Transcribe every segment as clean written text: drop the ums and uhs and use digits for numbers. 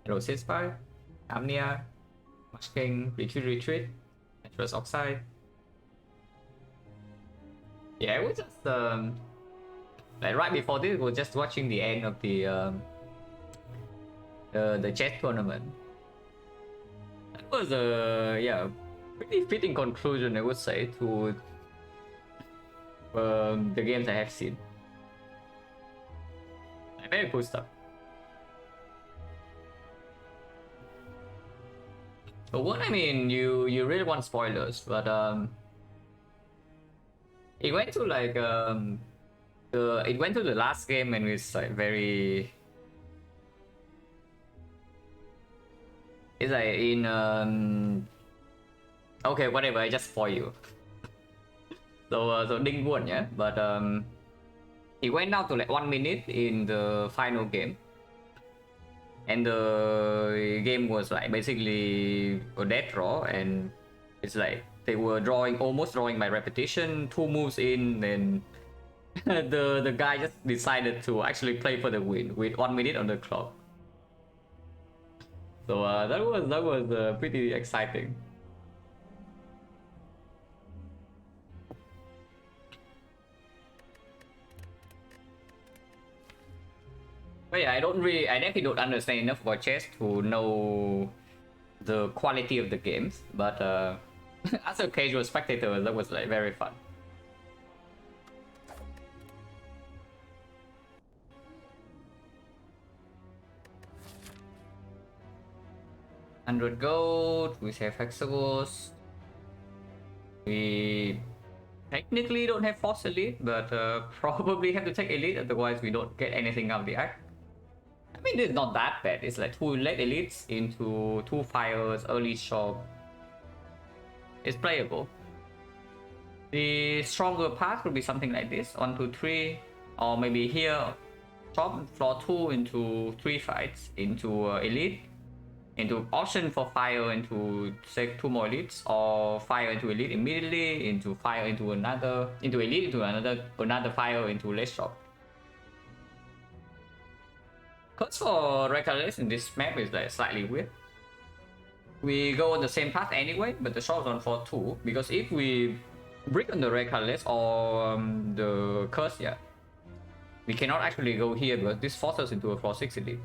Hello Ceasefire, Amnia, Much King, Retreat, Nitrous Oxide. Yeah, we just like right before this, we were just watching the end of the chess tournament. That was a pretty fitting conclusion, I would say, to the games I have seen. Very cool stuff. But what I mean, you really want spoilers, but it went to like it went to the last game and it's like very. It's like in okay, whatever, I just spoil you. So Ding won, yeah, but he went down to like 1 minute in the final game, and the game was like basically a dead draw, and it's like they were almost drawing by repetition, 2 moves in, then the guy just decided to actually play for the win with 1 minute on the clock. So that was pretty exciting. But yeah, I definitely don't understand enough about chess to know the quality of the games. But as a casual spectator, that was like very fun. $100 gold. We have Hexagons. We technically don't have Force Elite, but probably have to take Elite, otherwise we don't get anything out of the act. I mean, it's not that bad. It's like 2 late elites into 2 fires, early shop. It's playable. The stronger path would be something like this: 1, 2, 3, or maybe here, shop floor 2 into 3 fights into elite, into option for fire into say 2 more elites, or fire into elite immediately, into fire into another, into elite into another fire into less shop. Because for Reckless in this map is like slightly weird. We go on the same path anyway, but the shop is on floor 2, because if we brick on the Reckless or the curse, yeah, we cannot actually go here because this forces us into a floor 6 elite.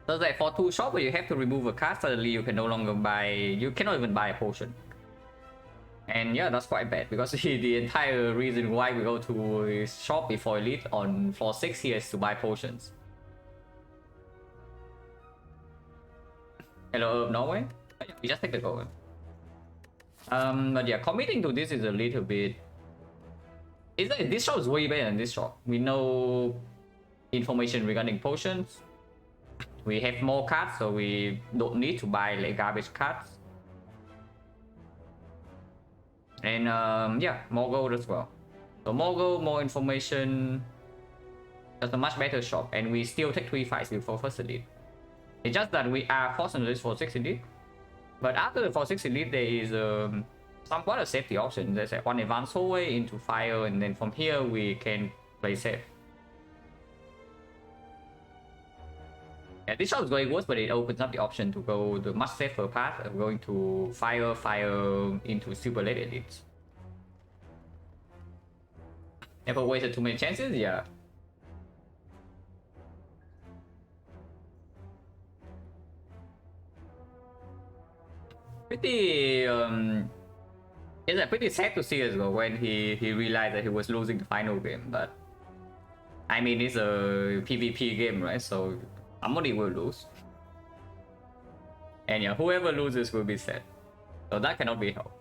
So it's like for 2 shop where you have to remove a card, suddenly you can no longer buy, you cannot even buy a potion. And yeah, that's quite bad, because the entire reason why we go to shop before elite on floor 6 here is to buy potions. Hello, Norway? We just take the gold. But yeah, committing to this is a little bit. It's like this shop is way better than this shop. We know information regarding potions. We have more cards, so we don't need to buy like garbage cards. And yeah, more gold as well. So more gold, more information. That's a much better shop, and we still take 3 fights before first elite. It's just that we are forced on this for 6 elite. But after the 4-6 elite, there is somewhat a safety option. There's like 1 advanced hallway into fire, and then from here we can play safe. Yeah, this shot is going worse, but it opens up the option to go the much safer path of going to fire into super late elites. Never wasted too many chances, yeah. Pretty it's like pretty sad to see as well when he realized that he was losing the final game. But I mean, it's a PvP game, right? So somebody will lose, and yeah, whoever loses will be sad, so that cannot be helped.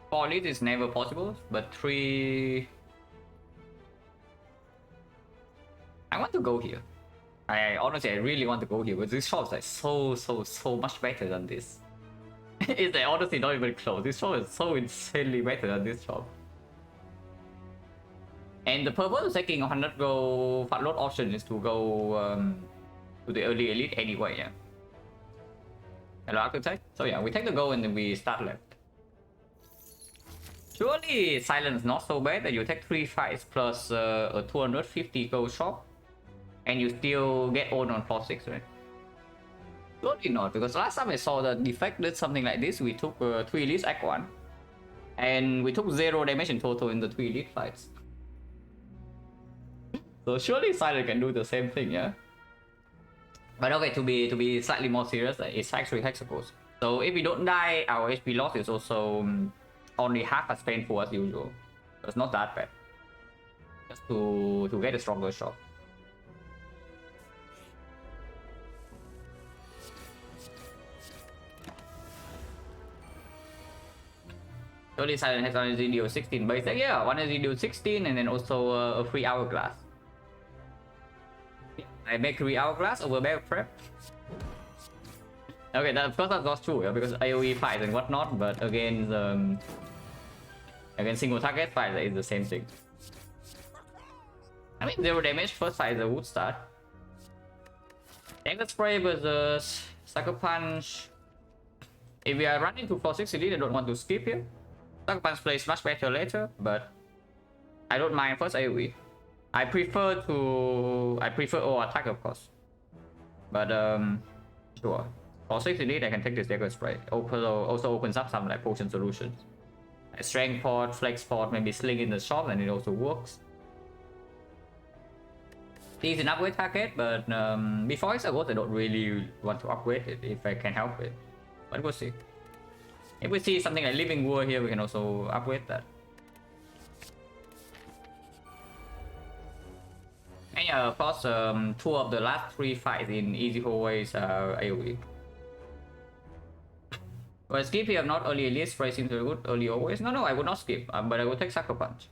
For elite is never possible, but 3. I want to go here. I honestly, I really want to go here, but this shop is like so much better than this. It's like honestly not even close. This shop is so insanely better than this shop. And the purpose of taking 100 gold fat load option is to go to the early elite anyway, yeah. Hello, Architect. So yeah, we take the gold and then we start left. Surely silence not so bad that you take 3 fights plus a 250 gold shop and you still get owned on 4-6, right? Surely not, because last time I saw the defect did something like this. We took 3 elites act 1 and we took 0 damage in total in the 3 elite fights. So surely silence can do the same thing, yeah? But okay, to be slightly more serious, it's actually Hexaghost. So if we don't die, our HP loss is also only half as painful as usual. So it's not that bad. Just to get a stronger shot. Surely Silent has one ZDO 16, but it's like, yeah, one ZDO 16 and then also a free hourglass. I make 3 hourglass over bear prep. Okay, that of course that's not true, yeah, because AoE fights and whatnot, but again, again single target fight is the same thing. I mean 0 damage, first fight is a wood start. Dagger Spray versus Sucker Punch. If we are running to 4-6 elite, I don't want to skip here. Sucker Punch plays much better later, but I don't mind first AoE. I prefer all attack of course. But sure. For 6 elite I can take this Dagger Spray. Also opens up some like potion solutions. Like Strength Pot, Flex Pot, maybe Sling in the shop, and it also works. It's an upgrade target, but before Hexaghost I don't really want to upgrade it if I can help it. But we'll see. If we see something like Living War here, we can also upgrade that. And yeah, of course, 2 of the last 3 fights in easy hallways are AoE. But skip here, not early elite, spray seems very good. Early always. No, I would not skip, but I would take Sucker Punch.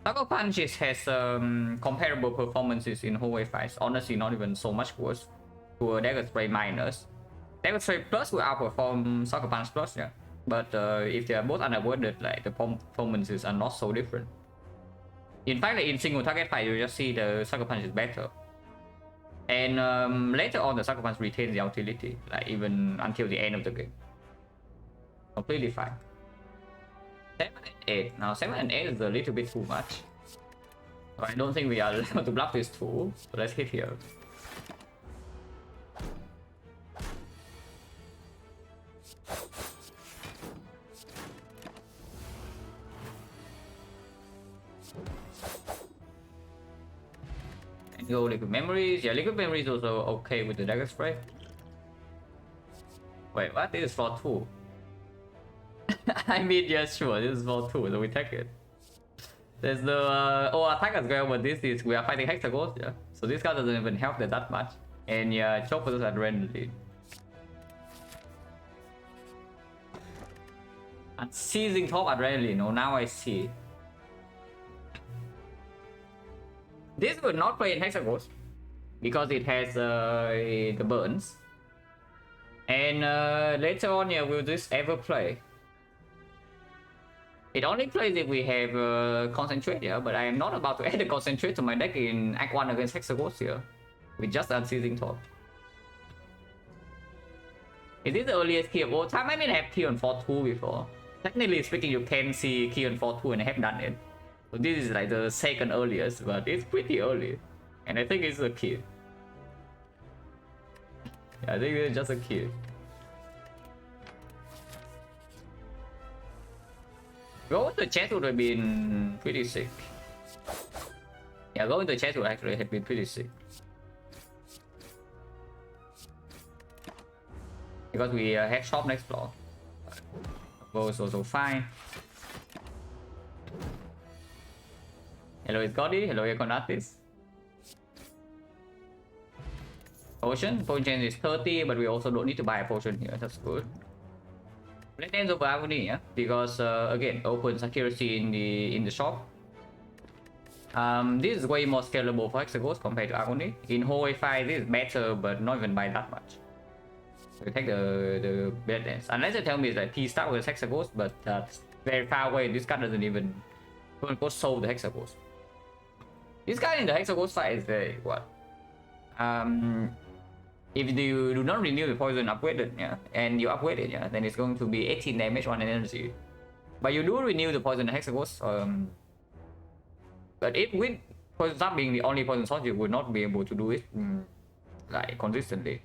Sucker Punch has comparable performances in hallway fights. Honestly, not even so much worse to a Dagger Spray minus. Dagger Spray plus will outperform Sucker Punch plus, yeah. But if they are both unavoided, like the performances are not so different. In fact, like in single target fight, you just see the Sucker Punch is better. And later on, the Sucker Punch retains the utility, like even until the end of the game. Completely fine. 7 and 8. Now 7 and 8 is a little bit too much. So I don't think we are able to bluff this 2. So let's hit here. And go Liquid Memories. Yeah, Liquid Memories is also okay with the Dagger Spray. Wait, what? This is for 2. I mean, yeah, sure, this is for 2, so we take it. There's the attack as well, but this is we are fighting Hexaghost, yeah. So this card doesn't even help that much. And yeah, choke versus Adrenaline. And seizing top Adrenaline, oh now I see. This will not play in Hexaghost because it has the burns. And later on, yeah, will this ever play? It only plays if we have Concentrate, yeah, but I am not about to add a Concentrate to my deck in Act 1 against Hexaghost here. With just Unseizing Top. Is this the earliest key of all time? I mean, I have key on 4-2 before. Technically speaking, you can see key on 4-2 and I have done it. So this is like the second earliest, but it's pretty early. And I think it's a key. Yeah, I think it's just a key. Going to chest would have been pretty sick. Yeah, going to chest would actually have been pretty sick. Because we have shop next floor. Goes also fine. Hello, it's Goddy. Hello, Econatis. Potion. Potion is 30, but we also don't need to buy a potion here. That's good. Let's end over Agony, yeah? Because again, opens accuracy in the shop. This is way more scalable for Hexaghost compared to Agony. In hallway fight, this is better, but not even by that much. So we take the bed dance. Unless they tell me it's like P start with Hexaghost, but that's very far away. This card doesn't even solve the Hexaghost. This guy in the Hexaghost fight is very what? If you do not renew the poison upgraded, yeah, and you upgrade it, yeah, then it's going to be 18 damage, 1 energy. But you do renew the poison hexagons. But if with poison sap being the only poison source, you would not be able to do it like consistently.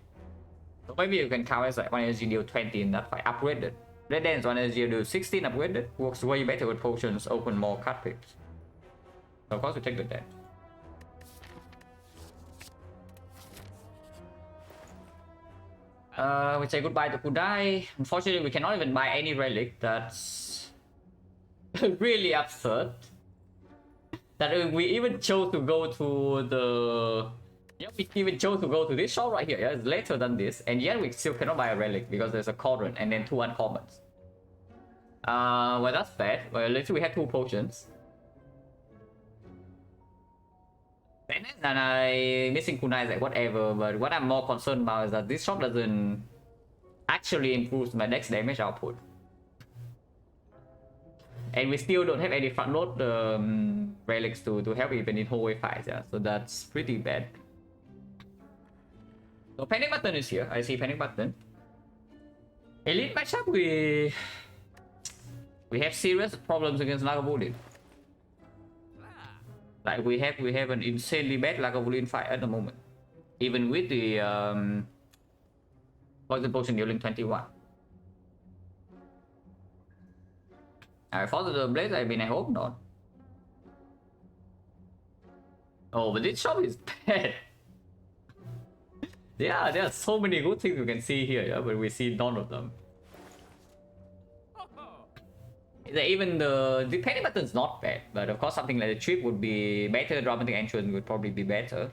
So maybe you can count as like 1 energy deal 20 in that fight, upgraded. Red Dance 1 energy deal 16 upgraded, works way better with potions, open more card picks. So of course we take the dead. We say goodbye to Kudai. Unfortunately, we cannot even buy any relic. That's really absurd. That we even chose to go to the... Yeah, we even chose to go to this shop right here. Yeah, it's later than this. And yet we still cannot buy a relic because there's a cauldron and then 2 uncommons. Well, that's bad. Well, at least we have 2 potions. And I missing kunai is like whatever, but what I'm more concerned about is that this shop doesn't actually improve my dex damage output. And we still don't have any front load relics to help even in hallway fights, yeah. So that's pretty bad. So panic button is here. I see panic button. Elite matchup, we have serious problems against Lagavulin. Like we have an insanely bad Lagavulin fight at the moment, even with the poison potion dealing 21. I follow the blade. I mean, I hope not. Oh, but this shop is bad. Yeah, there are so many good things we can see here, yeah, but we see none of them. Even the panic button's not bad, but of course something like the trip would be better. Dramatic entrance would probably be better.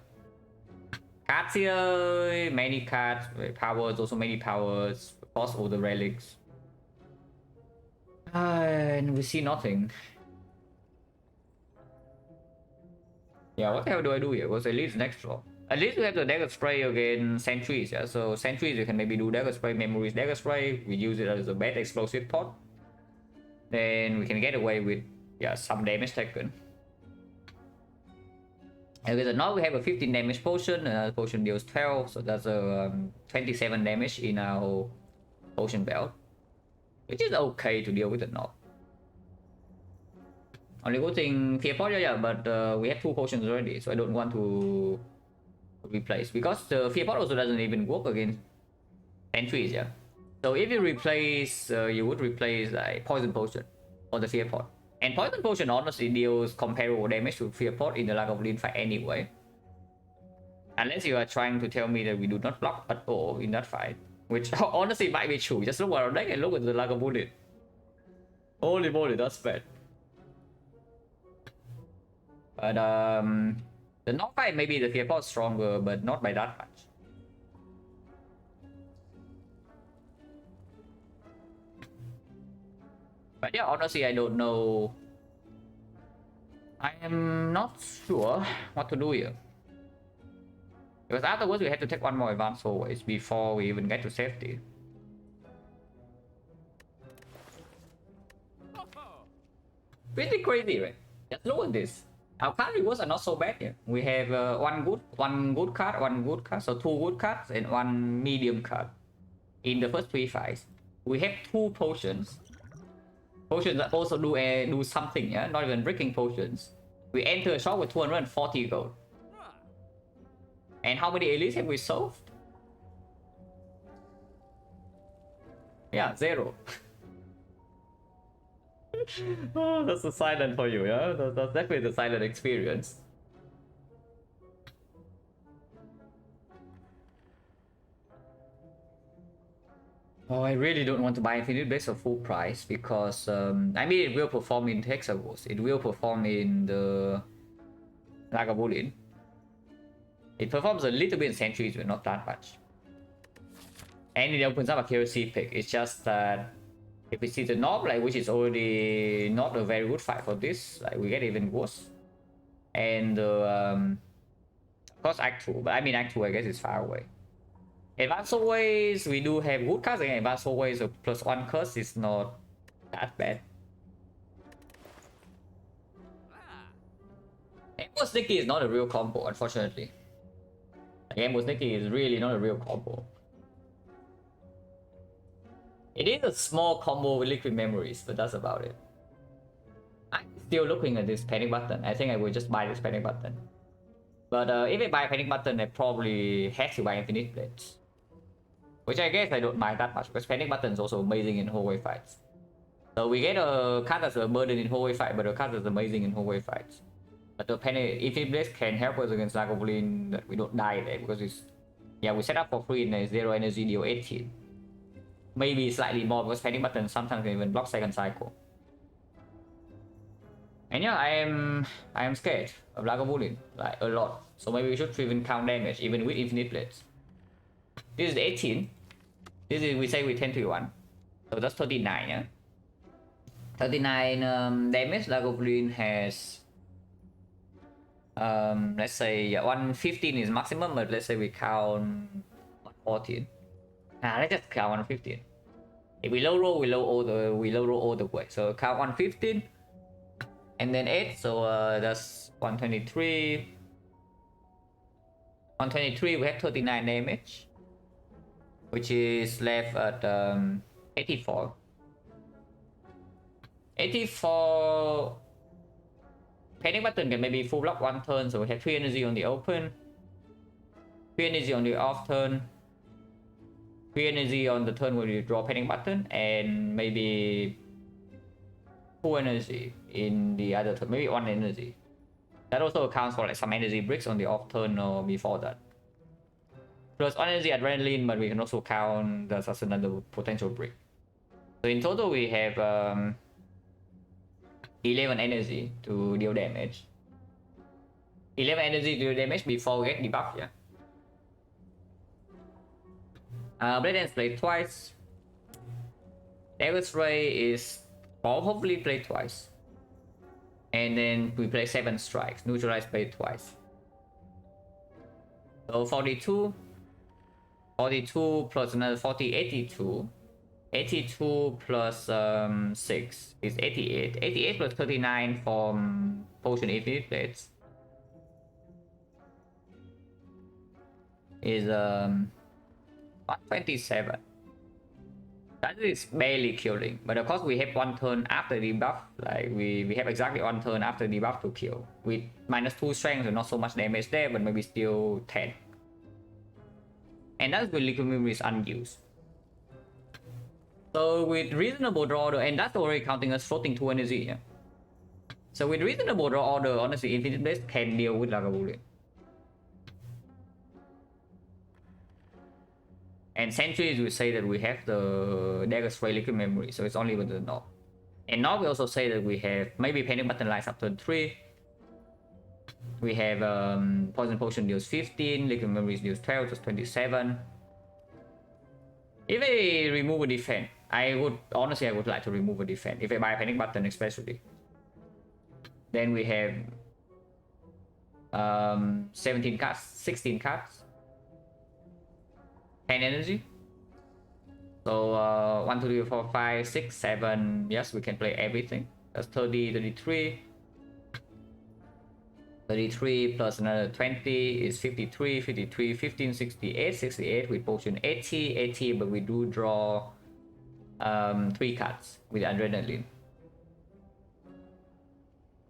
Cards here, many cards, powers, also many powers, of course all the relics. And we see nothing. Yeah, what the hell do I do here? What's at least next draw? At least we have the dagger spray against sentries, yeah. So sentries you can maybe do dagger spray, memories dagger spray. We use it as a bad explosive pot. Then we can get away with, yeah, some damage taken. And with the knock, we have a 15 damage potion. Potion deals 12, so that's a 27 damage in our potion belt, which is okay to deal with the knock. Only good thing, fear pot, yeah, but we have 2 potions already, so I don't want to replace, because the fear pot also doesn't even work against entries, yeah. So if you replace, you would replace like poison potion or the fear pot. And poison potion honestly deals comparable damage to fear pot in the Lagavulin fight anyway. Unless you are trying to tell me that we do not block at all in that fight, which honestly might be true. Just look at our deck and look at the Lagavulin. Holy moly, that's bad. But the knock fight maybe the fear pot stronger, but not by that much. But yeah, honestly, I don't know. I am not sure what to do here. Because afterwards we have to take 1 more advance always before we even get to safety. Pretty crazy, right? Just look at this. Our card rewards are not so bad here. We have one good card, so 2 good cards and 1 medium card in the first 3 fights. We have 2 potions. Potions that also do something, yeah, not even breaking potions. We enter a shop with 240 gold. And how many elites have we solved? Yeah, 0. Oh, that's a silent for you, yeah? That's definitely the silent experience. Oh, I really don't want to buy Infinite Blaze for full price because, I mean, it will perform in Hexagons. It will perform in the Lagavulin. It performs a little bit in Sentries, but not that much. And it opens up accuracy pick. It's just that if we see the knob, like, which is already not a very good fight for this, like, we get even worse. And of course Act 2, but I mean Act 2 I guess is far away. Advanced always, we do have good cards again. Advanced always, so +1 curse is not that bad. Ambo Sneaky is not a real combo, unfortunately. Ambo Sneaky is really not a real combo. It is a small combo with liquid memories, but that's about it. still looking at this panic button. I think I will just buy this panic button. But if I buy panic button, I probably have to buy infinite blades. Which I guess I don't mind that much, because panic button is also amazing in hallway fights. So we get a card that's a burden in hallway fight, but a card that's amazing in hallway fights. But the panic infinite blades can help us against Goblin that we don't die there, because it's, yeah, we set up for free and 0 energy deal 18. Maybe slightly more, because panic button sometimes can even block second cycle. And yeah, I am scared of Lagavulin, like a lot. So maybe we should even count damage even with infinite blades. This is 18. This is, we say we 10 to 1. So that's 39, yeah. 39 damage. Lagavulin has let's say, yeah, 115 is maximum, but let's say we count 114. Let's just count 115. If we low roll, we low roll all the way. So count 115 and then 8, so that's 123. 123, we have 39 damage, which is left at 84. 84. Panic button can maybe full block one turn, so we have 3 energy on the open, 3 energy on the off turn, 3 energy on the turn where you draw panic button, and maybe 2 energy in the other turn, maybe 1 energy. That also accounts for like some energy bricks on the off turn or before that. Plus 1 energy adrenaline, but we can also count that as another potential brick. So in total we have 11 energy to deal damage. 11 energy to deal damage before we get debuff, yeah. Blade Dance played twice. Devil's Ray is probably played twice. And then we play 7 strikes. Neutralize played twice. So 42. 42 plus another 40, 82. 82 plus 6 is 88. 88 plus 39 from Potion Infinite Blades is 127. That is barely killing, but of course we have 1 turn after debuff. Like we have exactly 1 turn after debuff to kill with -2 strength, so not so much damage there, but maybe still 10. And that's when Liquid Memory is unused. So with reasonable draw order, and that's already counting us floating 2 energy, yeah. So with reasonable draw order, honestly, Infinite Blades can deal with Lagavulin. And Sentries will say that we have the Dagger Spray Liquid Memory, so it's only with the Knob. And now we also say that we have maybe Panic Button lines up turn 3. We have Poison Potion deals 15, Liquid Memories deals 12, just 27. If I remove a defense, I would like to remove a defense. If I buy a Panic Button especially. Then we have 17 cards, 16 cards. 10 energy. So 1, 2, 3, 4, 5, 6, 7. Yes, we can play everything. That's 30, 33. 33 plus another 20 is 53, 53, 15, 68, 68 with potion 80, 80, but we do draw 3 cards with adrenaline.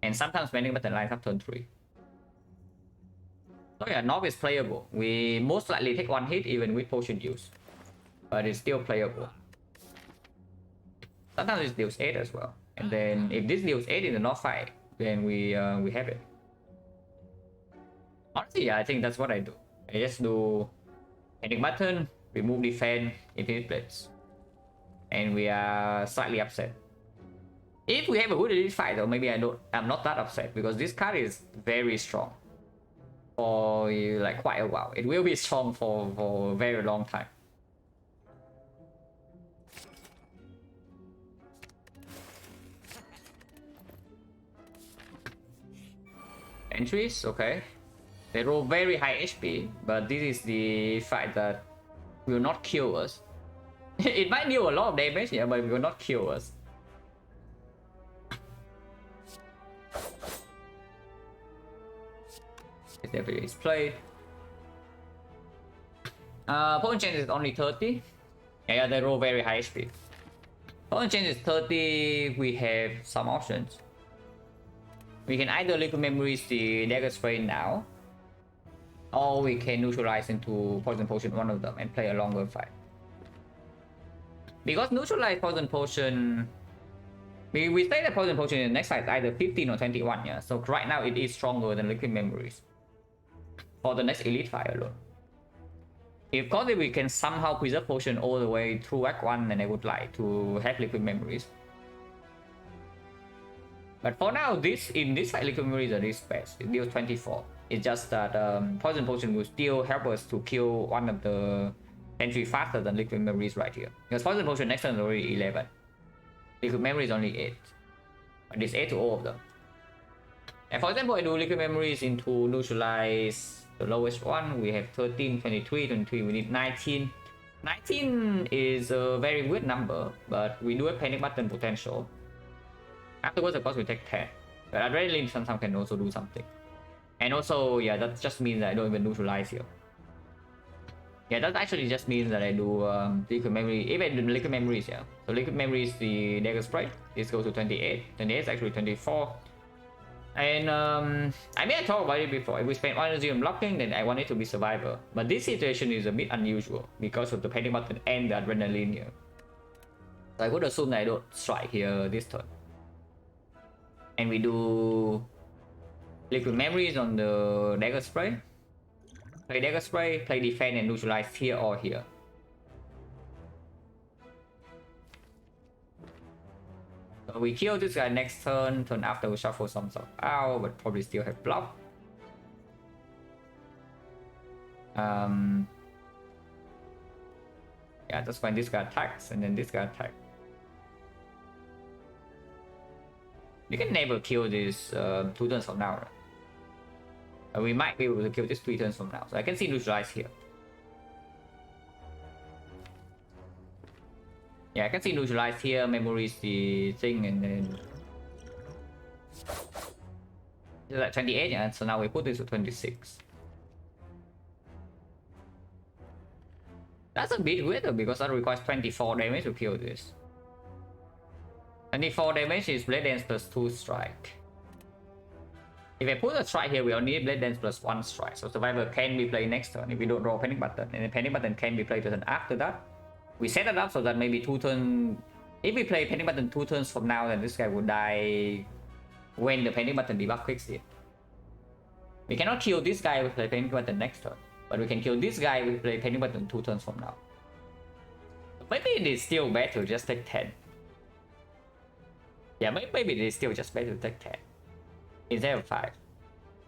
And sometimes Panic Button lines up turn 3. So yeah, Knob is playable. We most likely take 1 hit even with potion use, but it's still playable. Sometimes it deals 8 as well. And then if this deals 8 in the Knob fight, then we have it. Honestly, yeah, I think that's what I do. I just do Panic Button, remove defense, Infinite Blades. And we are slightly upset. If we have a good elite fight though, maybe I'm not that upset, because this card is very strong for like quite a while. It will be strong for a very long time. Entries, okay. They roll very high HP, but this is the fight that will not kill us. It might deal a lot of damage, yeah, but it will not kill us. This definitely is played. Potion change is only 30. Yeah, they roll very high HP. Potion change is 30. We have some options. We can either liquid memories the dagger spray now, or we can neutralize into poison potion one of them and play a longer fight. Because neutralize poison potion, we say that poison potion in the next fight is either 15 or 21, yeah. So right now it is stronger than liquid memories for the next elite fight alone. If we can somehow preserve potion all the way through Act 1, then I would like to have liquid memories. But for now, in this fight, liquid memories are this best. It deals 24. It's just that poison potion will still help us to kill one of the entry faster than liquid memories right here. Because poison potion next turn is already 11. Liquid memory is only 8. But it's 8 to all of them. And for example, I do liquid memories into neutralize the lowest one. We have 13, 23, 23. We need 19. 19 is a very weird number, but we do have panic button potential. Afterwards, of course, we take 10. But adrenaline sometimes can also do something. And also, yeah, that just means that I don't even neutralize here. Yeah, that actually just means that I do liquid memory, even the liquid memories, yeah. So liquid memories, the dagger sprite, this goes to 28. 28 is actually 24. And I mean, I talked about it before. If we spend energy on blocking, then I want it to be survivor. But this situation is a bit unusual because of the panic button and the adrenaline here. So I would assume that I don't strike here this turn. And we do liquid memories on the dagger spray. Play dagger spray, play defense and neutralize here or here. So we kill this guy next turn. Turn after we shuffle some stuff out, but probably still have block. Yeah, that's when this guy attacks and then this guy attacks. You can never kill this 2 turns from now, right? We might be able to kill this 3 turns from now. So I can see neutralize here. Yeah, I can see neutralize here, memories the thing, and then it's like 28, yeah. So now we put this to 26. That's a bit weird though, because that requires 24 damage to kill this. 24 damage is Blade Dance plus 2 strike. If I put a strike here, we only need Blade Dance plus 1 strike. So Survivor can be played next turn if we don't draw Panic Button. And the Panic Button can be played the turn after that. We set it up so that maybe 2 turns... If we play Panic Button 2 turns from now, then this guy would die when the Panic Button debuff kicks in. We cannot kill this guy with play Panic Button next turn. But we can kill this guy with play Panic Button 2 turns from now. Maybe it is still better to just take 10. Yeah, maybe it is still just better to take 10 instead of 5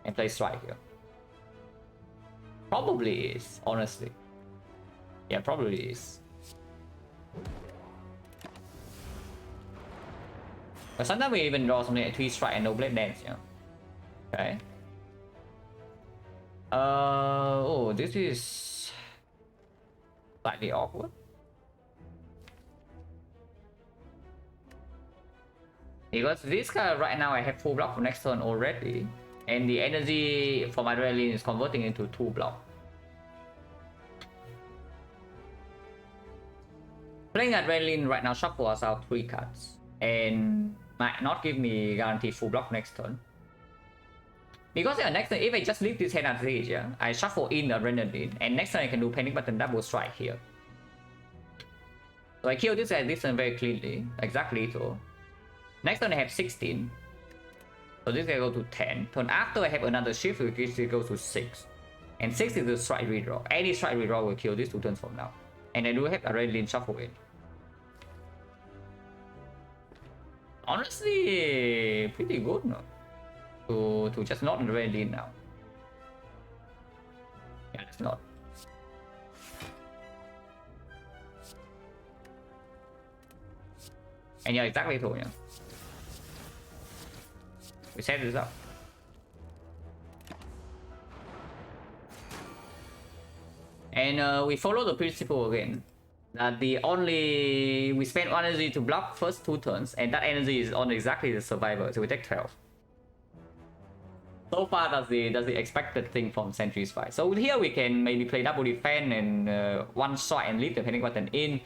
and play strike here. Probably is, honestly. Yeah, probably is. But sometimes we even draw something like 3 strike and no Blade Dance, you know. Okay. Oh, this is slightly awkward. Because this card right now I have full block for next turn already, and the energy for my adrenaline is converting into 2 block. Playing adrenaline right now shuffle us out 3 cards and might not give me guaranteed full block next turn. Because yeah, next turn if I just leave this hand as it is, yeah, I shuffle in adrenaline and next turn I can do Panic Button double strike here. So I kill this guy this turn very cleanly, exactly so. Next turn I have 16. So this guy go to 10. Turn after I have another shift which goes to 6. And 6 is the strike redraw. Any strike redraw will kill this 2 turns from now. And I do have adrenaline shuffle in. Honestly, pretty good, no? To just not adrenaline now. Yeah, it's not. And yeah, exactly so, yeah. We set this up. And we follow the principle again. That we spend 1 energy to block first 2 turns, and that energy is on exactly the survivor, so we take 12. So far, that's the expected thing from Sentry's fight. So here we can maybe play double defense and 1 strike and leave the Panic Button in.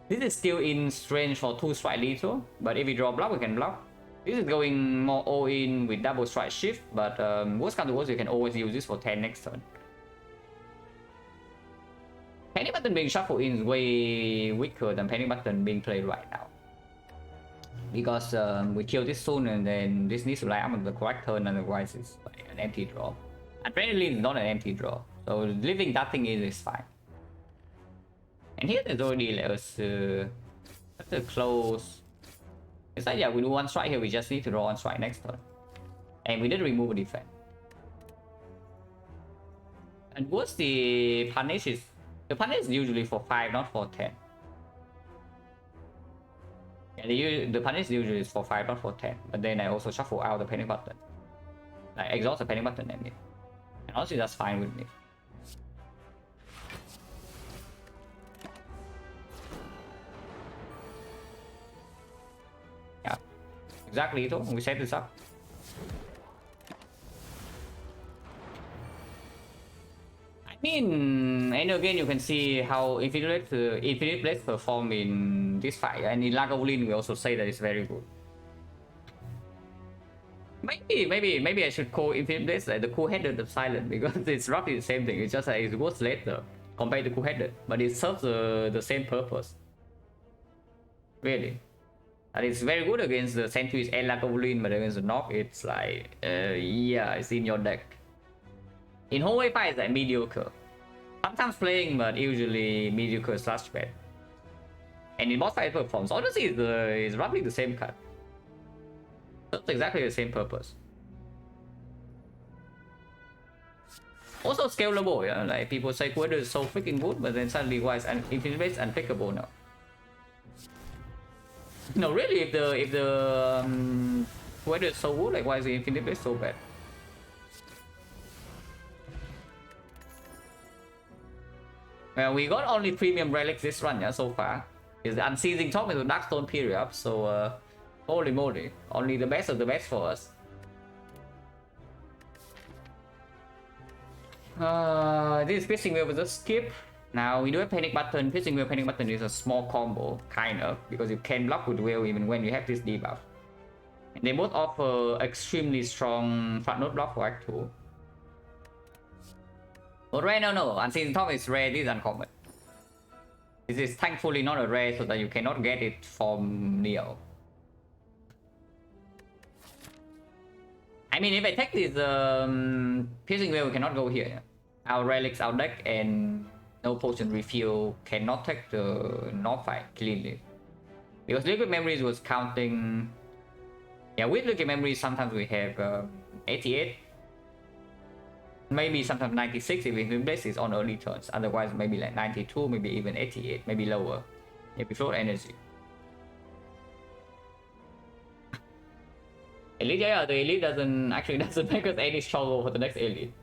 This is still in range for 2 strike lethal, but if we draw block, we can block. This is going more all in with double strike shift, but worst comes to worst, you can always use this for 10 next turn. Panic button being shuffled in is way weaker than panic button being played right now. Because we kill this soon and then this needs to line up on the correct turn, otherwise it's like an empty draw. Adrenaline is not an empty draw, so leaving that thing in is fine. And here there's already like us close. It's like, yeah, we do one strike here, we just need to draw one strike next turn. And we did remove a defect. And what's the punish is? The punish is usually for 5, not for 10. Yeah, the punish usually is for 5, not for 10. But then I also shuffle out the panic button. Like, exhaust the panic button and honestly, that's fine with me. Yeah, exactly. We set this up. I mean, and again, you can see how Infinite Blades perform in this fight, and in Lagavulin, we also say that it's very good. Maybe I should call Infinite Blades like the cool-headed of Silent, because it's roughly the same thing. It's just like it works later compared to cool-headed, but it serves the same purpose. Really. And it's very good against the Sentries and Lagavulin, but against the Nock, it's like, yeah, it's in your deck. In hallway fight, it's like mediocre. Sometimes playing, but usually mediocre slash bad. And in boss fight, it performs. Honestly, it's roughly the same card. That's exactly the same purpose. Also scalable, yeah. Like people say, Quader is so freaking good, but then suddenly why is Infinite Blades unpickable now? No, really, if the Quader is so good, like why is the Infinite Blades so bad? Well, we got only premium relics this run, yeah, so far. It's the Unceasing Top and the Darkstone period, so holy moly, only the best of the best for us. This Piercing Wheel was a skip. Now we do have Panic Button. Piercing Wheel, Panic Button is a small combo, kind of, because you can block with Wheel even when you have this debuff. And they both offer extremely strong front node block for Act 2. But rare, no. Unceasing Top is rare, this is uncommon. This is thankfully not a rare, so that you cannot get it from Neo. I mean, if I take this Piercing Wheel, we cannot go here. Yeah? Our relics out deck and no potion refill cannot take the North fight cleanly. Because Liquid Memories was counting. Yeah, with Liquid Memories, sometimes we have 88. Maybe sometimes 96 if Infinite Blades is on early turns. Otherwise, maybe like 92, maybe even 88, maybe lower. If we float energy. Elite, yeah, the Elite doesn't make us any struggle for the next Elite.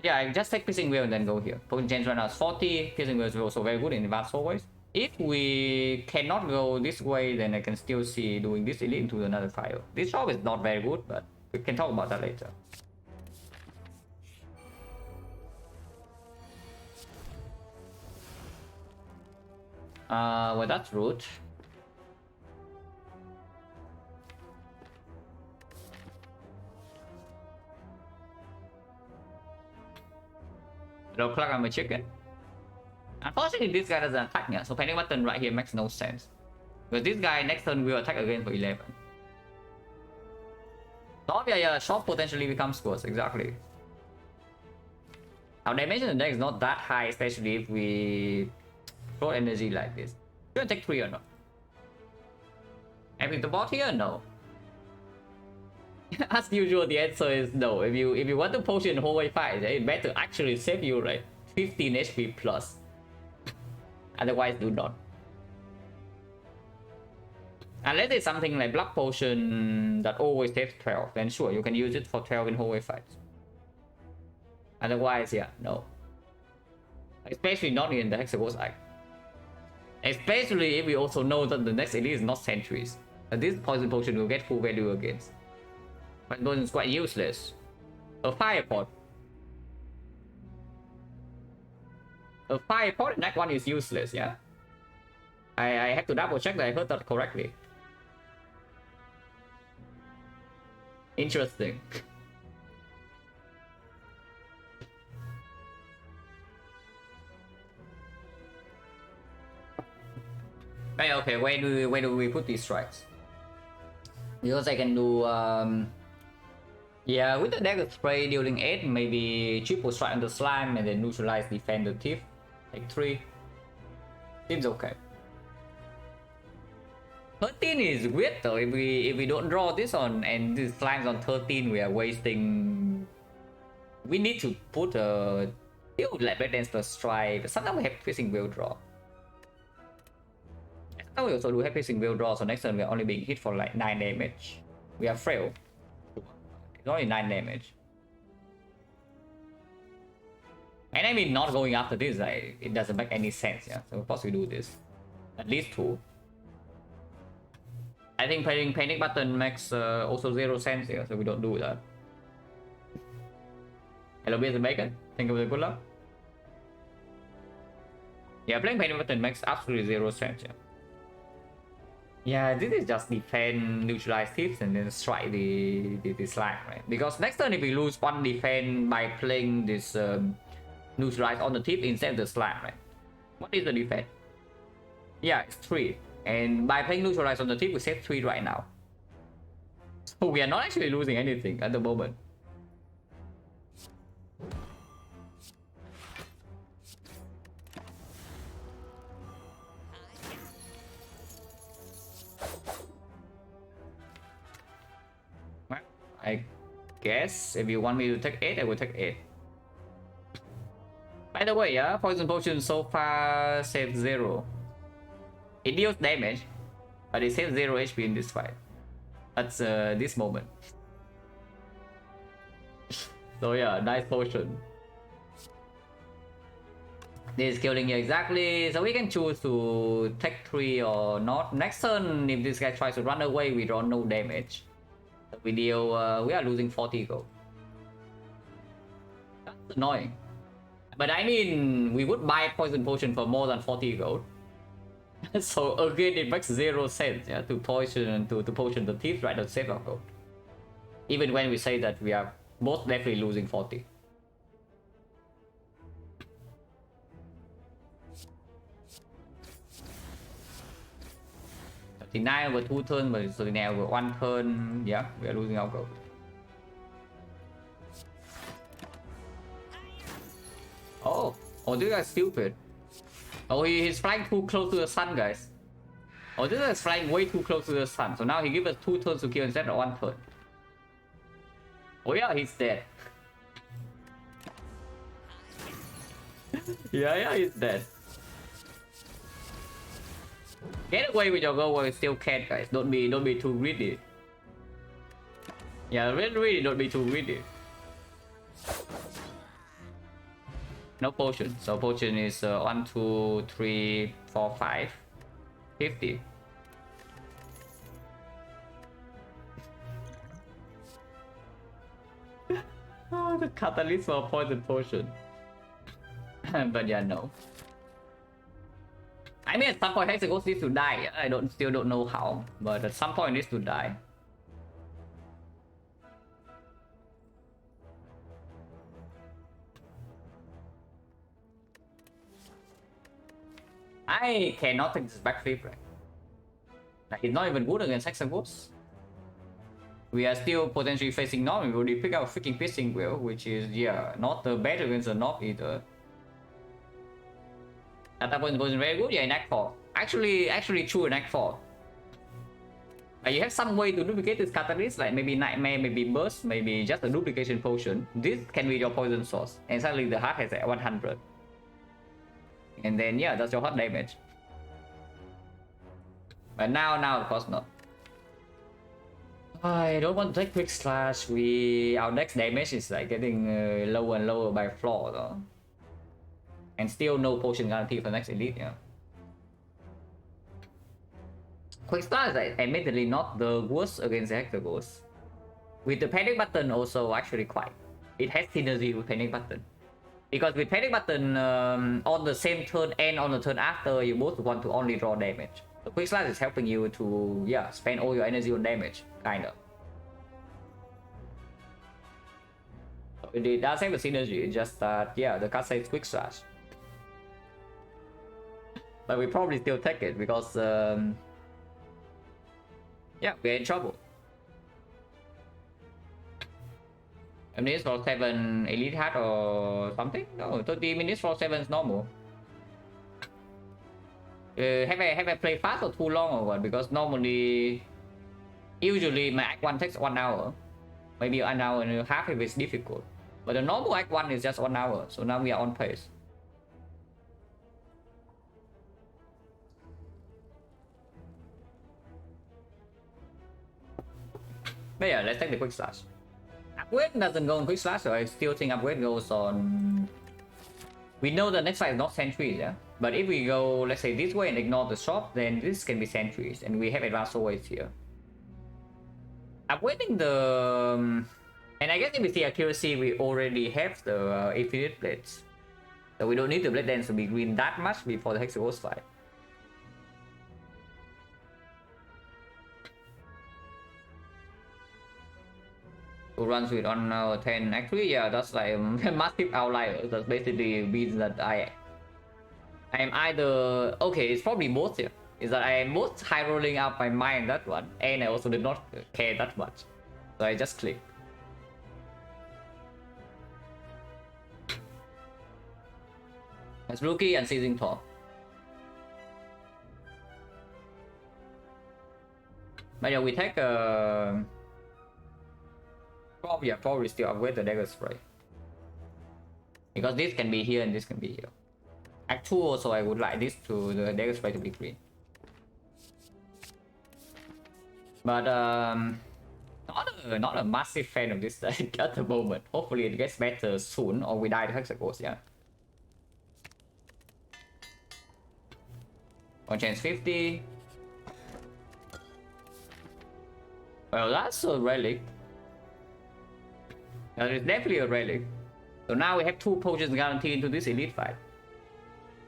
Yeah, I just take Piercing Wheel and then go here. Potion change right now is 40. Piercing Wheel is also very good in advanced hallways. If we cannot go this way, then I can still see doing this Elite into another file. This job is not very good, but we can talk about that later. Well, that's rude. Roll clock on my chicken. Unfortunately, this guy doesn't attack me, so Panic Button right here makes no sense. Because this guy next turn will attack again for 11. So yeah, short potentially becomes worse, exactly. Our damage in the deck is not that high, especially if we throw energy like this. Should I take 3 or not? Having the bot here? No. As usual, the answer is no. If you want to potion hallway fight, it better actually save you like 15 HP plus. Otherwise, do not. Unless it's something like block potion that always takes 12, then sure, you can use it for 12 in hallway fights. Otherwise, yeah, no. Especially not in the Hexagons Act. Especially if we also know that the next elite is not sentries. And this poison potion will get full value against. But potion is quite useless. A fire pot. A fire pot in Act 1 is useless, yeah? I have to double check that I heard that correctly. Interesting. Hey, okay, where do we put these strikes? Because I can do yeah, with the dagger spray dealing 8, maybe triple strike on the slime and then neutralize defend the thief. Like 3. Seems okay. 13 is weird though. If we don't draw this on and this slime's on 13, we are wasting. We need to put a still like red dance plus strike, but sometimes we have piercing wheel draw. Sometimes we also do have piercing wheel draw, so next turn we are only being hit for like 9 damage. We are frail. It's only 9 damage. And I mean, not going after this, like, it doesn't make any sense, yeah. So of course we do this. At least 2. I think playing panic button makes also 0 sense here, so we don't do that. Hello, Beers and Bacon. Thank you for the good luck. Yeah, playing panic button makes absolutely 0 sense, yeah. Yeah, this is just defend, neutralize thieves, and then strike the slime, right? Because next turn, if we lose 1 defend by playing this neutralize on the thief instead of the slime, right? What is the defense? Yeah, it's 3. And by playing neutralize on the thief, we save 3 right now. So we are not actually losing anything at the moment. Well, I guess if you want me to take 8, I will take 8. By the way, yeah, poison potion so far saves 0. It deals damage, but it saves 0 HP in this fight. That's this moment. So yeah, nice potion. This is killing you exactly, so we can choose to take 3 or not. Next turn, if this guy tries to run away, we draw no damage. We deal, we are losing 40 gold. That's annoying. But I mean, we would buy poison potion for more than 40 gold. So again, it makes 0 sense, yeah, to poison the thief right to save our gold. Even when we say that we are both definitely losing 40. $39 over 2 turns, but $39 over 1 turn. Yeah, we are losing our gold. Oh, this guy's stupid. Oh, he's flying too close to the sun, guys. Oh, this guy's flying way too close to the sun. So now he gives us 2 turns to kill instead of 1 turn. Oh yeah, he's dead. yeah, he's dead. Get away with your goal while you still can, guys. Don't be too greedy. Yeah, really don't be too greedy. No potion. So potion is 1, 2, 3, 4, 5, 50. Oh, the catalyst for poison potion. But yeah, no. I mean, at some point Hexaghost needs to die. I still don't know how, but at some point it needs to die. I cannot take this backflip, right? Like, it's not even good against Hexaghost. We are still potentially facing North. We already pick out freaking Piercing Wheel, which is, yeah, not the bad against the North either. That point was very good, yeah, in Act 4. Actually true in Act 4. You have some way to duplicate this catalyst, like maybe Nightmare, maybe Burst, maybe just a duplication potion. This can be your poison source, and suddenly the heart has at 100. And then, yeah, that's your hot damage. But now of course not. I don't want to take Quick Slash. Our next damage is like getting lower and lower by floor though. And still no potion guarantee for next elite, yeah. Quick Slash is like, admittedly not the worst against the Hexaghost. With the panic button also actually quite. It has synergy with panic button. Because with panic button on the same turn and on the turn after, you both want to only draw damage. The Quick Slash is helping you to, yeah, spend all your energy on damage, kinda. it does have a synergy, just that, yeah, the card says quick slash. But we probably still take it because, yeah, we're in trouble. Minutes for 7 elite hat or something? No, 30 minutes for 7 is normal. Have I played fast or too long or what? Because normally, usually my act 1 takes 1 hour. Maybe 1 hour and a half if it's difficult. But the normal act 1 is just 1 hour. So now we are on pace. But yeah, let's take the quick slash. Upgrade doesn't go on quick slash, so I still think upgrade goes on. We know the next fight is not sentries, yeah. But if we go, let's say this way and ignore the shop, then this can be sentries, and we have advanced always here. Upgrading the, and I guess if we see accuracy, we already have the infinite blades, so we don't need the blade dance to be green that much before the Hexaghost fight. Who runs with on 10? Actually, yeah, that's like a massive outlier. That basically means that I am either, okay, it's probably both here. Is that I am both high rolling up my mind that one, and I also did not care that much, so I just click. That's rookie and seizing top. But yeah, we take probably still upgrade the dagger spray, because this can be here and this can be here. Act 2 also, I would like this to the dagger spray to be green. But not a massive fan of this deck at the moment. Hopefully it gets better soon, or we die to Hexaghost, yeah. On chance 50. Well, that's a relic. It's definitely a relic. So now we have 2 potions guaranteed into this elite fight.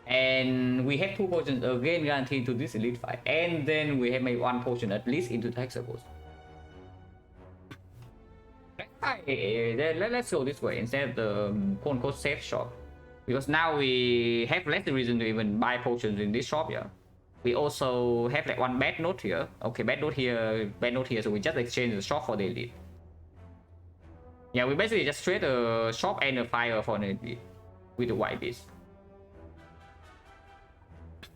And we have 2 potions again guaranteed into this elite fight. And then we have made 1 potion at least into the Hexaghost. Let's go this way instead of the quote-unquote safe shop. Because now we have less reason to even buy potions in this shop, yeah. We also have like 1 bad note here. Okay, bad note here, so we just exchange the shop for the elite. Yeah, we basically just trade a shop and a fire for an elite with the white beast.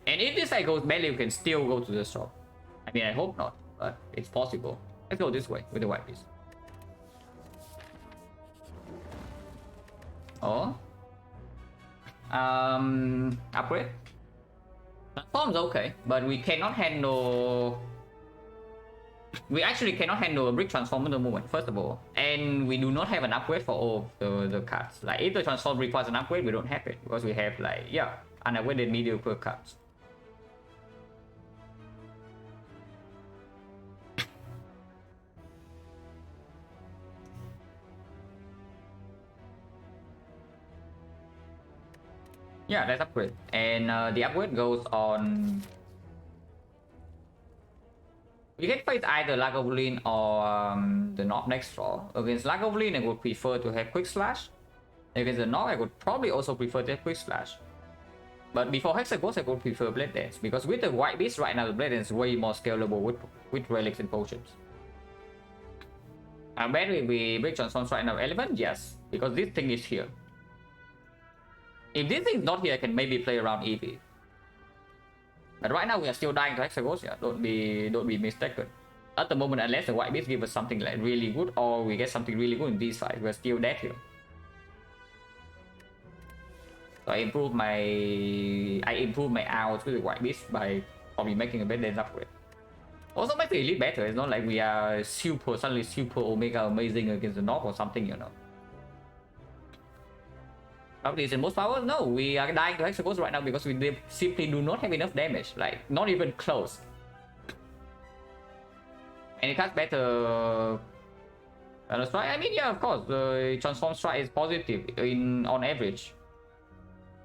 And if this side goes badly, we can still go to the shop. I mean, I hope not, but it's possible. Let's go this way with the white beast. Oh. Upgrade. Transform's okay, but we cannot handle. We actually cannot handle a brick transform at the moment, first of all. And we do not have an upgrade for all the cards. Like, if the transform requires an upgrade, we don't have it. Because we have, like, yeah, unupgraded mediocre cards. Yeah, let's upgrade. And the upgrade goes on. We can face either Lagavulin or the Knob next draw. Against Lagavulin, I would prefer to have Quick Slash. Against the Knob, I would probably also prefer to have Quick Slash. But before Hexaghost, I would prefer Blade Dance. Because with the White Beast right now, the Blade Dance is way more scalable with relics and potions. And when we break transforms right now, Element? Yes. Because this thing is here. If this thing is not here, I can maybe play around EV. But right now we are still dying to Hexaghost, yeah. Don't be mistaken. At the moment, unless the White Beast give us something like really good, or we get something really good in these fights, we're still dead here. So I improve my outs with the White Beast by probably making a Blade Dance upgrade. Also make the elite better. It's not like we are suddenly super omega amazing against the Knob or something, you know. Is in most power? No, we are dying to Hexaghost right now because we simply do not have enough damage, like not even close. And it cuts better strike. I mean, yeah, of course, the transform strike is positive on average.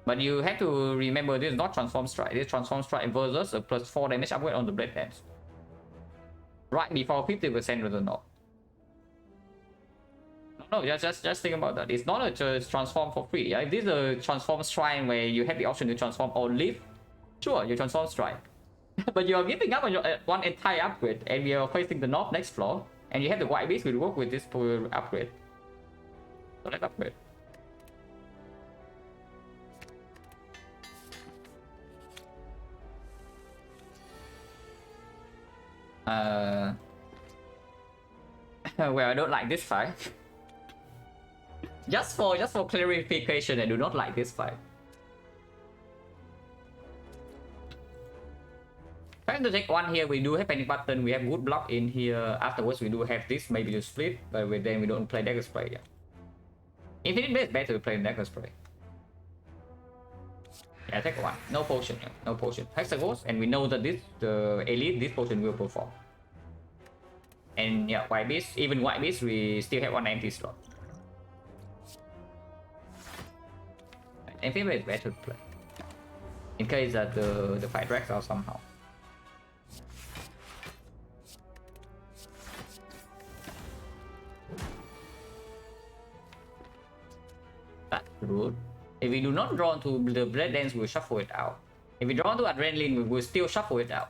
But you have to remember this is not transform strike. This transform strike versus a +4 damage upgrade on the Blade Dance. Right before 50% of the Knob. No, just think about that. It's not a just transform for free. Yeah? If this is a transform shrine where you have the option to transform or live, sure, you transform shrine. But you are giving up on your one entire upgrade, and we are facing the north next floor, and you have the white beast will work with this upgrade. So let's upgrade. Well, I don't like this fight. just for clarification, I do not like this fight. Trying to take one here, we do have panic button, we have wood block in here. Afterwards, we do have this, maybe to split, but then we don't play dagger spray yet. Infinite Blade is better to play dagger spray. Yeah, take one. No potion, yeah. No potion. Hexagons, and we know that this elite, this potion will perform. And yeah, white beast, even white beast, we still have one empty slot. Infinite Blade is better to play. In case that the fight drags out somehow. That's rude. If we do not draw into the Blade Dance, we'll shuffle it out. If we draw into Adrenaline, we will still shuffle it out.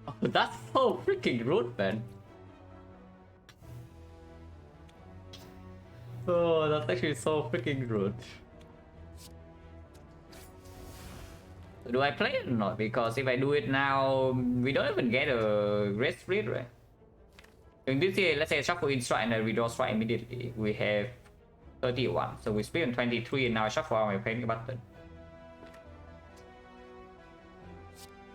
Oh, that's so freaking rude, man. Oh, that's actually so freaking rude. Do I play it or not? Because if I do it now, we don't even get a great split, right? In this here, let's say shuffle in strike and then we draw strike immediately. We have 31, so we split on 23 and now I shuffle out my panic button.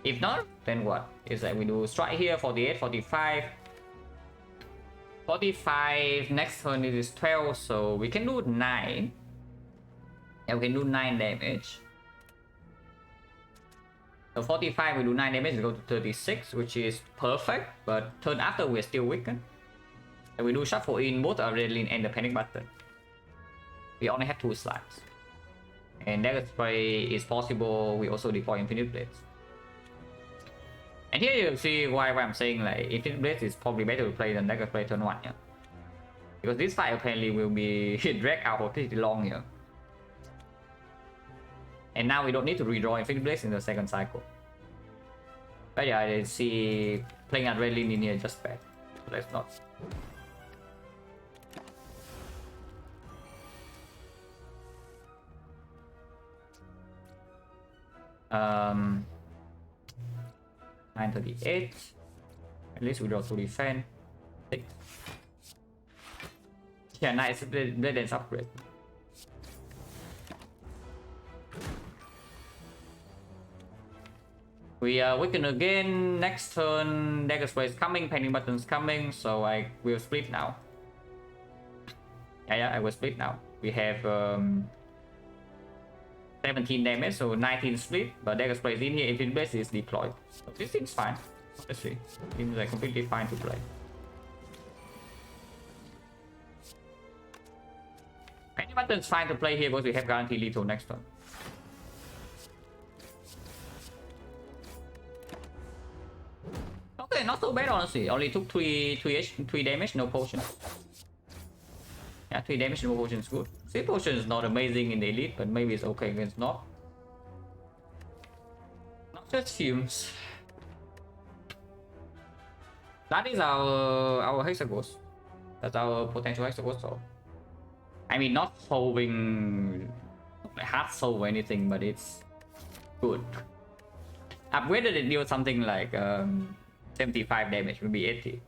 If not, then what? It's like we do strike here, 48, 45. 45, next turn it is 12, so we can do 9. Yeah, we can do 9 damage. So 45, we do 9 damage, we go to 36, which is perfect, but turn after we're still weakened. And we do shuffle in both Adrenaline and the panic button. We only have 2 slots. And dagger spray is possible, we also deploy Infinite Blades. And here you see why I'm saying like Infinite Blades is probably better to play than dagger spray turn 1 here. Because this fight apparently will be dragged out for pretty long here. And now we don't need to redraw Infinite Blades in the second cycle. But yeah, I see playing Adrenaline in here just bad. So let's not. Um, 938. At least we draw to defend. 6. Yeah, nice. Blade Dance upgrade. We weaken again. Next turn, dagger spray is coming, panic button's coming, so I will split now. Yeah, I will split now. We have 17 damage, so 19 split, but dagger spray is in here. Infinite Blade is deployed. So this seems fine. Let's see. Seems like completely fine to play. Panic button's fine to play here because we have guaranteed lethal next turn. Okay, not so bad honestly. Only took 3 damage, no potion. Yeah, 3 damage, no potion is good. 3 potion is not amazing in the elite, but maybe it's okay against not. Not just fumes. That is our Hexagons. That's our potential Hexagons. So, I mean, not solving hard solve or anything, but it's good. Upgraded it deal something like 75 damage, will be 80.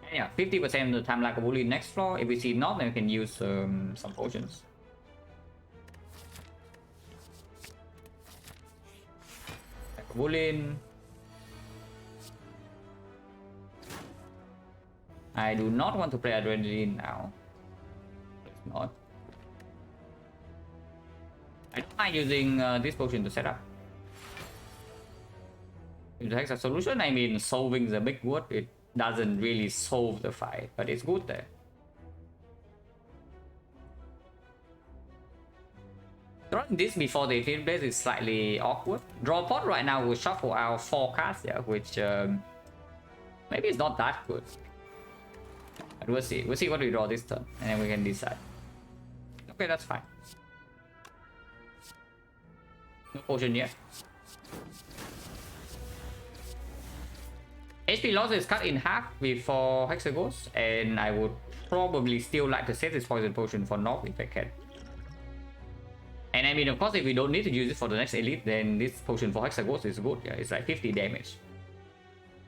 And yeah, 50% of the time like a bully next floor. If we see not, then we can use some potions. Like a bully. I do not want to play Adrenaline now. It's not. I don't mind using this potion to set up. If the Hexa solution, I mean solving the big wood, it doesn't really solve the fight, but it's good there. Drawing this before the Infinite Blade is slightly awkward. Draw pot right now will shuffle out 4 cards, yeah, which maybe it's not that good. But we'll see. We'll see what we draw this turn, and then we can decide. Okay, that's fine. No potion yet. HP loss is cut in half before Hexagons, and I would probably still like to save this poison potion for Nog if I can. And I mean, of course, if we don't need to use it for the next elite, then this potion for Hexagons is good. Yeah, it's like 50 damage.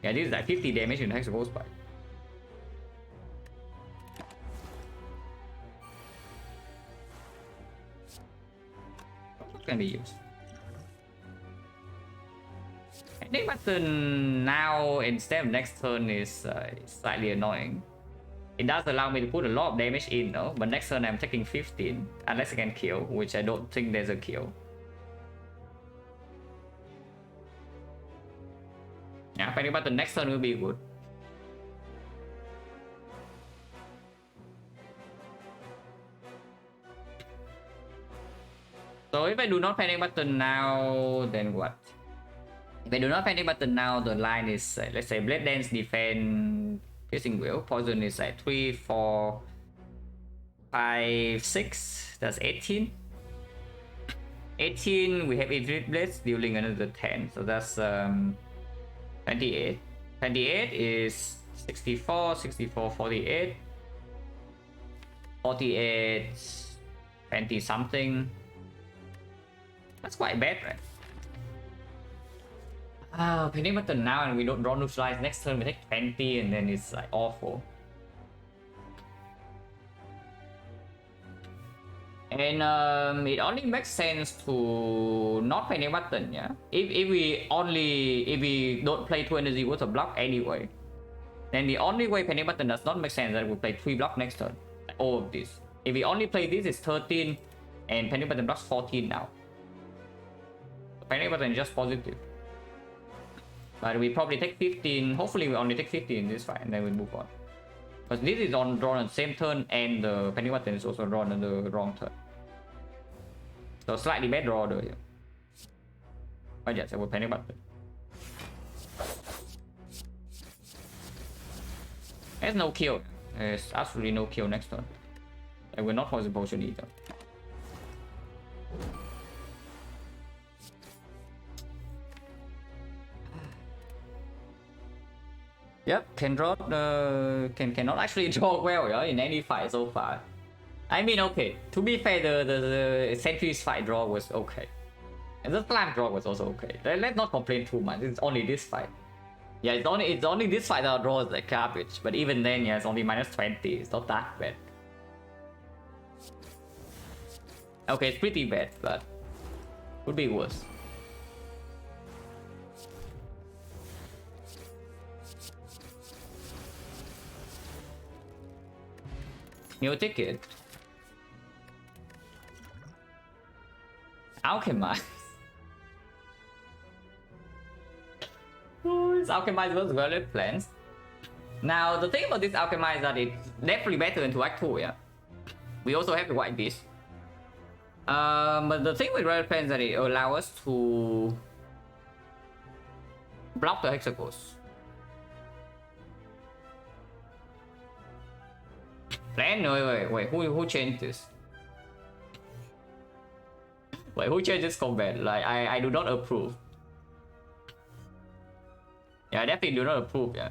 Yeah, this is like 50 damage in Hexagons spike. What can be used? I think button now instead of next turn is slightly annoying. It does allow me to put a lot of damage in though, but next turn I'm taking 15 unless I can kill, which I don't think there's a kill. Yeah, panic button next turn will be good. So if I do not panic button now, then what? If I do not panic button now, the line is let's say Blade Dance, defend, piercing wheel. Poison is like 3, 4, 5, 6. That's 18. 18. We have Infinite Blades dealing another 10, so that's 28. 28 is 64, 64, 48, 48, 20 something. That's quite bad, right? Panic button now and we don't draw neutralize. Next turn we take 20 and then it's like awful. And it only makes sense to not panic button, yeah. If we don't play 2 energy worth of block anyway, then the only way panic button does not make sense is that we play 3 block next turn. Like all of this. If we only play this, it's 13 and panic button blocks 14 now. Panic button is just positive. But we probably take 15. Hopefully we only take 15 in this fight and then we move on. Because this is drawn on the same turn and the panic button is also drawn on the wrong turn. So slightly bad draw order here. But yes, I will panic button. There's no kill. There's absolutely no kill next turn. I will not poison potion either. Yep, cannot actually draw well, yeah, in any fight so far. I mean, okay, to be fair, the Sentry's fight draw was okay. And the Slam draw was also okay. Let's not complain too much, it's only this fight. Yeah, it's only this fight that draws like garbage, but even then, yeah, it's only minus 20, it's not that bad. Okay, it's pretty bad, but would be worse. New ticket. Alchemize. It's Alchemize versus Violet Plants. Now, the thing about this Alchemize is that it's definitely better than 2 Act 2, yeah. We also have the White Beast. But the thing with Violet Plants is that it allows us to block the Hexagons. Plan? Wait, who changed this? Wait, who changed this combat? Like, I do not approve. Yeah, I definitely do not approve, yeah.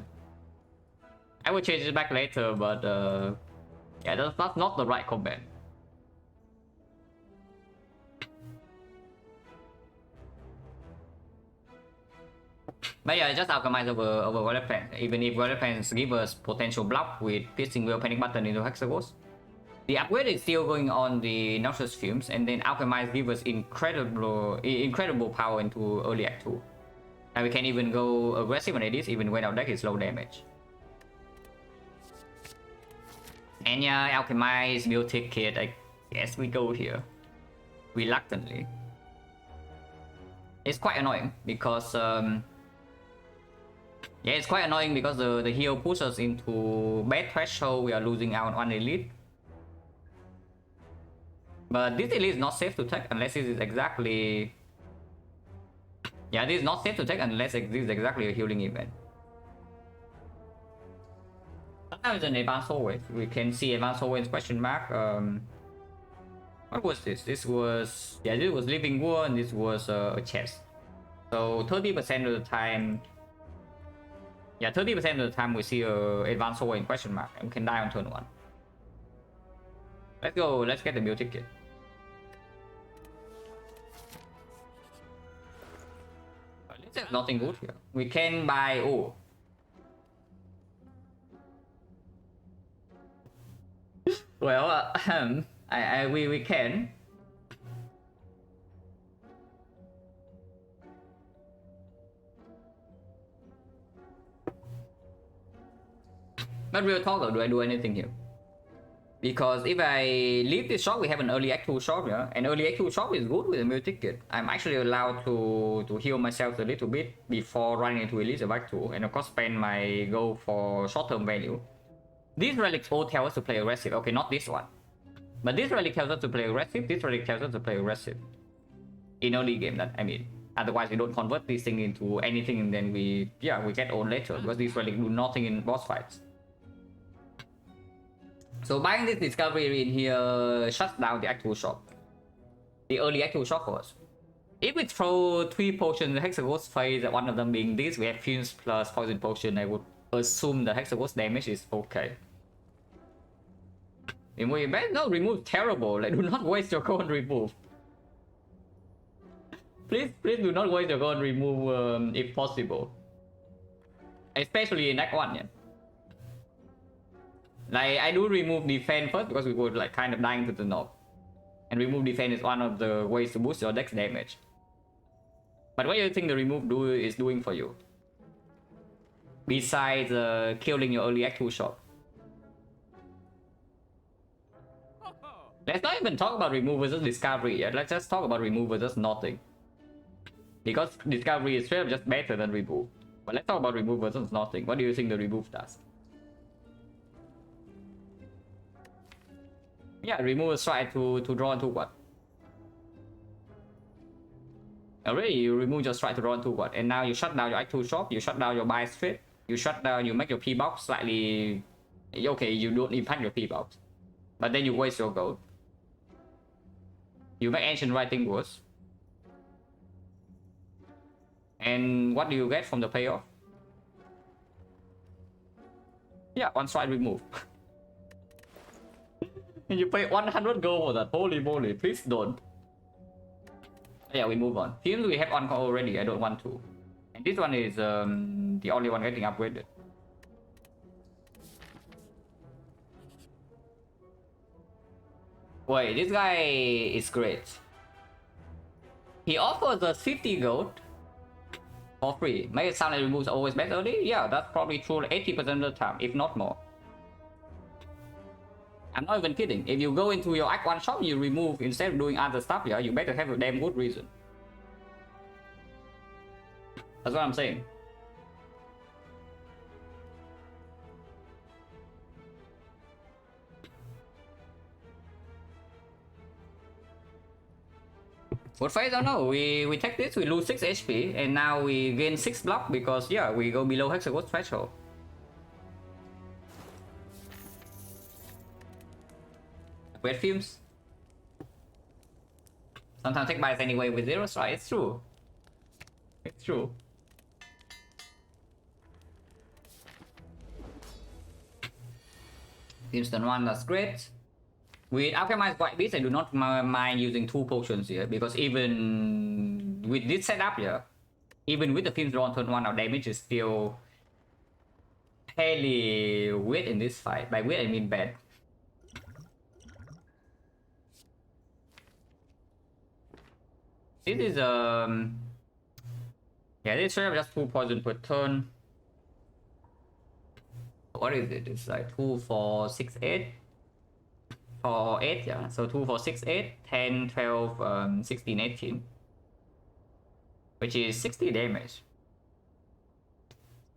I will change it back later, but yeah, that's not the right combat. But yeah, just alchemize over Violet Plants. Even if Violet Plants give us potential block with Piercing Wheel, Panic Button into Hexagons, the upgrade is still going on the Noxious Fumes, and then alchemize gives us incredible power into early Act 2. And we can even go aggressive on this even when our deck is low damage. And yeah, alchemize, build ticket, I guess we go here. Reluctantly. It's quite annoying because yeah, it's quite annoying because the heal pushes us into bad threshold. We are losing out on elite. But this elite is not safe to take unless it is exactly... Yeah, this is not safe to take unless this is exactly a healing event. Sometimes in advanced hallways, we can see advanced hallways question mark. What was this? This was... Yeah, this was living wood and this was a chest. So 30% of the time... Yeah, 30% of the time we see a advanced hallway in question mark and we can die on turn 1. Let's go, let's get the meal ticket. There's nothing good here. We can buy... Oh. Well, we can. But real talk though, do I do anything here? Because if I leave this shop, we have an early Act 2 shop, yeah? And early Act 2 shop is good with a meal ticket. I'm actually allowed to heal myself a little bit before running into Elite of Act 2. And of course spend my gold for short-term value. These relics all tell us to play aggressive. Okay, not this one. But this relic tells us to play aggressive, this relic tells us to play aggressive. In early game, that I mean. Otherwise we don't convert this thing into anything and then we get owned later. Because these relics do nothing in boss fights. So buying this discovery in here shuts down the Act 2 shop. The early Act 2 shop for us. If we throw 3 potions in the Hexaghost phase, one of them being this, we have Fumes plus Poison Potion, I would assume the Hexaghost damage is okay. Remove event? No, remove terrible. Like, do not waste your gold remove. Please do not waste your gold remove if possible. Especially in Act 1, yeah. Like, I do remove defense first because we would like kind of dying to the knob. And remove defense is one of the ways to boost your dex damage. But what do you think the remove is doing for you? Besides killing your early Act 2 shop. Let's not even talk about remove versus discovery yet. Let's just talk about remove versus nothing. Because discovery is straight up just better than remove. But let's talk about remove versus nothing. What do you think the remove does? Yeah, remove a strike to draw into what? Already you remove your strike to draw into what? And now you shut down your Act 2 shop, you shut down your buy strip, you shut down, you make your P box slightly... Okay, you don't impact your P box. But then you waste your gold. You make ancient writing worse. And what do you get from the payoff? Yeah, one strike remove. And you pay 100 gold for that. Holy moly, please don't. Yeah, we move on. Fumes we have on already, I don't want to. And this one is the only one getting upgraded. Wait, this guy is great. He offers us 50 gold for free. Make it sound like removes always better early? Yeah, that's probably true 80% of the time, if not more. I'm not even kidding. If you go into your Act 1 shop, you remove instead of doing other stuff, yeah, you better have a damn good reason. That's what I'm saying. What phase? I don't know. We take this, we lose 6 HP, and now we gain 6 block because yeah, we go below Hexaghost threshold. Red fumes. Sometimes take buys anyway with 0 strike. It's true. It's true. Instant 1, that's great. With Alchemized White Beast, I do not mind using 2 potions here because even with this setup here, even with the Fumes draw on turn 1, our damage is still fairly weird in this fight. By weird, I mean bad. This is yeah, this is just 2 poison per turn. What is it? It's like 2 for 6, 8. For 8, yeah. So 2 for 6, 8, 10, 12, 16, 18. Which is 60 damage.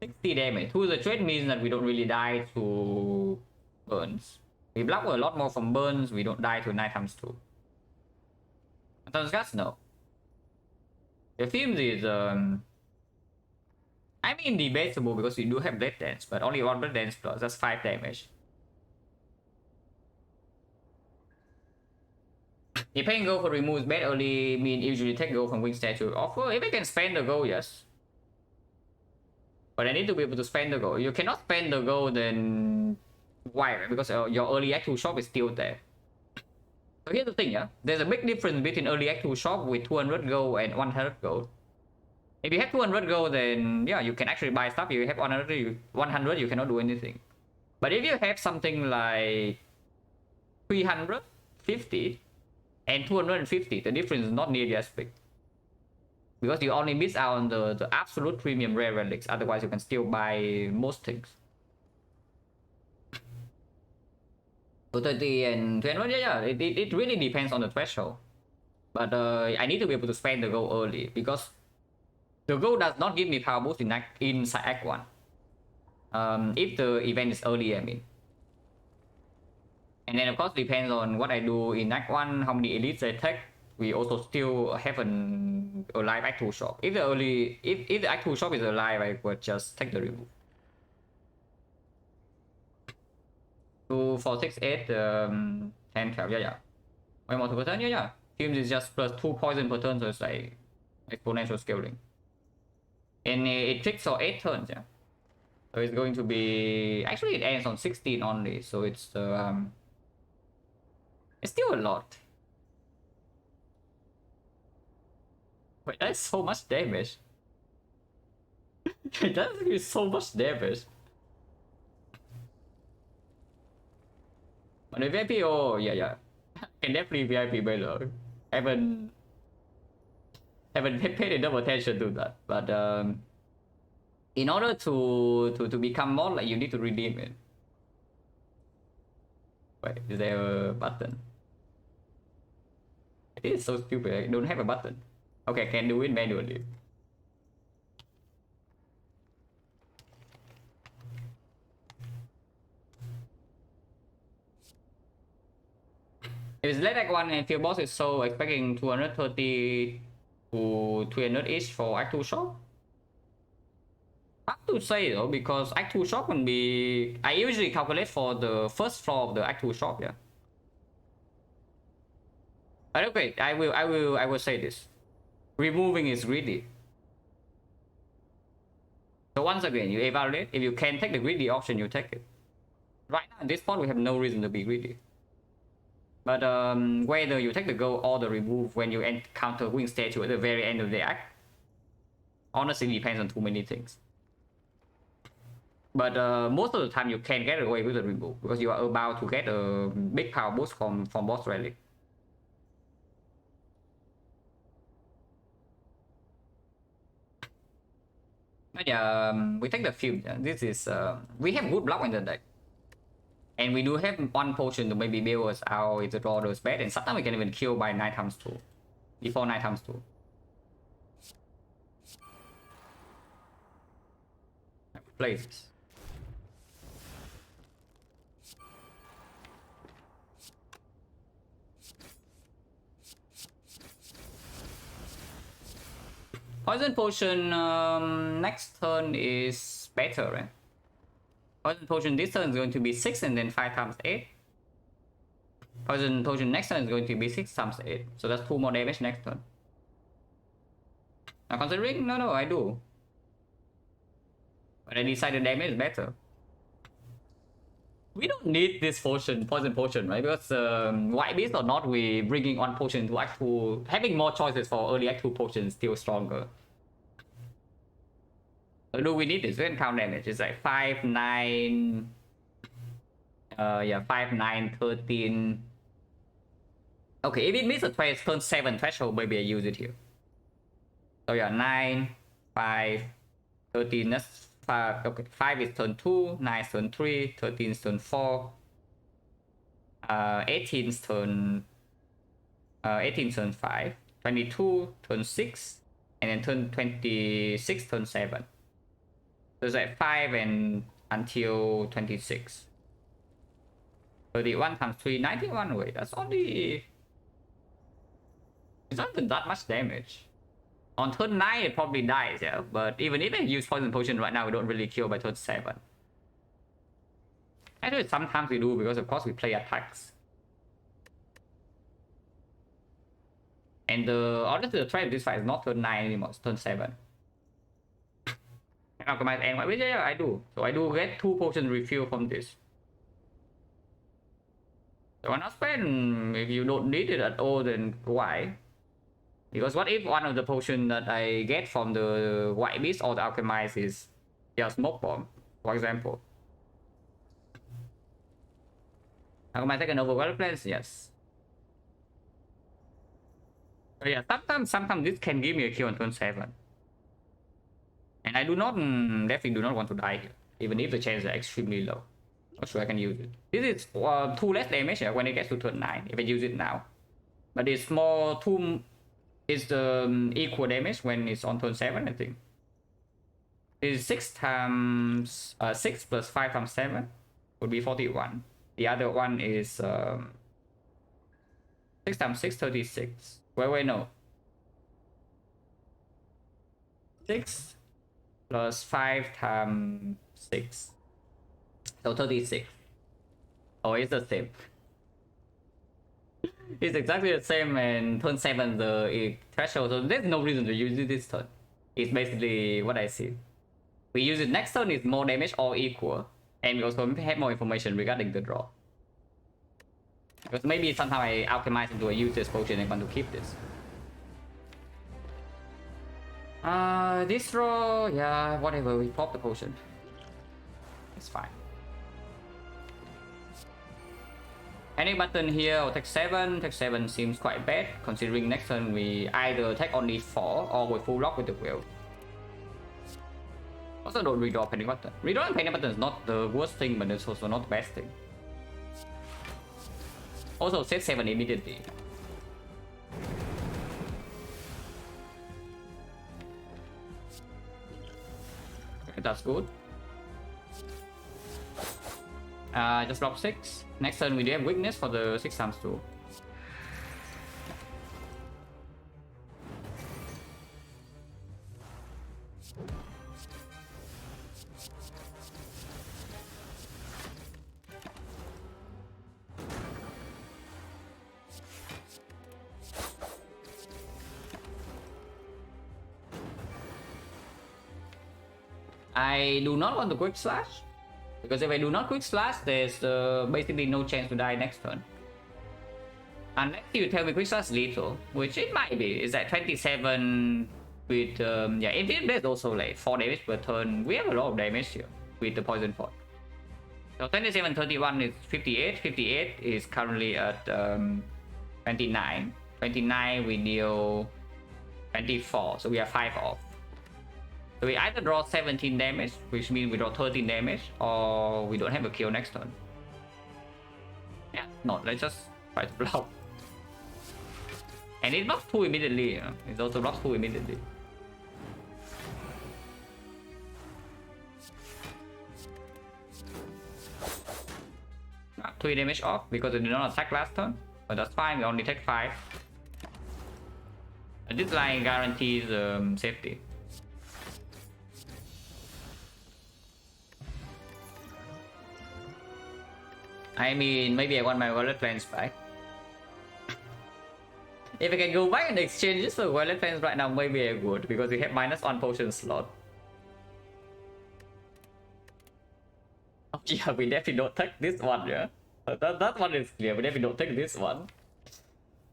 60 damage. 2 the trade means that we don't really die to burns. We block a lot more from burns, we don't die to 9 times 2. Gas, no. The films is I mean debatable because you do have blade dance, but only one blade dance plus, that's 5 damage. If paying go for removes bad early mean usually take go from wing statue. Offer if I can spend the go, yes. But I need to be able to spend the go. You cannot spend the go, then why? Right? Because your early act 2 shop is still there. So here's the thing, yeah. There's a big difference between early act 2 shop with 200 go and 100 go. If you have 200 go, then yeah, you can actually buy stuff. If you have 100, you cannot do anything. But if you have something like 350 and 250, the difference is not nearly as big. Because you only miss out on the absolute premium rare relics. Otherwise, you can still buy most things. So 30 and 21, yeah, it really depends on the threshold. But I need to be able to spend the gold early because the gold does not give me power boost inside Act 1. If the event is early, I mean. And then of course depends on what I do in Act 1, how many elites I take. We also still have an alive Act 2 shop. If the Act 2 shop is alive, I would just take the remove. 2, 4, 6, 8, 10, 12, yeah. 1 more 2 per turn, yeah. Teams is just plus 2 poison per turn, so it's like exponential scaling. And it takes for 8 turns, yeah. So it's going to be... Actually, it ends on 16 only, so it's still a lot. Wait, that's so much damage. That's so much damage. But the VIP, oh, yeah. Can definitely VIP better. Haven't paid enough attention to that. But in order to become more, like, you need to redeem it. Wait, is there a button? It is so stupid. I don't have a button. Okay, I can do it manually. If it's late Act 1 and field boss is so expecting 230 to 300 each for Act 2 shop? Hard to say though, because Act 2 shop can be... I usually calculate for the first floor of the Act 2 shop, yeah. But okay, I will say this. Removing is greedy. So once again, you evaluate. If you can take the greedy option, you take it. Right now, at this point, we have no reason to be greedy. But whether you take the go or the remove when you encounter wing statue at the very end of the act, honestly depends on too many things. But most of the time you can get away with the remove because you are about to get a big power boost from boss relic. But yeah, we take the film. This is we have good block in the deck. And we do have 1 potion to maybe bail us out if the draw does bad, and sometimes we can even kill by 9 times 2. Before 9 times 2. Play this. Poison potion next turn is better, right? Poison potion this turn is going to be 6 and then 5 times 8. Poison potion next turn is going to be 6 times 8. So that's 2 more damage next turn. Now considering, no, I do. But I decided damage is better. We don't need this poison potion, right? Because white beast or not, we bringing 1 potion to Act 2. Having more choices for early Act 2 potions still stronger. Do we need this? We can count damage. It's like 5, 9. Yeah, 5, 9, 13. Okay, if it meets a turn 7 threshold, maybe I use it here. So yeah, 9, 5, 13. That's 5. Okay, 5 is turn 2, 9 is turn 3, 13 is turn 4. 18 is turn 18 turn 5, 22 turn 6, and then turn 26 turn 7. So it's like 5 and until 26. 31 times 3, 91. Wait, that's only... It's not that much damage. On turn 9 it probably dies, yeah. But even if I use Poison Potion right now, we don't really kill by turn 7. Actually, sometimes we do because of course we play attacks. And honestly, the threat of this fight is not turn 9 anymore, it's turn 7. And Alchemize and white, yeah, I do. So I do get 2 potions refill from this. So why not spend? If you don't need it at all, then why? Because what if one of the potions that I get from the white beast or the Alchemize is just Smoke Bomb, for example? Alchemize second over Weather Plans, yes. But yeah, sometimes this can give me a kill on turn 7. And I do not, definitely do not want to die here, even if the chances are extremely low. Not sure I can use it. This is 2 less damage when it gets to turn 9, if I use it now. But it's more 2, it's equal damage when it's on turn 7, I think. It's 6 times, 6 plus 5 times 7 would be 41. The other one is 6 times 6, 36. Wait, no. 6 plus 5 times 6. So 36. Oh, it's the same. It's exactly the same, and turn 7 the threshold, so there's no reason to use it this turn. It's basically what I see. We use it next turn, it's more damage or equal. And we also have more information regarding the draw. Because maybe somehow I alchemize into a useless potion and want to keep this. This draw, yeah, whatever, we pop the potion. It's fine. Any button here or take 7. Take 7 seems quite bad, considering next turn we either take only 4 or we full lock with the wheel. Also don't redraw panic button. Redrawing panic button is not the worst thing, but it's also not the best thing. Also set 7 immediately. Okay, that's good. Just drop 6. Next turn we do have weakness for the 6 times 2. I do not want to quick slash, because if I do not quick slash, there's basically no chance to die next turn. Unless you tell me quick slash lethal, which it might be. It's at 27 with yeah, there's also like 4 damage per turn. We have a lot of damage here with the poison pot. So 27, 31 is 58. 58 is currently at 29. 29 we deal 24, so we are 5 off. So we either draw 17 damage, which means we draw 13 damage, or we don't have a kill next turn. Yeah, no, let's just try to block. And it blocks 2 immediately, you know? It also blocks 2 immediately. Ah, 3 damage off because we did not attack last turn, but that's fine, we only take 5. And this line guarantees safety. I mean, maybe I want my wallet plans back. If I can go back and exchange this for wallet plans right now, maybe I would, because we have -1 potion slot. Oh yeah, we definitely don't take this one, yeah. That one is clear, we definitely don't take this one.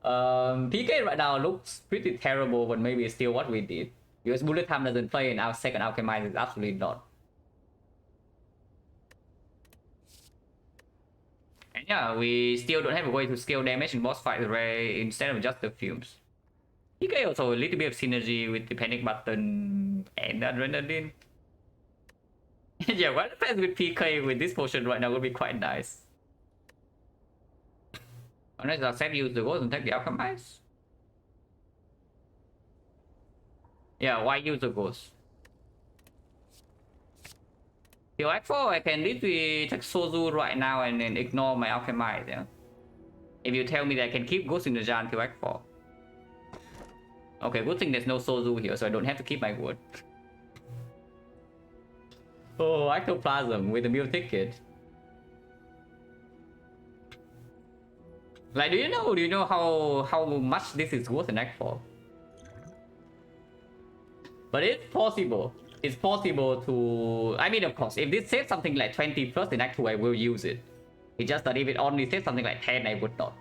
PK right now looks pretty terrible, but maybe it's still what we did. Because bullet time doesn't play and our second alchemize is absolutely not. And yeah, we still don't have a way to scale damage in boss fight array instead of just the fumes. PK also a little bit of synergy with the panic button and the adrenaline. Yeah, what happens with PK with this potion right now would be quite nice. Unless I accept use the ghost and take the alchemize. Yeah, why use the ghost? If Act 4, I can literally take Sozu right now and then ignore my alchemize, yeah. If you tell me that I can keep Ghost in the Jar until Act 4. Okay, good thing there's no Sozu here, so I don't have to keep my word. Oh, Ectoplasm with the meal ticket. Like, do you know how much this is worth in Act 4? But it's possible. It's possible to... I mean, of course, if this says something like 20 plus in Act 2, I will use it. It's just that if it only says something like 10, I would not.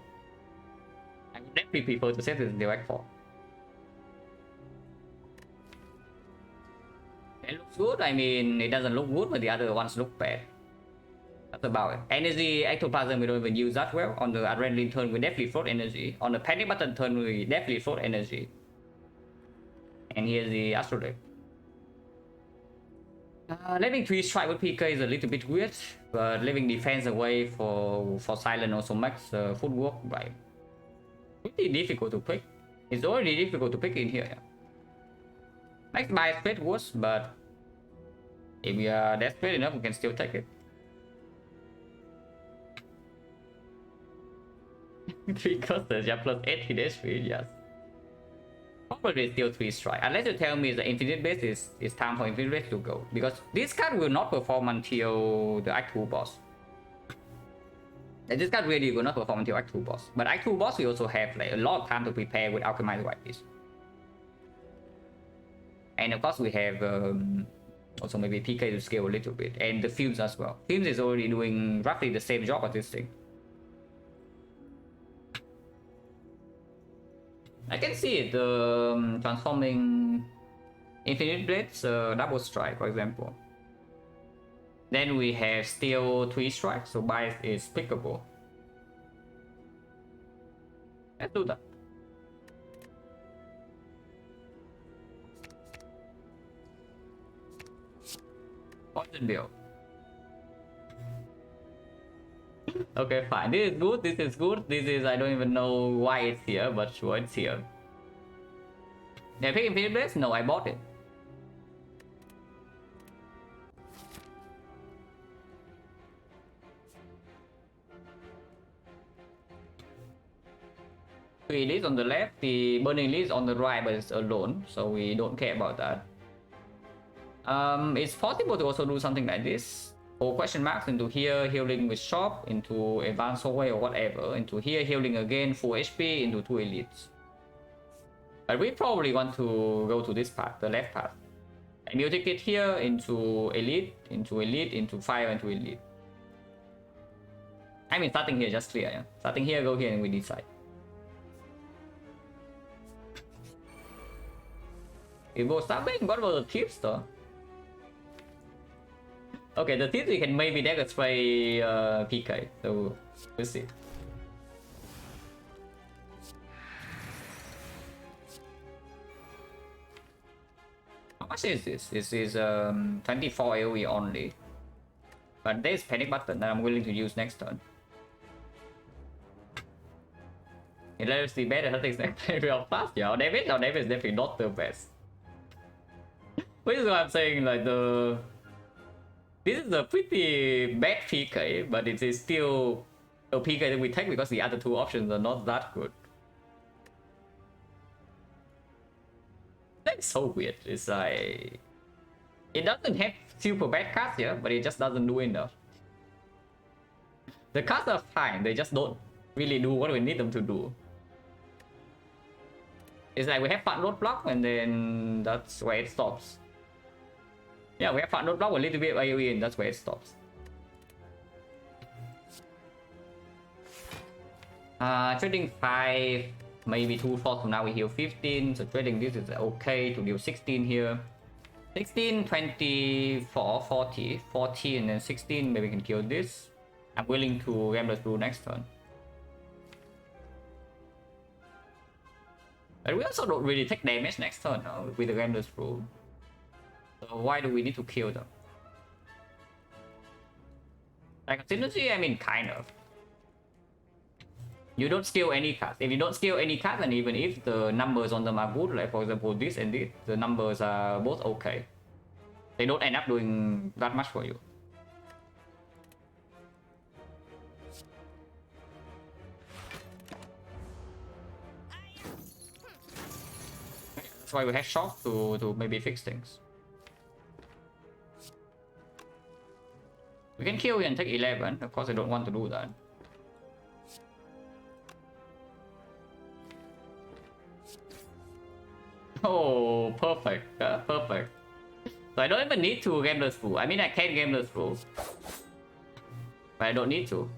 I would definitely prefer to set this in the Act 4. It looks good. I mean, it doesn't look good, but the other ones look bad. That's about it. Energy, Ectoplasm, we don't even use that well. On the Adrenaline turn, we definitely float energy. On the Panic Button turn, we definitely float energy. And here's the Astro Deck. Leaving 3 strike with PK is a little bit weird, but leaving defense away for silent also makes footwork like pretty difficult to pick. It's already difficult to pick in here. Yeah. Makes my split worse, but if we are desperate enough, we can still take it. 3 custers, yeah, plus 8 hit HP, yes. Probably still 3 strike. Unless you tell me the infinite base is time for infinite base to go. Because this card will not perform until the Act 2 boss. And this card really will not perform until Act 2 boss. But Act 2 boss we also have like a lot of time to prepare with Alchemized White Beast. And of course we have also maybe PK to scale a little bit. And the Fumes as well. Fumes is already doing roughly the same job as this thing. I can see it transforming Infinite Blades double strike, for example. Then we have still 3 strikes, so bias is pickable. Let's do that. Poison build. Okay, fine. This is good. This is good. This is, I don't even know why it's here, but sure, it's here. Did I pick Infinite Blades? No, I bought it. The list on the left, the burning list on the right, but it's alone, so we don't care about that. It's possible to also do something like this. 4 question marks into here, healing with shop, into advanced hallway or whatever, into here, healing again, full HP, into 2 elites. But we probably want to go to this part, the left part. And you take it here into elite, into fire, into elite. I mean, starting here, just clear, yeah. Starting here, go here, and we decide. We both start playing. What about the tips though? Okay, the tips we can maybe deck spray PK, so we'll see. How much is this? This is 24 AoE only. But there's Panic Button that I'm willing to use next turn. It lets the better things next time real fast. Yeah, our damage is definitely not the best. Which is what I'm saying, like this is a pretty bad PK, but it is still a PK that we take because the other 2 options are not that good. That's so weird. It's like it doesn't have super bad cards here, but it just doesn't do enough. The cards are fine, they just don't really do what we need them to do. It's like we have fat roadblock and then that's where it stops. Yeah, we have fat roadblock, a little bit of AoE and that's where it stops. Trading 5, maybe 2 slots from now we heal 15, so trading this is okay to deal 16 here. 16, 24, 40, 40 and then 16, maybe we can kill this. I'm willing to Gambler's Brew next turn. But we also don't really take damage next turn with the Gambler's Brew. So why do we need to kill them? Like synergy, I mean kind of. You don't scale any cards. If you don't scale any cards, and even if the numbers on them are good, like for example this and this, the numbers are both okay. They don't end up doing that much for you. why we have shock to maybe fix things. We can kill and take 11. Of course, I don't want to do that. Oh, perfect. Perfect. So I don't even need to Gambler's Rule. I mean, I can Gambler's Rule, but I don't need to.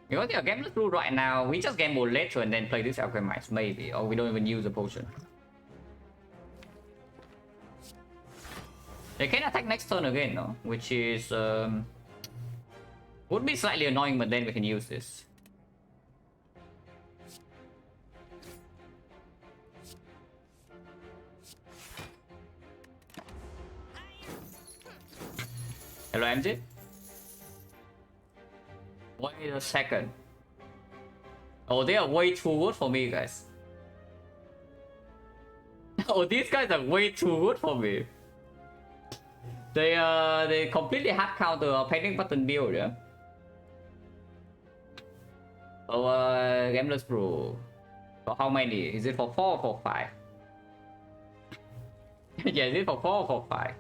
Because the Gambler's Rule right now, we just gamble later and then play this Alchemist, maybe. Or we don't even use a potion. They can attack next turn again, no? Which is... would be slightly annoying, but then we can use this. Hello, MJ? Wait a second. Oh, they are way too good for me, guys. Oh, these guys are way too good for me. They completely hard counter our panic button build, yeah. So Gambler's Brew. For how many? Is it for 4 or for 5? Yeah, is it for 4 or for 5?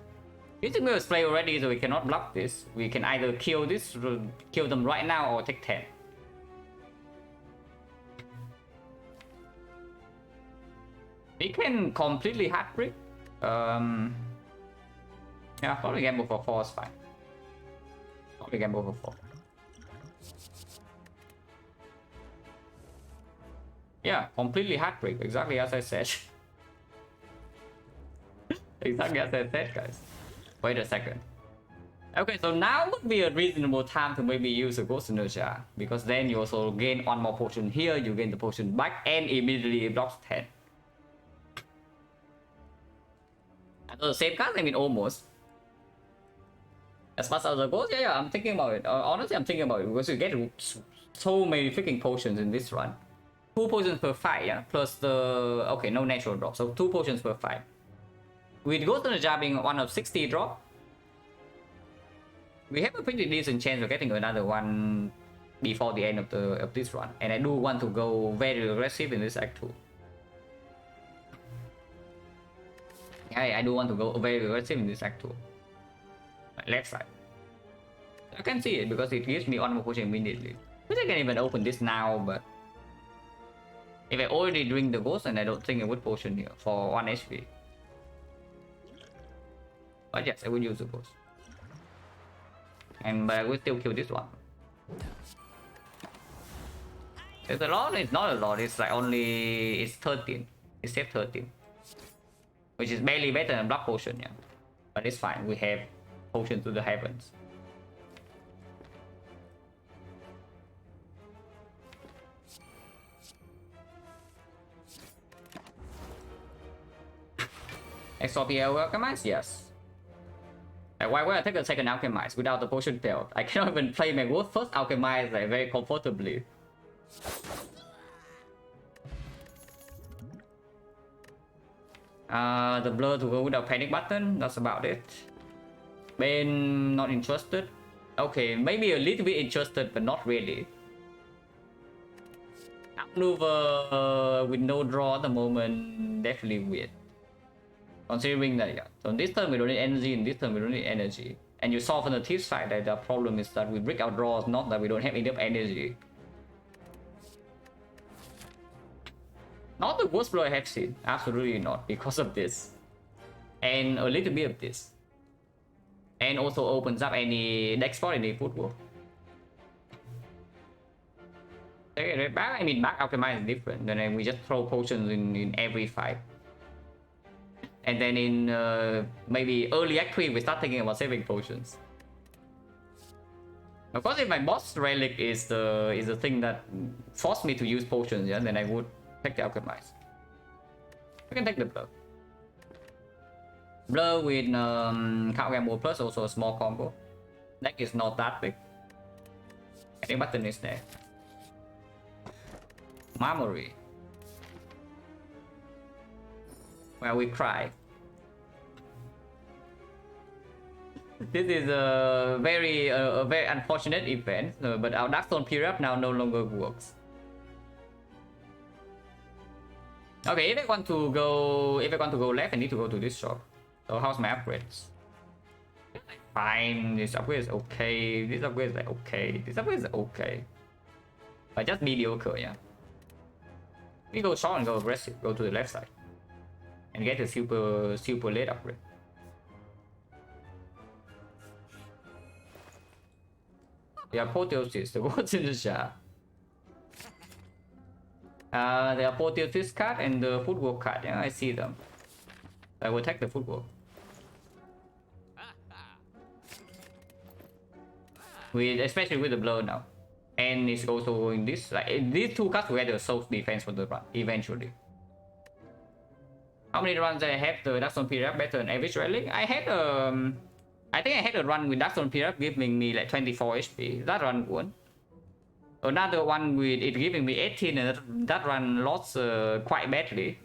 You think we will play already, so we cannot block this. We can either kill this, kill them right now, or take 10. We can completely hard brick. Yeah, probably gamble for 4 is fine. Probably gamble for 4. Yeah, completely hard brick, exactly as I said. Exactly as I said, guys. Wait a second. Okay, so now would be a reasonable time to maybe use a Ghost Inertia, because then you also gain 1 more potion here, you gain the potion back, and immediately it blocks 10. And the same card, I mean, almost. As fast as it goes, yeah, I'm thinking about it. Honestly, I'm thinking about it because you get so many freaking potions in this run. 2 potions per fight, yeah, plus the... okay, no natural drop, so 2 potions per fight. With Ghost Inertia being 1 of 60 drop, we have a pretty decent chance of getting another one before the end of this run. And I do want to go very aggressive in this Act 2. I do want to go very aggressive in this Act 2. Left side. I can see it because it gives me 1 more potion immediately. Which I can even open this now, but... if I already drink the ghost, then I don't think I would potion here for 1 HP. But yes, I will use the ghost. But I will still kill this one. It's a lot, it's not a lot, it's like only... it's 13. It's saved 13. Which is barely better than block potion, yeah. But it's fine, we have potion to the heavens. XOPL Alchemist? Yes. Like, why would I take a second Alchemist without the potion failed? I cannot even play my first Alchemist like, very comfortably. The blur to go without panic button, that's about it. Bane, not interested. Okay, maybe a little bit interested, but not really. Outmaneuver with no draw at the moment, definitely weird. Considering that, yeah. So in this turn we don't need energy, in this turn we don't need energy. And you saw from the tip side that the problem is that we break our draws, not that we don't have enough energy. Not the worst blow I have seen, absolutely not, because of this. And a little bit of this. And also opens up any deck spot, any footwork. Okay, back, I mean, back Alchemist is different. Then we just throw potions in every fight. And then in maybe early Act 3, we start thinking about saving potions. Of course, if my boss relic is the thing that forced me to use potions, yeah, then I would take the Alchemist. We can take the blur. Blur with Count Gamble plus also a small combo. Deck is not that big. I think button is there. Memory. Well, we cry. This is a very unfortunate event, but our Dark Zone period now no longer works. Okay, if I want to go left, I need to go to this shop. So how's my upgrades? Fine, this upgrade is okay. This upgrade is like okay. This upgrade is okay. But just mediocre, yeah. We go short and go aggressive. Go to the left side. And get a super late upgrade. The apotheosis, the what's in the jar? The apotheosis card and the footwork card. Yeah, I see them. I will take the footwork. Especially with the blow now. And it's also in this, like these two cards together solve defense for the run eventually. How many runs I have the Darkstone Period better than average railing? I think I had a run with Darkstone Period giving me like 24 HP. That run won. Another one with it giving me 18 and that run lost quite badly.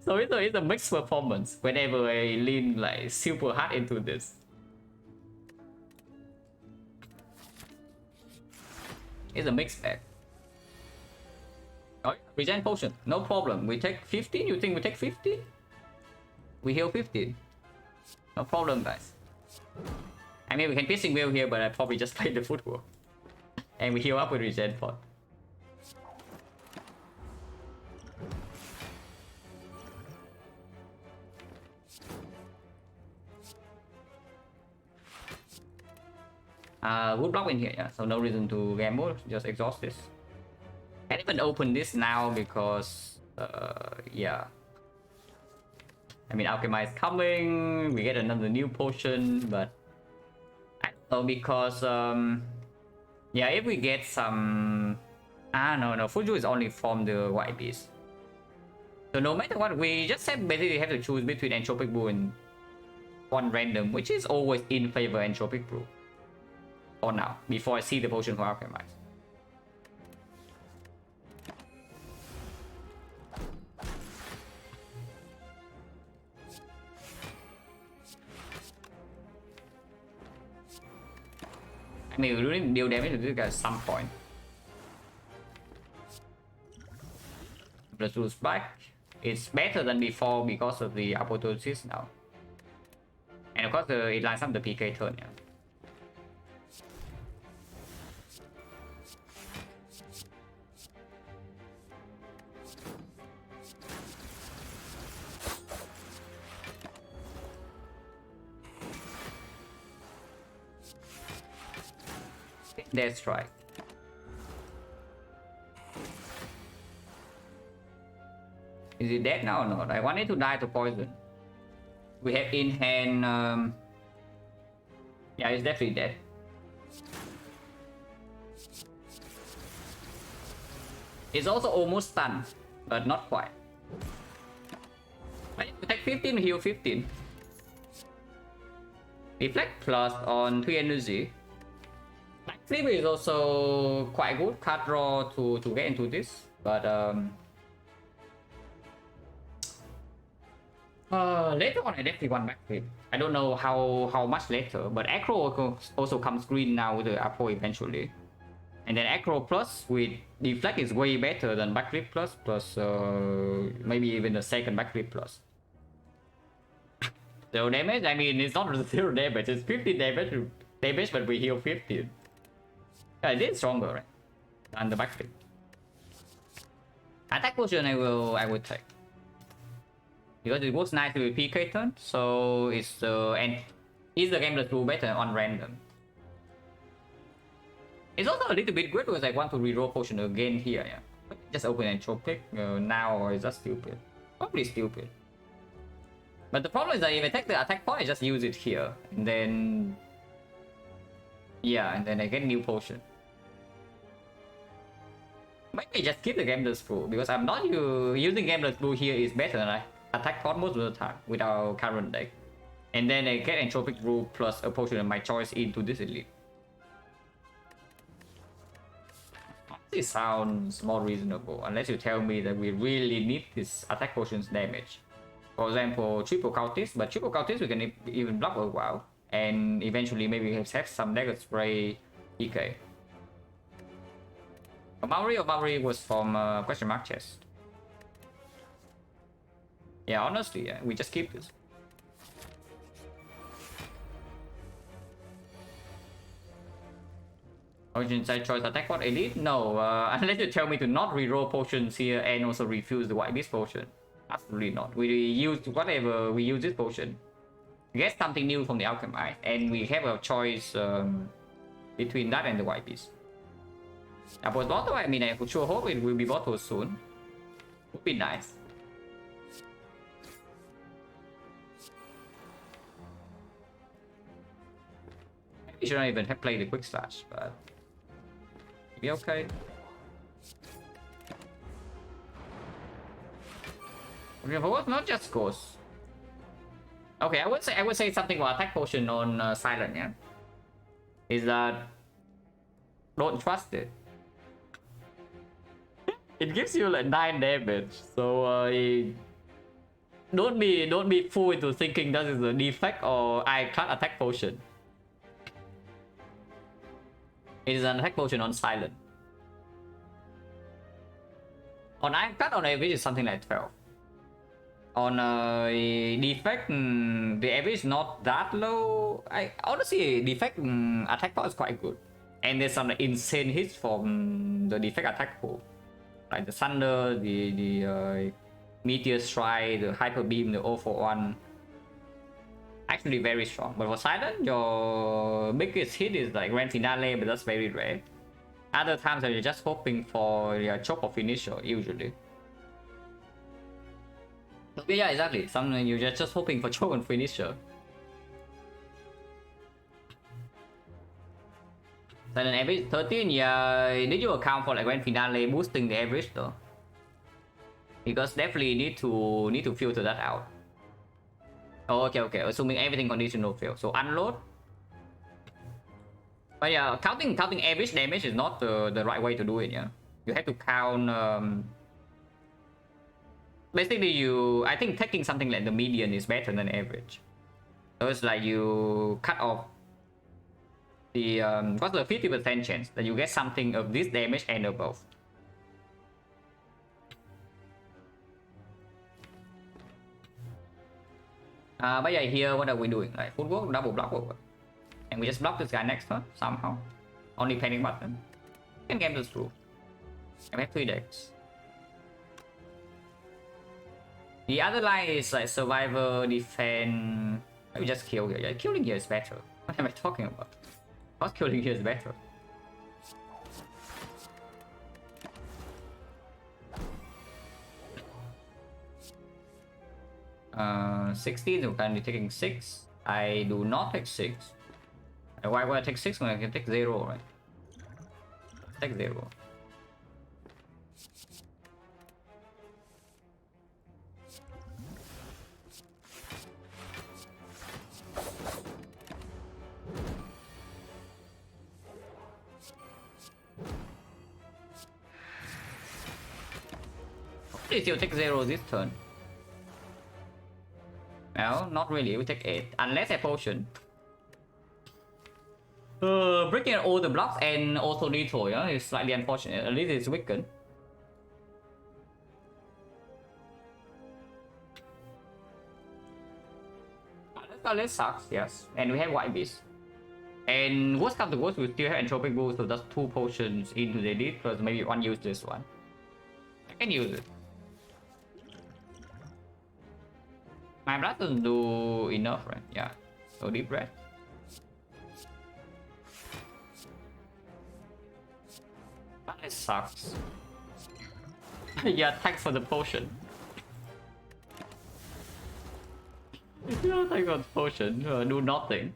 So it's a mixed performance whenever I lean like super hard into this. It's a mixed bag. Oh, regen potion, no problem. We take 15. You think we take 15? We heal 15. No problem, guys. I mean, we can piercing wheel here, but I probably just played the footwork. And we heal up with regen pot. Wood block in here, yeah. So no reason to gamble. Just exhaust this. Can't even open this now because, yeah. I mean, Alchemy is coming. We get another new potion, but I don't know because, yeah, if we get some, no, Fuju is only from the white beast. So no matter what, we just basically have to choose between Entropic Brew and one random, which is always in favor Entropic Brew. For now, before I see the potion for Alchemize. I mean, we really deal damage to this guy at some point. Let's lose back. It's better than before because of the apoptosis now. And of course, it lines up the PK turn, yeah. That's right. Is it dead now or not? I want it to die to poison. We have in hand. Yeah, it's definitely dead. It's also almost stunned, but not quite. I need to take 15 to heal 15. Reflect plus on 3 energy. Flip is also quite good card draw to get into this, but later on I definitely want backflip. I don't know how much later, but Acro also comes green now with the Apo eventually, and then Acro plus with deflect is way better than backflip plus maybe even the second backflip plus. So damage, I mean, it's not 0 damage, it's 15 damage, but we heal 15. Yeah, it is stronger, right? Than the backflip. Attack potion I will take. Because it works nicely with PK turn, so it's the game that do better on random. It's also a little bit weird because I want to reroll potion again here, yeah. Just open and Entropic now, or is that stupid? Probably stupid. But the problem is that if I take the attack point, I just use it here, and then yeah, and then I get new potion. Maybe just keep the Gambler's Brew, because I'm not using Gambler's Brew here is better than I attack pot most of the time with our current deck. And then I get Entropic Brew plus a potion of my choice into this elite. This sounds more reasonable, unless you tell me that we really need this attack potion's damage. For example, triple cultist, but triple cultist we can even block a while, and eventually maybe have some dagger spray PK. Maori was from question mark chest. Yeah, honestly, yeah, we just keep this. Origin side choice attack for elite? No, unless you tell me to not reroll potions here and also refuse the white beast potion. Absolutely not. We use whatever we use this potion. Get something new from the alchemist, and we have a choice between that and the white beast. About bottle, I mean, I for sure hope it will be bottle soon. Would be nice. We shouldn't even have played the quick slash, but be okay. Okay, but what not just ghosts. Okay, I would say something about attack potion on silent, yeah. Is that don't trust it. It gives you like 9 damage, so don't be fooled into thinking that is a defect or I can't attack potion. It is an attack potion on silent. On I cut on average is something like 12. On defect, the average is not that low. I honestly defect attack power is quite good, and there's some insane hits from the defect attack pool, like the thunder, the meteor strike, the hyper beam, the 041. Actually very strong. But for silent, your biggest hit is like grand finale, but that's very rare. Other times you're just hoping for your choke or finisher usually. Yeah, exactly. Something you're just hoping for choke and finisher. Silent average 13, yeah. Did you account for like grand finale boosting the average though? Because definitely need to filter that out. Oh, okay. Assuming everything conditional fail, so unload. But yeah, counting average damage is not the right way to do it. Yeah, you have to count. Basically, I think taking something like the median is better than average. So it's like you cut off the what's the 50% chance that you get something of this damage and above. But yeah, here what are we doing? Like footwork, double block over. And we just block this guy next turn somehow. Only panic button. Can game this through. And we have 3 decks. The other line is like survivor, defend. Maybe just kill here. Yeah, killing here is better. What am I talking about? Not killing here is better. Uh, 16, so currently taking 6. I do not take 6. Why would I take 6 when I can take 0, right? Take 0. Hopefully you'll take 0 this turn. Well, not really, we take 8. Unless a potion. Breaking all the blocks and also lethal, yeah, is slightly unfortunate. At least it's weakened. That sucks, yes. And we have white beast. And worst comes to worst, we still have entropic boost, so that's 2 potions into the elite, plus maybe one use this one. I can use it. My blood doesn't do enough, right? Yeah. So deep breath. That sucks. Yeah, thanks for the potion. Yeah, thanks for the potion. Do nothing.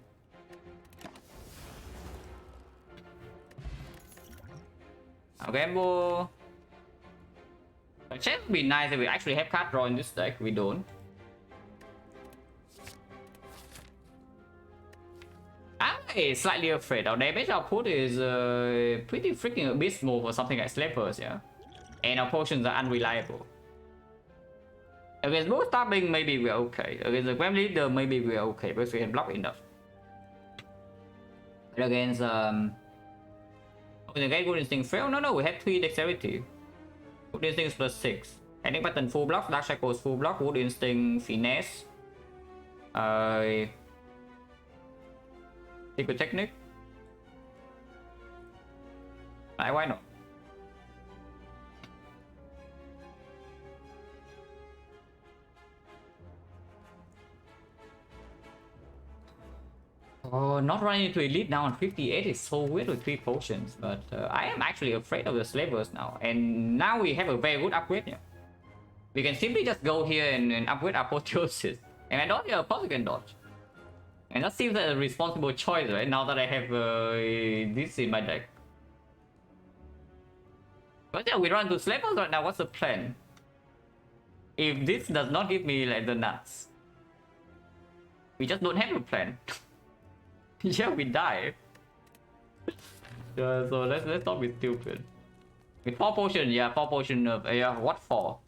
Gamble. The chance would be nice if we actually have card draw in this deck. We don't. I'm slightly afraid. Our damage output is pretty freaking abysmal for something like Slippers, yeah? And our potions are unreliable. Against both stabbing, maybe we're okay. Against the Grim Leader, maybe we're okay, because we can block enough. But against the Good Instinct fail? No, we have 3 dexterity. Good Instinct plus 6. Panic Button full block, Dark Shackles full block, Wood Instinct, Finesse, Secret Technique. Why not? Oh, not running into elite now on 58 is so weird with 3 potions, but I am actually afraid of the slavers now, and now we have a very good upgrade here. We can simply just go here and upgrade Apotheosis, and I don't have a Polygon dodge. And that seems like a responsible choice, right? Now that I have this in my deck. But yeah, we run to slavers right now. What's the plan? If this does not give me like the nuts, we just don't have a plan. Yeah, we die. Yeah, so let's not be stupid. With 4 potions, yeah, 4 potions of what 4?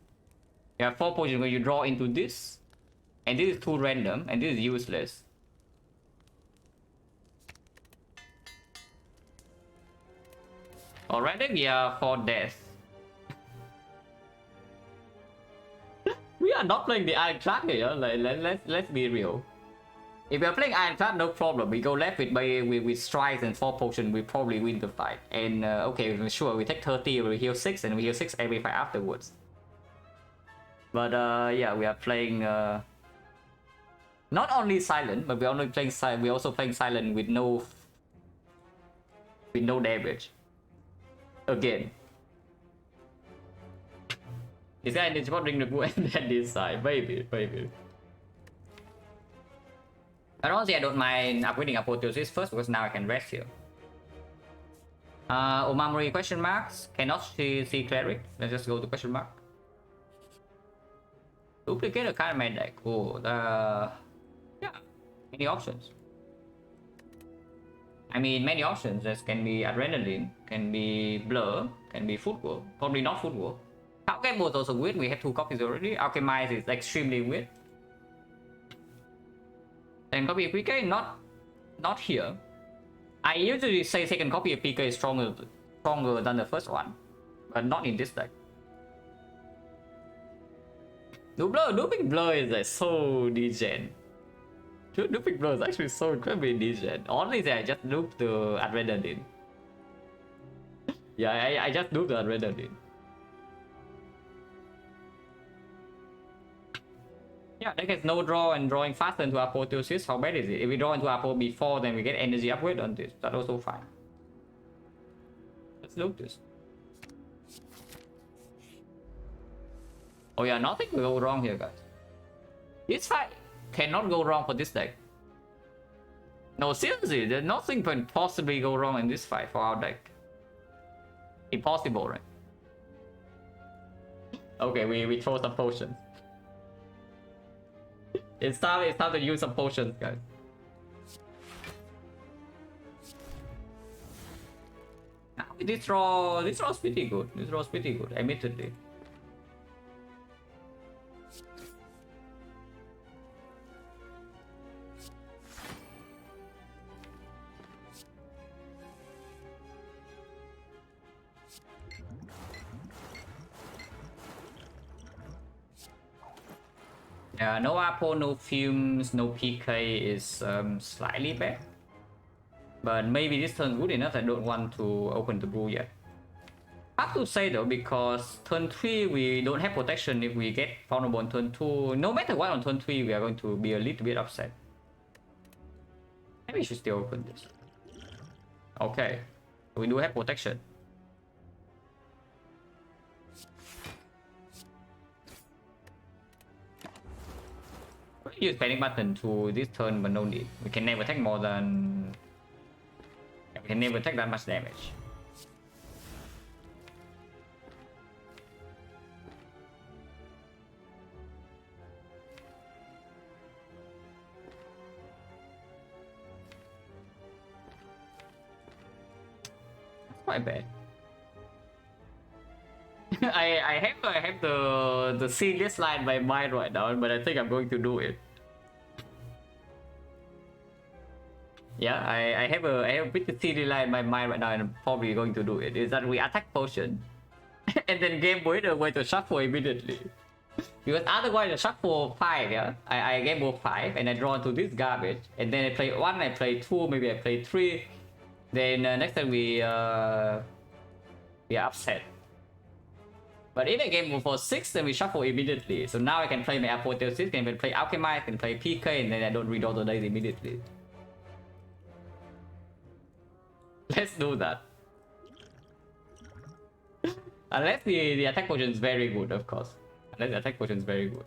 Yeah, 4 potions when you draw into this, and this is too random, and this is useless. Alright, yeah, for death. We are not playing the Ironclad here. Like, let's be real. If we are playing Ironclad, no problem. We go left with strikes and 4 potions, we probably win the fight. And okay, sure, we take 30, we heal 6, and we heal 6 every fight afterwards. But yeah, we are playing not only silent, but we're only playing silent. We're also playing silent with no damage. Again. Is that it's bring the good and then this side? Maybe. But honestly, I don't mind upgrading Apotheosis first because now I can rest here. Omamori question marks. Cannot see Cleric. Let's just go to question mark. Duplicate a card in my deck. Oh, yeah, many options. I mean, many options. There can be Adrenaline, can be Blur, can be Footwork. Probably not Footwork. Alchemy was also weird. We have 2 copies already. Alchemize is extremely weird. Second copy of PK, not here. I usually say second copy of PK is stronger than the first one, but not in this deck. Duping Blur is like so degen. Duping Blur is actually so incredibly degen. Honestly, I just duped the Adrenaline. Yeah, I just duped the Adrenaline. Yeah, deck has no draw and drawing faster into Apotheosis. How bad is it? If we draw into Apo before, then we get energy upgrade on this. That's also fine. Let's look this. Oh yeah, nothing will go wrong here, guys. This fight cannot go wrong for this deck. No, seriously, there's nothing can possibly go wrong in this fight for our deck. Impossible, right? Okay, we throw some potions. It's time to use some potions, guys. Now this draw is pretty good. This draw is pretty good, admittedly. No Apo, no Fumes, no PK is slightly bad. But maybe this turn good enough. I don't want to open the brew yet. Hard to say though, because turn 3 we don't have protection if we get vulnerable on turn 2. No matter what on turn 3 we are going to be a little bit upset. Maybe we should still open this. Okay, we do have protection. Use panic button to this turn, but no need. We can never take more than. We can never take that much damage. That's quite bad. I have the serious line in my mind right now, but I think I'm going to do it. Yeah, I have a pretty silly line in my mind right now, and I'm probably going to do it. Is that we attack potion, And then game winner went to shuffle immediately. Because otherwise the shuffle 5, yeah? I game over 5 and I draw into this garbage. And then I play 1, I play 2, maybe I play 3. Then next time we are upset. But if I game over 6, then we shuffle immediately. So now I can play my A20H, can play Alchemite, can play PK, and then I don't redraw the dice immediately. Let's do that. Unless the attack potion is very good, of course. Unless the attack potion is very good.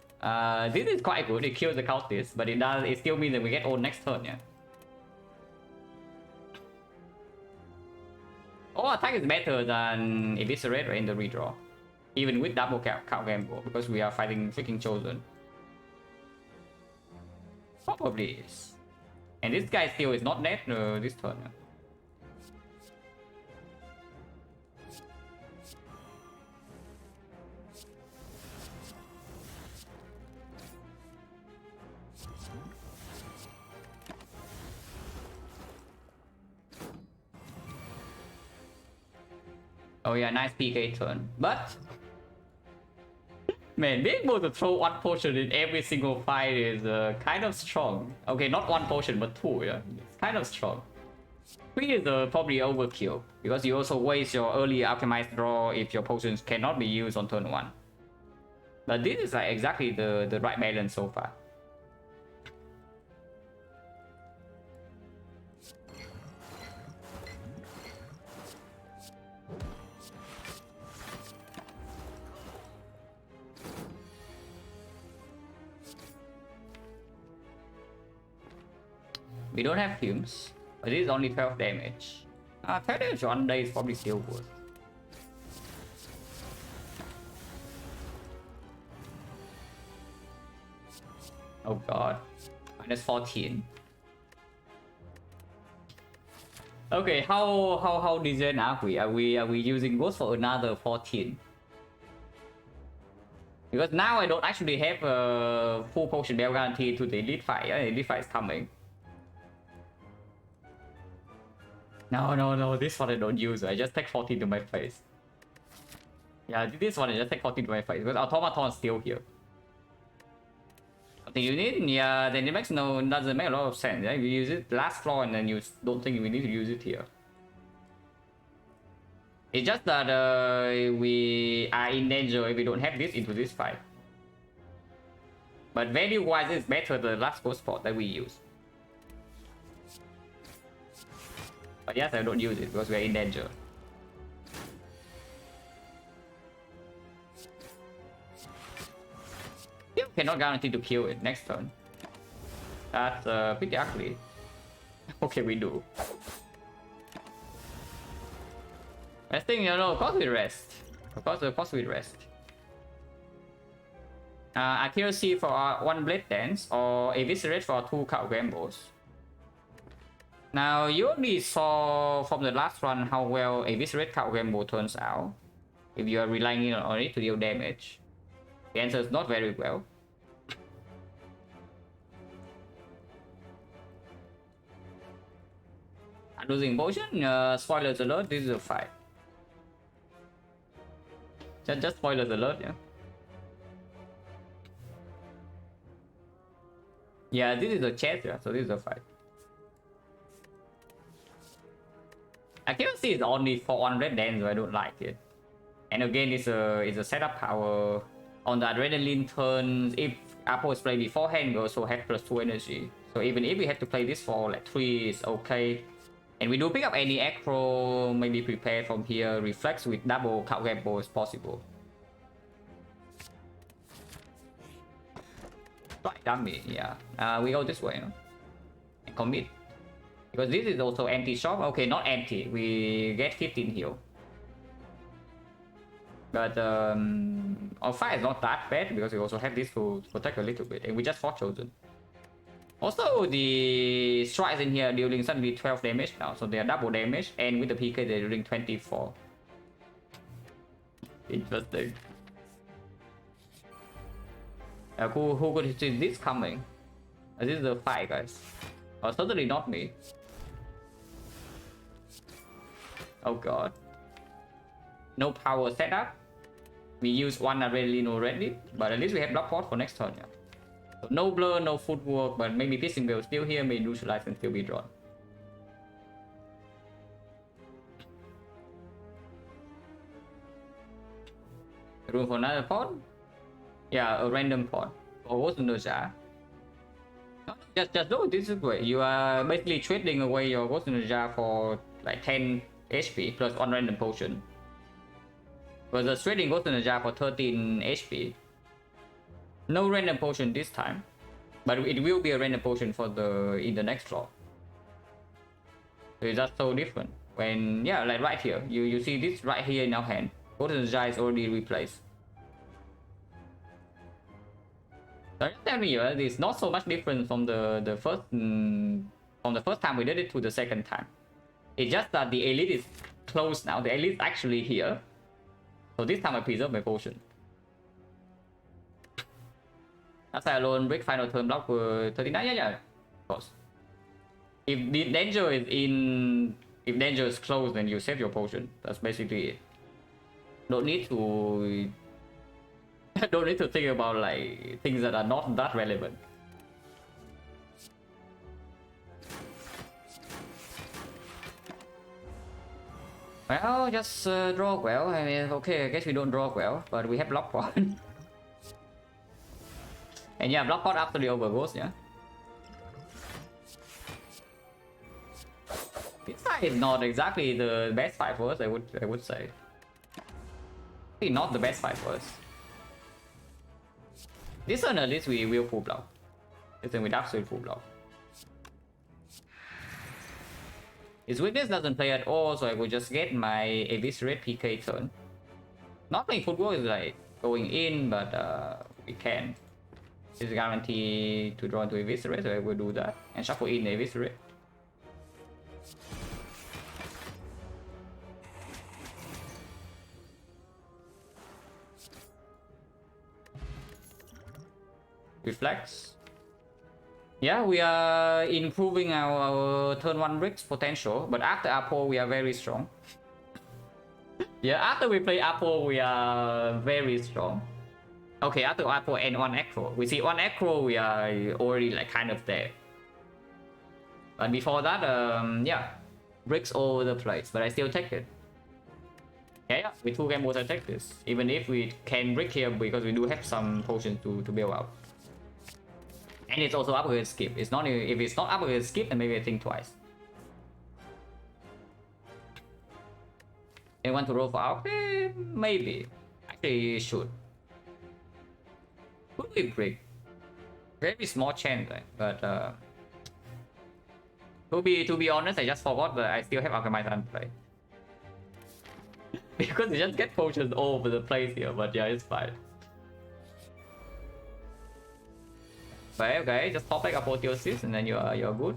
This is quite good. It kills the cultist, but it still means that we get all next turn, yeah. All attack is better than Eviscerate in the redraw. Even with double count gamble, because we are fighting freaking Chosen. Probably is. And this guy still is not dead this turn. Yeah. Oh yeah, nice PK turn. But man, being able to throw one potion in every single fight is kind of strong. Okay, not one potion, but 2, yeah. It's kind of strong. 3 is probably overkill, because you also waste your early alchemized draw if your potions cannot be used on turn 1. But this is like exactly the right balance so far. We don't have fumes, but this is only 12 damage. 12 damage one day is probably still good. Oh god, minus 14. Okay, how decent are we? Are we using ghost for another 14? Because now I don't actually have a full potion bell guarantee to the elite fight. Elite fight is coming. No, this one I don't use. I just take 14 to my face. Yeah, this one I just take 14 to my face because Automaton's still here. Something you need? Yeah, then it doesn't make a lot of sense. Yeah? You use it last floor and then you don't think we need to use it here. It's just that we are in danger if we don't have this into this fight. But value-wise, it's better the last ghost spot that we use. But yes, I don't use it because we're in danger. You cannot guarantee to kill it next turn. That's pretty ugly. Okay, we do. Resting, of course we rest. Of course we rest. Accuracy for 1 Blade Dance or Eviscerate for 2 Cow Gambles. Now, you only saw from the last run how well Eviscerate Cow Gamble turns out. If you are relying on it to deal damage. The answer is not very well. Losing potion, spoilers alert, this is a fight. Just spoilers alert, yeah. Yeah, this is a chest, yeah, so this is a fight. Accuracy is only 400 damage, so I don't like it. And again, it's a setup power. On the adrenaline turns, if Apple is played beforehand, we also have +2 energy. So even if we have to play this for like 3, it's okay. And we do pick up any acro, maybe prepare from here, reflex with double cow gamble is possible. Right, dummy, yeah. We go this way, no? And commit. Because this is also anti-shop. Okay, not anti. We get 15 heal. But our fight is not that bad because we also have this to protect a little bit. And we just fought Chosen. Also, the strikes in here dealing suddenly 12 damage now. So they are double damage. And with the PK, they're dealing 24. Interesting. Who could see this coming? This is the fight, guys. Certainly not me. Oh god. No power setup. We use one adrenaline already, but at least we have block pot for next turn. Yeah. So no blur, no footwork, but maybe piercing will still here, may neutralize and still be drawn. Room for another pot? Yeah, a random pot. Or what's the jar? Just do it this way. You are basically trading away your Ghost in the Jar for like 10 HP plus one random potion. But the trading Ghost in the Jar for 13 HP. No random potion this time, but it will be a random potion for in the next draw. So it's just so different. When like right here, you see this right here in our hand. Ghost in the Jar is already replaced. So just tell me, it's not so much different from the first time we did it to the second time. It's just that the elite is closed now. The elite is actually here. So this time I preserve my potion. That's why alone break final turn block for 39. Yeah, of course. If the danger is if danger is closed, then you save your potion. That's basically it. Don't need to think about like things that are not that relevant. Well, just draw well. I mean, okay, I guess we don't draw well, but we have block pot. And yeah, block pot after the overgrowth, yeah. This side is not exactly the best fight for us, I would say. Maybe not the best fight for us. This one at least we will full block. This one with absolute full block. His weakness doesn't play at all, so I will just get my Eviscerate PK turn. Not playing football is like going in, but we can. It's guaranteed to draw into Eviscerate, so I will do that. And shuffle in Eviscerate. Reflex. Yeah, we are improving our turn 1 Rick's potential, but after Apple we are very strong. Yeah, after we play Apple we are very strong. Okay, after Apple and 1 Acro. We see 1 Acro we are already like kind of there. But before that, yeah, Bricks all over the place, but I still take it. Yeah, with 2 game modes I take this. Even if we can brick here because we do have some potions to build out. And it's also upgrade skip. It's not if it's not upgrade skip, then maybe I think twice. Anyone to roll for out? Maybe. Actually, you should. Could we break? Very small chance, right? But to be honest, I just forgot that I still have Alchemize unplayed. Because you just get potions all over the place here. But yeah, it's fine. Okay, just top deck Apotheosis and then you're good.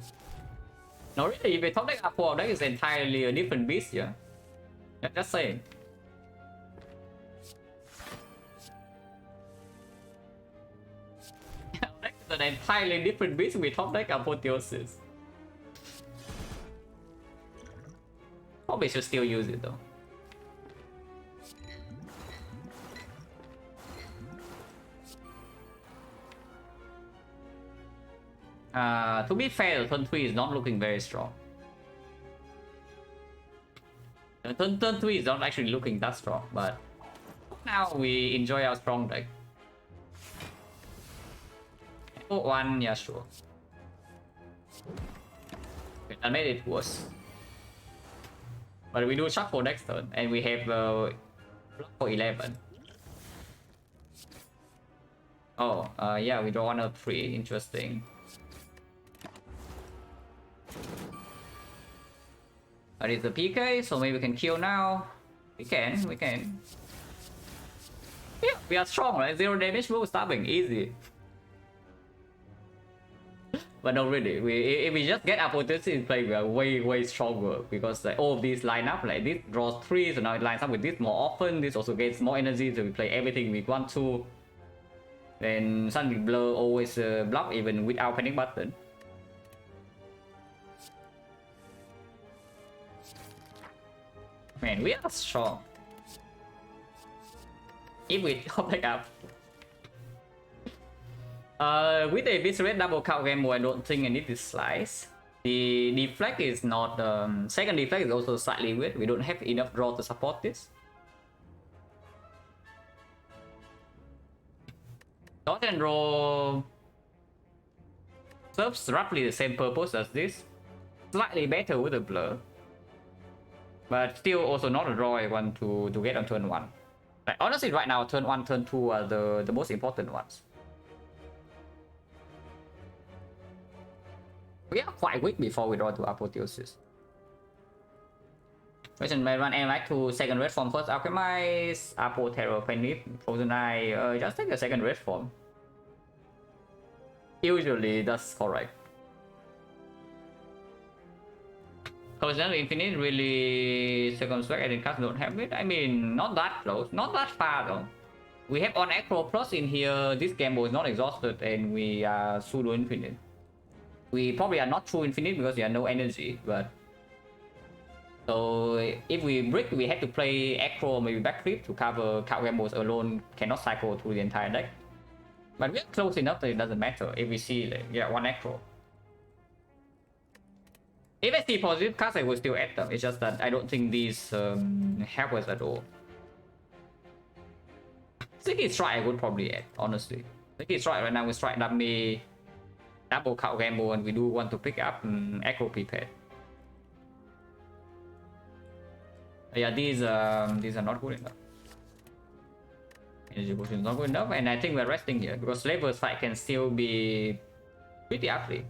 No, really, if you top deck Apo, that is entirely a different beast, yeah. Just saying. That is an entirely different beast with top deck Apotheosis. Probably should still use it though. To be fair, turn 3 is not looking very strong. Turn 3 is not actually looking that strong, but now we enjoy our strong deck. 1, yeah, sure. Okay, I made it worse. But we do shuffle next turn, and we have block for 11. Oh, yeah, we draw 1 of 3. Interesting. But it's a PK, so maybe we can kill now. We can. Yeah, we are strong, right? 0 damage, no stabbing, easy. But no, really, if we just get Apotheosis in play, we are way stronger because like all of these line up. Like this draws 3, so now it lines up with this more often. This also gets more energy, so we play everything we want to. Then Sunbeam Blur always block even without panic button. Man, we are strong. if we top deck up. With a Viscera double count game mode, I don't think I need this slice. The deflect is not second deflect is also slightly weird. We don't have enough draw to support this. Dodge and roll serves roughly the same purpose as this. Slightly better with a blur. But still also not a draw I want to get on turn 1. Like, honestly right now turn 1, turn 2 are the most important ones. We are quite weak before we draw to Apotheosis. Question may run like to second red form first Alchemize, Apo Terror, Penny, Frozen Eye, just take the second red form. Usually that's correct. Collision Infinite really circumspect and cards don't have it. I mean, not that close, not that far though. We have on Acro Plus in here, this game was not exhausted and we are pseudo infinite. We probably are not true infinite because we have no energy, but so if we brick, we have to play Acro, maybe Backflip to cover card Gambos alone cannot cycle through the entire deck. But we're close enough that it doesn't matter if we see like, yeah, one Acro. If I see positive cards, I will still add them. It's just that I don't think these help us at all. Sticky Strike I would probably add, honestly. Sticky Strike right now we strike dummy. Double count gamble and we do want to pick up Echo Prepared. Yeah, these are not good enough. Energy potion is not good enough, and I think we're resting here because Slaver's fight can still be pretty ugly.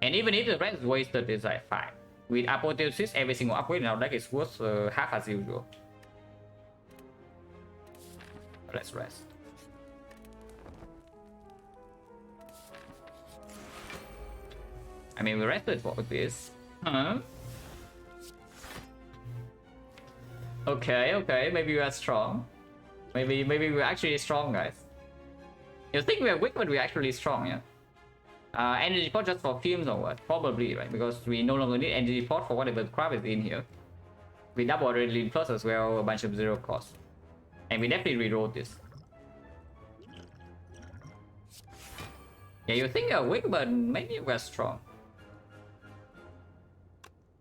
And even if the rest is wasted, it's like fine. With Apotheosis, every single upgrade in our deck is worth half as usual. Let's rest. I mean, we rested for this. Huh? Okay, maybe we are strong. Maybe we're actually strong, guys. You think we're weak, but we're actually strong, yeah? Energy pot just for films or what? Probably, right? Because we no longer need energy pot for whatever crap is in here. We double Adrenaline Plus as well, a bunch of zero cost. And we definitely rewrote this. Yeah, you think you're weak, but maybe we're strong.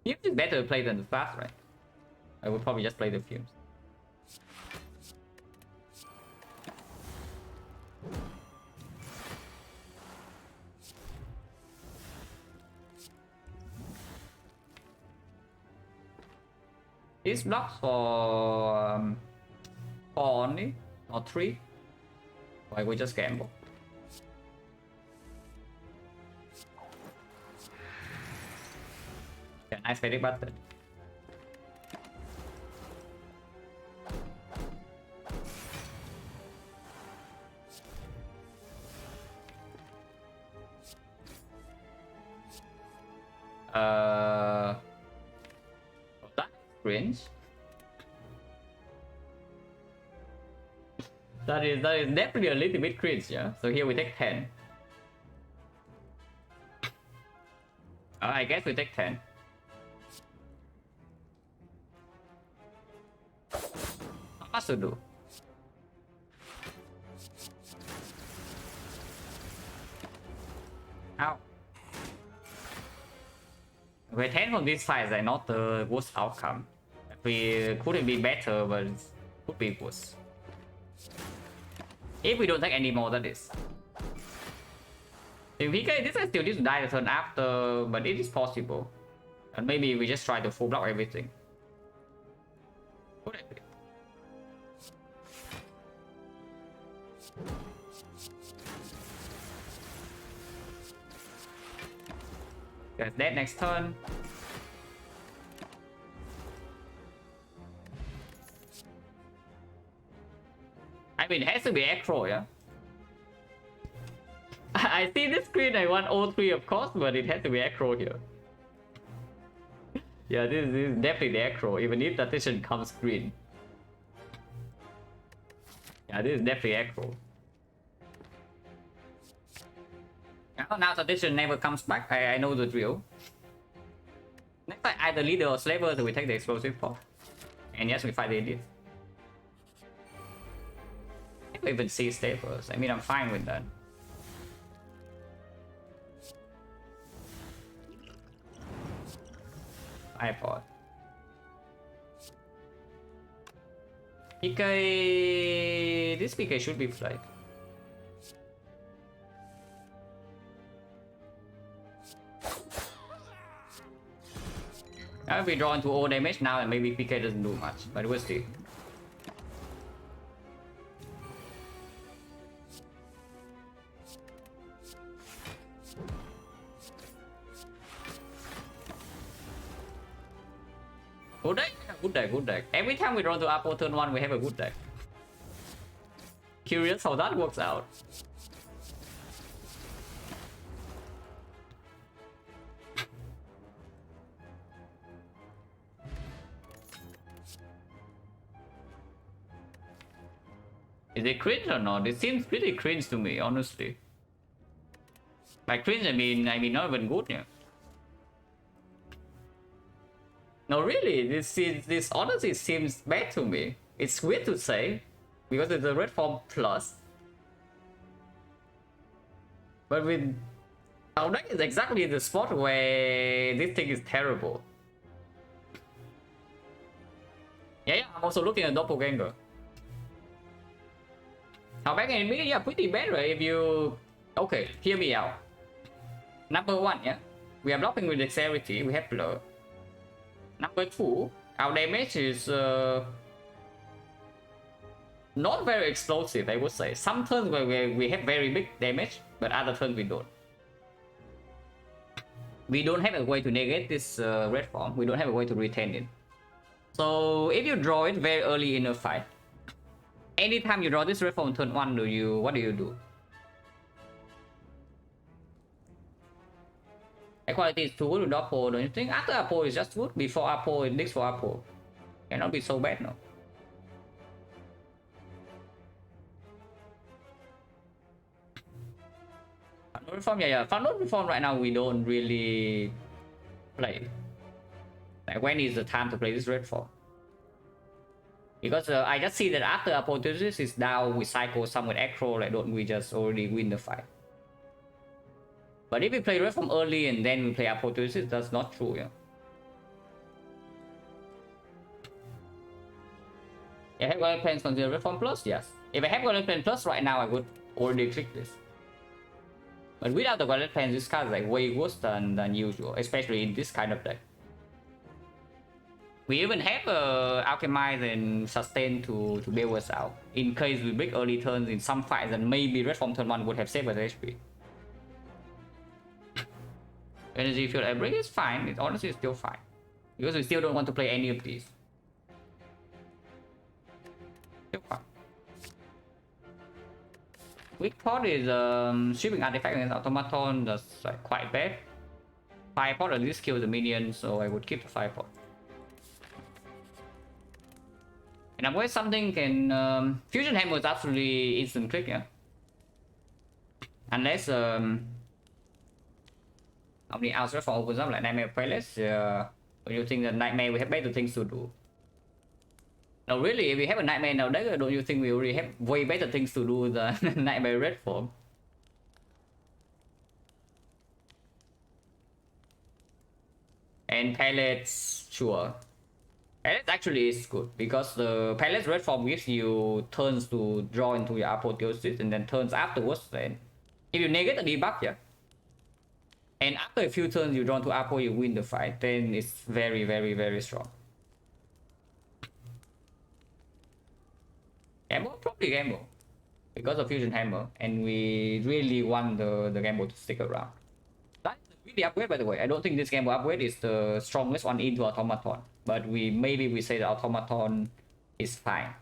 Fumes is better to play than the fast, right? I would probably just play the Fumes. This blocks for 4 only, or 3. Why we just gamble? Yeah, nice fading button. That cringe. That is definitely a little bit cringe, yeah. So here we take 10. I guess we take 10. What to do? Ow. Okay, 10 from this size is not the worst outcome. We couldn't be better, but it could be worse. If we don't take any more, that is. In VK, this I still need to die the turn after, but it is possible. And maybe we just try to full block everything. Could it be? Gets dead next turn. I mean, it has to be Acro, yeah? I see this screen, I want all 3 of course, but it has to be Acro here. Yeah, this is definitely the Acro, even if Tatition comes green. Yeah, this is definitely Acro. Now Tatition never comes back, I know the drill. Next time, either leader or slaver, so we take the explosive pot. And yes, we fight the idiot. never even see staples. I mean, I'm fine with that. iPod. PK... This PK should be flag. Now if we draw into all damage now, and maybe PK doesn't do much, but we'll see. Good deck, good deck, good deck. Every time we draw to Apo turn 1, we have a good deck. Curious how that works out. Is it cringe or not? It seems pretty cringe to me, honestly. By cringe, I mean not even good, yeah. No, really, this honestly seems bad to me. It's weird to say, because it's a red form plus. But with our deck is exactly the spot where this thing is terrible. Yeah, I'm also looking at Doppelganger. Our back end yeah, pretty bad, right? If you... Okay, hear me out. Number 1, yeah, we are blocking with dexterity, we have blur. Number 2, our damage is not very explosive, I would say. Some turns where we have very big damage, but other turns we don't. We don't have a way to negate this red form. We don't have a way to retain it. So if you draw it very early in a fight, anytime you draw this red form turn 1, what do you do? Equality is too good with Apo, don't you think? After Apo is just good, before Apo it next for Apo. Cannot be so bad, no. Fun Reform, yeah. Fun Reform right now we don't really play. Like, when is the time to play this red form? Because I just see that after Apotheosis is down, we cycle some with Acro, like don't we just already win the fight? But if we play red form early and then we play Apotheosis, that's not true, yeah. I have Golden Plans consider red form plus? Yes. If I have Golden Plan plus right now, I would already click this. But without the Golden Plans, this card is like way worse than usual, especially in this kind of deck. We even have Alchemize and Sustain to bail us out, in case we break early turns in some fights, and maybe red form turn 1 would have saved us HP. Energy Field I break is fine, it's honestly still fine. Because we still don't want to play any of these. Still fine. Weak pot is shipping artifact against automaton, that's like quite bad. Fire pot at least kills the minion, so I would keep the fire pot. And I'm worried something can Fusion Hammer is absolutely instant click, yeah. Unless how many outs red form opens up like Nightmare Palace, or you think that Nightmare we have better things to do? No, really, if we have a Nightmare now, don't you think we already have way better things to do than Nightmare red form? And Palace, sure. Palace actually is good, because the Palace red form gives you turns to draw into your Apotheosis, and then turns afterwards, then if you negate the debuff, yeah. And after a few turns you draw to Apo, you win the fight, then it's very, very, very strong. Gamble? Probably Gamble. Because of Fusion Hammer, and we really want the Gamble to stick around. That's really upgrade, by the way. I don't think this Gamble upgrade is the strongest one into Automaton. But maybe we say the Automaton is fine.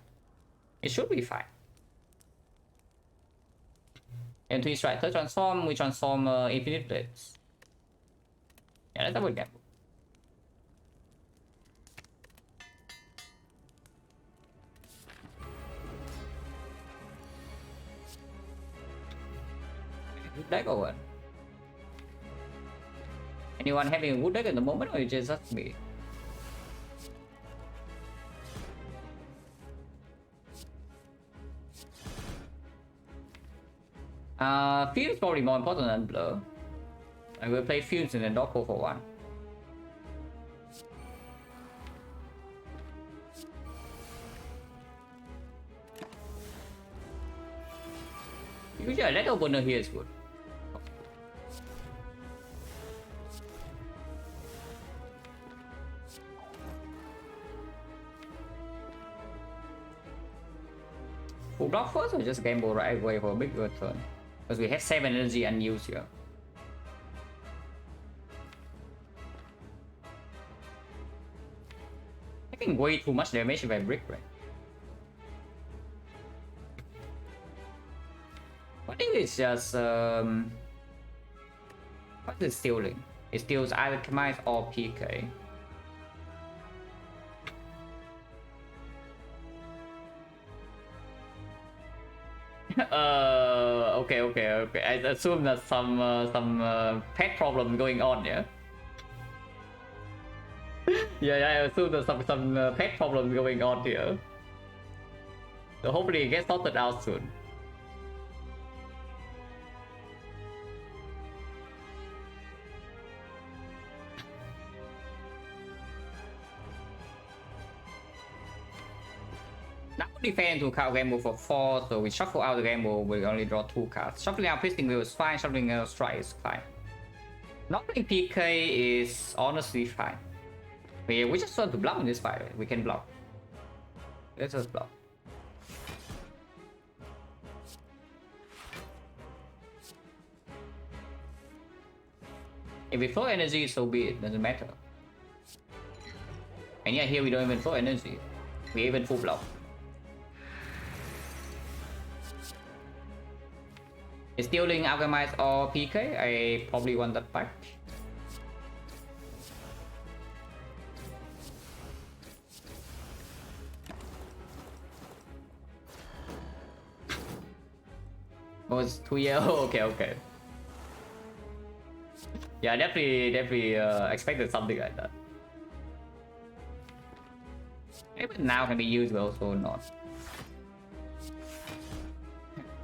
It should be fine. And to strike third transform, we transform Infinite Blades. Yeah, let's double Gamble. Good deck or what? Anyone having a good deck at the moment, or is it just me? Fuse is probably more important than Blur. I will play Fuse and then Doggo for one. Usually a letter opener here is good. Full block first or just gamble right away for a bigger turn? Because we have 7 energy unused here. Taking way too much damage if I brick, right? I think it's just what is it stealing? It steals either Chemise or PK. Okay. I assume that some pet problem going on, yeah. Yeah, I assume there's some pet problems going on here. So hopefully it gets sorted out soon. Now defend to card gamble for 4, so we shuffle out the gamble, we only draw 2 cards. Shuffling out Pisting Wheel is fine, shuffling out Strike is fine. Not playing PK is honestly fine. We just want to block in this fight, we can block. Let's just block. If we throw energy, so be it, doesn't matter. And yeah, here we don't even throw energy. We even full block. Stealing Alchemist or PK, I probably want that back. Oh, it's 2 years. Oh, okay. Yeah, definitely expected something like that. Even now can be used, but also not.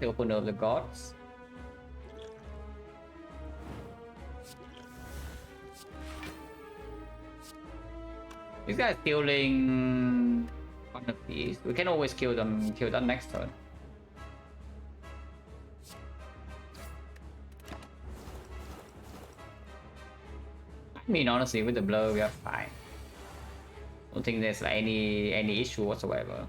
The opener of the gods. This guy is stealing one of these. We can always kill them next turn. I mean, honestly, with the blur, we are fine. Don't think there's like any issue whatsoever.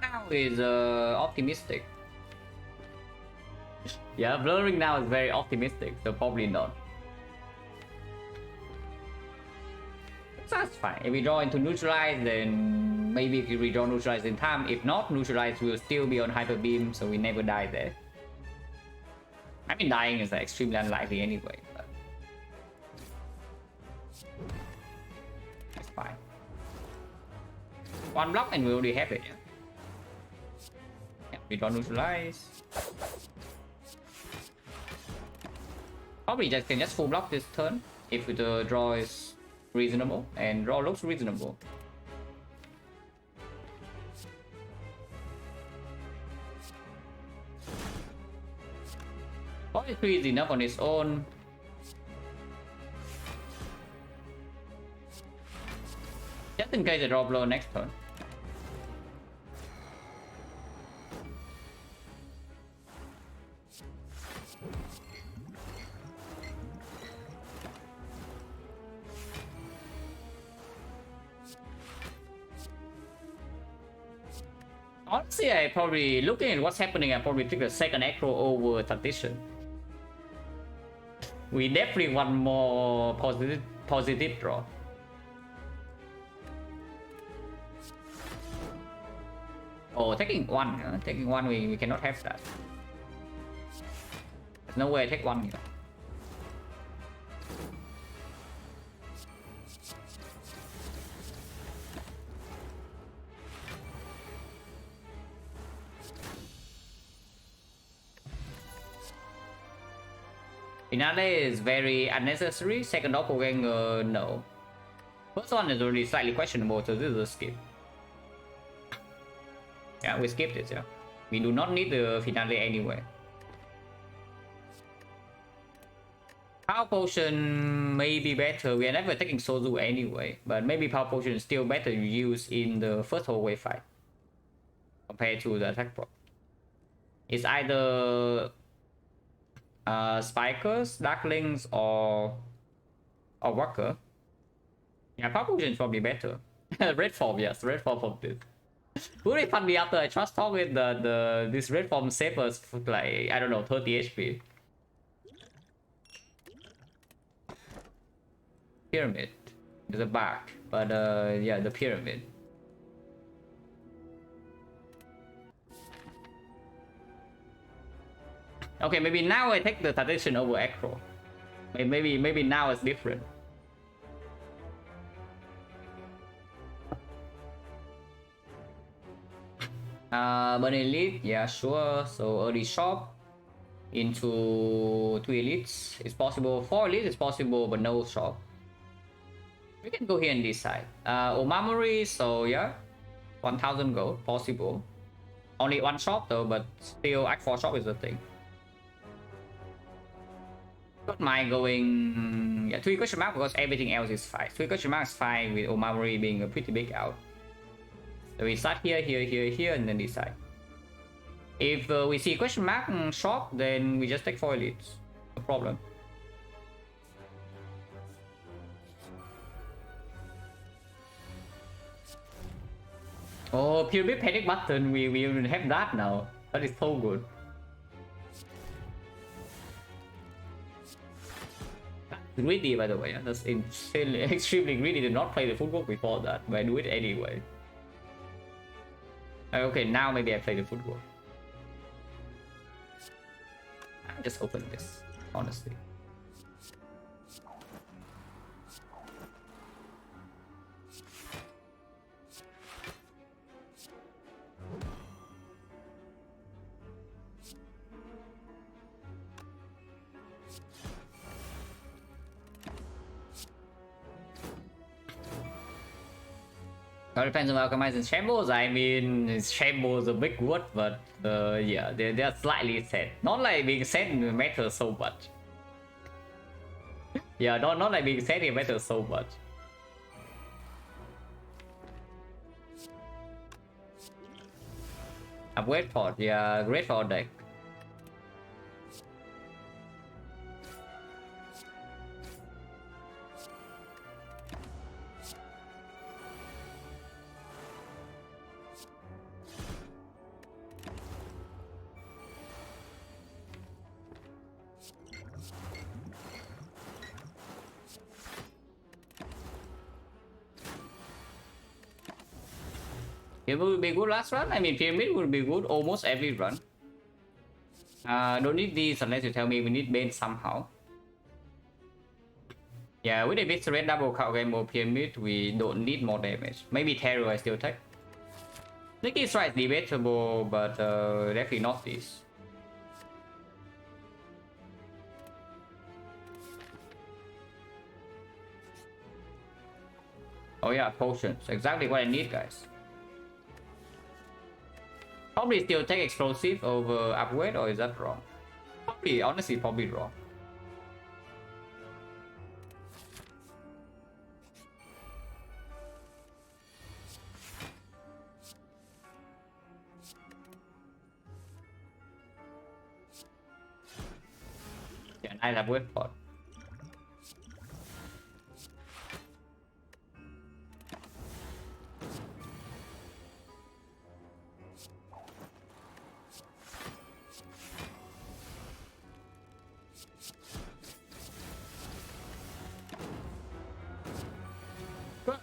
Now is optimistic. Yeah, blurring now is very optimistic, so probably not. So that's fine. If we draw into neutralize, then maybe if we draw neutralize in time. If not, neutralize will still be on hyper beam, so we never die there. I mean, dying is extremely unlikely anyway. But that's fine. One block and we already have it. Yeah, we draw neutralize. Probably can just full block this turn if the draw is reasonable, and draw looks reasonable. Probably 3 is enough on its own. Just in case I draw blow next turn. Honestly, I probably, looking at what's happening, I probably pick the second acro over Tactician. We definitely want more positive draw. Oh, taking one, taking one, we cannot have that. There's no way I take one here. Finale is very unnecessary. Second doppelganger, no. First one is already slightly questionable, so this is a skip. Yeah, we skipped it, yeah. We do not need the finale anyway. Power Potion may be better. We are never taking Sozu anyway, but maybe Power Potion is still better to use in the first hallway fight compared to the attack prop. It's either Spikers, Darklings, or Walker. Yeah, Power Potion is probably better. Red form, yes, red form of this. Really funny after I just talked with this red form savers for like, I don't know, 30 HP. Pyramid. There's a back, but yeah, the pyramid. Okay, maybe now I take the tradition over acro. Maybe now it's different. But elite, yeah, sure. So early shop into 2 elites. It's possible. 4 elites is possible, but no shop. We can go here and decide. Omamori, so yeah, 1000 gold, possible. Only 1 shop though, but still Act 4 shop is the thing. Got my going, yeah, 3 question mark because everything else is fine. 3 question mark is fine with Omamori being a pretty big out. So we start here, here, and then decide. If we see question mark shop, then we just take 4 elites. No problem. Oh, pyramid panic button. We even have that now. That is so good. That's greedy, by the way. That's insanely, extremely greedy. Did not play the footwork before that, but I do it anyway. Okay, now maybe I play the footwork. I'll just open this, honestly. It depends on alchemize and shambles. I mean, shambles a big word, but yeah, they're slightly set. Not like being set matters so much. Yeah, not like being set matters so much. Upgrade pod, yeah, great for deck. It will be good last run. I mean, pyramid will be good almost every run. Don't need these unless you tell me we need bane somehow. Yeah, with a bit red double cow game or pyramid, we don't need more damage. Maybe terror I still take. Sneaky strike is debatable, but definitely not this. Oh yeah, potions. Exactly what I need, guys. Probably still take explosive over upgrade, or is that wrong? Probably, honestly, probably wrong. Yeah, nice upgrade pot.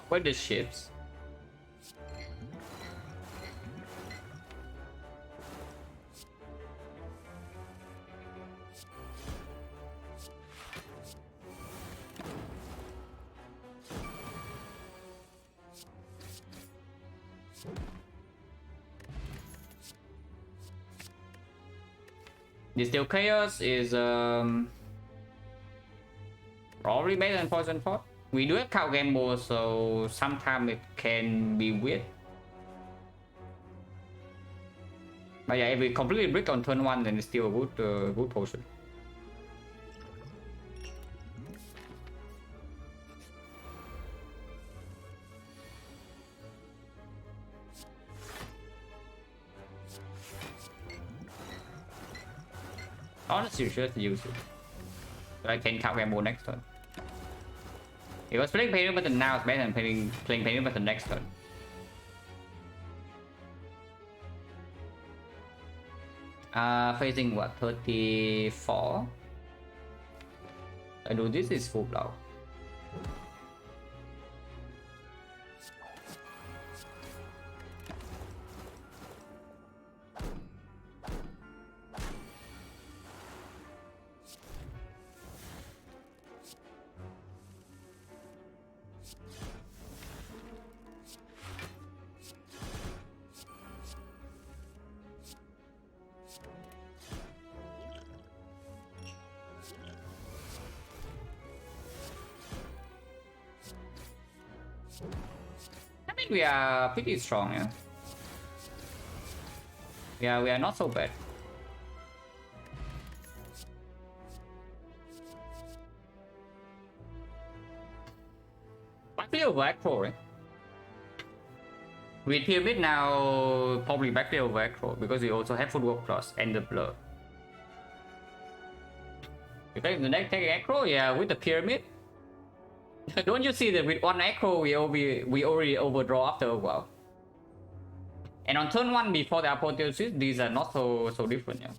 Where the ships? This still chaos is Probably better than Poison Pot. We do have Cow Gamble, so sometimes it can be weird. But yeah, if we completely brick on turn 1, then it's still a good potion. Honestly, you should use it. So I can Cow Gamble next turn. Because playing Painted Button now is better than playing Painted Button next turn. Facing what? 34? I know this is full blow. I mean, we are pretty strong, yeah. Yeah, we are not so bad. Backfield over Acro, right? With Pyramid now, probably backfield over Acro, because we also have Footwork Plus and the Blur. You think the next taking Acro? Yeah, with the Pyramid. Don't you see that with one Acro we already overdraw after a while? And on turn 1 before the apotheosis, these are not so different, yeah.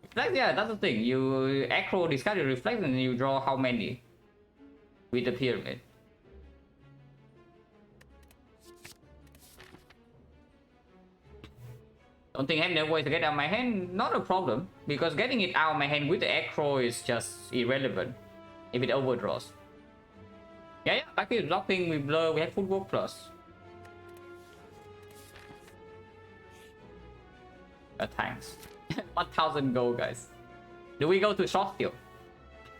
Reflect, yeah, that's the thing. You Acro discard your Reflect and you draw how many? With the Pyramid. Don't think I have no way to get out of my hand. Not a problem, because getting it out of my hand with the Acro is just irrelevant if it overdraws. Yeah, backfield blocking with Blur, we have Footwork Plus. Thanks. 1000 gold, guys. Do we go to shop still?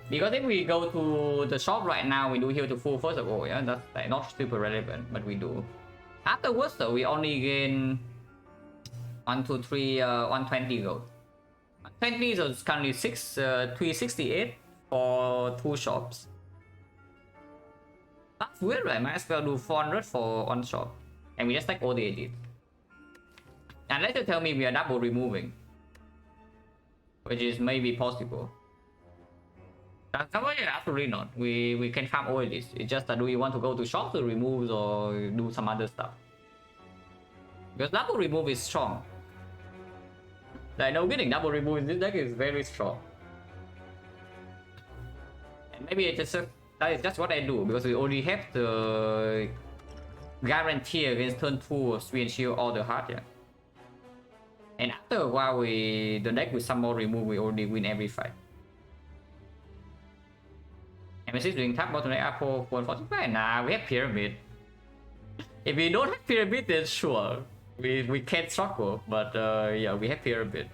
Because if we go to the shop right now, we do heal to full first of all, yeah, that's like, not super relevant, but we do. Afterwards though, we only gain 1, 2, 3, 120 gold. 120, so it's currently 368 for 2 shops. That's weird, right? Might as well do 400 for 1 shop. And we just take all the edit. Unless you tell me we are double removing, which is maybe possible. Absolutely not. We can farm all this. It's just that do we want to go to shop to remove or do some other stuff? Because double remove is strong. Like, no kidding, double remove in this deck is very strong. And maybe it's just that is just what I do, because we already have the guarantee against turn 2 of and shield all the hard, yeah. And after a while, the deck with some more remove, we already win every fight. Nemesis doing tap bottom lane Apple 145. Nah, we have Pyramid. If we don't have Pyramid, then sure, we can struggle. But yeah, we have Pyramid.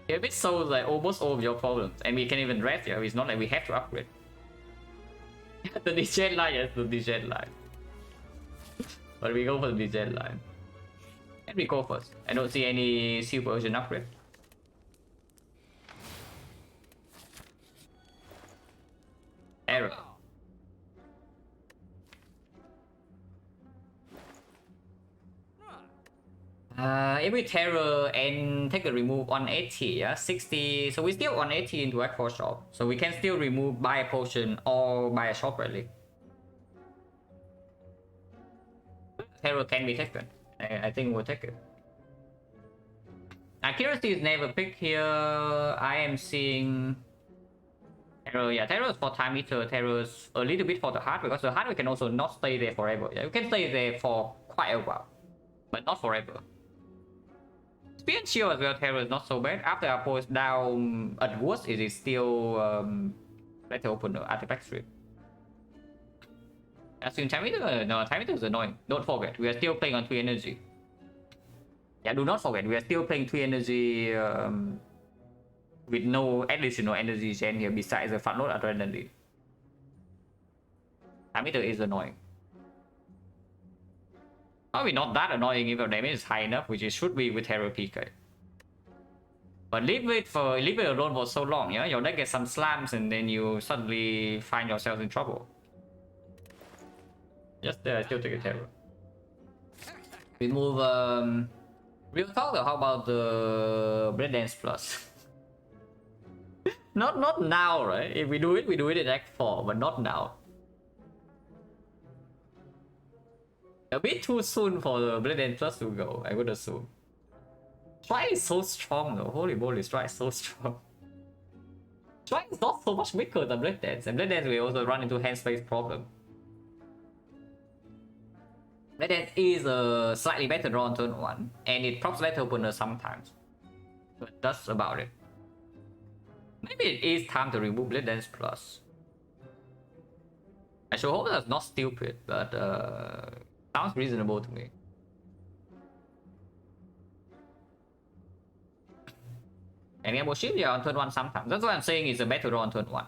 Pyramid solves like almost all of your problems, and we can even rest. Yeah, it's not like we have to upgrade. The degen line, yes, the degen line. But we go for the degen line. And we go first. I don't see any super urgent upgrade. Error. If we terror and take a remove 180, yeah, 60, so we still 180 into Aqua Shop, so we can still remove buy a potion or buy a shop rally. Terror can be taken. I think we'll take it. Accuracy is never picked here. I am seeing Terror, yeah, Terror is for time meter, Terror is a little bit for the heart, because the heart we can also not stay there forever. Yeah, we can stay there for quite a while, but not forever. Spear and Shield as well, Terror is not so bad. After our post down at worst, it is still let's open the artifact strip. As in time meter, no, time meter is annoying. Don't forget, we are still playing on 3 energy. Yeah, do not forget, we are still playing 3 energy with no additional energy gen here besides the front load adrenaline. Emitter is annoying. Probably not that annoying if your damage is high enough, which it should be with Hero PK. But leave it alone for so long, yeah? Your deck gets some slams and then you suddenly find yourself in trouble. Just still take a terror. Remove real talk though, how about the Bread Dance Plus? not now, right? If we do it in Act 4, but not now. A bit too soon for the Bread Dance Plus to go, I would assume. Strike is so strong though, holy moly, Strike is so strong. Strike is not so much weaker than Blade Dance, and Blade Dance will also run into hand space problem. Blade Dance is a slightly better draw on turn 1, and it procs lethal opener sometimes. But that's about it. Maybe it is time to remove Blade Dance Plus. I should hope that's not stupid, but sounds reasonable to me. And Gamble Shield, yeah, on turn 1 sometimes. That's what I'm saying, is a better draw on turn 1.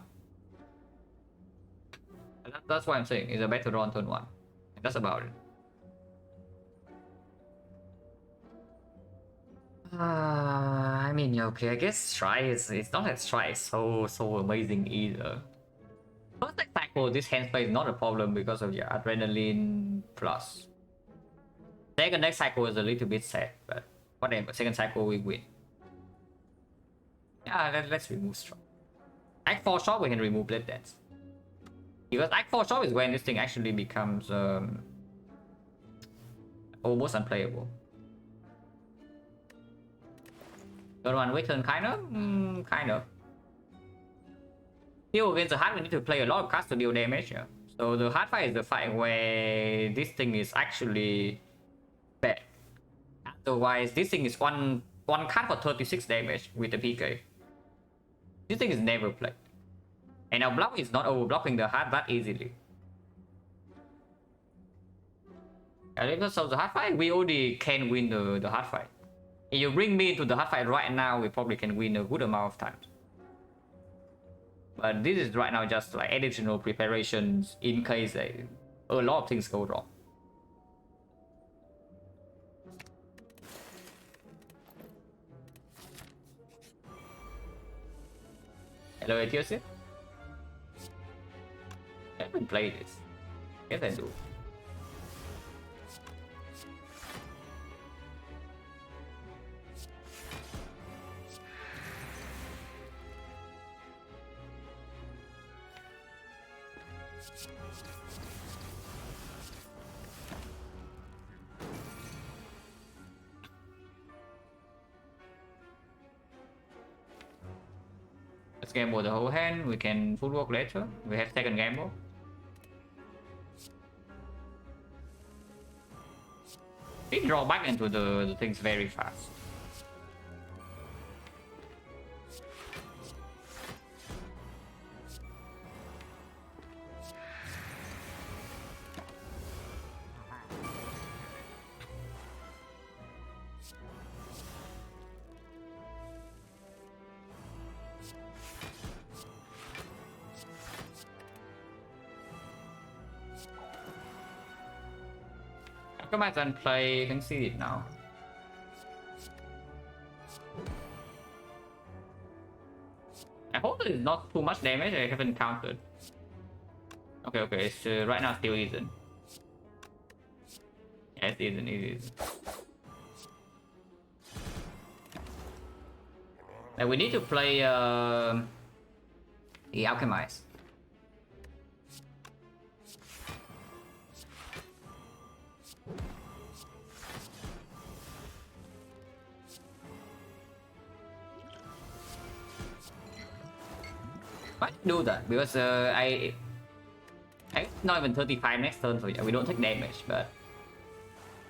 That's what I'm saying, is a better draw on turn 1. And that's about it. I mean, okay, I guess Strike is, it's not that Strike is so amazing either. First deck cycle, this hand play is not a problem because of your Adrenaline Plus. Second deck cycle is a little bit sad, but whatever, second cycle we win. Yeah, let's remove Strike. Act 4 shop, we can remove Blade Dance. Because Act 4 shop is when this thing actually becomes almost unplayable. Third one, we turn kind of. Still against the hard, we need to play a lot of cards to deal damage. Yeah. So the hard fight is the fight where this thing is actually bad. Otherwise, this thing is one card for 36 damage with the PK. This thing is never played. And our block is not overblocking the hard that easily. And if so the hard fight, we already can win the hard fight. If you bring me into the hard fight right now, we probably can win a good amount of times. But this is right now just like additional preparations in case a lot of things go wrong. Hello, ATOC? I haven't played this. Yes, I do. Let's gamble the whole hand. We can full work later. We have second gamble. We draw back into the things very fast. Come back and play, you can see it now. I hope it's not too much damage, I haven't counted. Okay, it's right now still isn't. Yeah, it isn't. Like we need to play the Alchemize. Why do that? Because I not even 35 next turn, so yeah, we don't take damage, but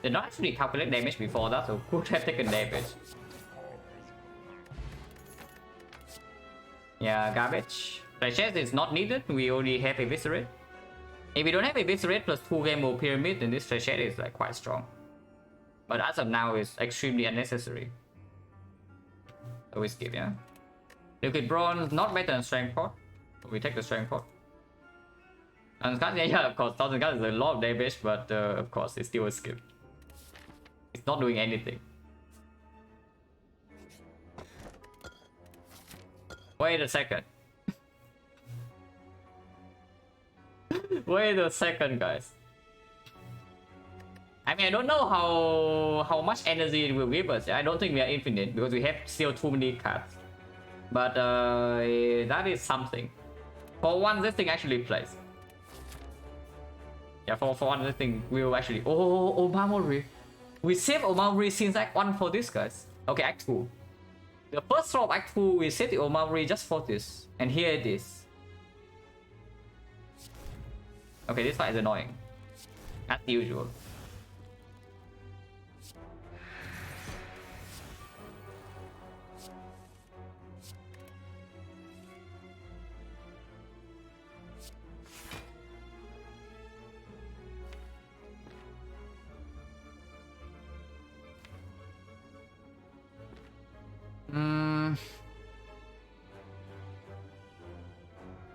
did not actually calculate damage before that, so could have taken damage. Yeah, garbage. Digest is not needed, we already have Eviscerate. If we don't have Eviscerate plus 2 Gamble Pyramid, then this Digest is like quite strong. But as of now, it's extremely unnecessary. So we skip, yeah. Liquid Bronze, not better than Strength Pot. We take the Strength Pot. And yeah, of course, 1000 cards is a lot of damage, but of course, it's still a skip. It's not doing anything. Wait a second. Wait a second, guys. I mean, I don't know how much energy it will give us. I don't think we are infinite because we have still too many cards. But that is something. For one, this thing actually plays. Yeah, for one, this thing will actually. Oh, Omamori. We saved Omamori since Act 1 for this, guys. Okay, Act 2. The first drop Act 2, we saved the Omamori just for this. And here it is. Okay, this fight is annoying. As usual.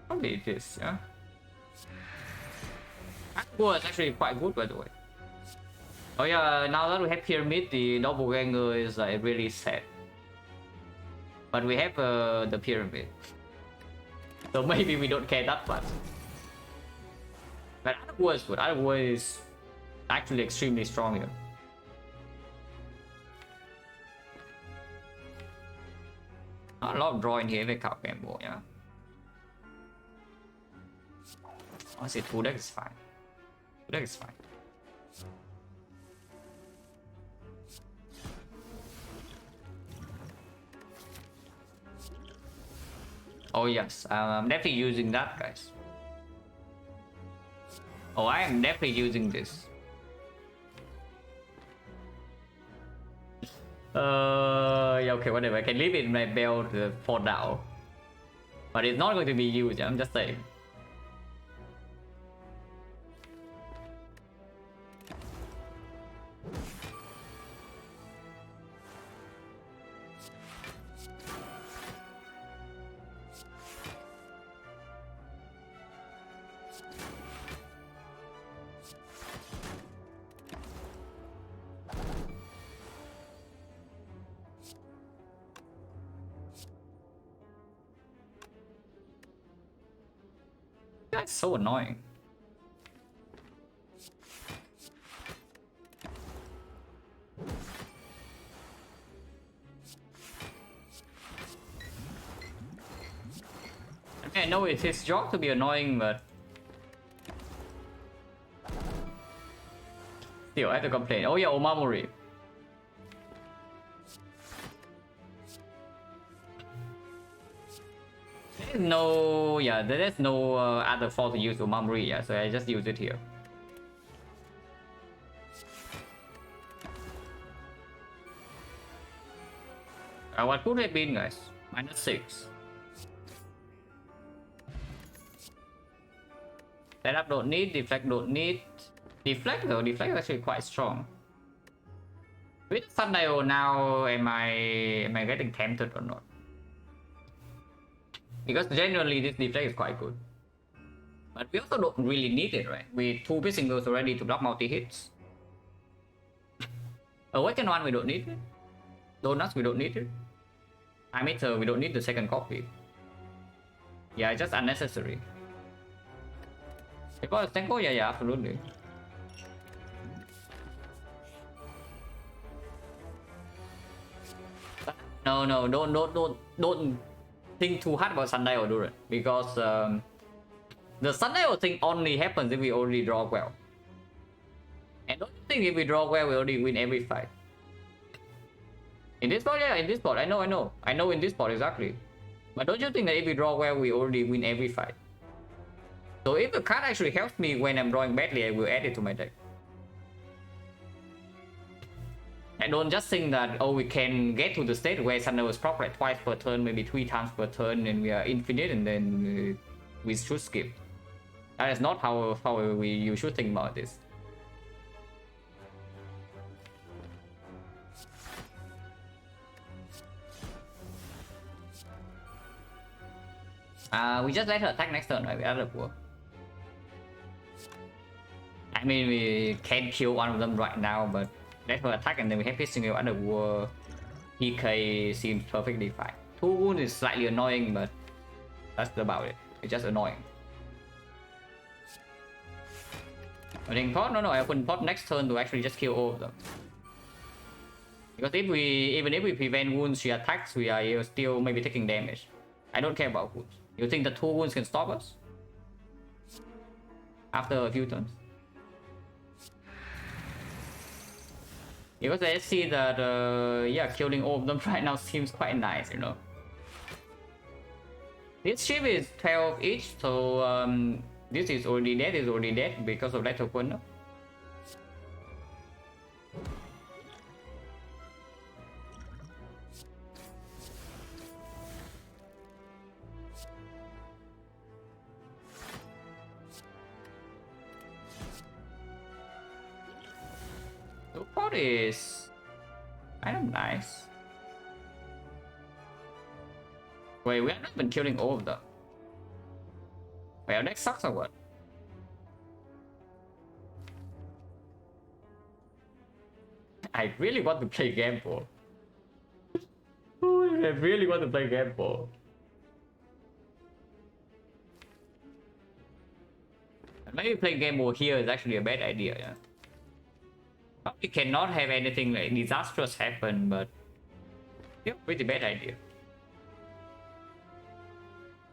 Probably this, yeah. Aqua is actually quite good, by the way. Oh yeah, now that we have Pyramid, the Doppelganger is really sad. But we have the Pyramid. So maybe we don't care that much. But Aqua is good. Aqua is actually extremely strong here. Not a lot of drawing here, we can't get more, yeah. Honestly, 2 deck is fine. 2 deck is fine. Oh yes, I'm definitely using that, guys. Oh, I am definitely using this. Yeah, okay, whatever. I can leave it in my belt for now. But it's not going to be used, I'm just saying. That's so annoying. I mean, I know it's his job to be annoying, but still, I have to complain. Oh yeah, Omamori. No, yeah, there's no other fault to use Omamori, yeah, so I just use it here. What could have been, guys? -6. Setup don't need, deflect don't need. Deflect though, deflect is actually quite strong. With Sundial now, am I getting tempted or not? Because generally this deflect is quite good. But we also don't really need it, right? With 2 bit singles already to block multi-hits. Awaken 1 we don't need it. Donuts we don't need it. Emitter we don't need the second copy. Yeah, it's just unnecessary. Because Tenko, yeah, absolutely. No, don't think too hard about Sundial, do it. Because the Sundial thing only happens if we already draw well. And don't you think if we draw well, we already win every fight? In this part, yeah, in this part, I know in this part exactly. But don't you think that if we draw well, we already win every fight? So if the card actually helps me when I'm drawing badly, I will add it to my deck. I don't just think that, oh, we can get to the state where Sundial is proc like twice per turn, maybe 3 times per turn, and we are infinite, and then we should skip. That is not how you should think about this. We just let her attack next turn, right? With other poor. I mean, we can kill one of them right now, but let her attack and then we have hit single underwater. PK seems perfectly fine. 2 wounds is slightly annoying, but that's about it. It's just annoying. Opening pot? No, I open pot next turn to actually just kill all of them. Because even if we prevent wounds, she attacks, we are still maybe taking damage. I don't care about wounds. You think the 2 wounds can stop us? After a few turns? Because I see that, yeah, killing all of them right now seems quite nice, you know. This ship is 12 each, so this is already dead because of that token. So pot is kind of nice. Wait, we have not been killing all of them. Wait, our deck sucks or what? I really want to play Gamble. I really want to play Gamble. Maybe playing Gamble here is actually a bad idea, yeah. Probably cannot have anything like disastrous happen, but yeah, pretty bad idea.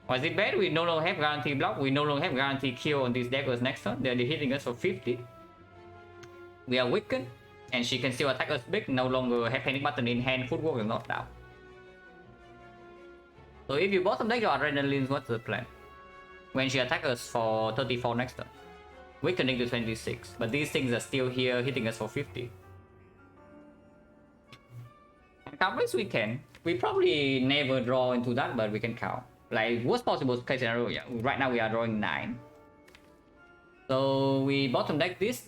Was it bad? We no longer have guarantee block. We no longer have guarantee kill on these daggers next turn. They're hitting us for 50. We are weakened, and she can still attack us big. No longer have panic button in hand. Footwork is not down. So if you bottom deck your adrenaline, what's the plan? When she attacks us for 34 next turn, weakening to 26. But these things are still here, hitting us for 50. And coverage we can. We probably never draw into that, but we can count. Like, worst possible case scenario, yeah. Right now we are drawing 9. So we bottom deck this.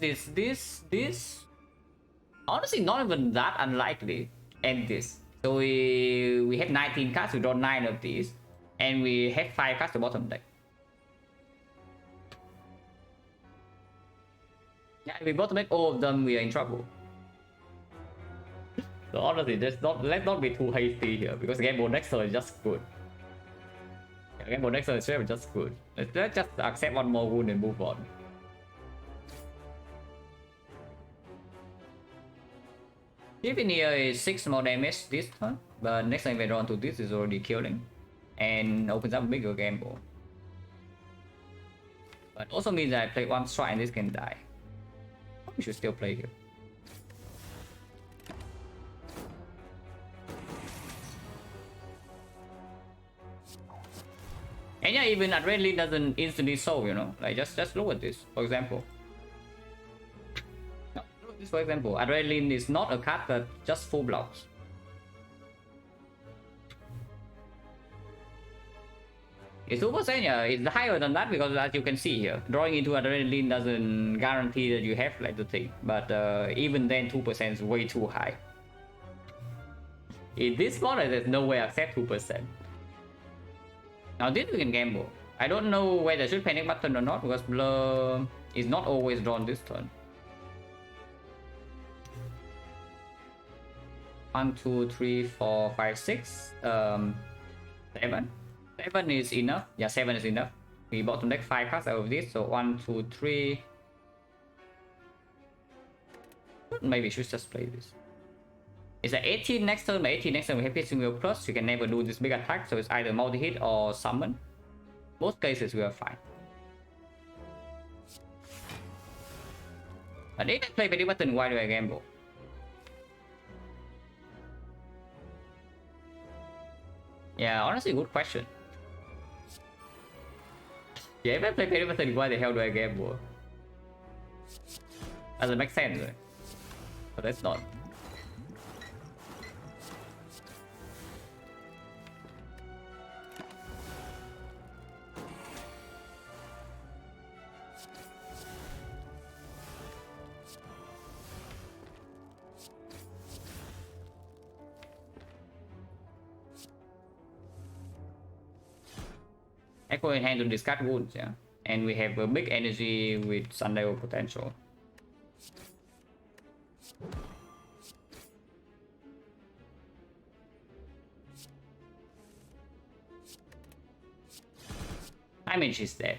Honestly, not even that unlikely. And this. So we have 19 cards, we draw 9 of these. And we have 5 cards to bottom deck. Yeah, if we bottom deck all of them, we are in trouble. So honestly, let's not be too hasty here, because Gamble next turn is just good. Gamble next turn is just good. Let's just accept one more wound and move on. Even here is 6 more damage this turn, but next time we draw onto this is already killing. And opens up a bigger Gamble. But also means that I play 1 strike and this can die. We should still play here. And yeah, even adrenaline doesn't instantly solve, you know. Like just look at this, for example. No, look at this, for example. Adrenaline is not a card that just full blocks. It's 2%, yeah. It's higher than that because, as you can see here, drawing into adrenaline doesn't guarantee that you have like the thing. But even then, 2% is way too high. In this model, there's no way I accept 2%. Now this we can gamble. I don't know whether I should panic button or not, because blur is not always drawn this turn. 1, 2, 3, 4, 5, 6, 7. 7 is enough. Yeah, 7 is enough. We bottom deck 5 cards out of this, so 1, 2, 3. Maybe we should just play this. It's at 18 next turn, but 18 next turn we have hit single plus. You can never do this big attack, so it's either multi-hit or summon. Most cases we are fine. But if I play Betty Button, why do I gamble? Yeah, honestly, good question. Yeah, if I play Betty Button, why the hell do I gamble? Doesn't make sense, right? But that's not. Echo in hand to discard wounds, yeah. And we have a big energy with Sundial potential. I mean, she's dead.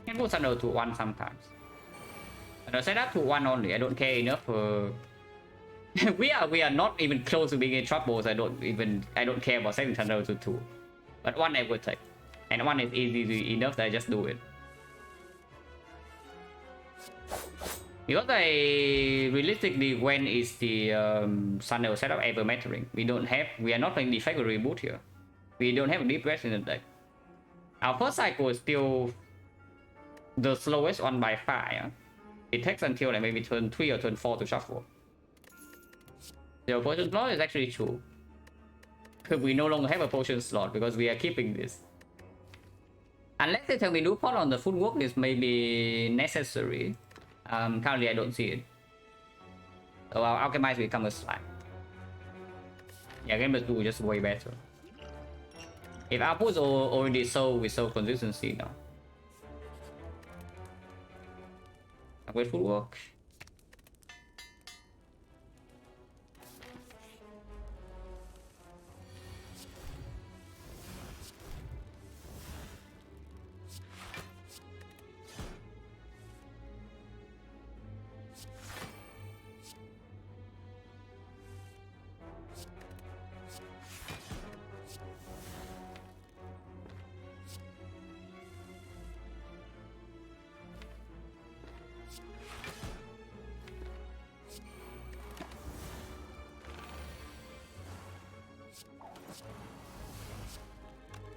Can put Sundial to 1 sometimes. And set up to 1 only. I don't care enough for. we are not even close to being in trouble, so I don't care about setting Sundial to 2. But 1 I would take. And 1 is easy enough that I just do it. Because realistically, when is the Sundial setup ever mattering? We are not playing Defect or Reboot here. We don't have a deep rest in the deck. Our first cycle is still the slowest one by far. Yeah? It takes until like maybe turn 3 or turn 4 to shuffle. The potion slot is actually true. We no longer have a potion slot because we are keeping this. Unless they tell me new pot on the footwork is maybe necessary. Currently I don't see it. So our Alchemize become a slide. Yeah, Game 2 just way better. If output is already so with so consistency now. Wait, footwork.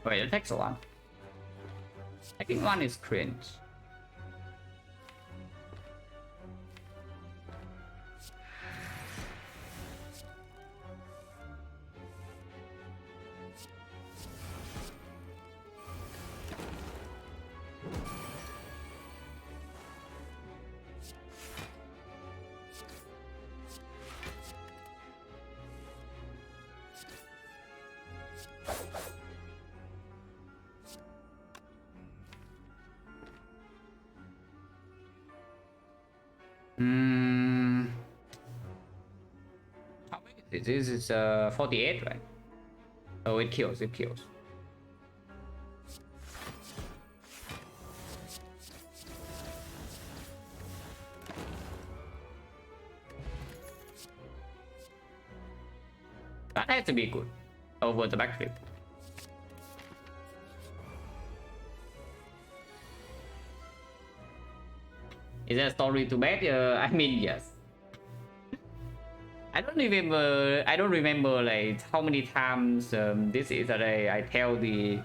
Wait, it takes a one. Taking 1 is cringe. How big is this? This is 48, right? Oh, it kills, it kills. That has to be good over the backflip. Is there a story to bad? I mean, yes. I don't remember like how many times this is that I tell the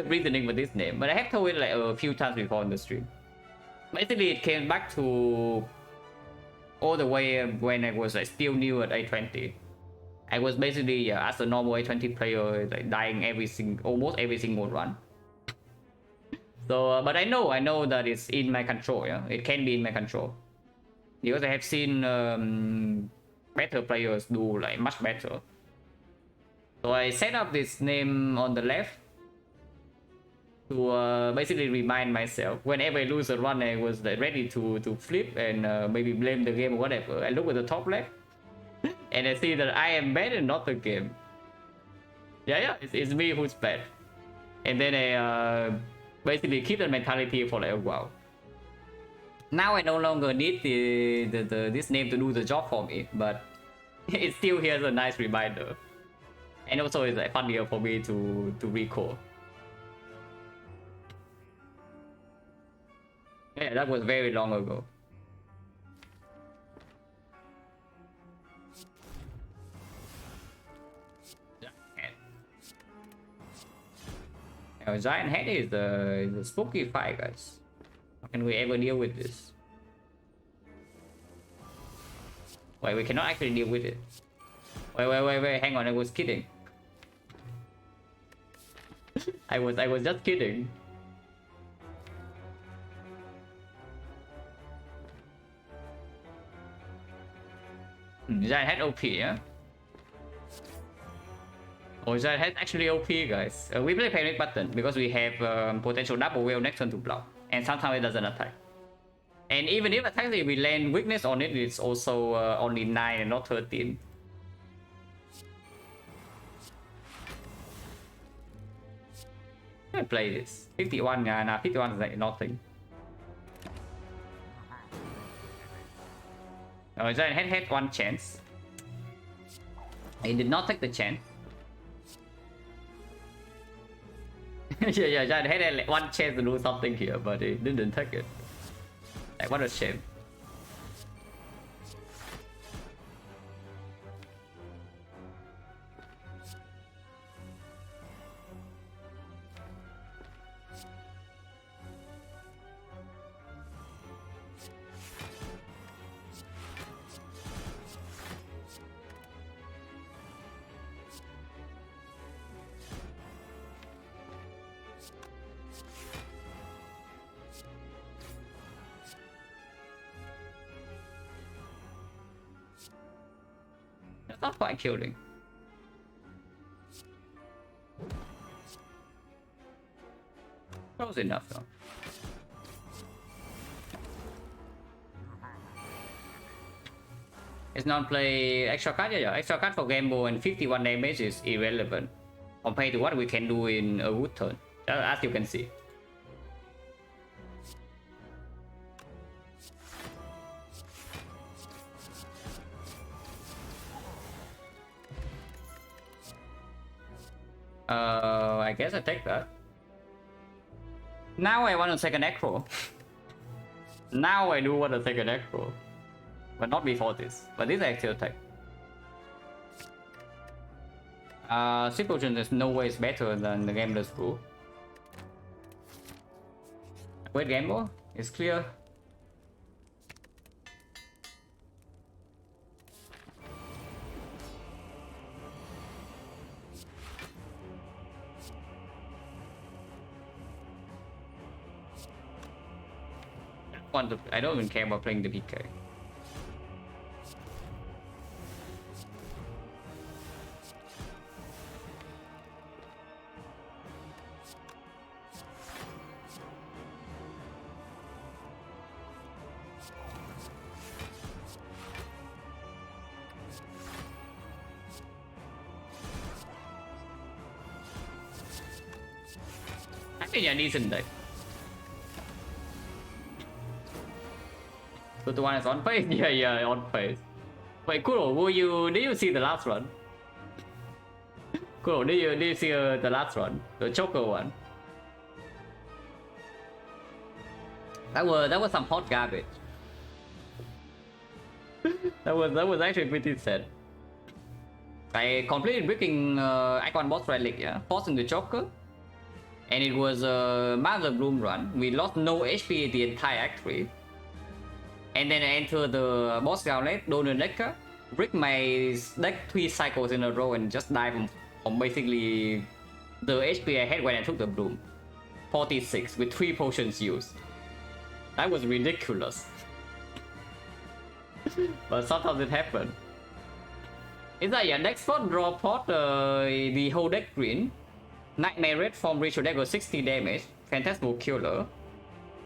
reasoning for this name, but I have told it like a few times before on the stream. Basically, it came back to all the way when I was like still new at A20. I was basically as a normal A20 player, like dying almost every single run. So, but I know that it's in my control. Yeah, it can be in my control because I have seen better players do like much better. So I set up this name on the left to basically remind myself whenever I lose a run, I was like, ready to flip and maybe blame the game or whatever. I look at the top left and I see that I am bad and not the game. Yeah, it's me who's bad. And then I basically keep that mentality for like a while. Now I no longer need this name to do the job for me, but it still here's a nice reminder. And also it's like funnier for me to recall. Yeah, that was very long ago. Giant head is a spooky fight, guys. How can we ever deal with this? Wait, we cannot actually deal with it. Wait, hang on, I was kidding. I was just kidding. Giant Head OP, yeah? Oh, Giant Head actually OP, guys. We play Panic Button because we have potential double whale next turn to block. And sometimes it doesn't attack. And even if attacks, if we land weakness on it, it's also only 9 and not 13. I play this. 51, nah, 51 is like nothing. Oh, Giant Head had one chance. He did not take the chance. yeah, Giant Head had like one chance to do something here, but he didn't take it. Like, what a shame. That's not quite killing. Close enough though. It's not play extra card, yeah. Extra card for Gamble and 51 damage is irrelevant compared to what we can do in a wood turn, as you can see. I guess I take that. Now I want to take an Necro. Now I do want to take an Necro. But not before this. But this I still take. Swift Potion is no ways better than the Gambler's Brew. Wait, Gamble? It's clear. I don't even care about playing the PK. I think a decent deck. So the one is on phase? Yeah, on phase. Wait, Kuro, did you see the last one? Kuro, did you see the last one? The Choker one? That was some hot garbage. that was actually pretty sad. I completed breaking Icon Boss Relic, yeah, forcing the Choker. And it was a Mother Bloom run. We lost no HP the entire Act 3. And then I enter the boss gauntlet, Donor Decker, break my deck 3 cycles in a row and just die from basically the HP I had when I took the Bloom. 46 with 3 potions used. That was ridiculous. But sometimes it happened. It's like, yeah, next spot draw pot, the whole deck green. Nightmare Red from Ritual Deck was 60 damage. Phantasmal Killer.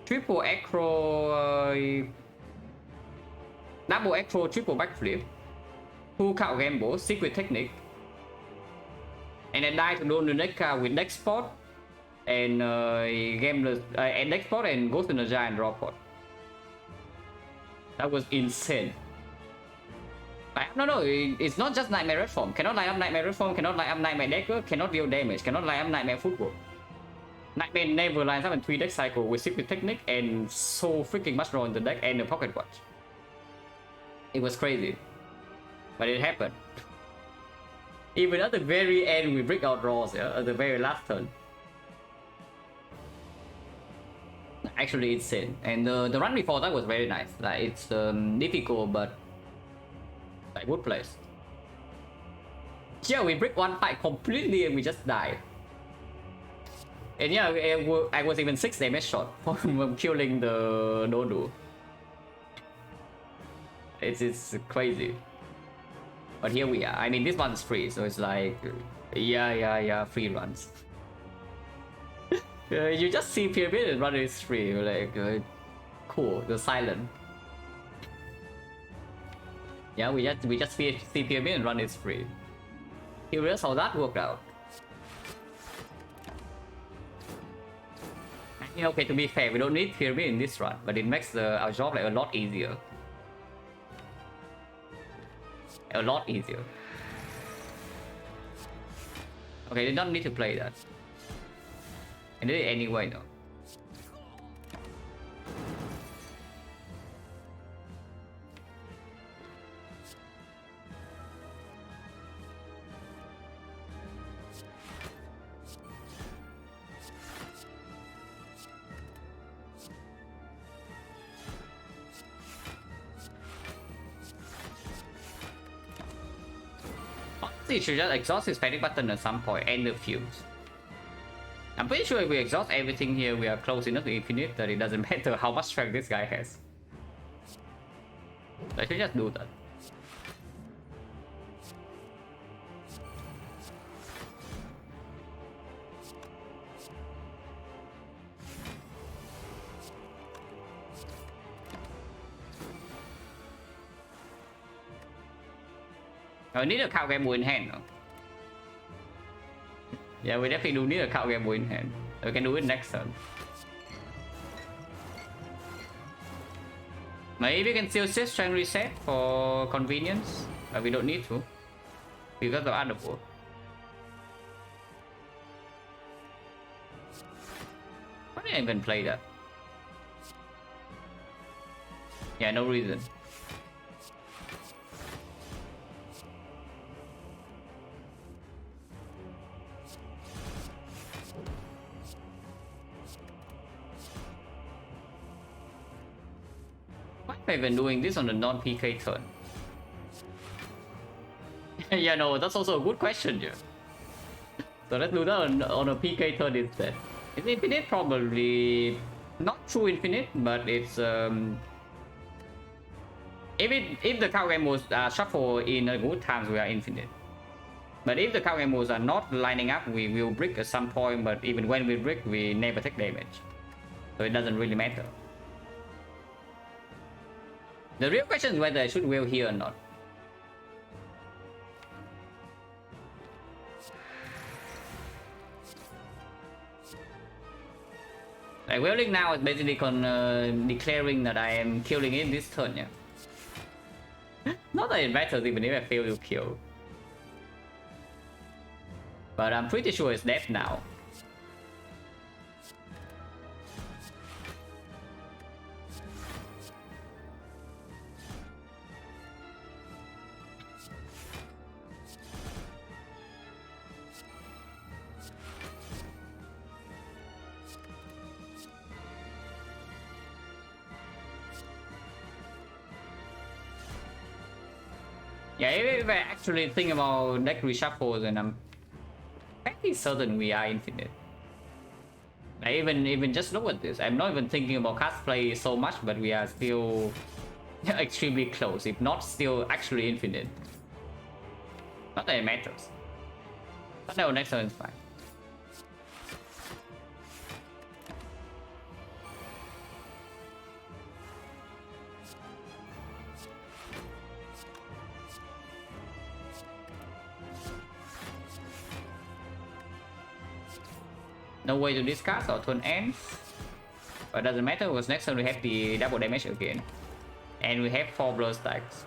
Triple Acro. Double Acro, triple backflip. Full Cow Gamble, Secret Technique. And I died to Donor Decker with Deck Spot. And Gambler. And Deck Spot and Ghost in the Giant draw pot. That was insane. No, it's not just Nightmare Red form. Cannot line up Nightmare Red form, cannot line up Nightmare Decker, cannot deal damage, cannot line up Nightmare Footwork. Nightmare never lines up in 3 deck cycle with Secret Technique and so freaking much draw in the deck and the Pocket Watch. It was crazy. But it happened. Even at the very end we break out draws, yeah, at the very last turn. Actually insane. And the run before that was very nice. Like it's difficult but like good place. Yeah, we break one fight completely and we just died. And yeah, I was even 6 damage short from killing the Dodo. It's crazy. But here we are. I mean, this one's free, so it's like, yeah, free runs. You just see pyramid and run is free. Like, cool. The silent. Yeah, we just see pyramid and run is free. Curious how that worked out. Yeah, okay, to be fair, we don't need pyramid in this run, but it makes our job like a lot easier. A lot easier. Okay, they don't need to play that. And do it anyway though. Honestly, it should just exhaust his panic button at some point and the fuse. I'm pretty sure if we exhaust everything here, we are close enough to infinite that it doesn't matter how much strength this guy has. I should just do that. I need a cow gamble in hand though. Yeah, we definitely do need a cow gamble in hand. We can do it next turn. Maybe we can still set strength reset for convenience, but we don't need to because of other board. Why did I even play that? Yeah, no reason. Why am I even doing this on a non-PK turn? Yeah, no, that's also a good question, yeah. So let's do that on a PK turn instead. Is infinite? Probably not true infinite, but it's if the card game was shuffle in a good times, we are infinite. But if the card game moves are not lining up, we will brick at some point. But even when we brick, we never take damage, so it doesn't really matter. The real question is whether I should wheel here or not. Like wheeling now is basically declaring that I am killing it this turn, yeah. Not that it matters even if I fail to kill. But I'm pretty sure it's dead now. Yeah, if I actually think about deck reshuffles, and I'm pretty certain we are infinite. I even just look at this. I'm not even thinking about cast play so much, but we are still extremely close, if not still actually infinite. Not that it matters. But no, next turn is fine. No way to discard or turn ends, but it doesn't matter because next turn we have the double damage again, and we have 4 blood stacks.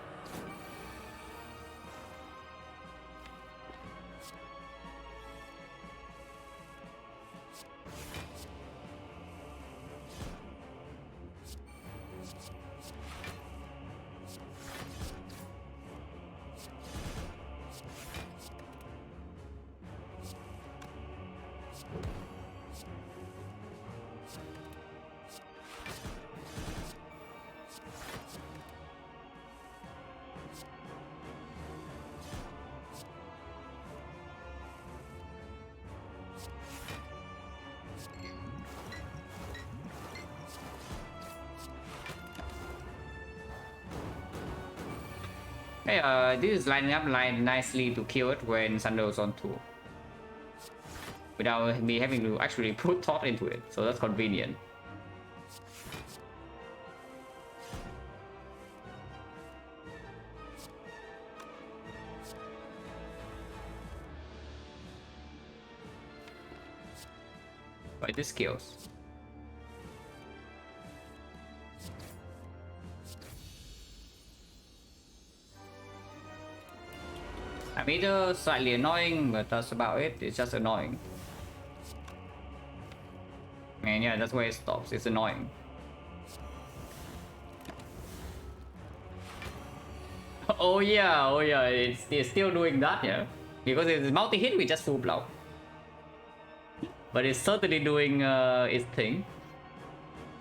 Hey, this is lining up nicely to kill it when Sunder is on 2. Without me having to actually put thought into it, so that's convenient. By the skills. I'm either slightly annoying, but that's about it. It's just annoying. And yeah, that's where it stops. It's annoying. Oh yeah, it's still doing that, yeah. Because it's multi-hit, we just full block. But it's certainly doing its thing.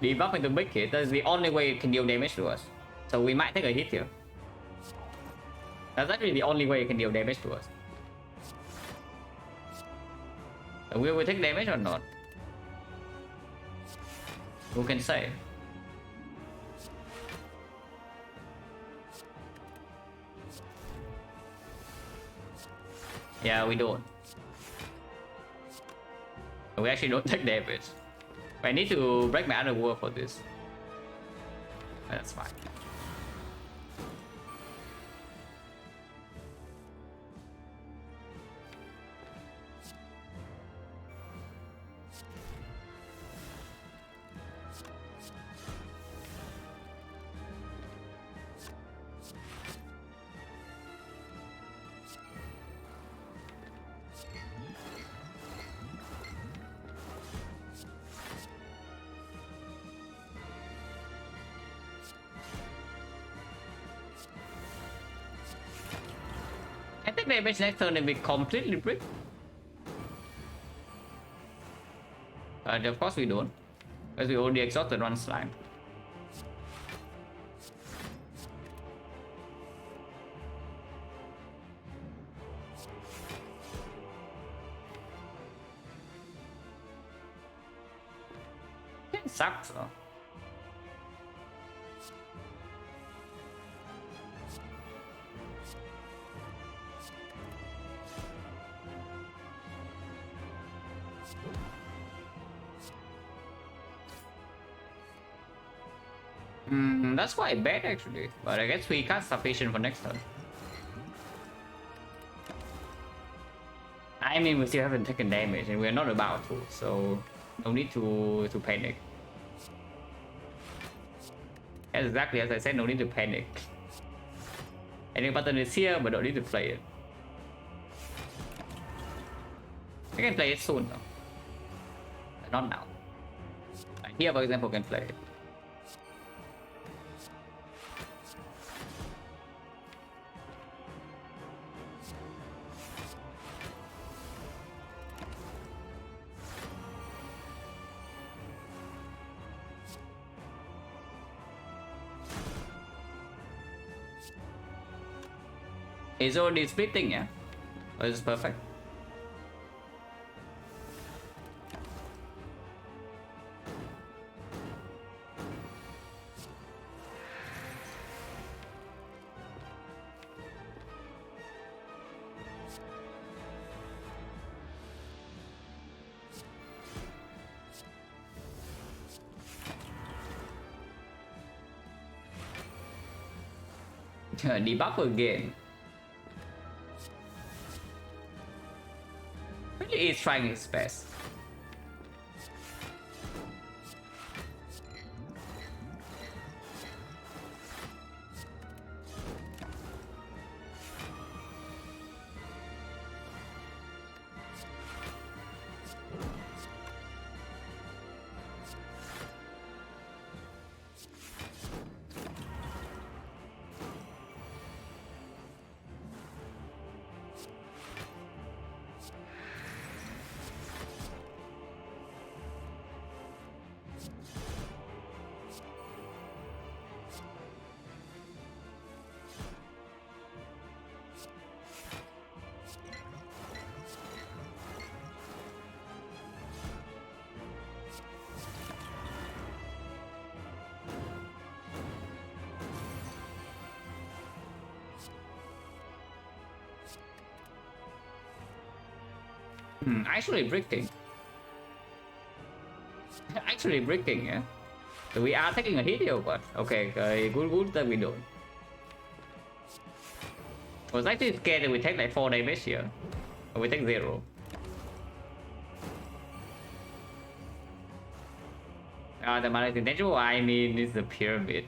Debuff into big hit, that's the only way it can deal damage to us. So we might take a hit here. That's actually the only way it can deal damage to us. Will we take damage or not? Who can say? Yeah, we don't. We actually don't take damage. I need to break my other wall for this. That's fine. I think damage next turn will be completely brick. But of course we don't. Because we only exhausted one slime. It sucks though. That's quite bad actually, but I guess we can't sufficient for next turn. I mean, we still haven't taken damage and we're not about to, so no need to panic. Exactly as I said, no need to panic. Any button is here, but don't need to play it. I can play it soon though. But not now. Here, for example, can play it. It's already splitting, yeah? Oh, this is perfect. Debuff again. Really is trying his best. Actually bricking. Actually bricking, yeah. So we are taking a hit here, but okay, good that we don't. I was actually scared that we take like 4 damage here. But we take 0. The natural I mean is the pyramid.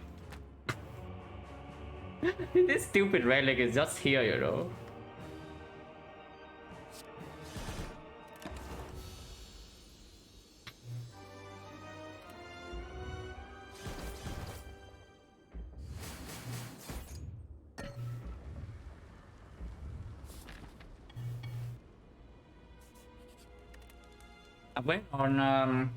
This stupid relic is just here, you know. I went on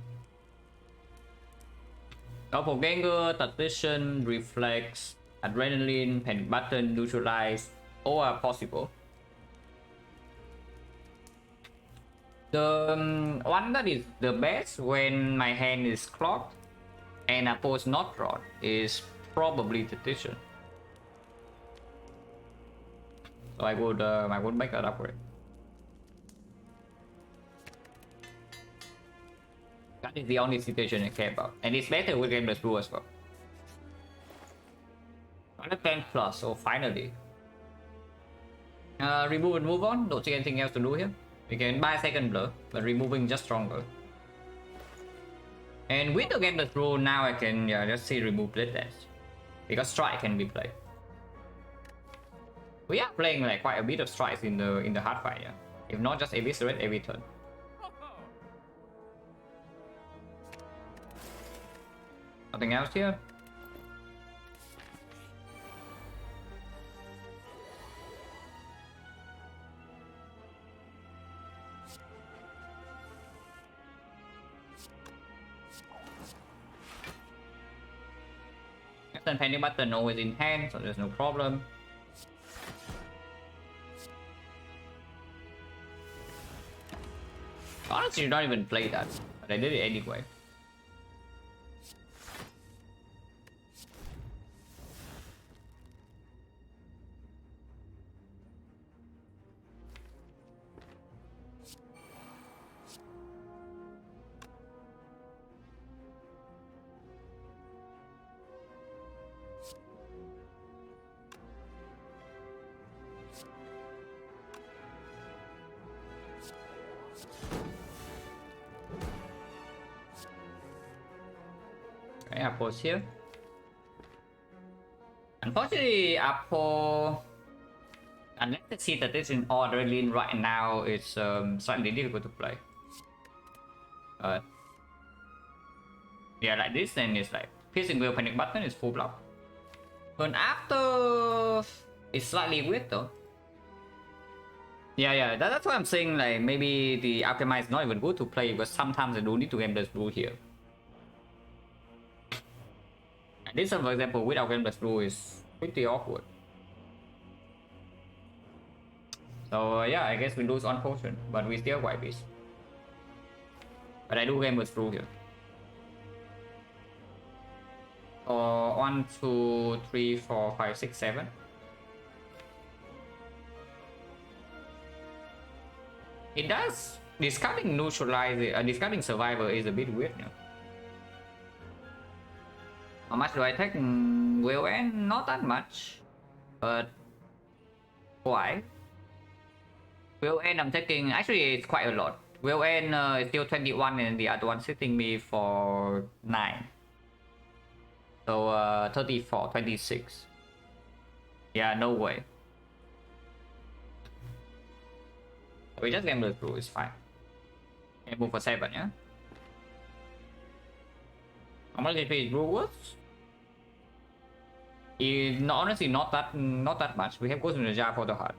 Doppelganger, Tactician, Reflex, Adrenaline, Panic Button, Neutralize, all are possible. The one that is the best when my hand is clogged and a post not drawn is probably Tactician. So I would make that upgrade. That is the only situation I care about. And it's better with Gameless Brew as well. 110 plus, so finally. Remove and move on, don't see anything else to do here. We can buy second blur, but removing just stronger. And with the Gameless Brew, now I can just see remove Blade Dash. Because strike can be played. We are playing like quite a bit of strikes in the hard fight, yeah. If not, just eviscerate every turn. Nothing else here. Captain Panic Button always in hand, so there's no problem. Honestly, you don't even play that, but I did it anyway. Okay, Apple's here. Unfortunately, Apple, unless they see that this in Adrenaline right now, it's slightly difficult to play. Yeah, like this, then it's like Piercing Will, Panic Button is full block. But after, it's slightly weird though. Yeah, that's why I'm saying like maybe the Alchemy is not even good to play, because sometimes I do need to Gameless Brew here. And this one, for example, without Gameless Brew is pretty awkward. So yeah, I guess we lose on potion, but we still wipe this. But I do Gameless Brew here. 1, 2, 3, 4, 5, 6, 7. It does. Discarding neutralize, discarding survivor is a bit weird now. How much do I take? Will end not that much, but why? Will end I'm taking, actually it's quite a lot. Will end is still 21 and the other one sitting me for 9. So 34, 26. Yeah, no way. We just Gameless Brew, it's fine. And move for 7, yeah? How much HP is Brew worth? Honestly, not that much. We have Ghost in the Jar for the heart.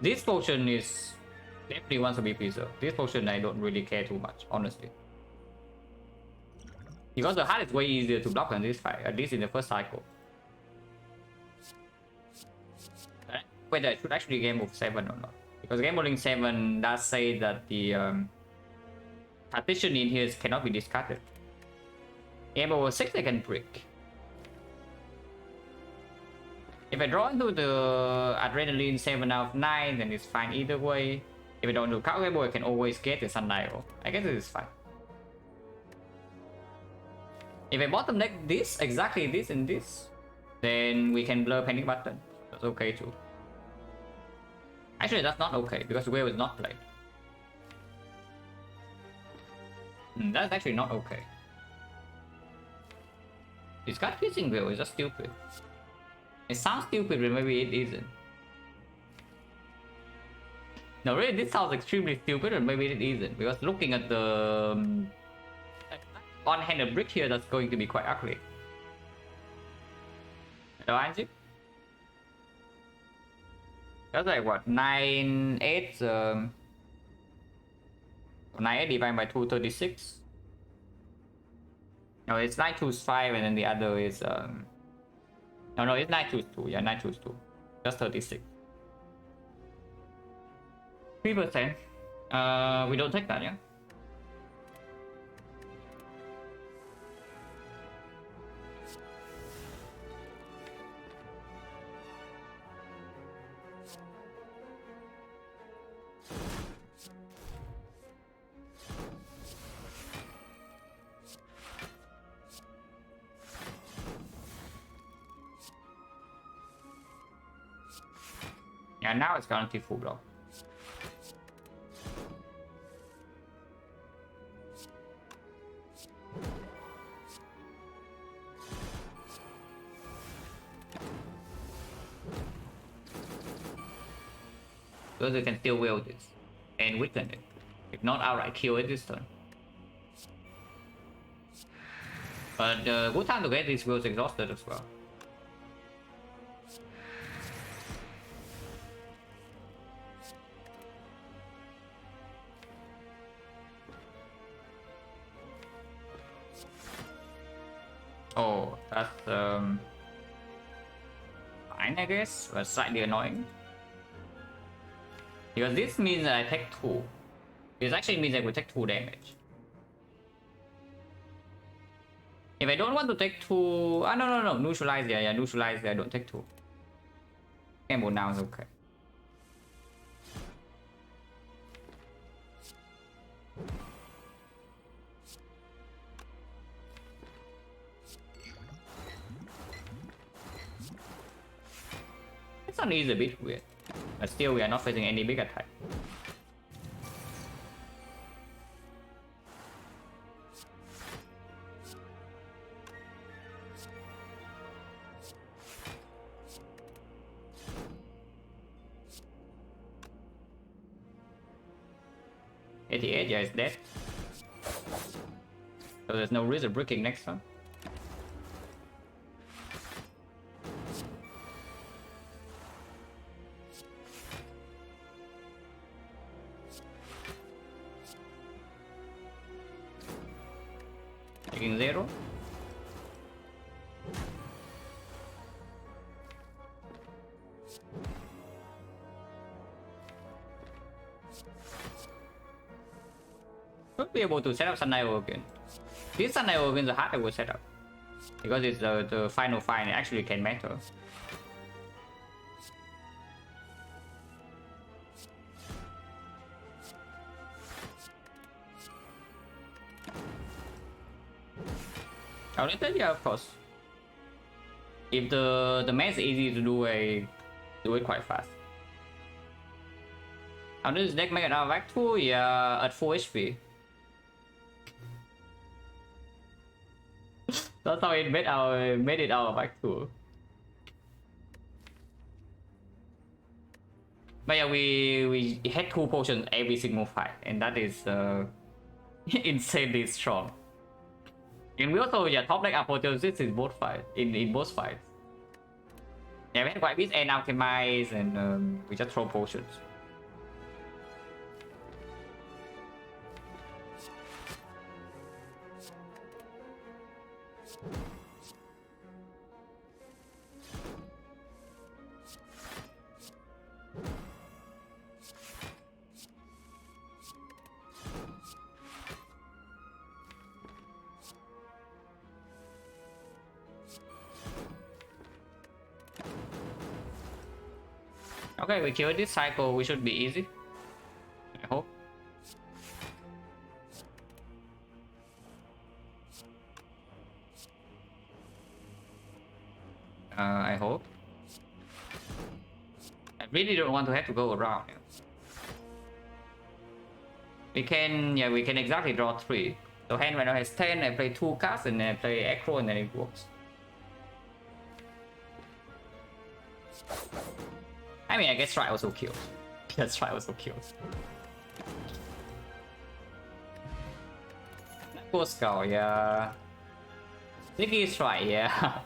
This potion is definitely wants to be preserved. This potion I don't really care too much, honestly. Because the heart is way easier to block than this fight, at least in the first cycle. Whether I should actually game move 7 or not. Because game moving 7 does say that the partition in here cannot be discarded. Game over 6 I can brick. If I draw into the Adrenaline 7 out of 9, then it's fine either way. If I don't do calculable, I can always get the Sun Dial. I guess it is fine. If I bottom deck this, exactly this and this, then we can blur Panic Button. That's okay too. Actually, that's not okay because Whale is not played. That's actually not okay. This card piercing Whale is just stupid. It sounds stupid, but maybe it isn't. No, really, this sounds extremely stupid, and maybe it isn't. Because looking at the one-handed brick here, that's going to be quite ugly. Aren't you? That's like what, 9-8, 9-8 divided by 236. No, it's 925, and then the other is no, it's 922. Yeah, 922. Just 36. 3%. We don't take that, yeah. Yeah, now it's guaranteed full block. Because we can still wield this and weaken it. If not, outright kill it this turn. But good time to get these wheels exhausted as well. Oh, that's fine, I guess, but slightly annoying. Because this means that I take 2. This actually means I will take 2 damage. If I don't want to take 2... Ah, no. Neutralize, yeah, neutralize, I don't take 2. Gamble now is okay. This one is a bit weird. But still, we are not facing any big attack. A20H, yeah, it's dead. So there's no reason bricking next time. Taking 0. Should be able to set up XecnaR again. This XecnaR again is the hard I will set up. Because it's the final fight, it actually can matter. Oh, yeah, of course. If the math is easy to do, do it quite fast. How does this deck make it out of Act 2? Yeah, at full HP. That's how it made it out of Act 2. But yeah, we had 2 potions every single fight, and that is insanely strong. And we also, yeah, top deck apotheosis in both fights. In both fights. Yeah, we had quite a bit and alchemize, and we just throw potions. Okay, we killed this cycle, we should be easy. I hope. I really don't want to have to go around. We can, yeah, we can exactly draw 3. So hand right now has 10, I play 2 cards and then I play Acro and then it works. I mean, I guess Strike also kills. Yeah, Strike also kills. Ghost Skull, yeah. Sneaky Strike, yeah.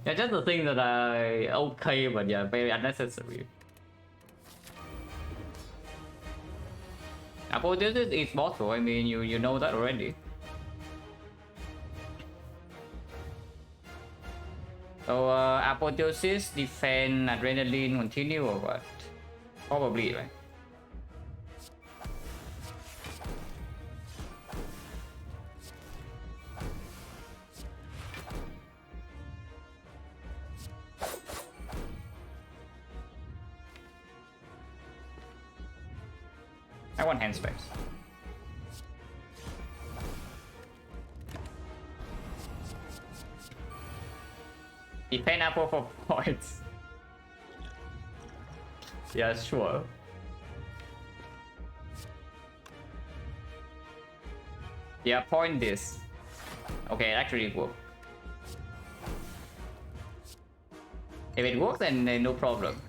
Yeah, just the thing that I okay, but yeah, very unnecessary. Apotheosis is mortal, I mean, you know that already. So, Apotheosis, defend, Adrenaline, continue or what? Probably, right? I want hand space. Defend Apple for points. Yeah, sure. Yeah, point this. Okay, actually it worked. If it works, then no problem.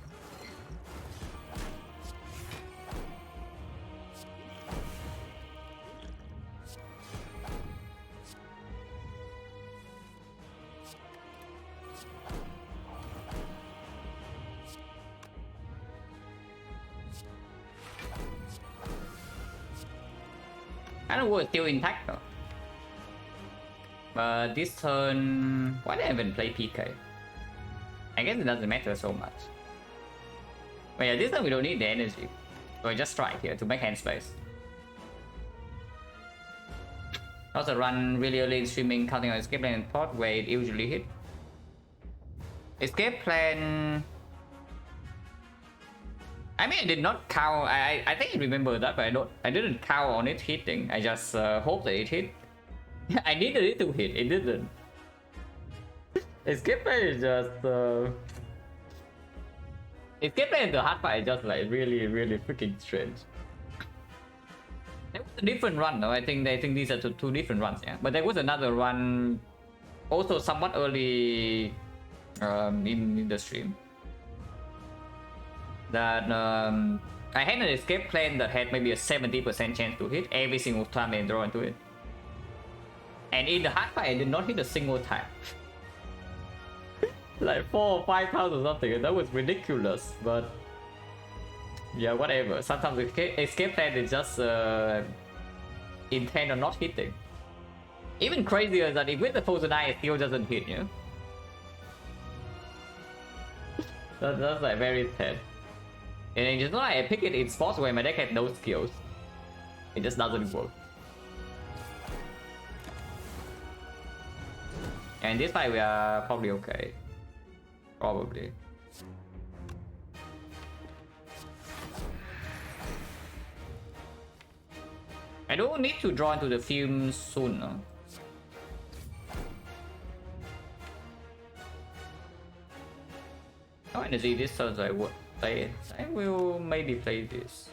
I don't know, it's still intact though. But this turn, why did I even play PK? I guess it doesn't matter so much. But yeah, this time we don't need the energy. So I just strike here to make hand space. Also run really early in streaming, counting on escape plan and thought where it usually hit. Escape plan. I mean, I did not count. I think I remember that, but I didn't count on it hitting. I just hope that it hit. I needed it to hit. It didn't. Escape plan is just. Escape plan and the hard fight is just like really freaking strange. There was a different run though. I think these are two different runs. Yeah, but there was another run, also somewhat early, in the stream. That I had an escape plan that had maybe a 70% chance to hit every single time I draw into it. And in the hard fight, I did not hit a single time. Like 4 or 5 times or something, and that was ridiculous, but yeah, whatever. Sometimes escape plan is just intent on not hitting. Even crazier is that if with the Frozen Eye, it still doesn't hit, you know? That's like very sad. And it's not like I pick it in spots where my deck has no skills. It just doesn't work. And this fight we are probably okay. Probably. I don't need to draw into the film soon. No? No energy this turn, I would play it. I will maybe play this.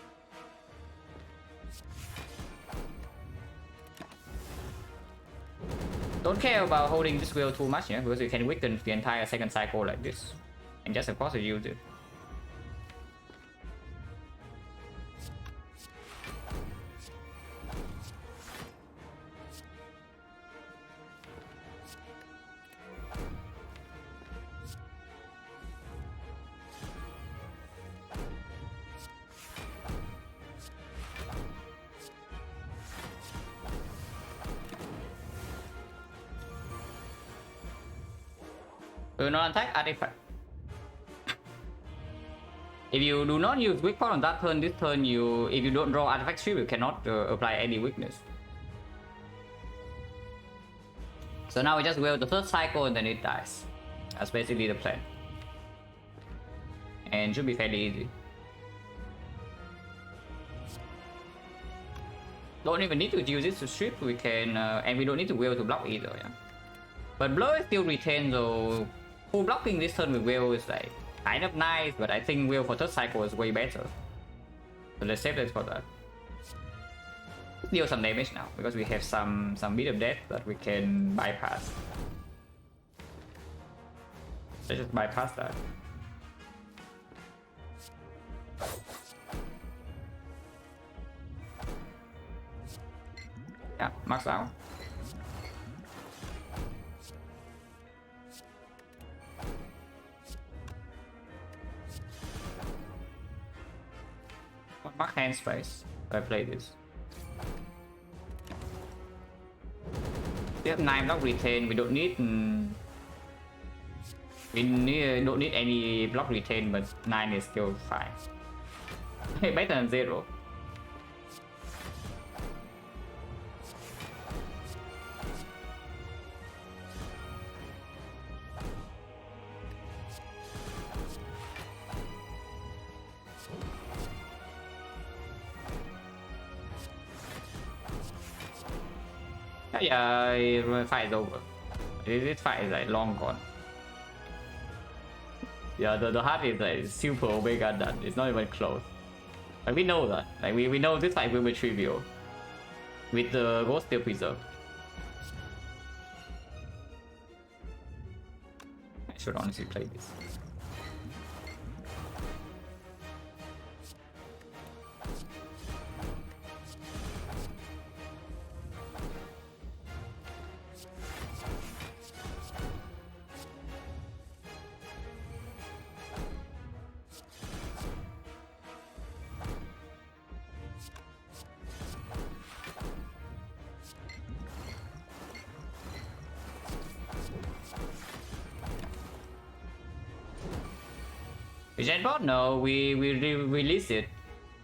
Don't care about holding this wheel too much, yeah, because you can weaken the entire second cycle like this. And just of course use it. Do not attack artifact. If you do not use weak point on that turn, this turn if you don't draw artifact strip, you cannot apply any weakness. So now we just will the third cycle and then it dies. That's basically the plan. And should be fairly easy. Don't even need to use it to strip, we can, and we don't need to will to block either, yeah. But blow is still retained, so full blocking this turn with Will is like kind of nice, but I think Will for third cycle is way better. So let's save this for that. Deal some damage now because we have some bit of death that we can bypass. Let's just bypass that. Yeah, max out. Mark hand space. I play this. We have 9 block retain. We don't need. Don't need any block retain, but 9 is still fine. Hey, better than 0. Yeah, fight is over. This fight is like long gone. Yeah, the heart is like super Omega done. It's not even close. Like we know that. Like we know this fight will be trivial. With the ghost still preserved. I should honestly play this. Genbot? No, we release it.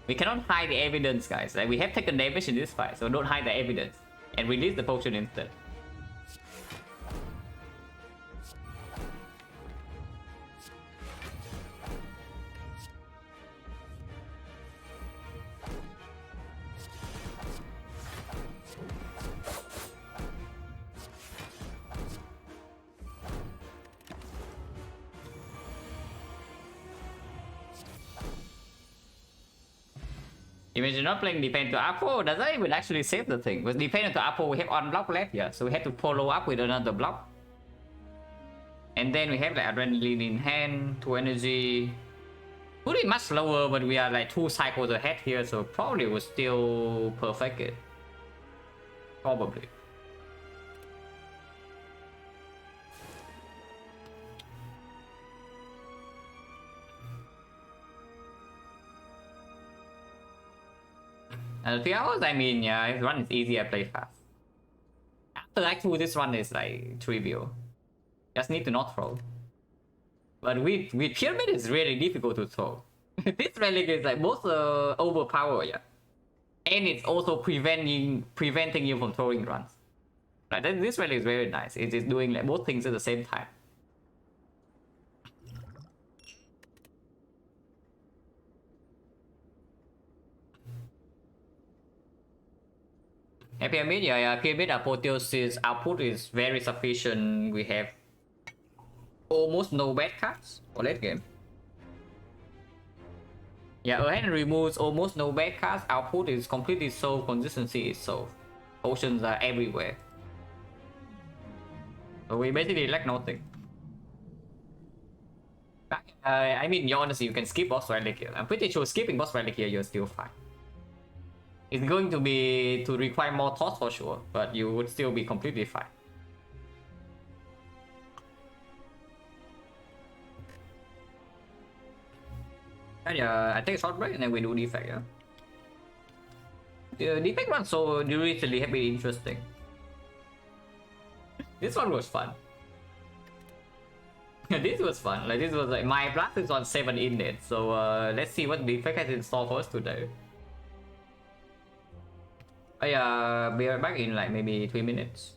We cannot hide the evidence, guys. Like we have taken damage in this fight, so don't hide the evidence and release the potion instead. Imagine not playing Defend to Apo, does that even actually save the thing? With Defend to Apo, we have on block left here, so we have to follow up with another block. And then we have like Adrenaline in hand, 2 energy. Pretty much slower, but we are like 2 cycles ahead here, so probably will still perfect it. Probably. And 3 hours, I mean, yeah, this one is easy, I play fast. After Act 2, this one is like trivial. Just need to not throw. But with Pyramid, it's really difficult to throw. This relic is like most overpowered, yeah. And it's also preventing you from throwing runs. Like this relic is very nice. It is doing like both things at the same time. Pyramid, yeah, Pyramid Apotheosis output is very sufficient. We have almost no bad cards for late game. Yeah, Ahead removes almost no bad cards. Output is completely solved. Consistency is solved. Potions are everywhere. So we basically lack nothing. I mean, honestly, you can skip boss relic here. I'm pretty sure skipping boss relic here, you're still fine. It's going to require more thought for sure, but you would still be completely fine. And yeah, I take a short break and then we do defect, yeah. The defect one so recently have been interesting. This one was fun. This was fun. Like this was like my blast is on 7 indeed, so let's see what defect has in store for us today. Be right back in like maybe 3 minutes.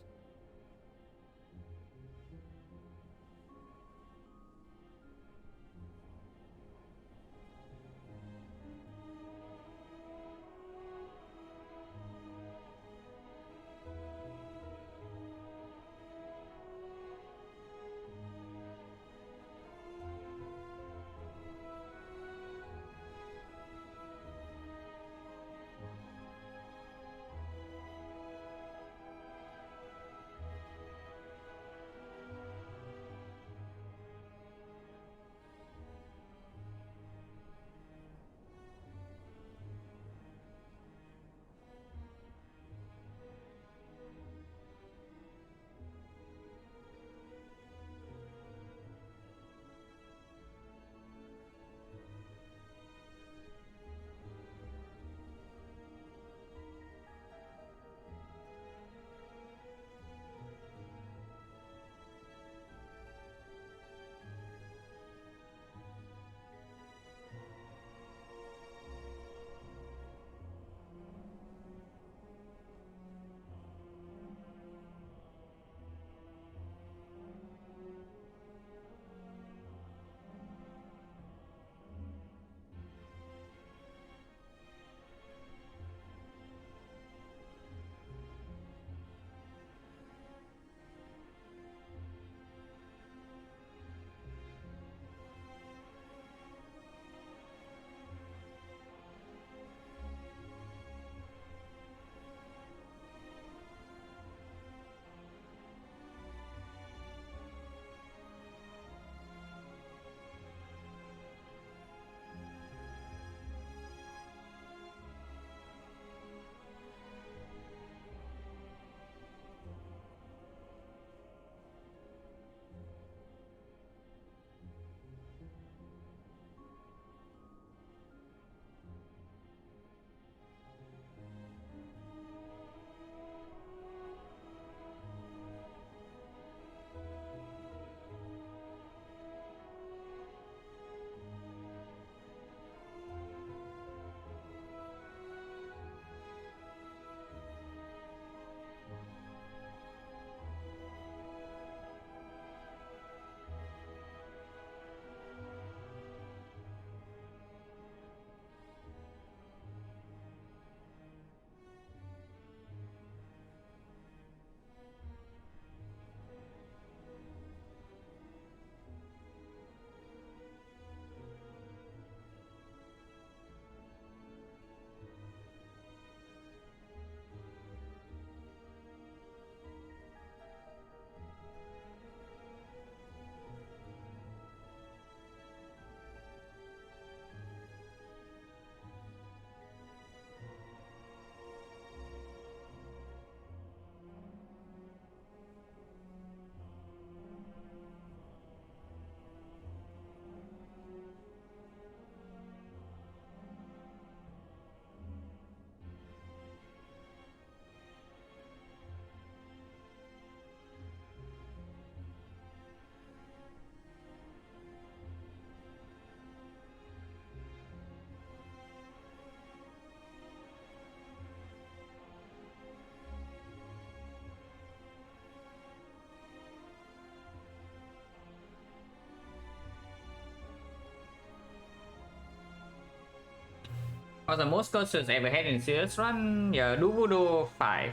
Or the most curses ever had in CS run, yeah, do 5.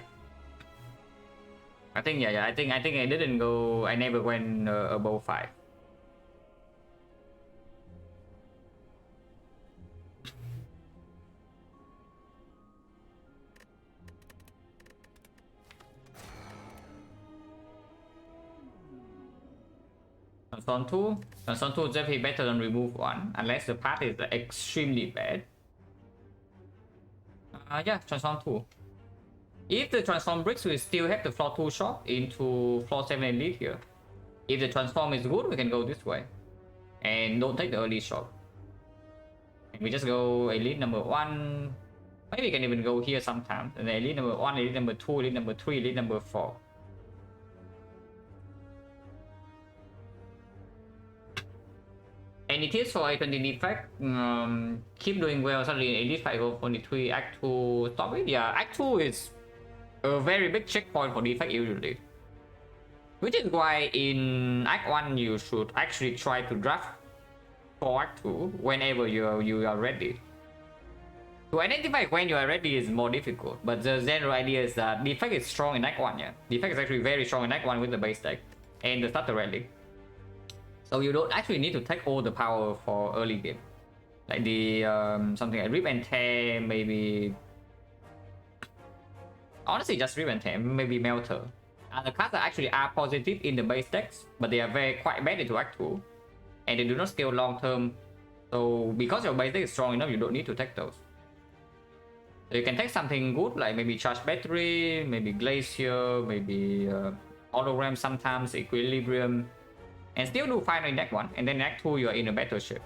I think yeah, I think I didn't go. I never went above 5. Transform 2. Transform 2 is definitely better than remove 1, unless the path is extremely bad. Yeah, transform 2. If the transform breaks, we still have the floor 2 shop into floor 7 elite here. If the transform is good, we can go this way. And don't take the early shop. And we just go elite number 1. Maybe we can even go here sometimes. And then elite number 1, elite number 2, elite number 3, elite number 4. And it is for A20 Defect. Keep doing well. Suddenly elite 5 go 43, Act 2 stop it. Yeah, Act 2 is a very big checkpoint for Defect usually. Which is why in Act 1 you should actually try to draft for Act 2 whenever you are ready. To identify when you are ready is more difficult, but the general idea is that Defect is strong in Act 1, yeah. Defect is actually very strong in Act 1 with the base deck and the starter rally. So you don't actually need to take all the power for early game. Like the something like Rip and Tear, maybe... Honestly, just Rip and Tear, maybe Melter. And the cards are actually positive in the base decks, but they are quite bad into Act 2. And they do not scale long term. So because your base deck is strong enough, you don't need to take those. So you can take something good, like maybe Charge Battery, maybe Glacier, maybe Hologram sometimes, Equilibrium. And still do fine in Act 1, and then in Act 2 you are in a better shape.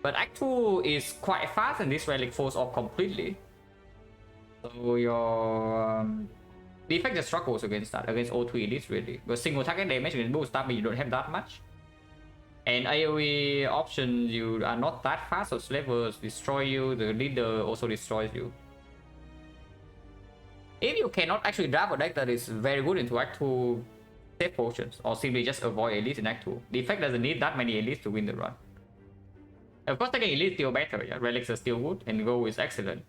But Act 2 is quite fast and this relic falls off completely. So your Defect just struggles against that, against all 3 elites really. But single target damage with boost up, you don't have that much. And AoE options, you are not that fast, so Slavers destroy you, the leader also destroys you. If you cannot actually draft a deck that is very good into Act 2, save potions, or simply just avoid elites in Act 2. Defect doesn't need that many elites to win the run. Of course, taking elites is still better, yeah? Relics are still good, and Go is excellent.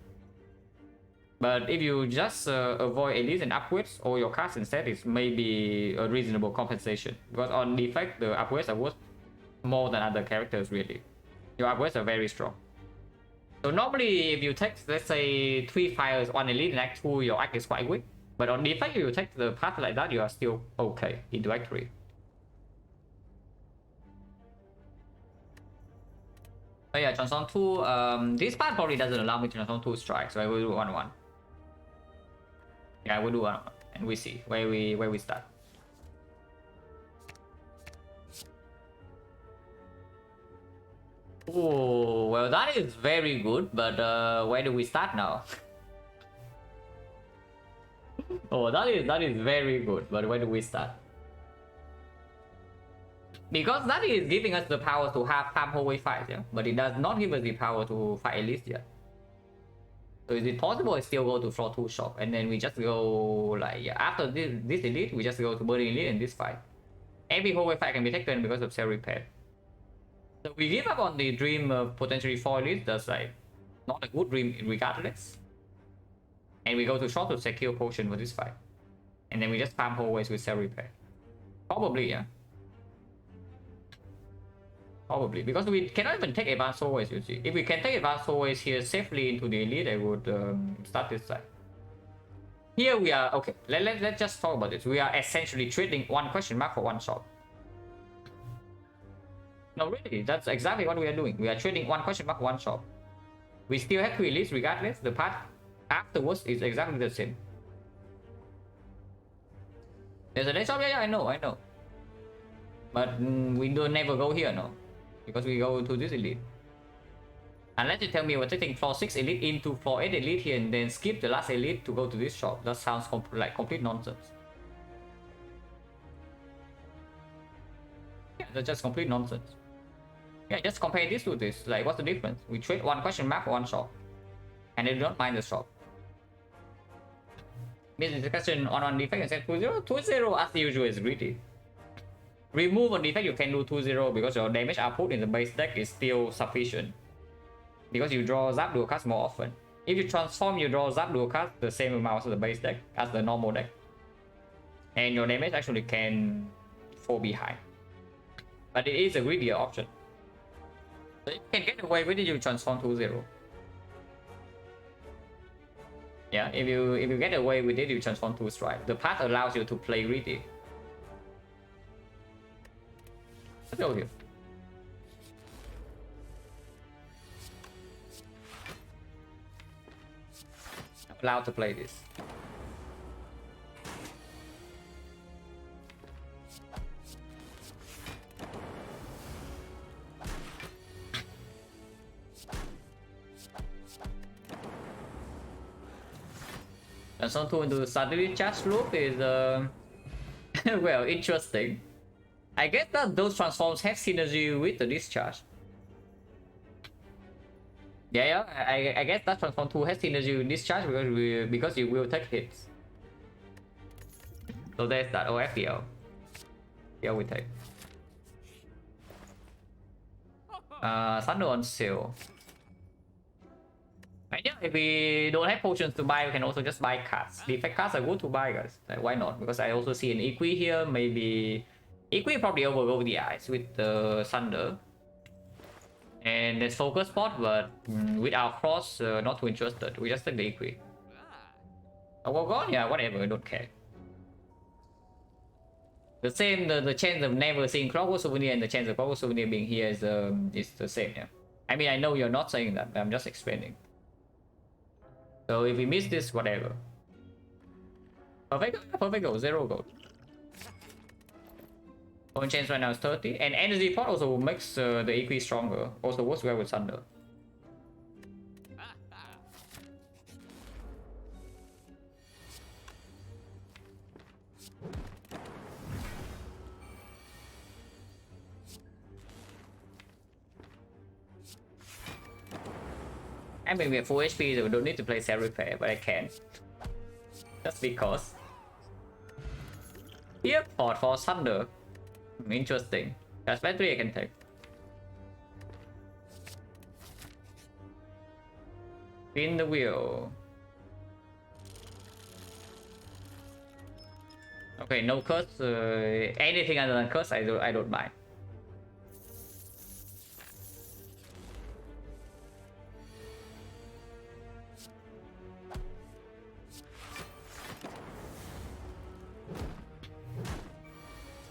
But if you just avoid elites and upwards, or your cards instead, is maybe a reasonable compensation. Because on Defect, the upwards are worth more than other characters, really. Your upwards are very strong. So normally, if you take, let's say, 3 fires, 1 elite in Act 2, your Act is quite weak. But on Defect, if you take the path like that, you are still okay into Act 3. But yeah, Transform 2, this part probably doesn't allow me to Transform 2 strike, so I will do 1-1. Yeah, I will do 1-1, and we see where we start. Oh, well that is very good, but where do we start now? Oh, that is very good, but where do we start? Because that is giving us the power to have farm hallway fights, yeah? But it does not give us the power to fight elites yet. So is it possible I still go to floor 2 shop and then we just go like, yeah, after this elite, we just go to burning elite in this fight. Every hallway fight can be taken because of cell repair. So we give up on the dream of potentially 4 elites, that's like not a good dream regardless. And we go to short to secure potion for this fight. And then we just farm hallways with cell repair. Probably, yeah. Probably, because we cannot even take advanced hallways, you see. If we can take advanced hallways here safely into the elite, I would start this side. Here we are, okay, let's just talk about this. We are essentially trading 1 question mark for 1 shop. No, really, that's exactly what we are doing. We are trading 1 question mark, 1 shop. We still have 2 elites regardless. The path afterwards is exactly the same. There's a next shop, yeah, I know. But we don't never go here, no. Because we go to this elite. Unless you tell me we're taking floor 6 elite into floor 8 elite here and then skip the last elite to go to this shop. That sounds like complete nonsense. Yeah, that's just complete nonsense. Yeah, just compare this to this. Like, what's the difference? We trade 1 question mark for 1 shop. And they do not mind the shop. Business discussion on defect and set 2-0. 2-0 as usual is greedy. Remove on defect, you can do 2-0 because your damage output in the base deck is still sufficient. because you draw Zap dual cards more often. If you transform, you draw Zap dual cards the same amount as the base deck, as the normal deck. And your damage actually can fall behind. But it is a greedier option. So if you can get away with it, you transform to 0. Yeah, if you get away with it, you transform to strike. The path allows you to play greedy. I told you. I'm allowed to play this. And so to into suddenly charge loop is well, interesting. I guess that those transforms have synergy with the discharge. Yeah, I guess that transform 2 has synergy with discharge because you will take hits. So there's that. Oh, FPL. Yeah, we take. Thunder on sale. Right, yeah, if we don't have potions to buy, we can also just buy cards. Defect cards are good to buy, guys. Like, why not? Because I also see an Equi here. Maybe Equi probably overgo the eyes with the Thunder. And there's focus spot, but with our cross, not too interested. We just take the Equi. Oh, well, gone? Yeah, whatever. I don't care. The same, the chance of never seeing Clockwork Souvenir and the chance of Clockwork Souvenir being here is the same, yeah. I mean, I know you're not saying that, but I'm just explaining. So if we miss this, whatever. Perfect goal, 0 gold. Point change right now is 30. And energy pot also makes the Equi stronger. Also works well with Thunder. I mean, we have full HP, so we don't need to play Self Repair, but I can. Just because. Here, pot for Thunder. Interesting. That's battery I can take. Spin the wheel. Okay, no curse. Anything other than curse, I don't mind.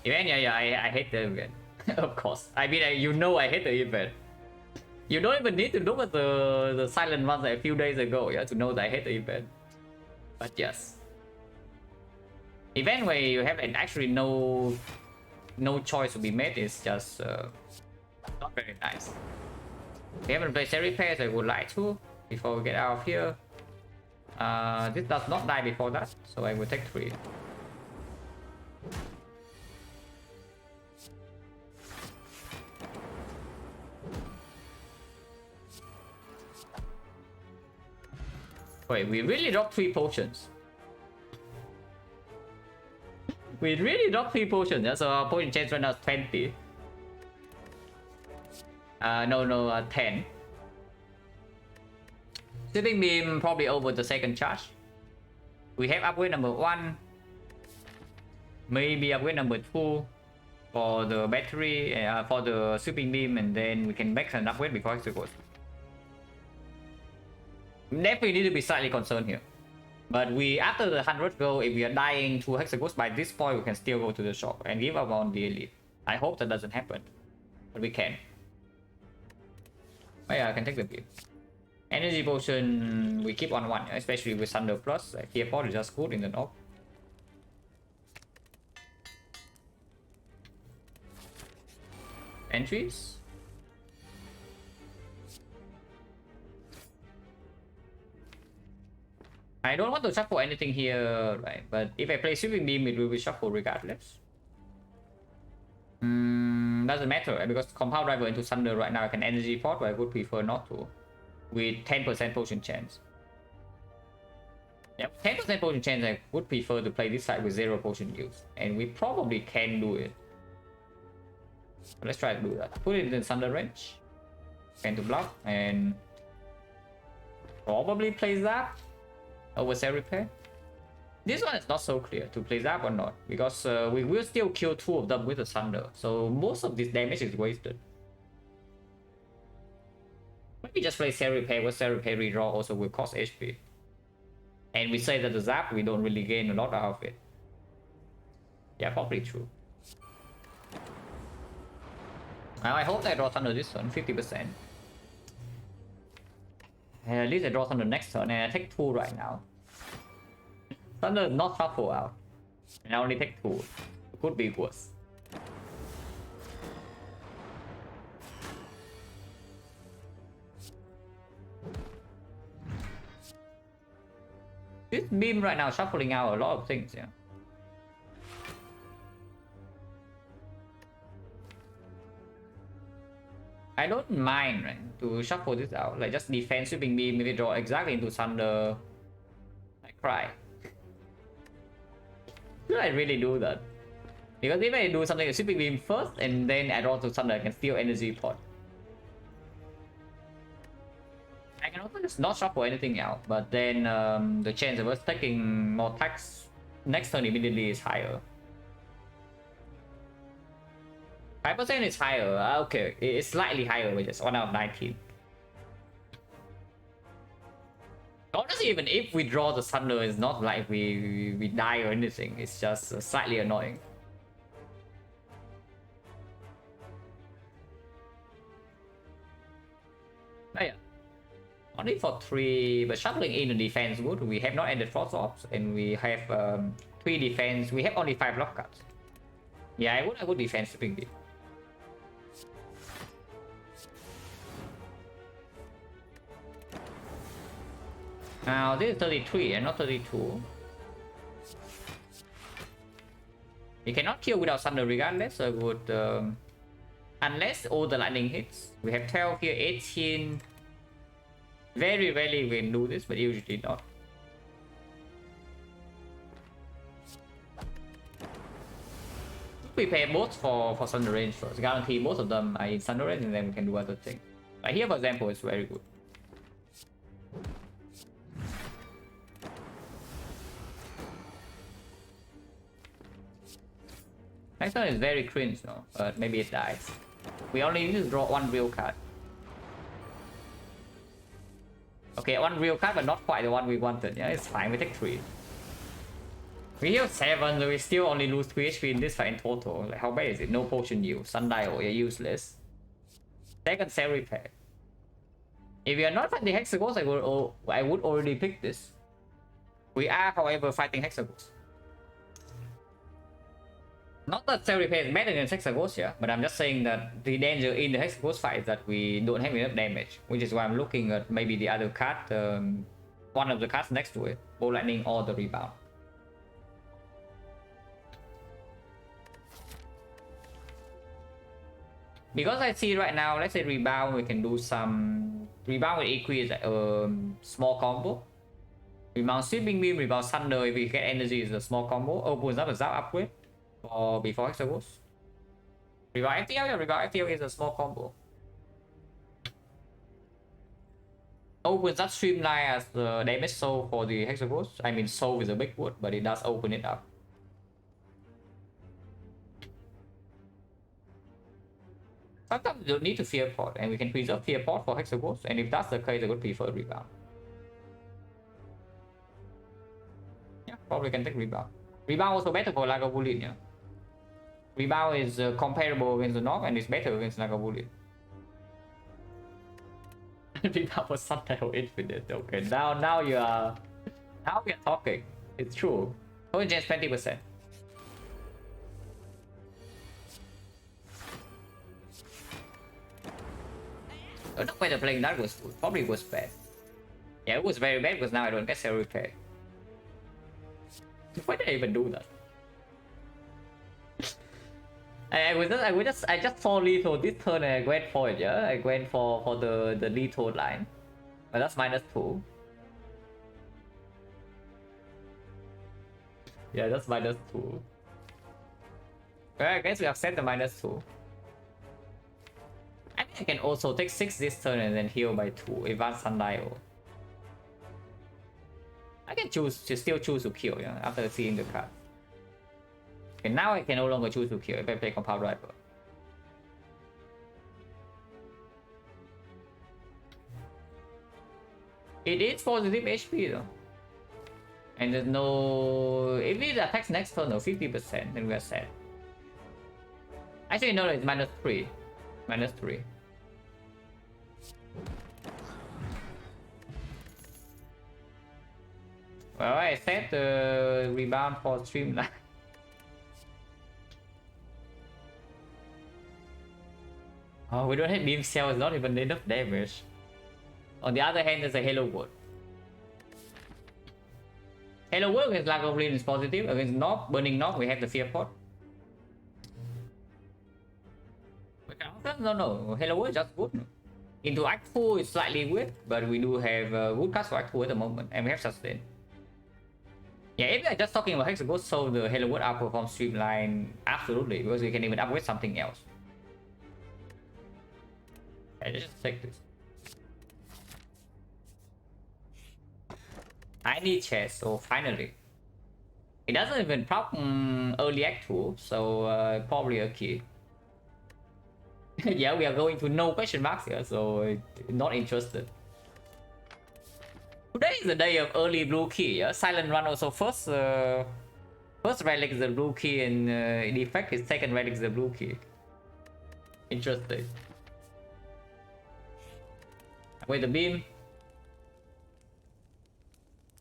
Event, yeah, I hate the event. Of course. I mean, you know I hate the event. You don't even need to look at the silent ones a few days ago, yeah, to know that I hate the event. But yes. Event where you have actually no choice to be made is just not very nice. We haven't played Series Pairs, I would like to, before we get out of here. This does not die before that, so I will take 3. Wait, we really dropped 3 potions. We really dropped 3 potions, yeah? So our potion change right now is 20. No, 10. Sweeping beam probably over the second charge. We have upgrade number 1. Maybe upgrade number 2 for the battery, for the sweeping beam, and then we can make an upgrade before it goes. Definitely need to be slightly concerned here. But we, after the 100 gold, if we are dying to Hexaghost by this point, we can still go to the shop and give up on the elite. I hope that doesn't happen. But we can. Oh yeah, I can take the beam. Energy potion, we keep on 1, especially with Thunder Plus. Tier 4 is just good in the north. Entries. I don't want to shuffle anything here, right? But if I play Sweeping Beam, it will be shuffled regardless. Doesn't matter, right? Because Compound Driver into Thunder right now I can Energy Pot, but I would prefer not to. With 10% potion chance. Yep, 10% potion chance, I would prefer to play this side with 0 potion use. And we probably can do it. So let's try to do that. Put it in the Thunder range. And to block, and Probably play Zap over Cell Repair. This one is not so clear to play Zap or not, because we will still kill 2 of them with the Thunder, so most of this damage is wasted. Maybe just play Cell Repair, with Cell Repair redraw also will cost HP. And we say that the Zap, we don't really gain a lot out of it. Yeah, probably true. Now I hope I draw Thunder this turn, 50%. And at least I draw Thunder next turn, and I take 2 right now. Thunder not shuffle out. And I only take 2. It could be worse. This beam right now shuffling out a lot of things, yeah. I don't mind, right, to shuffle this out. Like just defense sweeping beam, maybe draw exactly into Thunder. I cry. Should I really do that? Because if I do something with sweeping beam first and then I draw to Thunder, I can steal energy pot. I can also just not shuffle anything out, but then the chance of us taking more tax next turn immediately is higher. 5% is higher. Okay, it's slightly higher, which is 1 out of 19. Honestly, even if we draw the Thunder, it's not like we die or anything. It's just slightly annoying. But yeah. Only for 3, but shuffling in the defense good. We have not ended Frost Ops, and we have 3 defense. We have only 5 lock cards. Yeah, I would defense sweeping beam. Now this is 33 and not 32. You cannot kill without Thunder regardless, so I would unless all the lightning hits. We have 12 here, 18. Very rarely we can do this, but usually not. Prepare both for Thunder range first. Guarantee both of them are in Thunder range, and then we can do other things. Like here, for example, it's very good. Next one is very cringe, no, but maybe it dies. We only need to draw 1 real card. Okay, 1 real card, but not quite the one we wanted. Yeah, it's fine. We take 3. We heal 7, so we still only lose 3 HP in this fight in total. Like, how bad is it? No potion use. Sundial, yeah, useless. Second Cell Repair. If we are not fighting Hexagons, I would already pick this. We are, however, fighting Hexagons. Not that Cell Repair is better than Hexagons, yeah, but I'm just saying that the danger in the Hexagons fight is that we don't have enough damage, which is why I'm looking at maybe the other card, one of the cards next to it, Bolt Lightning or the Rebound. Because I see right now, let's say Rebound, we can do some Rebound with Equi is a small combo. Rebound Sweeping Beam, Rebound Thunder, if we get energy is a small combo. Opens up a Zap upgrade for before Hexagons. Rebound FTL, yeah, Rebound FTL is a small combo. Opens up Streamline as the damage soul for the Hexagons. I mean soul is a big word, but it does open it up. Sometimes you don't need to fear pot, and we can preserve fear pot for Hexagons, and if that's the case, I would prefer Rebound. Yeah, probably can take Rebound. Rebound also better for Lagavulin, yeah. Rebound is comparable against the Nog, and it's better against Lagavulin. Rebound was Sundial Infinite. Okay, now we are talking. It's true. Only just 20%. I don't know whether playing that was good. Probably was bad. Yeah, it was very bad because now I don't get Cell Repair. Why did I even do that? I just saw lethal this turn and I went for it, yeah? I went for the lethal line. But that's -2. Yeah, that's -2. Well, I guess we have set the -2. I think I can also take 6 this turn and then heal by 2. Advance Sundial. still choose to kill, yeah, after seeing the card. Okay, now I can no longer choose to kill if I play Compound Driver. It is positive HP though. And there's no... If it attacks next turn, no, 50%, then we are set. Actually, no, it's -3. -3. Well, I set the rebound for Streamline. Oh, we don't have beam cell, it's not even enough damage. On the other hand, there's a Halo Word. Halo Word against Lagavulin is positive. Against Knob, Burning Knob, we have the Fear Pot. No, Halo Word is just good. Into Act 4 is slightly weird, but we do have good cast for Act 4 at the moment, and we have Sustain. Yeah, if we are just talking about Hexaghost, so the Halo Word outperforms Streamline absolutely, because we can even upgrade something else. Okay, let's just take this. Tiny chest, so finally. It doesn't even proc early Act 2, so probably a key. Yeah, we are going to no question marks here, so not interested. Today is the day of early blue key, yeah? Silent Run also first relic is the blue key, and Defect his second relic is the blue key. Interesting. Wait, the beam.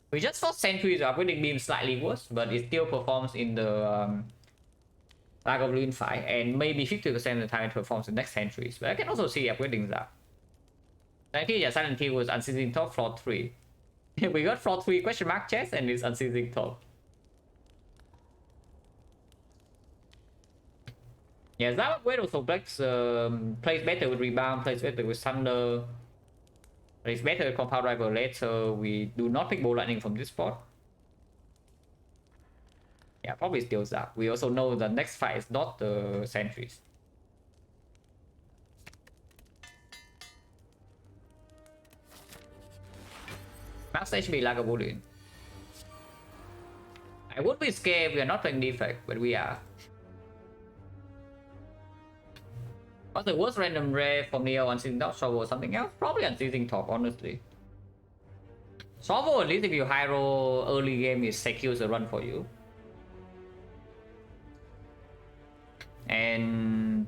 We just saw Sentries upgrading beam slightly worse, but it still performs in the Lagavulin fight, and maybe 50% of the time it performs in next Sentries. But I can also see upgrading that. I think yeah, Silent Key was Unceasing Top, floor 3. We got floor 3 question mark chest, and it's Unceasing Top. Yeah, that upgrade also plays better with Rebound, plays better with Thunder. But it's better with Compound Driver later. We do not pick Bolt Lightning from this spot. Yeah, probably still Zap. We also know the next fight is not the Sentries. Max HP Lagavulin. I would be scared we are not playing Defect, but we are. What's the worst random rare for Neo? Unceasing Top, Shovel, or something else? Probably Unceasing Top, honestly. Shovel, at least if you high roll early game, it secures a run for you. And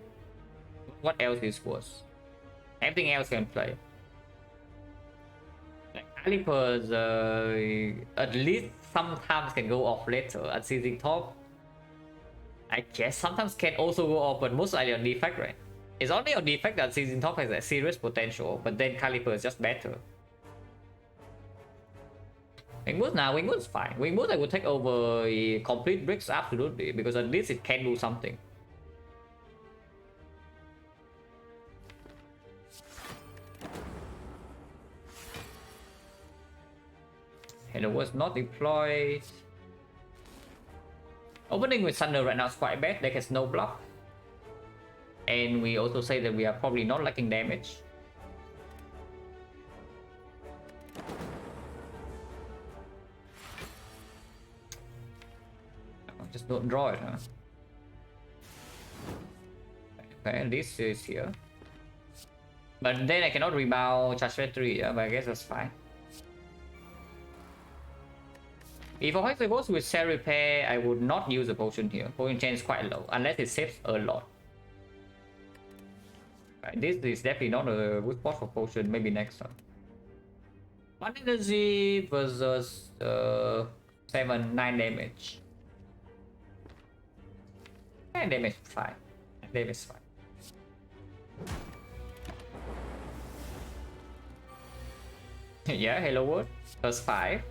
what else is worse? Everything else can play. Like Calipers, at least sometimes can go off later. Unceasing Top, I guess sometimes can also go off, but most likely on Defect, right? It's only on Defect that Unceasing Top has a serious potential, but then Caliper is just better. Wing Boost now, Wing Boost is fine. Wing Boost I would take over complete bricks absolutely, because at least it can do something. Hello was not deployed. Opening with Thunder right now is quite bad. They can snow block. And we also say that we are probably not lacking damage. Just don't draw it, huh? Okay, this is here. But then I cannot rebound charge rate 3, yeah, but I guess that's fine. If I goes with Cell Repair, I would not use a potion here. Potion chain is quite low, unless it saves a lot. Right, this is definitely not a good spot for potion, maybe next time. 1 energy versus 9 damage. 9 damage, fine. 9 damage, fine. Yeah, Halo Word, plus 5.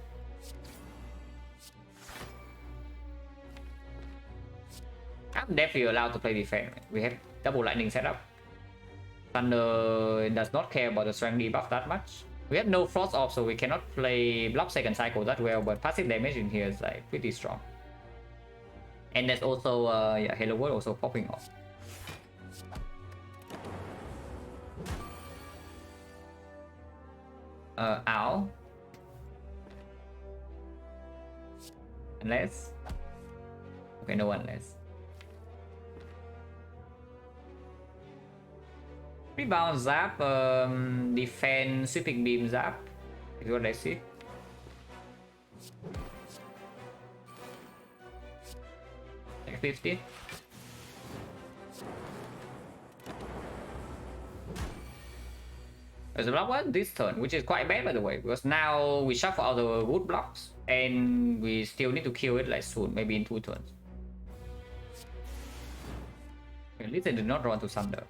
I'm definitely allowed to play defense. We have double lightning setup. Thunder does not care about the strength debuff that much. We have no frost off, so we cannot play block second cycle that well, but passive damage in here is like pretty strong. And there's also yeah, Halo Word also popping off. Ow. Unless... Okay, no unless. Rebound zap, defense, sweeping beam zap is what I see. Like 50. There's a block one this turn, which is quite bad by the way, because now we shuffle out the wood blocks and we still need to kill it like soon, maybe in 2 turns. At least they did not run to Thunder.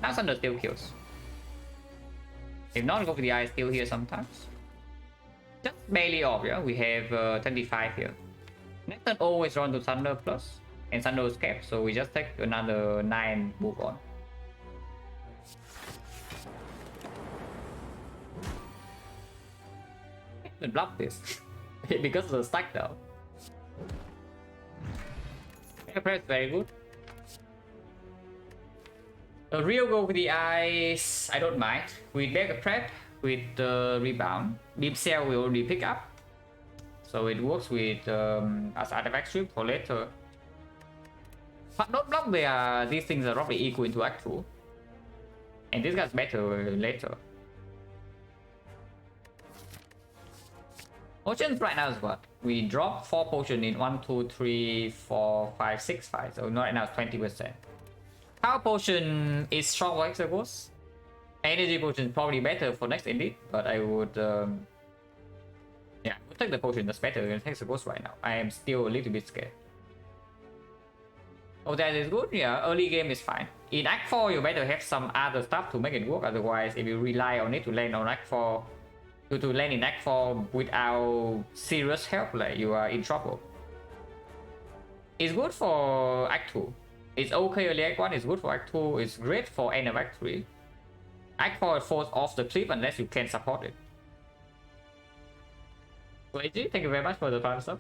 Now Thunder still kills. If not, go for the eye still here sometimes. Just barely off, yeah? We have 25 here. Next turn always run to Thunder plus, and Thunder escape, so we just take another 9, move on. Block this because of the stack though. Press very good. The real go with the eyes, I don't mind. With Beggar Prep, with the rebound, Beam Cell will already pick up. So it works with as artifact strip for later. But not block there, these things are roughly equal into Act 2. And this guy's better later. Potions right now is what? We drop 4 potions in 1, 2, 3, 4, 5, 6 fights. So right now it's 20%. Power potion is strong for Hexagons. Energy potion is probably better for next elite, but I would yeah, we'll take the potion that's better than Hexagons right now. I am still a little bit scared. Oh, that is good. Yeah, early game is fine. In Act 4, you better have some other stuff to make it work. Otherwise, if you rely on it to land on Act 4, to land in Act 4 without serious help, like you are in trouble. It's good for Act 2. It's okay early Act 1, it's good for Act 2, it's great for end of Act 3. Act 4 falls off the cliff unless you can support it. So AG, thank you very much for the 5 sub.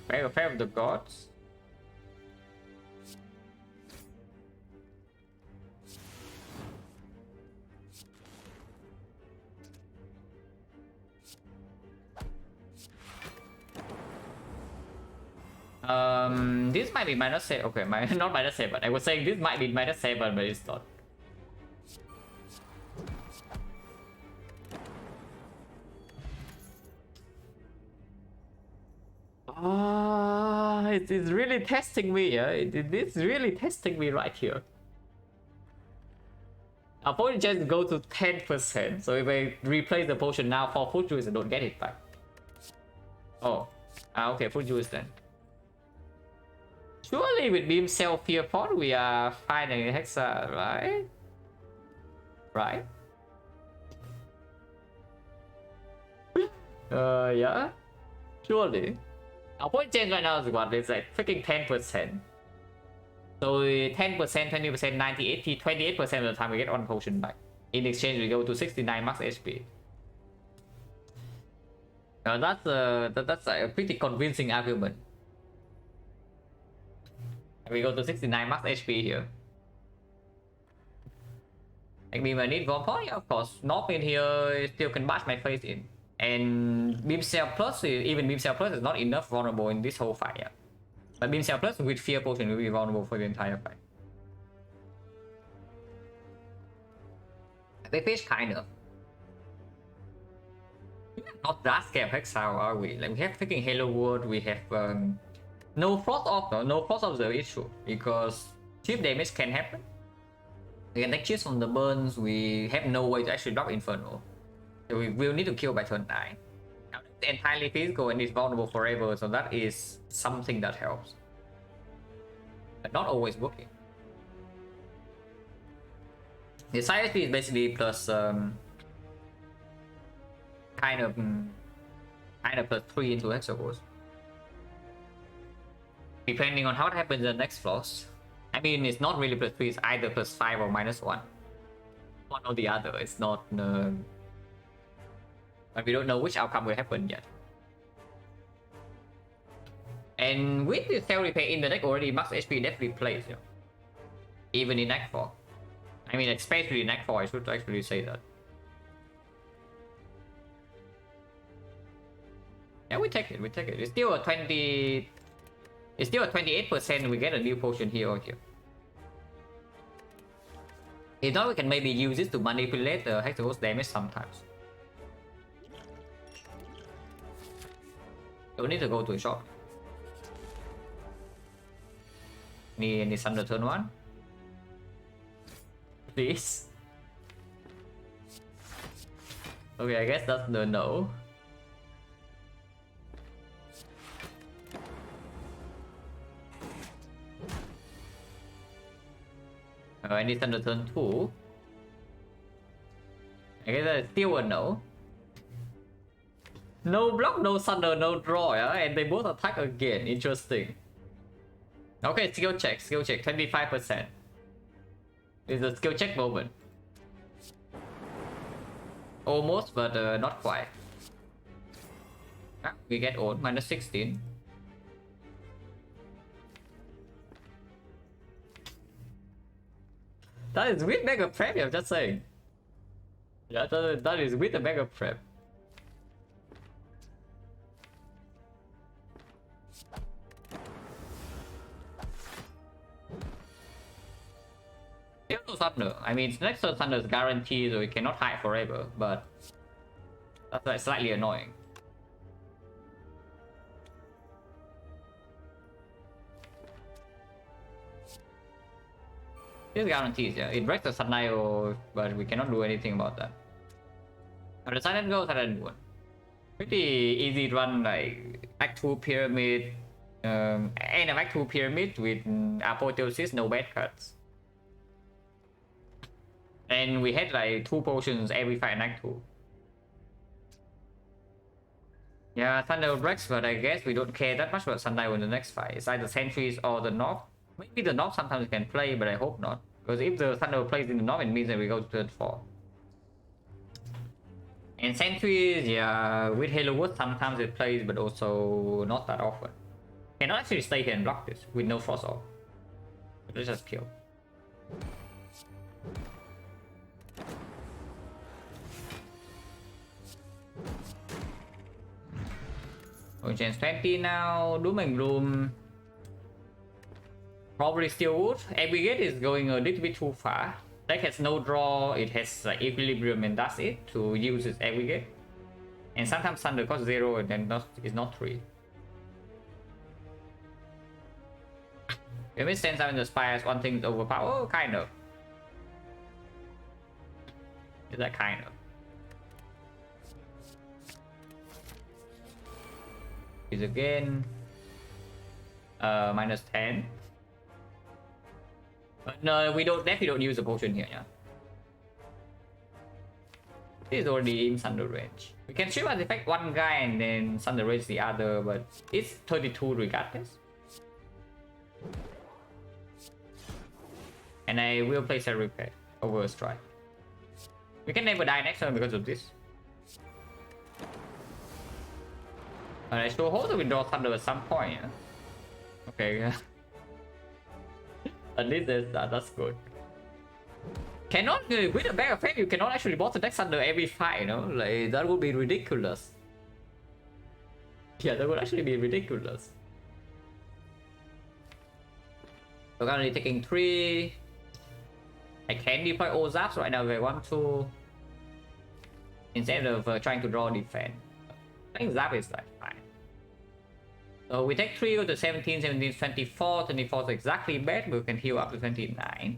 Very fair of the gods. This might be -7. Okay, not -7. I was saying this might be -7, but it's not. It is really testing me. Yeah, it's really testing me right here. Our potion just go to 10%. So if I replace the potion now for food juice, I don't get it back. Oh, okay, food juice then. Surely with Beam Cell Fear Pot, we are finding Hexa, right? Right? Yeah. Surely. Our point change right now is what? It's like freaking 10%. So 10%, 20%, 90, 80, 28% of the time we get one potion back. In exchange, we go to 69 max HP. That's a pretty convincing argument. We go to 69 max HP here. Like me, I need one point, of course. Knock in here still can bash my face in. And Beam Cell Plus, even Beam Cell Plus is not enough vulnerable in this whole fight, yeah. But Beam Cell Plus with Fear Potion will be vulnerable for the entire fight. They fish kind of. We're not that scared of Hexile, are we? Like we have freaking Halo World, we have no frost off, no frost off the issue because chip damage can happen. We can take chips from the burns. We have no way to actually drop Inferno. So we will need to kill by turn 9. Now it's entirely physical and it's vulnerable forever, so that is something that helps. But not always working. The side SP is basically plus kind of plus 3 into Hexagons. Depending on how it happens in the next floors. I mean, it's not really plus 3, it's either plus 5 or -1. One or the other, it's not... but we don't know which outcome will happen yet. And with the Cell Repair in the deck already, max HP definitely plays, you know. Even in Act 4. I mean, especially in Act 4, I should actually say that. Yeah, we take it, we take it. It's still a 20... It's still a 28%, we get a new potion here or here. If not, we can maybe use this to manipulate the Hexagon's damage sometimes. So we need to go to a shop. Need Thunder turn 1. Please. Okay, I guess that's the no. I need Thunder turn 2. I guess that's still a no. No block, no Thunder, no draw, yeah? And they both attack again. Interesting. Okay, skill check, 25%. It's a skill check moment. Almost, but not quite. Ah, we get old, minus 16. That is with mega prep, I'm just saying. Yeah, that is with the mega prep. Still Thunder. I mean, next turn Thunder is guaranteed, so we cannot hide forever, but that's like slightly annoying. This guarantees, yeah. It breaks the Sunlight, but we cannot do anything about that. Now the Silent goes Silent 1. Pretty easy run, like Act 2 Pyramid, end of Act 2 Pyramid with Apotheosis, no bad cuts. And we had like 2 potions every fight in Act 2. Yeah, Thunder breaks, but I guess we don't care that much about Sunlight in the next fight. It's either Sentries or the Knob. Maybe the Knob sometimes can play, but I hope not. Because if the Thunder plays in the Knob, it means that we go to turn 4. And Sentries, yeah, with Halo Wood sometimes it plays, but also not that often. Cannot actually stay here and block this with no Frost off. Let's just kill. We change 20 now. Doom and Gloom. Probably still would. Aggregate is going a little bit too far. Deck has no draw, it has Equilibrium, and that's it to use its Aggregate. And sometimes Thunder costs 0 and then it's not 3. It makes sense having the Spires, one thing is overpowered. Oh, kind of. Is that kind of? Is again minus 10. No, we definitely don't use a potion here, yeah. This is already in Thunder range. We can shield artifact one guy and then Thunder range the other, but it's 32 regardless. And I will play Cell Repair over a strike. We can never die next turn because of this. I should hope that we draw Thunder at some point, yeah. Okay. At least that's good. Cannot, with a bag of fate, you cannot actually boss the deck Thunder every fight, you know? Like, that would be ridiculous. Yeah, that would actually be ridiculous. We're currently taking 3. I can deploy all Zaps right now if I want to. Instead of trying to draw defense. I think Zap is like fine. So we take 3, go to 17, 17 is 24, 24 is exactly bad, but we can heal up to 29.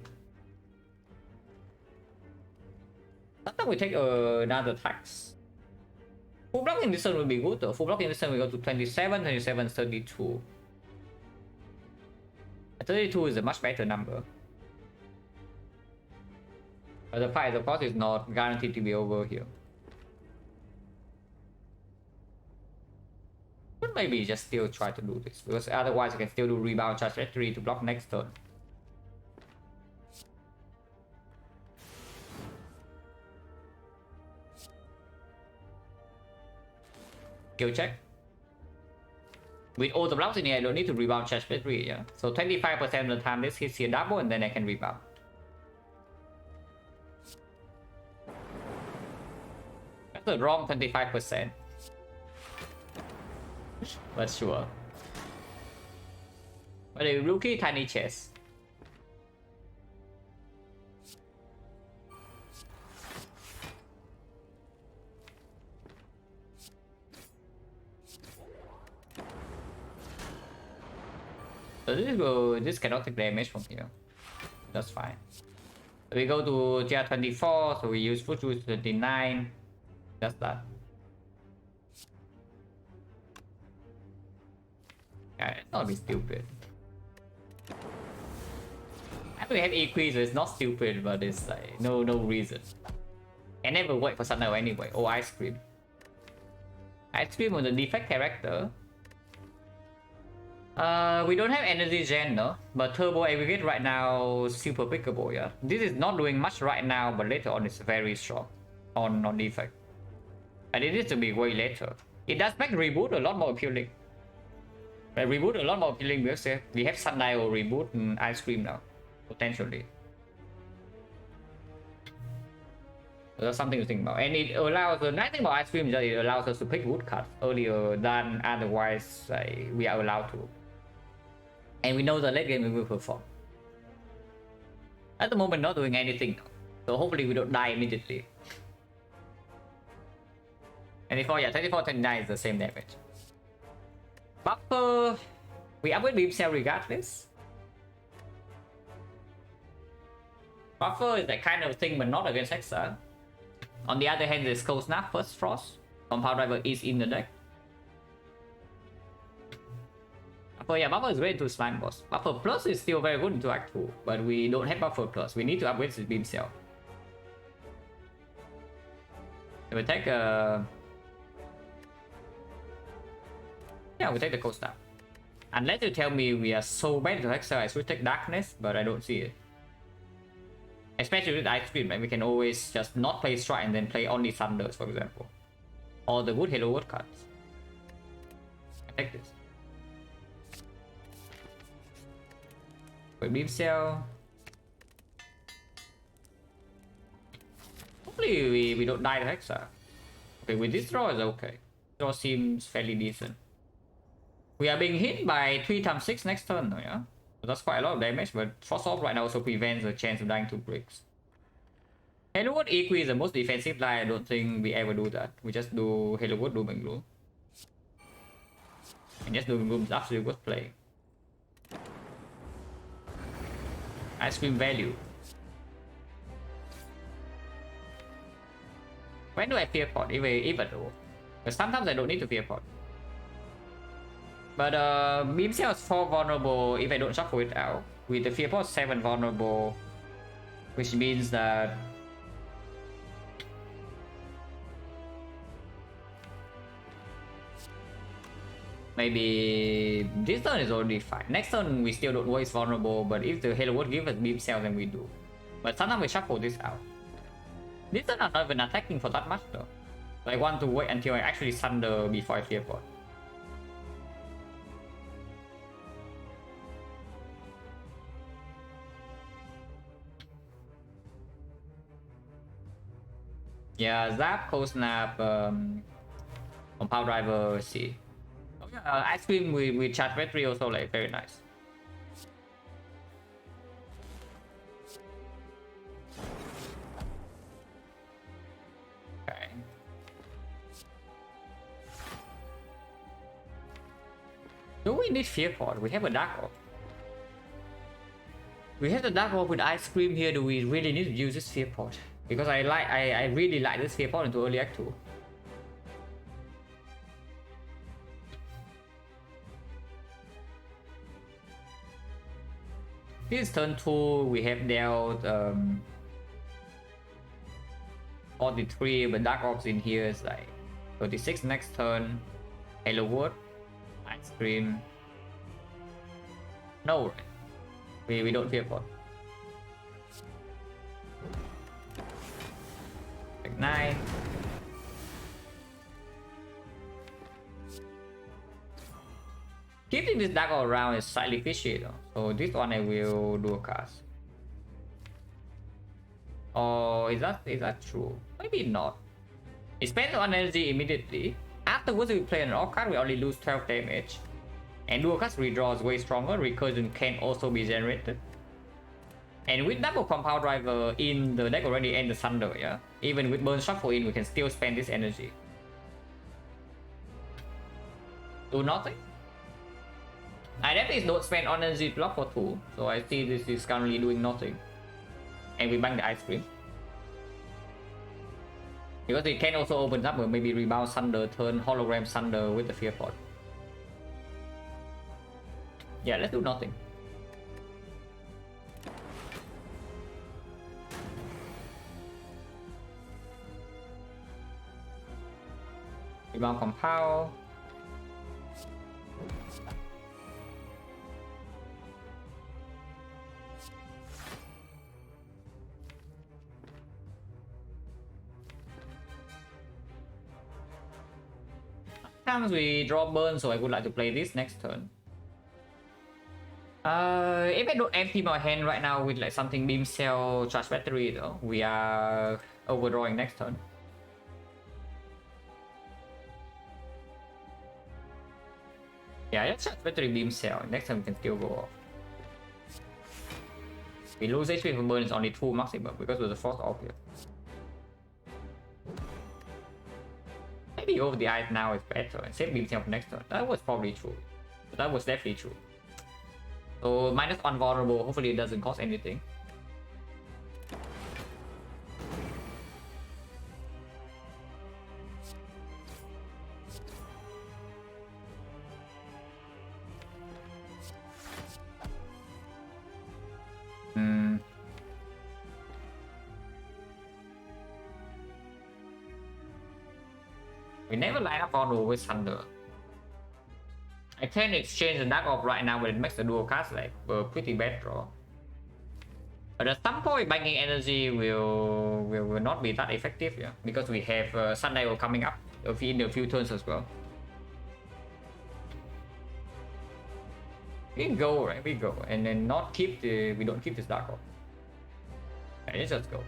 Sometimes we take another tax. Full block in this turn will be good though. Full block in this turn we go to 27, 27 is 32. 32 is a much better number. But the fight of course is not guaranteed to be over here. But maybe just still try to do this, because otherwise I can still do rebound charge trajectory to block next turn. Skill check. With all the blocks in here, I don't need to rebound charge trajectory, yeah. So 25% of the time this hits here double and then I can rebound. That's the wrong 25%. But sure. But a rookie tiny chest. So this cannot take damage from here. That's fine. So we go to tier 24, so we use foot juice 29. That's that. Yeah, it's not a bit stupid. I we have EQ, so it's not stupid, but it's like no reason. I never wait for Sunlight anyway. Oh, ice cream. Ice cream on the defect character. We don't have energy gen, no, but turbo aggregate right now super pickable. Yeah, this is not doing much right now, but later on it's very strong on defect, and it needs to be way later. It does make reboot a lot more appealing. Reboot a lot more appealing because we have Sundial reboot and ice cream now, potentially. So that's something to think about, and it allows, the nice thing about ice cream is that it allows us to pick woodcuts earlier than otherwise we are allowed to. And we know the late game we will perform. At the moment, not doing anything, so hopefully we don't die immediately. 24, yeah, 24, 29 is the same damage. Buffer, we upgrade beam cell regardless. Buffer is that kind of thing, but not against Hexa. On the other hand, there's Cold Snap, First Frost. Compound Driver is in the deck. Buffer, yeah, Buffer is great into Slime Boss. Buffer Plus is still very good into Act 2, but we don't have Buffer Plus. We need to upgrade this Beam Cell. So we take yeah, we take the Cold Snap. Unless you tell me we are so bad into Hexa, I should take Darkness, but I don't see it. Especially with Ice Cream, right? We can always just not play Strike and then play only Thunders, for example. Or the good Halo Word cards. I take this. With Beam Cell. Hopefully we don't die to Hexa. Okay, with this draw is okay. Draw seems fairly decent. We are being hit by 3x6 next turn though, yeah? So that's quite a lot of damage, but Frost Off right now also prevents the chance of dying to bricks. Halo Wood EQ is the most defensive line. I don't think we ever do that. We just do Halo Wood, Doom and Gloom. And just Doom and Gloom is absolutely worth playing. Ice Cream value. When do I fear pot? Even though. But sometimes I don't need to fear pot. But Beam Cell is 4 vulnerable if I don't shuffle it out. With the fear pot 7 vulnerable. Which means that maybe this turn is already fine. Next turn we still don't know it's vulnerable, but if the Halo Word gives us Beam Cell, then we do. But sometimes we shuffle this out. This turn I'm not even attacking for that much though. So I want to wait until I actually Sunder before I fear pot. Yeah, Zap, Cold Snap, Compound Driver, see. Oh, yeah, Ice Cream with Charge Battery also like very nice. Okay. Do we need Fear Pot? We have a Dark Orb. We have the Dark Orb with Ice Cream here. Do we really need to use this Fear Pot? Because I really like this Fear Pot into early Act 2. This turn 2 we have dealt 43, but Dark Orbs in here is like 36 next turn. Halo Wood, Ice Cream. No, we don't fear pot. Ignite. Keeping this Dark Orb around is slightly fishy though. So this one I will do a cast. Or is that true? Maybe not. It spends on energy immediately. Afterwards, we play an orc card, we only lose 12 damage. And dual cast redraw is way stronger. Recursion can also be generated. And with double compound driver in the deck already and the thunder, yeah. Even with burn shuffle in, we can still spend this energy. Do nothing. I definitely don't spend on energy block for 2, so I see this is currently doing nothing. And we bang the ice cream. Because it can also open up, maybe rebound thunder, turn hologram thunder with the fear pod. Yeah, let's do nothing. Rebound compound. Sometimes we draw burn, so I would like to play this next turn. If I don't empty my hand right now with like something beam cell charge battery though, we are overdrawing next turn. Yeah, let's charge battery beam cell. Next time we can still go off. We lose HP from burn is only 2 maximum because of the force off here. Maybe over the ice now is better and save beam cell for next turn. That was probably true. That was definitely true. So -1 vulnerable, hopefully it doesn't cost anything. We never line up vulnerable with thunder. I can exchange the Dark Orb right now, but it makes the dual cast like a pretty bad draw. But at some point, banging energy will not be that effective, yeah, because we have Sundial coming up in a few turns as well. We go, right? We go, and then not keep the. We don't keep this Dark Orb. Right, let's just go.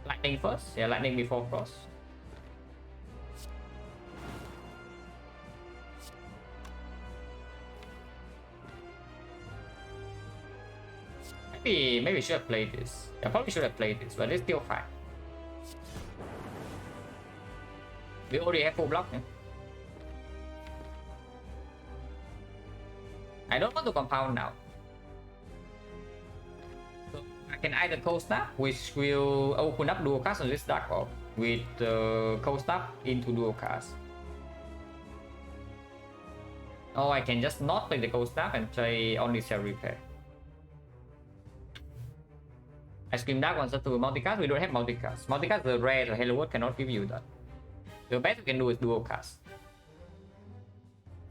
Lightning first, yeah, lightning before frost. Maybe we should have played this. I probably should have played this, but it's still fine. We already have full block. Yeah? I don't want to compound now. So I can either cold snap, which will open up dual cast on this Dark Orb with cold snap into dual cast. Or I can just not play the cold snap and play only cell repair. Ice Cream Dark wants us to multicast. We don't have multicast. Multicast is rare, so Hello World cannot give you that. The best we can do is dual cast.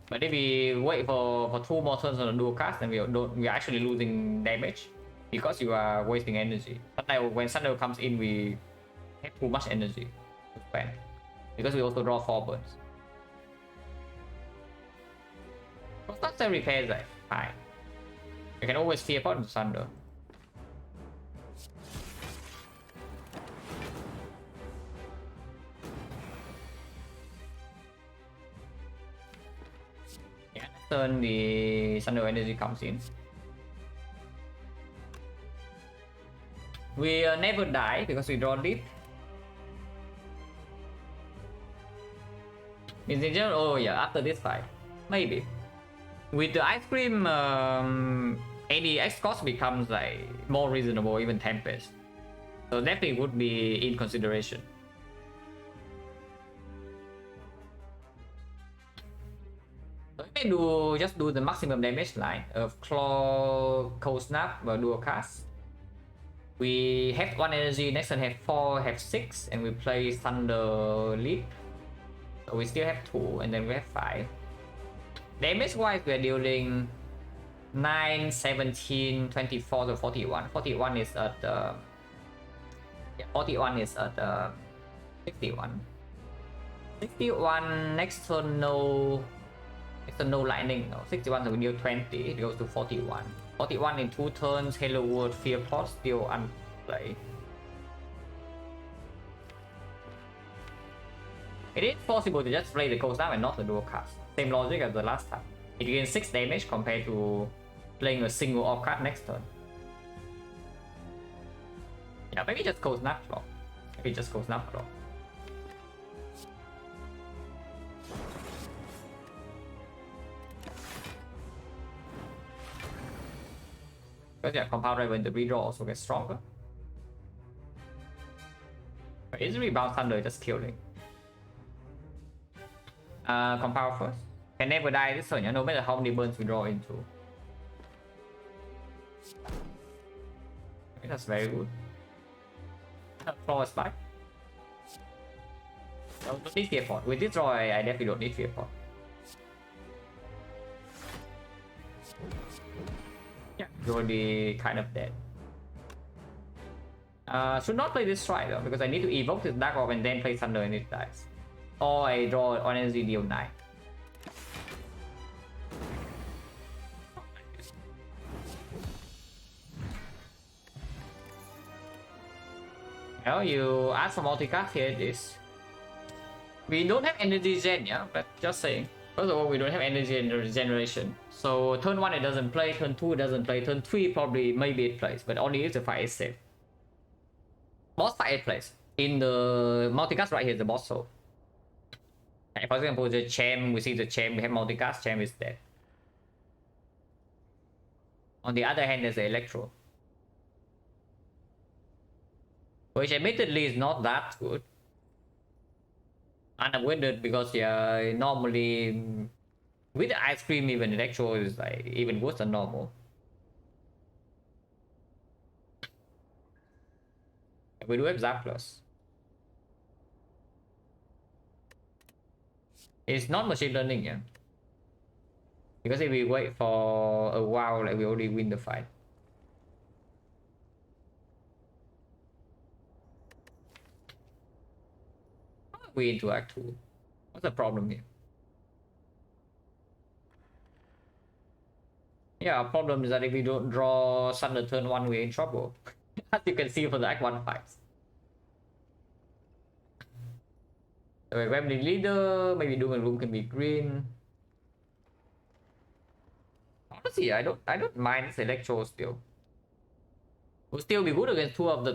But if we wait for 2 more turns on the dual cast, then we are actually losing damage because you are wasting energy. But when Sundial comes in, we have too much energy to spend because we also draw 4 burns. Construction repair is like fine. You can always fear pot into Thunder. Turn the Thunder energy comes in. We never die because we draw deep. In general, oh yeah, after this fight, maybe. With the Ice Cream, any X cost becomes like more reasonable, even Tempest. So definitely would be in consideration. We may just do the maximum damage line of Claw, Cold Snap, Dual Cast. We have 1 energy, next turn have 4, have 6, and we play Thunder Leap. So we still have 2, and then we have 5. Damage wise, we are dealing 9, 17, 24 to 41. 41 is at 41 is at 61. 61 next turn no. It's a no lightning, no. 61 so we deal 20, it goes to 41. 41 in 2 turns, Hello World, Fear Plot still unplay. It is possible to just play the cold snap and not the dual cast. Same logic as the last time. It gains 6 damage compared to playing a single off card next turn. Yeah, maybe just cold snap flop. Maybe just cold snap flop. Because yeah, compound right when the redraw also gets stronger. But is rebound thunder just killing? Compound first. Can never die this turn, no matter how many burns we draw into. Okay, that's very good. Flawless back. No, don't need fear pot. With this draw, I definitely don't need fear pot. Yeah, you're already kind of dead. Should not play this strike though, because I need to evoke this Dark Orb and then play Thunder and it dies. Or I draw on energy deal 9. Well, you ask for multicast here, this. We don't have energy gen, yeah, but just saying. First of all, we don't have energy generation. So turn 1 it doesn't play, turn 2 it doesn't play, turn 3 probably maybe it plays, but only if the fight is safe. Boss fight it plays. In the multicast right here, the boss soul. Okay, for example, the champ, we see the champ, we have multicast, champ is dead. On the other hand, there's the electro. Which admittedly is not that good. Unavoided because yeah, normally with the ice cream even electro is like even worse than normal. We do have Zap Plus. It's not machine learning, yeah. Because if we wait for a while, like we already win the fight. How are we into Act 2? What's the problem here? Yeah, our problem is that if we don't draw Thunder turn 1, we're in trouble. As you can see for the Act 1 fights. So we grab the leader, maybe Doom and Gloom can be green. Honestly, I don't mind Electro still. Will still be good against 2 of the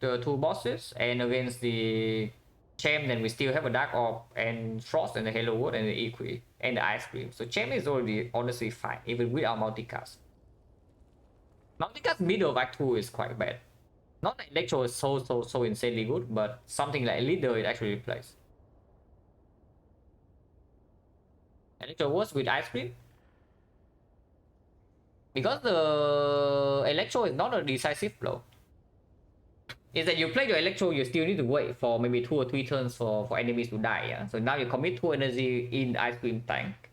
2 bosses, and against the Champ, then we still have a Dark Orb and Frost and the Halo Wood and the Equi and the Ice Cream. So Champ is already honestly fine, even without multicast. Multicast middle of Act 2 is quite bad. Not that Electro is so insanely good, but something like Leader it actually plays. Electro works with Ice Cream. Because the Electro is not a decisive blow. Is that you play your Electro, you still need to wait for maybe 2 or 3 turns for enemies to die, yeah? So now you commit 2 energy in Ice Cream tank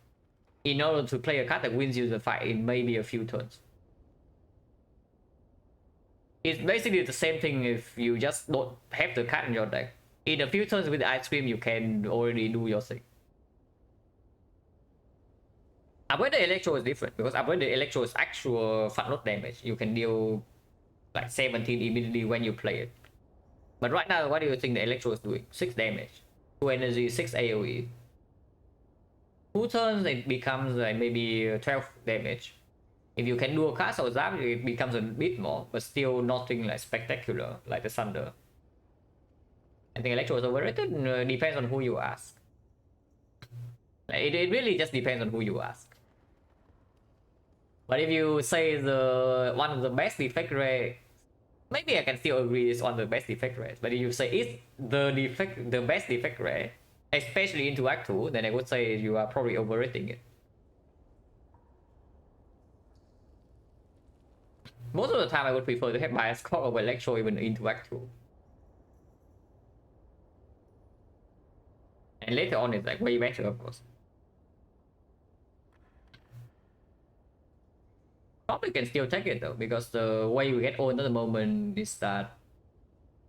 in order to play a card that wins you the fight in maybe a few turns. It's basically the same thing if you just don't have the card in your deck. In a few turns with the Ice Cream, you can already do your thing. Avoid the Electro is different, because avoid the Electro is actual front load damage. You can deal like 17 immediately when you play it. But right now, what do you think the Electro is doing? 6 damage, 2 energy, 6 AoE. 2 turns it becomes like maybe 12 damage. If you can do a cast or zap, it becomes a bit more, but still nothing like spectacular like the Thunder. I think Electro is overrated. Depends on who you ask. It really just depends on who you ask. But if you say the one of the best defect rate, maybe I can still agree it's one of the best defect rates. But if you say it's the best defect rate, especially into Act 2, then I would say you are probably overrating it. Most of the time I would prefer to have bias clock over Electro even into Act 2. And later on it's like way better, of course. Probably can still take it though, because the way we get owned at the moment is that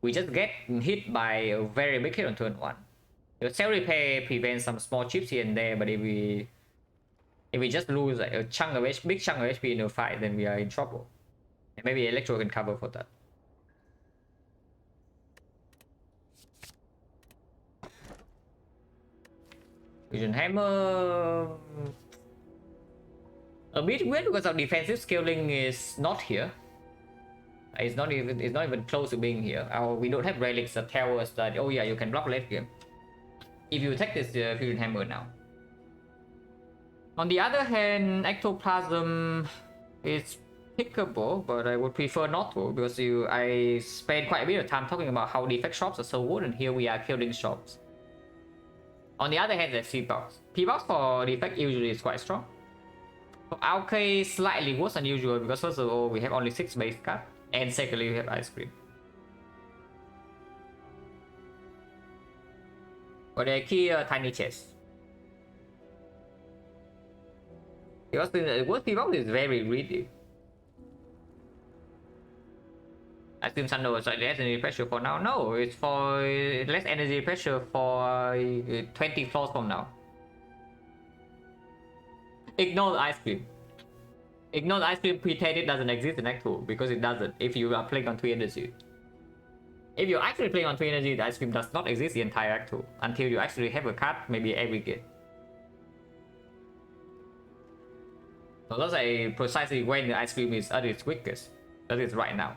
we just get hit by a very big hit on turn 1. Your cell repair prevents some small chips here and there, but if we just lose like a chunk of big chunk of HP in a fight, then we are in trouble. And maybe Electro can cover for that. Fusion Hammer a bit weird because our defensive scaling is not here. It's not even close to being here. We don't have relics that tell us that, oh yeah, you can block late game if you take this Fusion Hammer now. On the other hand, Ectoplasm is pickable, but I would prefer not to, because I spent quite a bit of time talking about how defect shops are so good, and here we are killing shops. On the other hand, there's P-Box. P-Box for defect usually is quite strong. For our case, slightly worse than usual, because first of all, we have only 6 base cards, and secondly, we have Ice Cream. But the key tiny chest. Because the worst P-Box is very greedy. I assume Thunder was like less energy pressure for now. No, it's for less energy pressure for 20 floors from now. Ignore the Ice Cream. Ignore the Ice Cream, pretend it doesn't exist in Act 2, because it doesn't if you are playing on 3 energy. If you're actually playing on 3 energy, the Ice Cream does not exist the entire Act 2 until you actually have a card, maybe every game. So that's precisely when the Ice Cream is at its weakest. That is right now.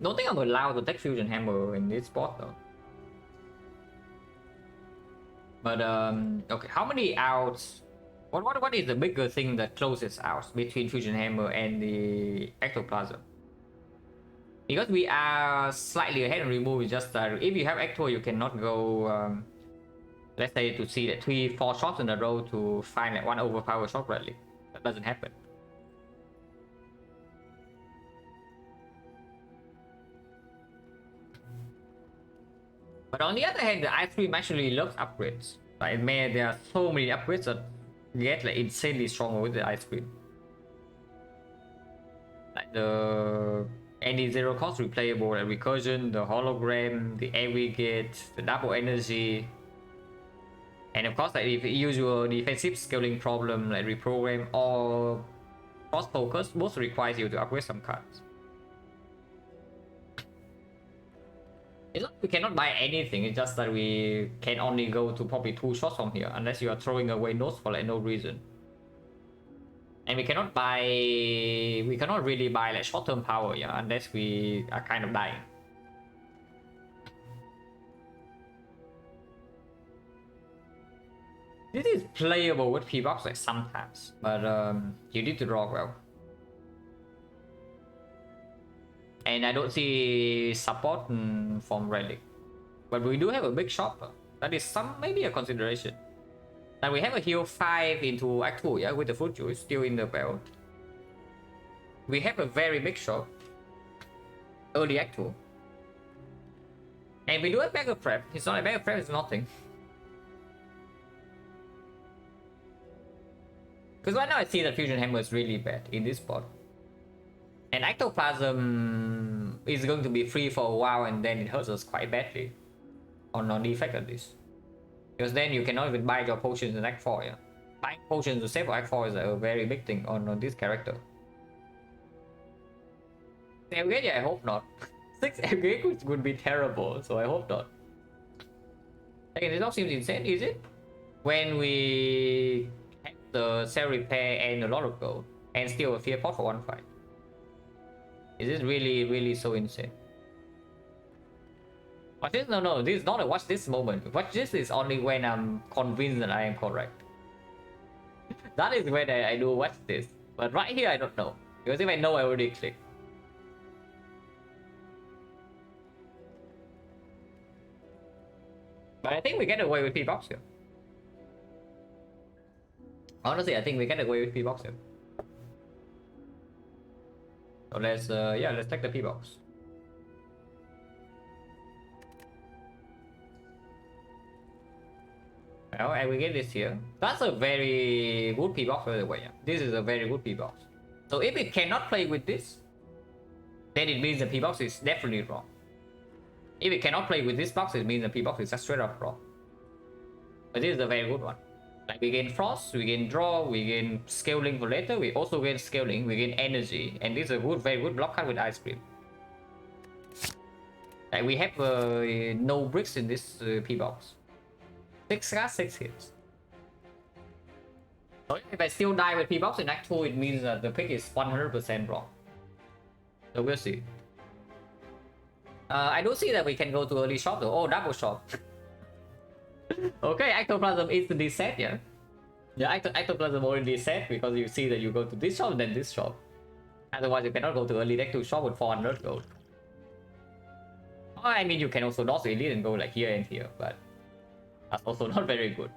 Don't think I'm allowed to take Fusion Hammer in this spot though. But okay, how many outs? What is the bigger thing that closes out between Fusion Hammer and the Ectoplasm? Because we are slightly ahead on remove, it's just that if you have Ecto, you cannot go, let's say, to see that 3-4 shots in a row to find like one overpower shot rally. That doesn't happen. But on the other hand, the Ice Cream actually loves upgrades. Like, man, there are so many upgrades that get like insanely stronger with the Ice Cream. Like the any zero cost replayable, like recursion, the hologram, the aggregate, the double energy, and of course, like if usual defensive scaling problem like reprogram or cross focus, both requires you to upgrade some cards. It's not we cannot buy anything, it's just that we can only go to probably 2 shots from here unless you are throwing away notes for like no reason. And we cannot really buy like short-term power, yeah, unless we are kind of dying. This is playable with P-Box like sometimes, but you need to draw well. And I don't see support from Relic. But we do have a big shop. That is maybe a consideration. And we have a heal 5 into Act 2, yeah, with the Fruit Juice still in the belt. We have a very big shop. Early Act 2. And we do have backup prep. It's not a backup prep, it's nothing. Because right now I see that Fusion Hammer is really bad in this spot. And Ectoplasm is going to be free for a while and then it hurts us quite badly. On non-defect at least. Because then you cannot even buy your potions in Act 4, yeah. Buying potions to save for Act 4 is a very big thing on this character. Aggregate, yeah, I hope not. 6 aggregate would be terrible, so I hope not. Again, this all seems insane, is it? When we have the cell repair and a lot of gold, and still a fear pot for 1 fight. Is this really so insane? Watch this? No, this is not a watch this moment. Watch this is only when I'm convinced that I am correct. That is when I do watch this. But right here I don't know. Because if I know, I already click. But I think we get away with P-Box here. Honestly, I think we get away with P-Box here. So let's let's take the P-Box. Well, and we get this here. That's a very good P-Box by the way. This is a very good P-Box. So if it cannot play with this, then it means the P-Box is definitely wrong. If it cannot play with this box, it means the P-Box is just straight up wrong. But this is a very good one. Like we gain frost, we gain draw, we gain scaling for later, we also gain scaling, we gain energy, and this is a good, very good block card with ice cream. Like we have no bricks in this P box. 6 cards, 6 hits. So if I still die with P box in Act 2, it means that the pick is 100% wrong. So we'll see. I don't see that we can go to early shop though. Oh, double shop. Okay, Ectoplasm instantly set, yeah. Yeah, Ectoplasm already set because you see that you go to this shop and then this shop. Otherwise, you cannot go to early deck 2 shop with 400 gold. Oh, I mean, you can also dodge elite and go like here and here, but that's also not very good.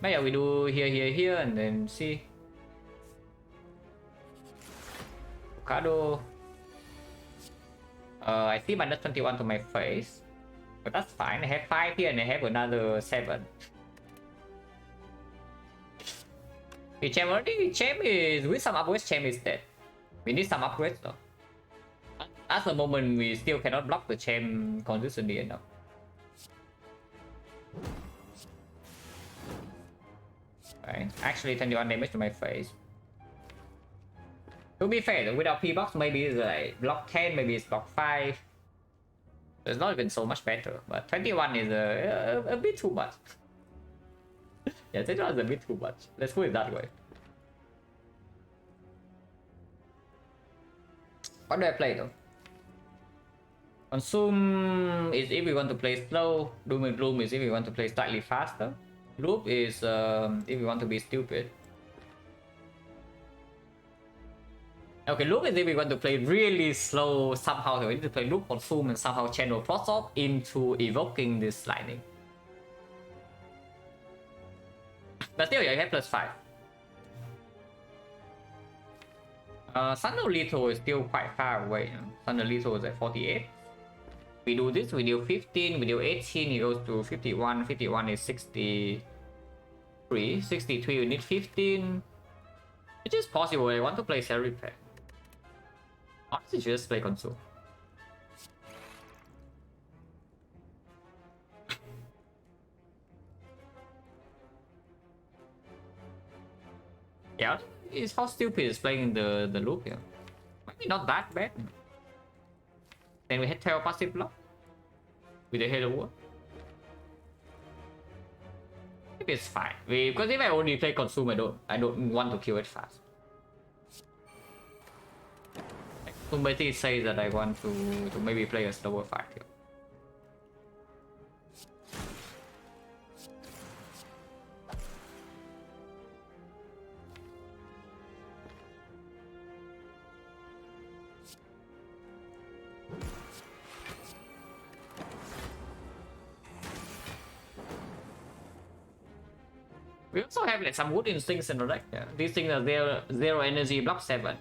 But yeah, we do here, here, here, and then see. Avocado. I see minus 21 to my face. But that's fine. I have 5 here and I have another 7. The Chem already. Chem is with some upgrades, Chem is dead. We need some upgrades though. At the moment, we still cannot block the Chem consistently enough. Right. Actually 21 damage to my face. To be fair, without P-box, maybe it's like block 10, maybe it's block 5. It's not even so much better, but 21 is a bit too much. Yeah, 21 is a bit too much. Let's put it that way. What do I play though? Consume is if we want to play slow. Doom and Gloom is if we want to play slightly faster. Loop is if we want to be stupid. Okay, Loop is if we want to play really slow somehow. We need to play Loop, Consume, and somehow channel Frost off into evoking this lightning. But still, yeah, you have +5. Thunder Lethal is still quite far away. Thunder Lethal is at 48. We do this, we deal 15, we deal 18, he goes to 51. 51 is 63. 63, we need 15. It is possible. I want to play Cell Repair. Honestly, just play Consume. Yeah, it's how stupid is playing the loop here. Maybe not that bad. Then we hit Terror passive block with the Halo War. Maybe it's fine. Because if I only play Consume, I don't want to kill it fast. Like, somebody says that I want to maybe play a slower fight here. We also have like some wood instincts in the deck. Yeah. These things are zero energy, block 7.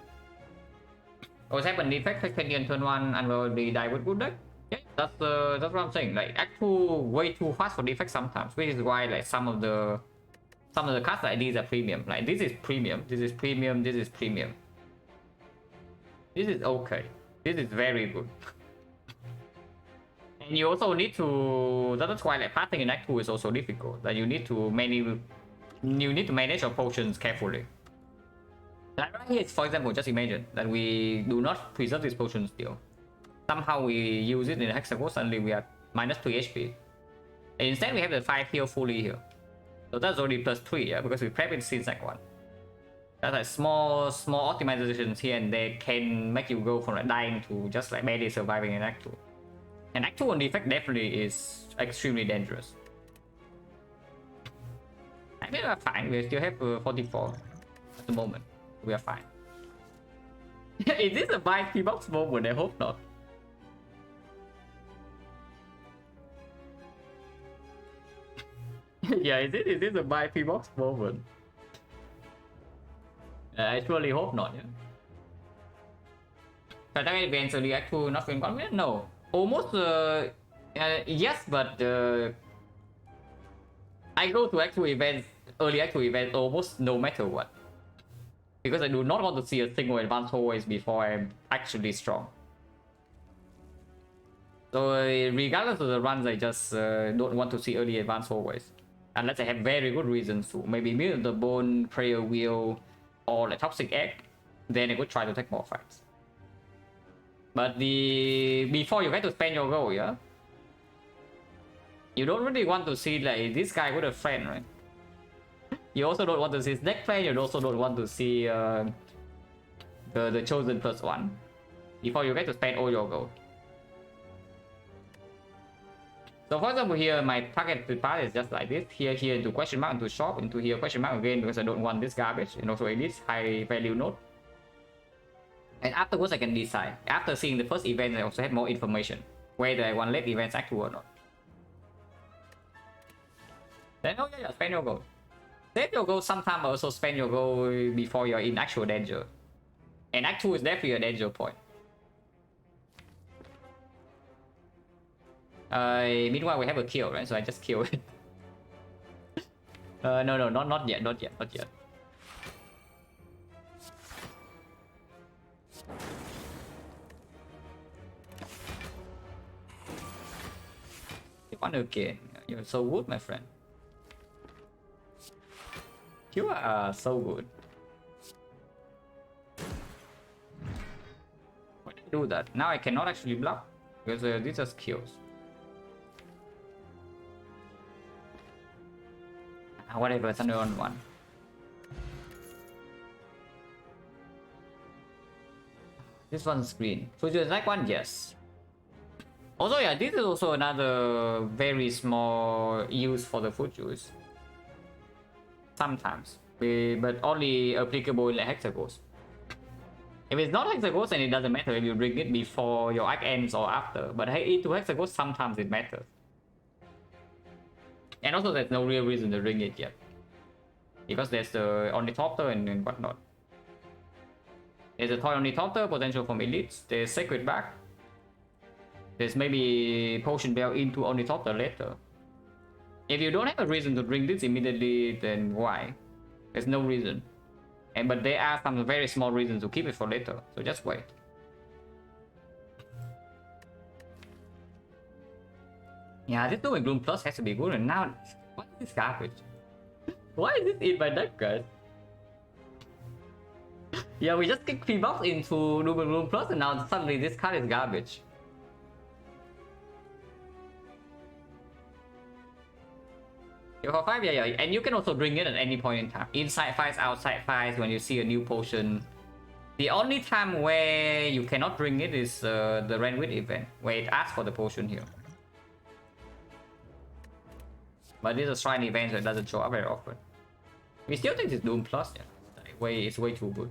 Always happen defect, take 20 on turn 1, and will be die with good deck. Yeah, that's what I'm saying. Like act 2 way too fast for defect sometimes, which is why like some of the cards like these are premium. Like this is premium, this is premium, this is premium. This is okay. This is very good. And you also need to. That's why like passing in act 2 is also difficult. That you need to manage your potions carefully. Like right here, for example, just imagine that we do not preserve these potions still. Somehow we use it in Hexagon, suddenly we are minus 3 HP. And instead we have the 5 heal fully here. So that's already +3, yeah, because we prep it since Act 1. That's like small optimizations here and there can make you go from like dying to just like barely surviving in Act 2. And Act 2 on defect definitely is extremely dangerous. I mean, we're fine. We still have 44 at the moment. We are fine. Is this a buy P-box moment? I hope not. Yeah, is this a buy P-box moment? I surely hope not. Yeah. Attack eventually Act 2 not feeling confident? No. Almost. Yes, but I go to Act 2 events. Early Act 2 event almost no matter what, because I do not want to see a single advanced always before I'm actually strong. So regardless of the runs, I just don't want to see early advance always. Unless I have very good reasons to. Maybe Mirror the Bone, Prayer Wheel, or a Toxic Egg. Then I could try to take more fights. But before you get to spend your gold, yeah? You don't really want to see like this guy with a friend, right? You also don't want to see his deck play, you also don't want to see the chosen +1. Before you get to spend all your gold. So for example here, my target path is just like this. Here into question mark, into shop, into here question mark again because I don't want this garbage. And also elite, high value node. And afterwards I can decide. After seeing the first event, I also have more information. Whether I want late events active or not. Then oh yeah, spend your gold. Save your gold, sometimes also spend your gold before you're in actual danger. And Act 2 is definitely a danger point. Meanwhile we have a kill, right? So I just kill it. No, not yet. You want again? You're so good, my friend. You are so good. Why did I do that? Now I cannot actually block because this just kills. Whatever, it's only on one. This one's green. So you like one? Yes. Also, yeah, this is also another very small use for the food juice. Sometimes, but only applicable in hexagons. If it's not hexagons, then it doesn't matter if you drink it before your act ends or after. But into hexagons, sometimes it matters. And also, there's no real reason to drink it yet, because there's the Ornithopter and whatnot. There's a toy Ornithopter potential from elites. There's Sacred Bag. There's maybe Potion Bell into Ornithopter later. If you don't have a reason to drink this immediately, then why? There's no reason. But there are some very small reasons to keep it for later, so just wait. Yeah, this Doom and Gloom Plus has to be good, and now... What is this garbage? Why is this in my deck, guys? Yeah, we just kicked 3 buffs into Doom and Gloom Plus, and now suddenly this card is garbage. For 5, yeah, and you can also drink it at any point in time. Inside fights, outside fights, when you see a new potion. The only time where you cannot drink it is the Renwit event, where it asks for the potion here. But this is a shrine event, so it doesn't show up very often. We still think it's Doom Plus, yeah. It's way too good.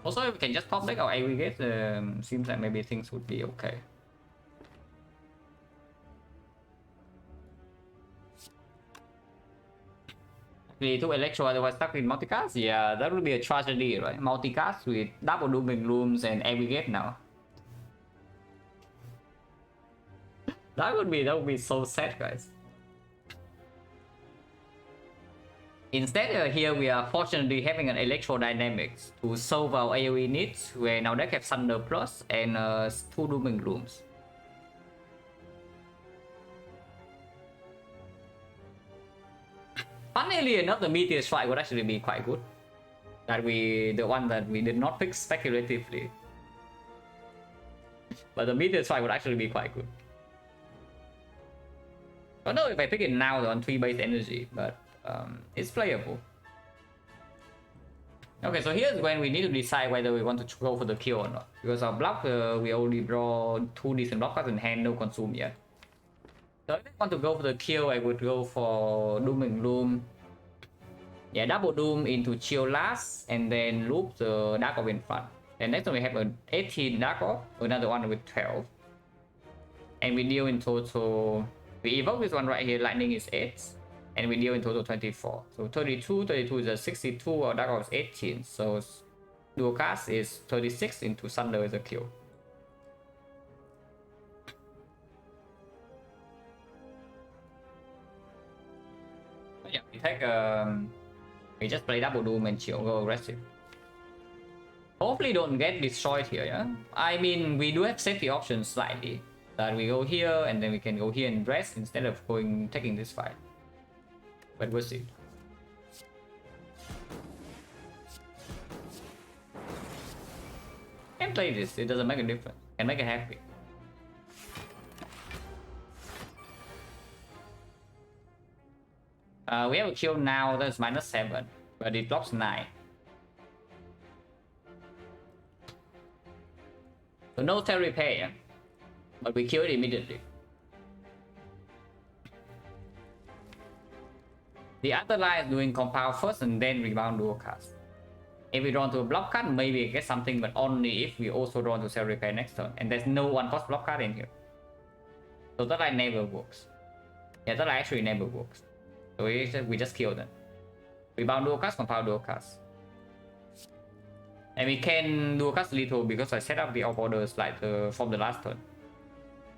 Also, if we can just top deck our aggregate, seems like maybe things would be okay. Actually, to Electro otherwise stuck with multicast? Yeah, that would be a tragedy, right? Multicast with double Doom and Glooms and aggregate now. That would be so sad, guys. Instead, here we are fortunately having an electrodynamics to solve our AoE needs, where now they have Thunder Plus and 2 Doom and Glooms. Funnily enough, the Meteor Strike would actually be quite good. The one that we did not pick speculatively. But the Meteor Strike would actually be quite good. I don't know if I pick it now on 3 base energy, but it's playable. Okay, so here's when we need to decide whether we want to go for the kill or not. Because our block, we already draw 2 decent block cards in hand, no consume yet. So if I want to go for the kill, I would go for Doom and Gloom. Yeah, double Doom into Chill last, and then loop the Dark Orb in front. And next one we have an 18 Dark Orb, another one with 12. And we deal in total... We evoke this one right here, Lightning is 8. And we deal in total 24. So 32 is a 62, or Dark Orb is 18. So dual cast is 36 into Thunder is a kill. But yeah, we take we just play double Doom and chill, go aggressive. Hopefully don't get destroyed here, yeah? I mean, we do have safety options slightly. That we go here and then we can go here and rest instead of taking this fight. But we'll see. Can play this, it doesn't make a difference. Can make it happy. We have a kill now that's -7, but it blocks 9. So no tail repair, but we kill it immediately. The other line is doing compound first and then rebound dual cast. If we draw to a block card, maybe get something, but only if we also draw to tail repair next turn. And there's no one cost block card in here. So that line never works. Yeah, that line actually never works. So we just kill them. Rebound dual cast, compound dual cast. And we can dual cast lethal because I set up the op orders like from the last turn.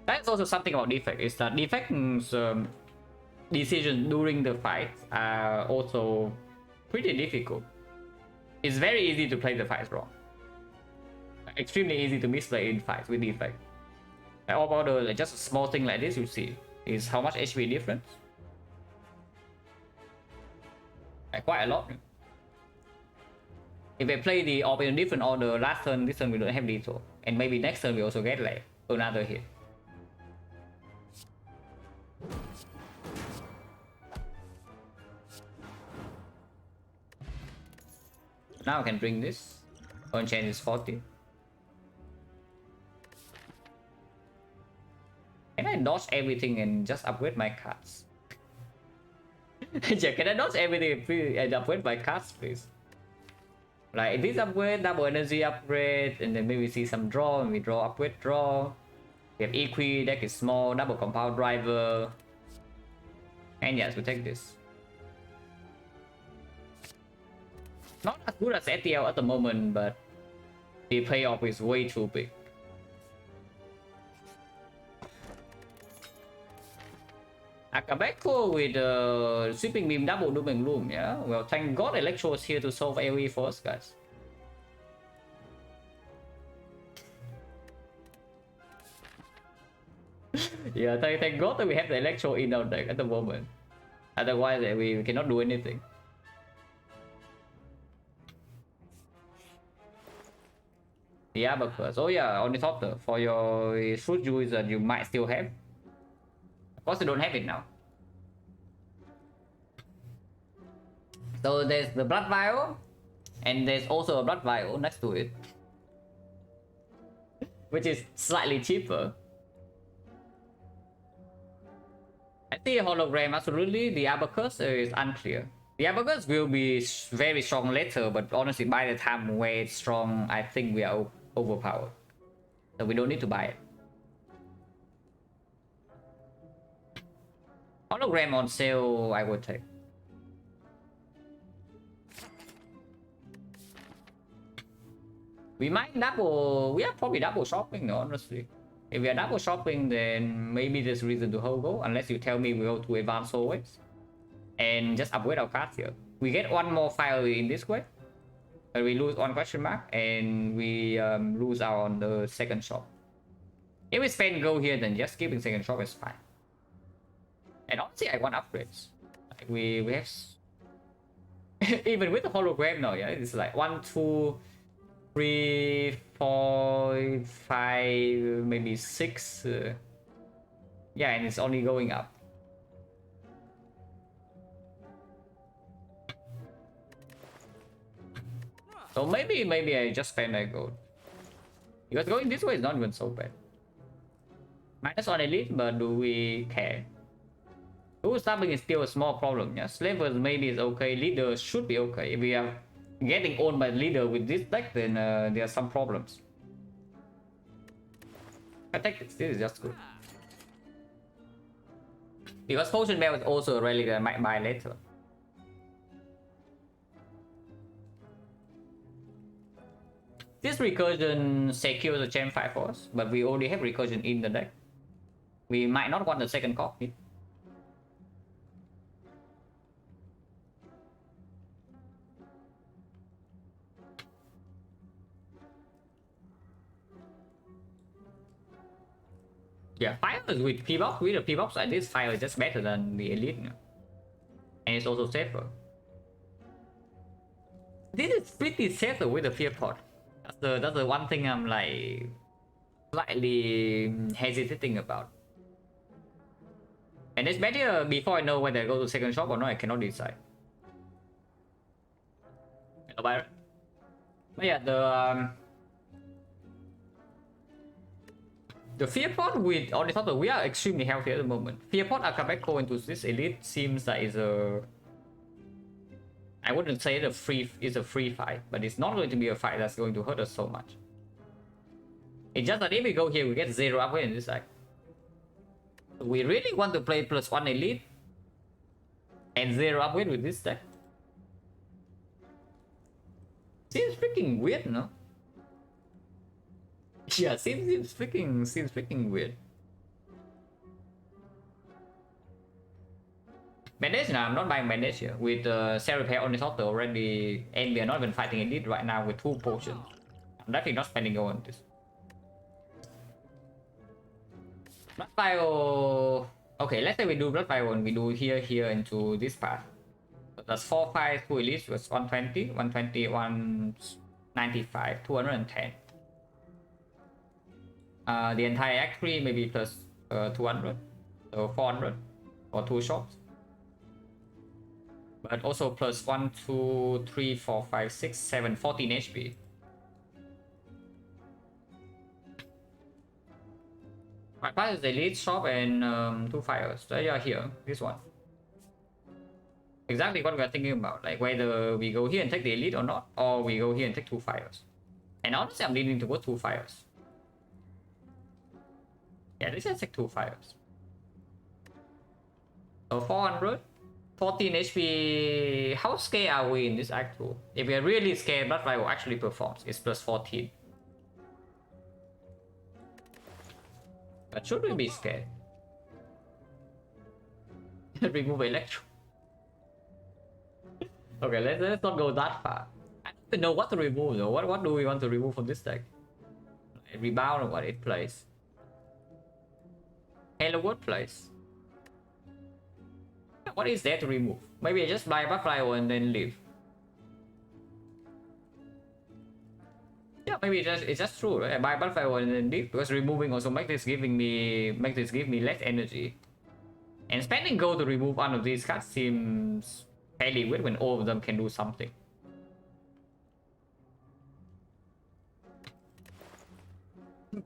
That's also something about Defect, is that Defect's decisions during the fight are also pretty difficult. It's very easy to play the fights wrong. Extremely easy to misplay in fights with Defect. Like op order, like just a small thing like this, you see, is how much HP difference. Like quite a lot. If I play the op in a different order, last turn, this turn we don't have lethal. And maybe next turn we also get like another hit. Now I can bring this. On chain is 40. Can I dodge everything and just upgrade my cards? Yeah, can I dodge everything and upgrade my cards, please? Like this upgrade, double energy upgrade, and then maybe see some draw, and we draw, upgrade, draw. We have Equi, deck is small, double compound driver. And yes, we take this. Not as good as STL at the moment, but the payoff is way too big. Akabeko with sweeping beam, double doom and gloom, yeah? Well, thank god Electro is here to solve AoE for us, guys. Yeah, thank god that we have the Electro in our deck at the moment. Otherwise, we cannot do anything. The Abacus. Oh yeah, on the top though, for your fruit juice that you might still have. Of course, you don't have it now. So there's the blood vial, and there's also a blood vial next to it, which is slightly cheaper. I see a hologram, absolutely. The Abacus is unclear. The Abacus will be very strong later, but honestly, by the time where it's strong, I think we are overpowered. So we don't need to buy it. Hologram on sale, I would take. We might double, we are probably double shopping, honestly. If we are double shopping, then maybe there's reason to hold go, unless you tell me we go to advanced always. And just upgrade our cards here. We get one more file in this way. But we lose one question mark, and we lose out on the second shop. If we spend gold here, then just keeping second shop is fine. And honestly, I want upgrades. Like we have even with the hologram now, yeah, it's like 1, 2, 3, 4, 5, maybe 6. Yeah, and it's only going up. So maybe I just spend my gold. Because going this way is not even so bad. -1 elite, but do we care? Dual stabbing is still a small problem, yeah. Slavers maybe is okay, leader should be okay. If we are getting owned by leader with this deck, then there are some problems. I think this is just good. Because Potion Bell is also a relic that I might buy later. This recursion secures the Gem 5 for us, but we already have recursion in the deck. We might not want the second copy. Yeah, fire with P-box, with a P-box like this, fire is just better than the elite, you know? And it's also safer. This is pretty safer with the fear pot. That's the one thing I'm like slightly hesitating about. And it's better before I know whether I go to second shop or not. I cannot decide. But yeah, the fear pot with on the top, we are extremely healthy at the moment. Fear pot Akabeko into this elite seems like is a, I wouldn't say it's a free fight, but it's not going to be a fight that's going to hurt us so much. It's just that if we go here, we get 0 upgrade in this side. We really want to play +1 elite and 0 upgrade with this deck. Seems freaking weird, no? Yeah, seems freaking weird. Bandage? No, I'm not buying bandage here. With cell repair on this auto already, and we are not even fighting elite right now with 2 potions. I'm definitely not spending gold on this. Blood Vial. Okay, let's say we do Blood Vial and we do here into this path. So that's 4, 5, 2 elites was 120, 120, 195, 210. The entire act 3 maybe plus 200, so 400 or 2 shops. But also plus 1, 2, 3, 4, 5, 6, 7, 14 HP. My part is the elite shop and 2 fires. They are here, this one. Exactly what we are thinking about, like whether we go here and take the elite or not, or we go here and take 2 fires. And honestly, I'm leaning towards 2 fires. Yeah, this is take 2 fires. So 400, 14 HP. How scared are we in this act 2? If we are really scared, Blood Rival actually performs. It's plus 14. But should we be scared? Remove Electro. Okay, let's not go that far. I don't even know what to remove though. What do we want to remove from this deck? Rebound or what it plays? Halo what plays? What is there to remove? Maybe I just buy Butterfly and then leave. Yeah, maybe it's just true, right? I buy Butterfly and then leave because removing also make this give me less energy. And spending gold to remove one of these cards seems fairly weird when all of them can do something.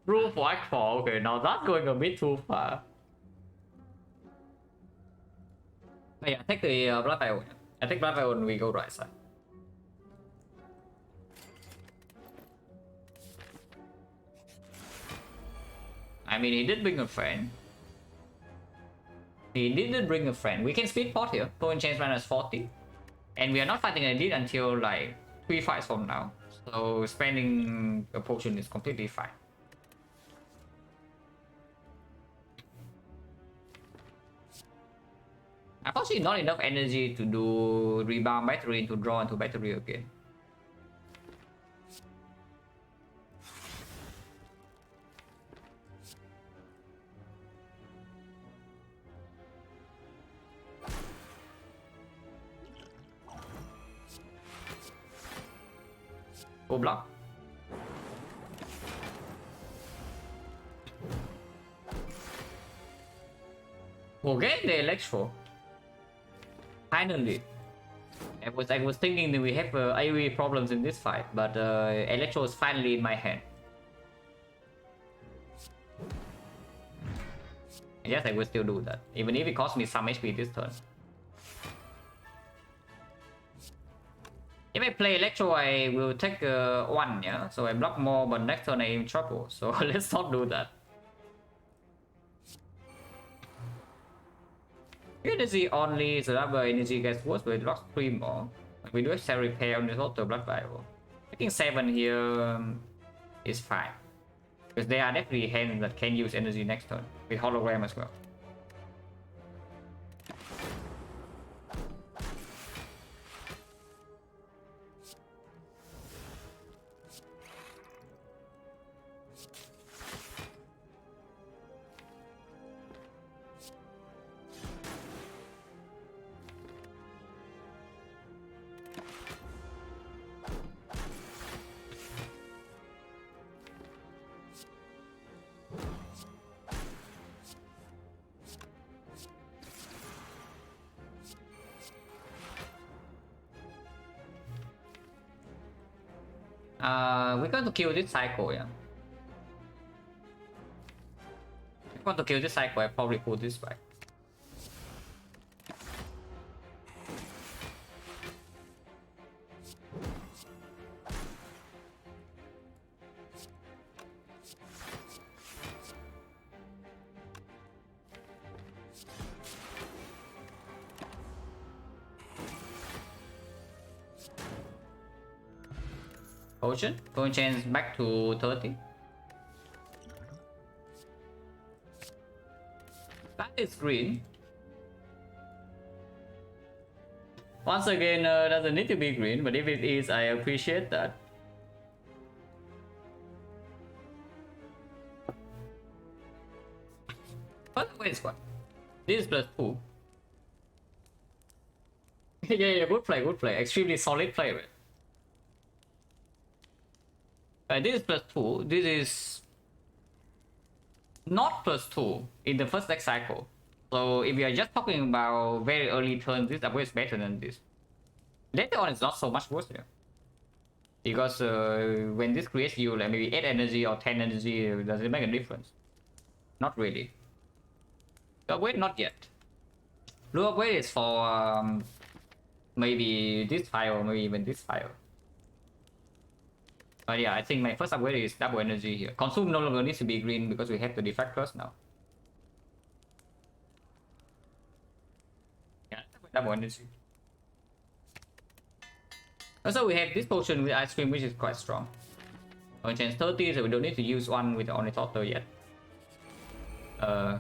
Proof for Act 4, okay, now that's going a bit too far. But yeah, take the Blood Vial. I take Blood Vial and we go right side. I mean, he did bring a friend. He didn't bring a friend. We can speed pot here. Point change minus 40. And we are not fighting an elite until like 3 fights from now. So spending a potion is completely fine. Unfortunately, not enough energy to do rebound battery into draw into battery again. Go block. We'll get the Electro. Finally. I was thinking that we have AoE problems in this fight, but Electro is finally in my hand. Yes, I will still do that, even if it costs me some HP this turn. If I play Electro, I will take 1, yeah? So I block more, but next turn I am in trouble. So let's not do that. Energy only, the rubber energy gets worse, but it blocks 3 more. We do have cell repair on this auto Blood Vial. Taking 7 here is fine. Because there are definitely hands that can use energy next turn, with hologram as well. We're going to kill this cycle, yeah. If I want to kill this cycle, I probably pull this back. Potion? Going to change back to 30. That is green. Once again, doesn't need to be green, but if it is, I appreciate that. But wait, what? This is +2. Yeah, good play, good play. Extremely solid play, right? This is +2. This is not +2 in the first deck cycle. So if we are just talking about very early turns, this upgrade is better than this. Later on, it's not so much worse here. Because when this creates you like maybe 8 energy or 10 energy, does it make a difference? Not really. The upgrade, not yet. Blue upgrade is for maybe this file or maybe even this file. But yeah, I think my first upgrade is double energy here. Consume no longer needs to be green because we have the defectors now. Yeah, double energy. Also, we have this potion with ice cream, which is quite strong. We change 30, so we don't need to use one with the ornithopter yet. I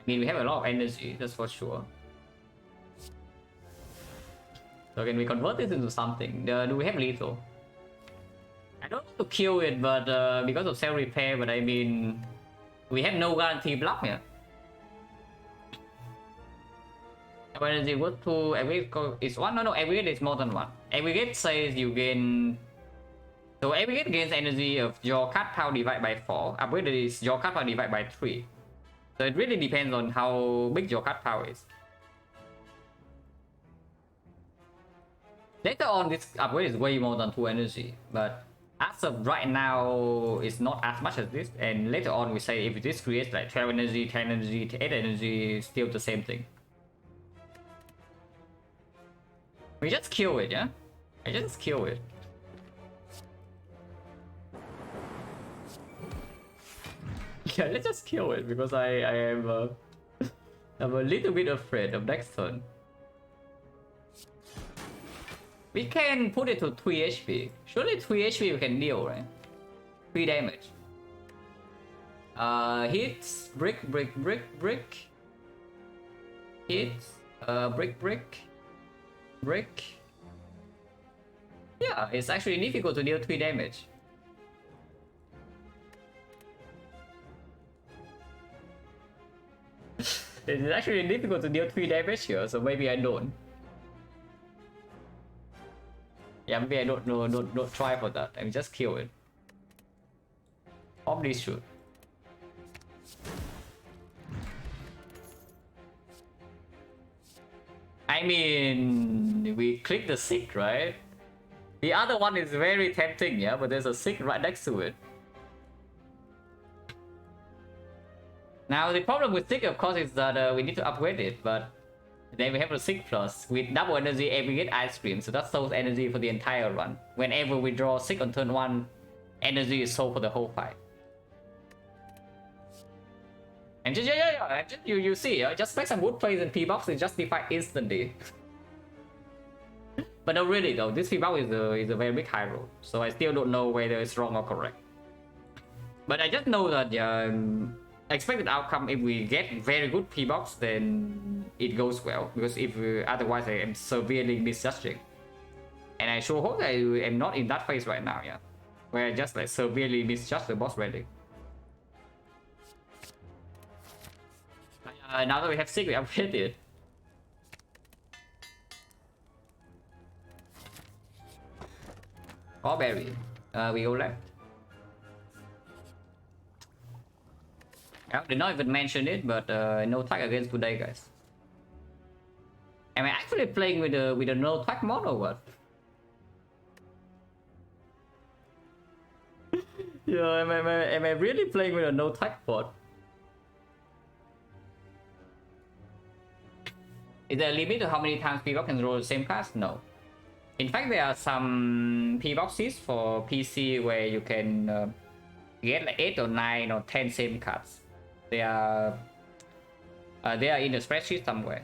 mean, we have a lot of energy, that's for sure. So can we convert this into something? Do we have lethal? I don't want to kill it, but because of self repair, but I mean, we have no guarantee block here. Energy worth 2, aggregate is 1. No, aggregate is more than 1. Aggregate says you gain. So aggregate gains energy of your card power divided by 4. Upgrade is your card power divided by 3. So it really depends on how big your card power is. Later on, this upgrade is way more than 2 energy, but as of right now, it's not as much as this. And later on, we say if this creates like 12 energy, 10 energy, 8 energy, still the same thing. We just kill it, yeah? I just kill it. Yeah, let's just kill it because I am I'm a little bit afraid of next turn. We can put it to 3 HP. Surely 3 HP we can deal, right? 3 damage. Hits, brick, brick, brick, brick. Hits, brick, brick. Brick. Yeah, it's actually difficult to deal 3 damage. It's actually difficult to deal 3 damage here, so maybe I don't. Yeah, maybe I don't try for that. I mean, just kill it. Probably should. I mean, we click the sick, right? The other one is very tempting, yeah, but there's a sick right next to it. Now, the problem with sick, of course, is that we need to upgrade it, but then we have a sick plus with double energy aggregate ice cream, so that stores energy for the entire run. Whenever we draw sick on turn 1, energy is sold for the whole fight. And just, you see, just make some good plays in P-Box and justify instantly. But no, really though, this P-Box is a very big high roll, so I still don't know whether it's wrong or correct. But I just know that expected outcome, if we get very good P-Box, then it goes well, because if otherwise I am severely misjudging. And I sure hope I am not in that phase right now, yeah, where I just like severely misjudge the boss rating. Now that we have sick, we upgrade it. Strawberry. We go left. I did not even mention it, but no tag against today, guys. Am I actually playing with a no tag mod or what? Yeah, am I really playing with a no tech bot? Is there a limit to how many times people can roll the same cards? No. In fact, there are some P boxes for PC where you can get like 8 or 9 or 10 same cards. They are in the spreadsheet somewhere.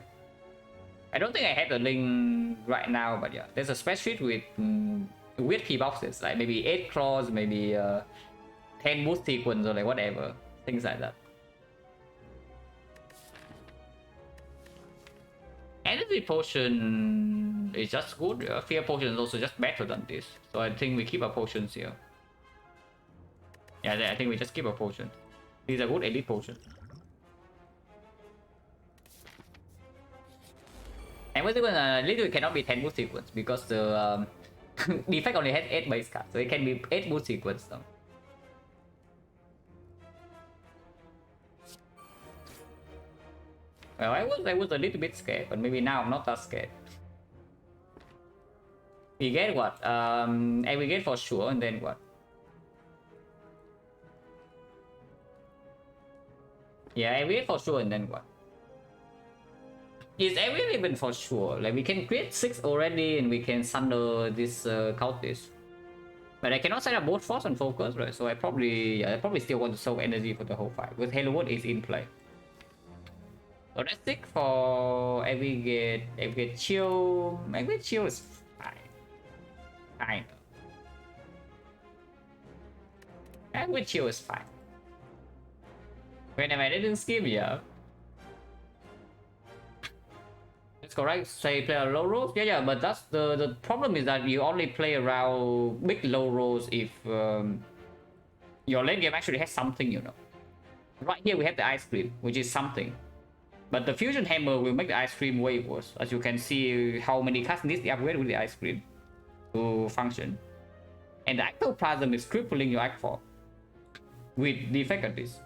I don't think I have the link right now, but yeah, there's a spreadsheet with weird P boxes, like maybe 8 claws, maybe 10 boost sequence or like whatever, things like that. Energy potion is just good. Fear potion is also just better than this, so I think we keep our potions here. Yeah, I think we just keep our potion. These are good elite potions. And with literally cannot be 10 boost sequence because the defect only has 8 base cards, so it can be 8 boost sequence though. Well, I was a little bit scared, but maybe now I'm not that scared. We get what? And we get for sure, and then what? Yeah, we get for sure, and then what? Is everything even for sure? Like we can create 6 already, and we can sunder this cultist. But I cannot set up both force and focus, right? So I probably still want to soak energy for the whole fight. Because Halo Wood is in play. So let's stick for Aggregate Chill. Aggregate Chill is fine. Kind of. Aggregate Chill is fine. Whenever I didn't skip, yeah. That's correct. Say play a low rolls. Yeah, but that's the problem is that you only play around big low rolls if your late game actually has something, you know. Right here we have the ice cream, which is something. But the fusion hammer will make the ice cream way worse. As you can see how many cards needs the upgrade with the ice cream to function. And the ectoplasm is crippling your act 4 with the effect of this.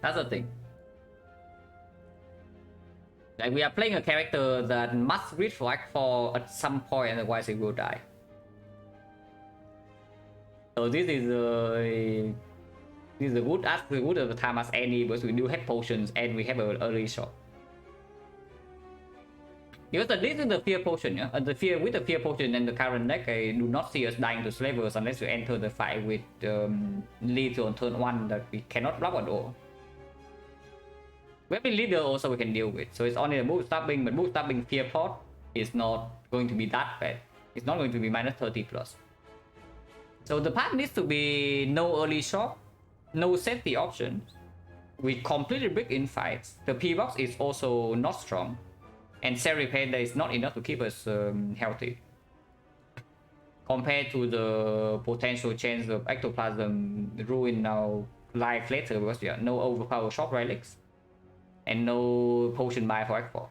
That's the thing. Like we are playing a character that must reach for act 4 at some point, otherwise it will die. So this is a good as good of the time as any, because we do have potions and we have an early shot. Because this is the fear potion, yeah. With the fear potion and the current deck, I do not see us dying to slavers unless we enter the fight with leader on turn 1 that we cannot block at all. We have a leader also we can deal with, so it's only the bootstrapping, but bootstrapping fear pot is not going to be that bad. It's not going to be minus 30 plus. So the path needs to be no early shot, no safety options. We completely break in fights. The P box is also not strong, and cell repair there is not enough to keep us healthy. Compared to the potential chance of ectoplasm ruin our life later, because yeah, no overpower shock relics and no potion buy for Act 4.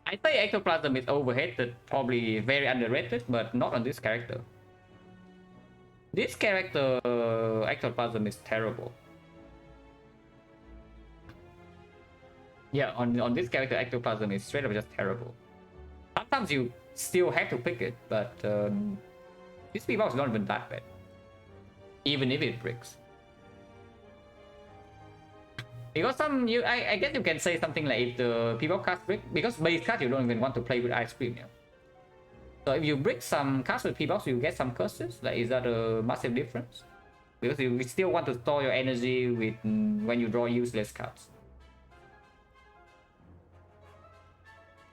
I say ectoplasm is overrated, probably very underrated, but not on this character. This character, ectoplasm is terrible. Yeah, on this character, ectoplasm is straight up just terrible. Sometimes you still have to pick it, but this P-box is not even that bad. Even if it breaks. Because I guess you can say something like if the P-box cards break, because base cards you don't even want to play with ice cream, yeah. So if you break some cards with P-box, you get some curses. Like, is that a massive difference? Because you still want to store your energy with when you draw useless cards.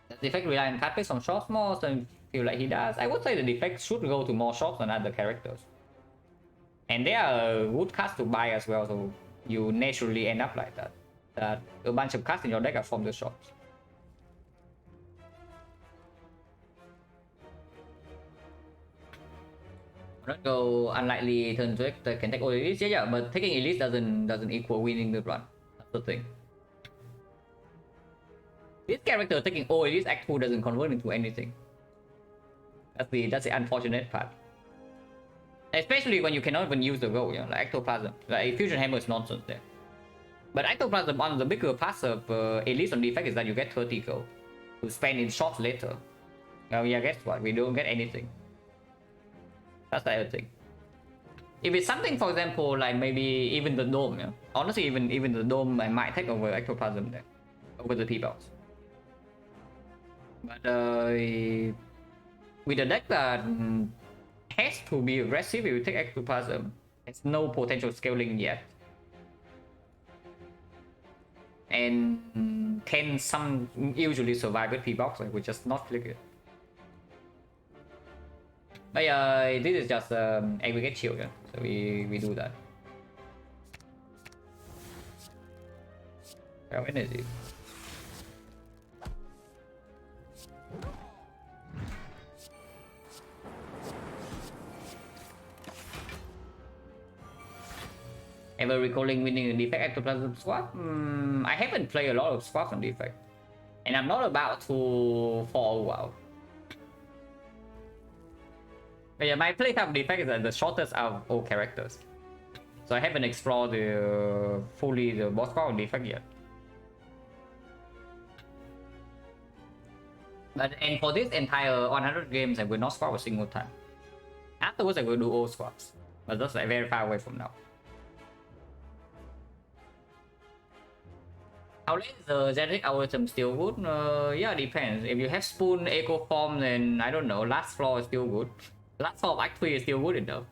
Does the effect rely on card based on shots more? So I feel like he does. I would say the defect should go to more shots than other characters. And they are good cards to buy as well, so you naturally end up like that. That a bunch of cards in your deck are from the shops. Not go unlikely turn to they can take all elites. Yeah, but taking elites doesn't equal winning the run. That's the thing. This character taking all elites Act 2 doesn't convert into anything. That's the unfortunate part. Especially when you cannot even use the gold, you know, like ectoplasm. Like fusion hammer is nonsense there. But ectoplasm, one of the bigger parts of elites on defect is that you get 30 gold to spend in shots later. Now, yeah, guess what? We don't get anything. That's the other thing. If it's something, for example, like maybe even the dome, yeah. Honestly, even the dome, I might take over ectoplasm there, over the P-box. But with a deck that has to be aggressive, if you take ectoplasm, there's no potential scaling yet, and can some usually survive with P-box, like we just not flick it. But yeah, this is just aggregate shield, yeah. So we do that. How energy? Ever recalling winning a defect ectoplasm swap? I haven't played a lot of swaps on defect, and I'm not about to for a while. But yeah, my playtime defect is the shortest out of all characters, so I haven't explored the fully the boss squad on defect yet. But and for this entire 100 games, I will not swap a single time. Afterwards, I will do all swaps, but that's like very far away from now. How late is the genetic algorithm still good? Yeah, depends. If you have Spoon, Echo Form, then I don't know. Last floor is still good. Last floor of Act 3 is still good enough.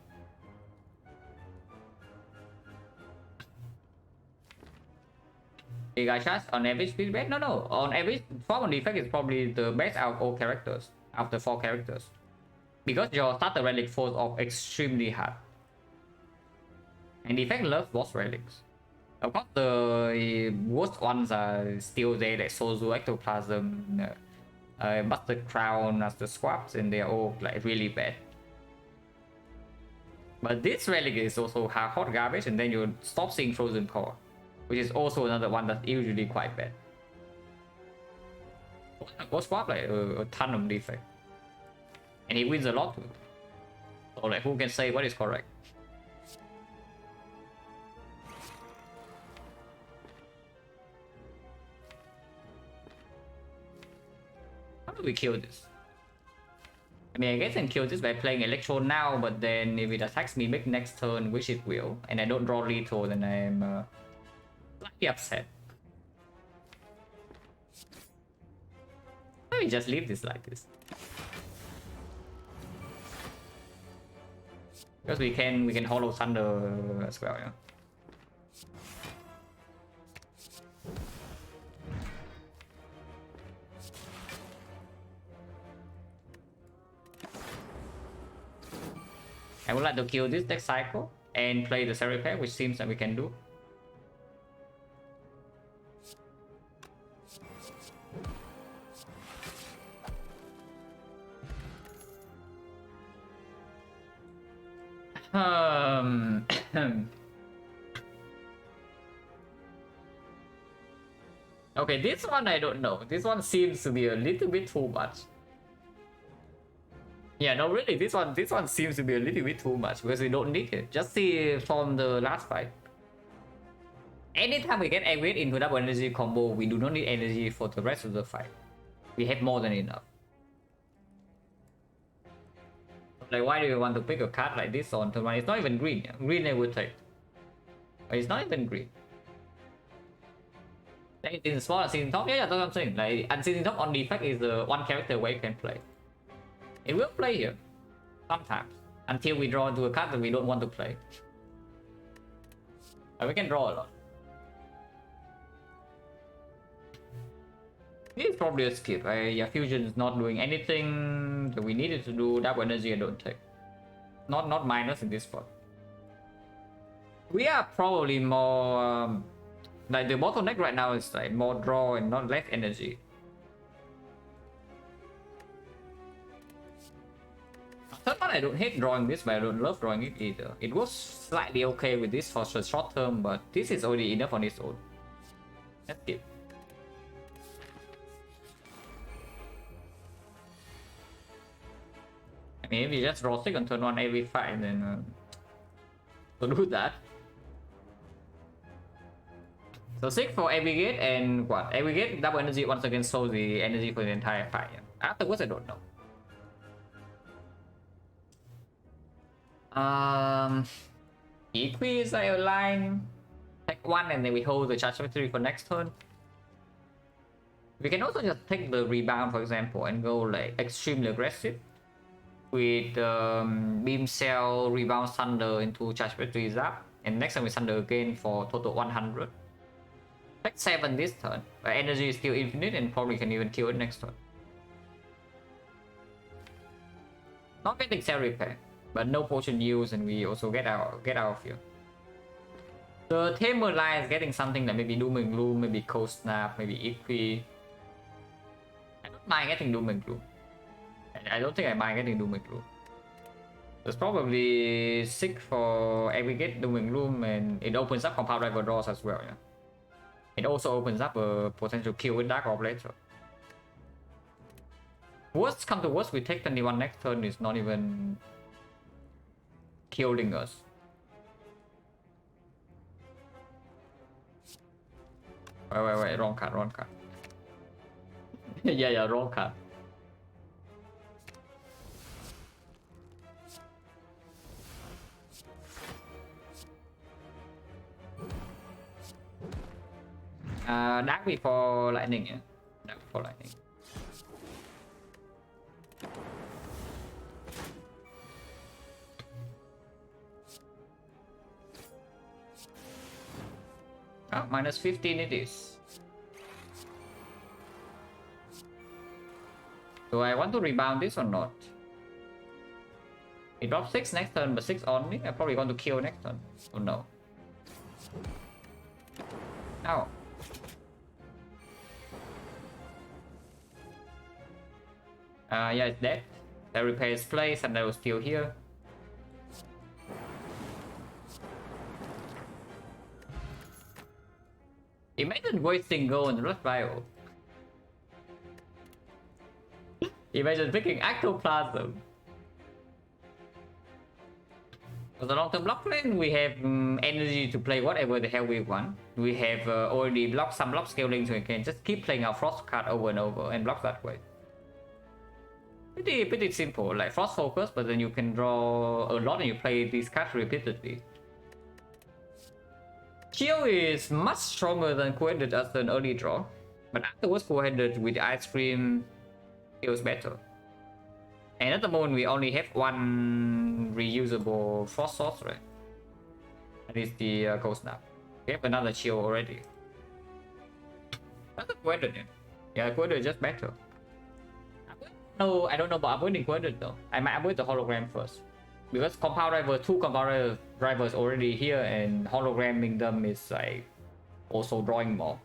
You guys just on average speed best? No. On average, Form on defect is probably the best out of all characters. After 4 characters. Because your starter relic falls off extremely hard. And defect loves boss relics. Of course, the worst ones are still there, like Sozu, Ectoplasm, Buster Crown as the swaps, and they're all like really bad. But this relic is also hot garbage, and then you stop seeing Frozen Core, which is also another one that's usually quite bad. Go swap like a ton of defect, and he wins a lot too. So like, who can say what is correct? How do we kill this? I mean, I guess I can kill this by playing Electro now, but then if it attacks me big next turn, which it will, and I don't draw lethal, then I'm slightly upset. Let me just leave this like this. Because we can Hollow Thunder as well, yeah. I would like to kill this deck cycle and play the Seraph pair, which seems that we can do. Okay, this one I don't know. This one seems to be a little bit too much. Yeah, no, really, this one seems to be a little bit too much because we don't need it. Just see from the last fight. Anytime we get aggregate into double energy combo, we do not need energy for the rest of the fight. We have more than enough. Like, why do you want to pick a card like this on turn 1? It's not even green. Green I would take. But it's not even green. Like, in small Unseen Top, yeah, that's what I'm saying. Like, Unseen Top on defect is the one character where you can play. It will play here. Sometimes. Until we draw into a card that we don't want to play. But we can draw a lot. This is probably a skip. Yeah, Fusion is not doing anything that we needed to do. Double energy I don't take. Not minus in this spot. We are probably more... like the bottleneck right now is like more draw and not less energy. Sometimes I don't hate drawing this, but I don't love drawing it either. It was slightly okay with this for the short term, but this is already enough on its own. Let's skip. I mean, if you just draw 6 on turn 1 every fight, then so do that. So 6 for aggregate and what? Aggregate double energy once again shows the energy for the entire fight. Yeah. Afterwards, I don't know. Um, Equi is a line. Take one and then we hold the charge factory for next turn. We can also just take the rebound, for example, and go like extremely aggressive with beam cell, rebound thunder into charge factory zap, and next time we thunder again for total 100. Take 7 this turn, but energy is still infinite and probably can even kill it next turn. Not getting cell repair, but no potion use, and we also get out of here. The Tamer line is getting something like maybe Doom and Gloom, maybe Cold Snap, maybe Equi. I don't mind getting Doom and Gloom. I don't think I mind getting Doom and Gloom. There's probably 6 for aggregate Doom and Gloom, and it opens up compound driver draws as well. Yeah. It also opens up a potential kill with Dark Orb later. Worst come to worst, we take 21 next turn, is not even killing us. Wait, wrong card. yeah, wrong card. Dark before lightning, yeah. Dark before lightning. Oh, minus 15 it is. Do I want to rebound this or not? It drops 6 next turn, but 6 only. I probably want to kill next turn. Oh no. Ow. Yeah, it's dead. That repairs place and that was still here. Imagine wasting gold on the Red Bio. Imagine picking Ectoplasm. For the long-term block lane, we have energy to play whatever the hell we want. We have already blocked some block scaling, so we can just keep playing our Frost card over and over and block that way. Pretty simple, like Frost focus, but then you can draw a lot and you play these cards repeatedly. Chill is much stronger than Coordinate as an early draw, but afterwards Coordinate with Ice Cream feels better. And at the moment we only have one reusable Frost Sorcerer. That is the Cold Snap. We have another Chill already. That's a Coordinate. Yeah, Coordinate is just better. No, I don't know about avoiding Coordinate though. I might avoid the hologram first. Because compound driver, 2 compound drivers already here, and hologramming them is like also drawing more.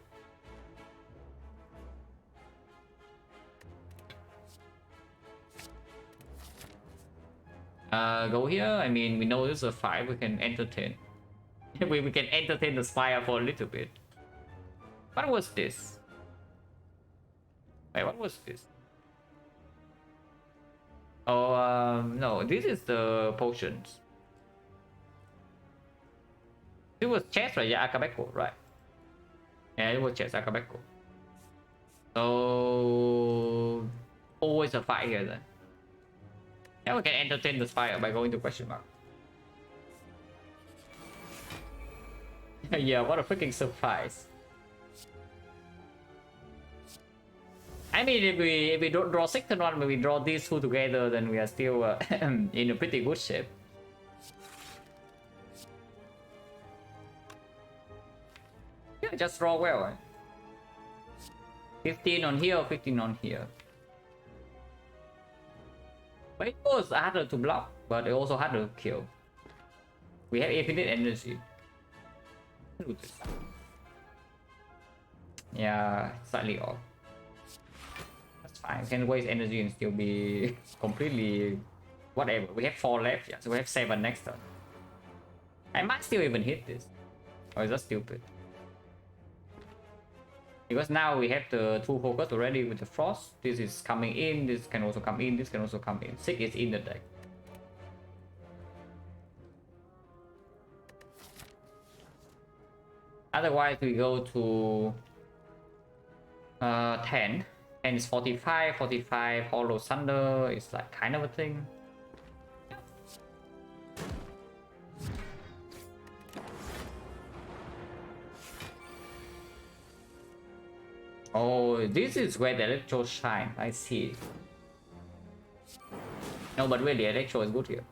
Go here. I mean, we know this is a 5. We can entertain. we can entertain the Spire for a little bit. What was this? Wait, what was this? Oh, no, this is the potions. It was chest, right? Yeah, Akabeko, right? Yeah, it was chest, Akabeko. So always a fight here then. Now we can entertain the Spire by going to question mark. Yeah, what a freaking surprise. I mean, if we don't draw 6 and 1, but we draw these 2 together, then we are still in a pretty good shape. Yeah, just draw well. Right? 15 on here, 15 on here. But it was harder to block, but it also harder to kill. We have infinite energy. Yeah, slightly off. I can waste energy and still be completely whatever. We have 4 left, yeah, so we have 7 next turn. I might still even hit this. Or is that stupid? Because now we have the 2 focus already with the Frost. This is coming in, this can also come in, this can also come in. 6 is in the deck. Otherwise we go to 10. And it's 45, Hollow Thunder is like kind of a thing. Oh, this is where the electro shine. I see. No, but really, electro is good here.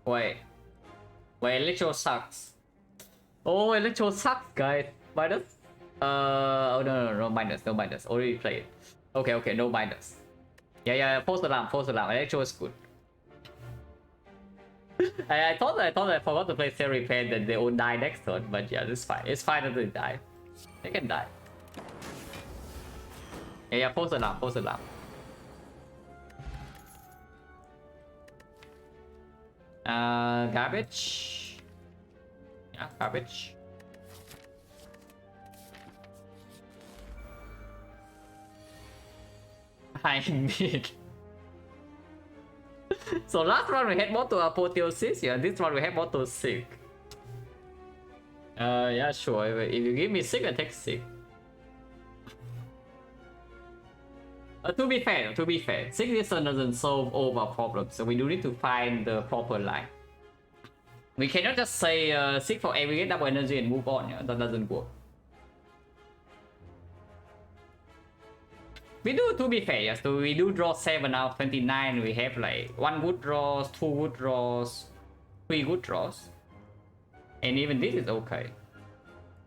Wait, electro sucks. Oh, electro sucks, guys. Minus. Oh no, minus, no minus. Already played. Okay, no minus. Yeah. Post alarm. Electro is good. I thought I forgot to play Theory Pen, that they will die next turn, but yeah, it's fine. It's fine that they die. They can die. Yeah, post alarm. Garbage. Yeah, garbage. I need. So last round we had Moto Apotheosis, yeah, this one we have Moto Sick. Yeah, sure. If you give me Sick, I take Sick. To be fair, Sickness doesn't solve all our problems, so we do need to find the proper line. We cannot just say Sick for every double energy and move on, yeah, that doesn't work. We do, to be fair, yes, so we do draw 7 out of 29, we have like 1 good draws, 2 good draws, 3 good draws. And even this is okay.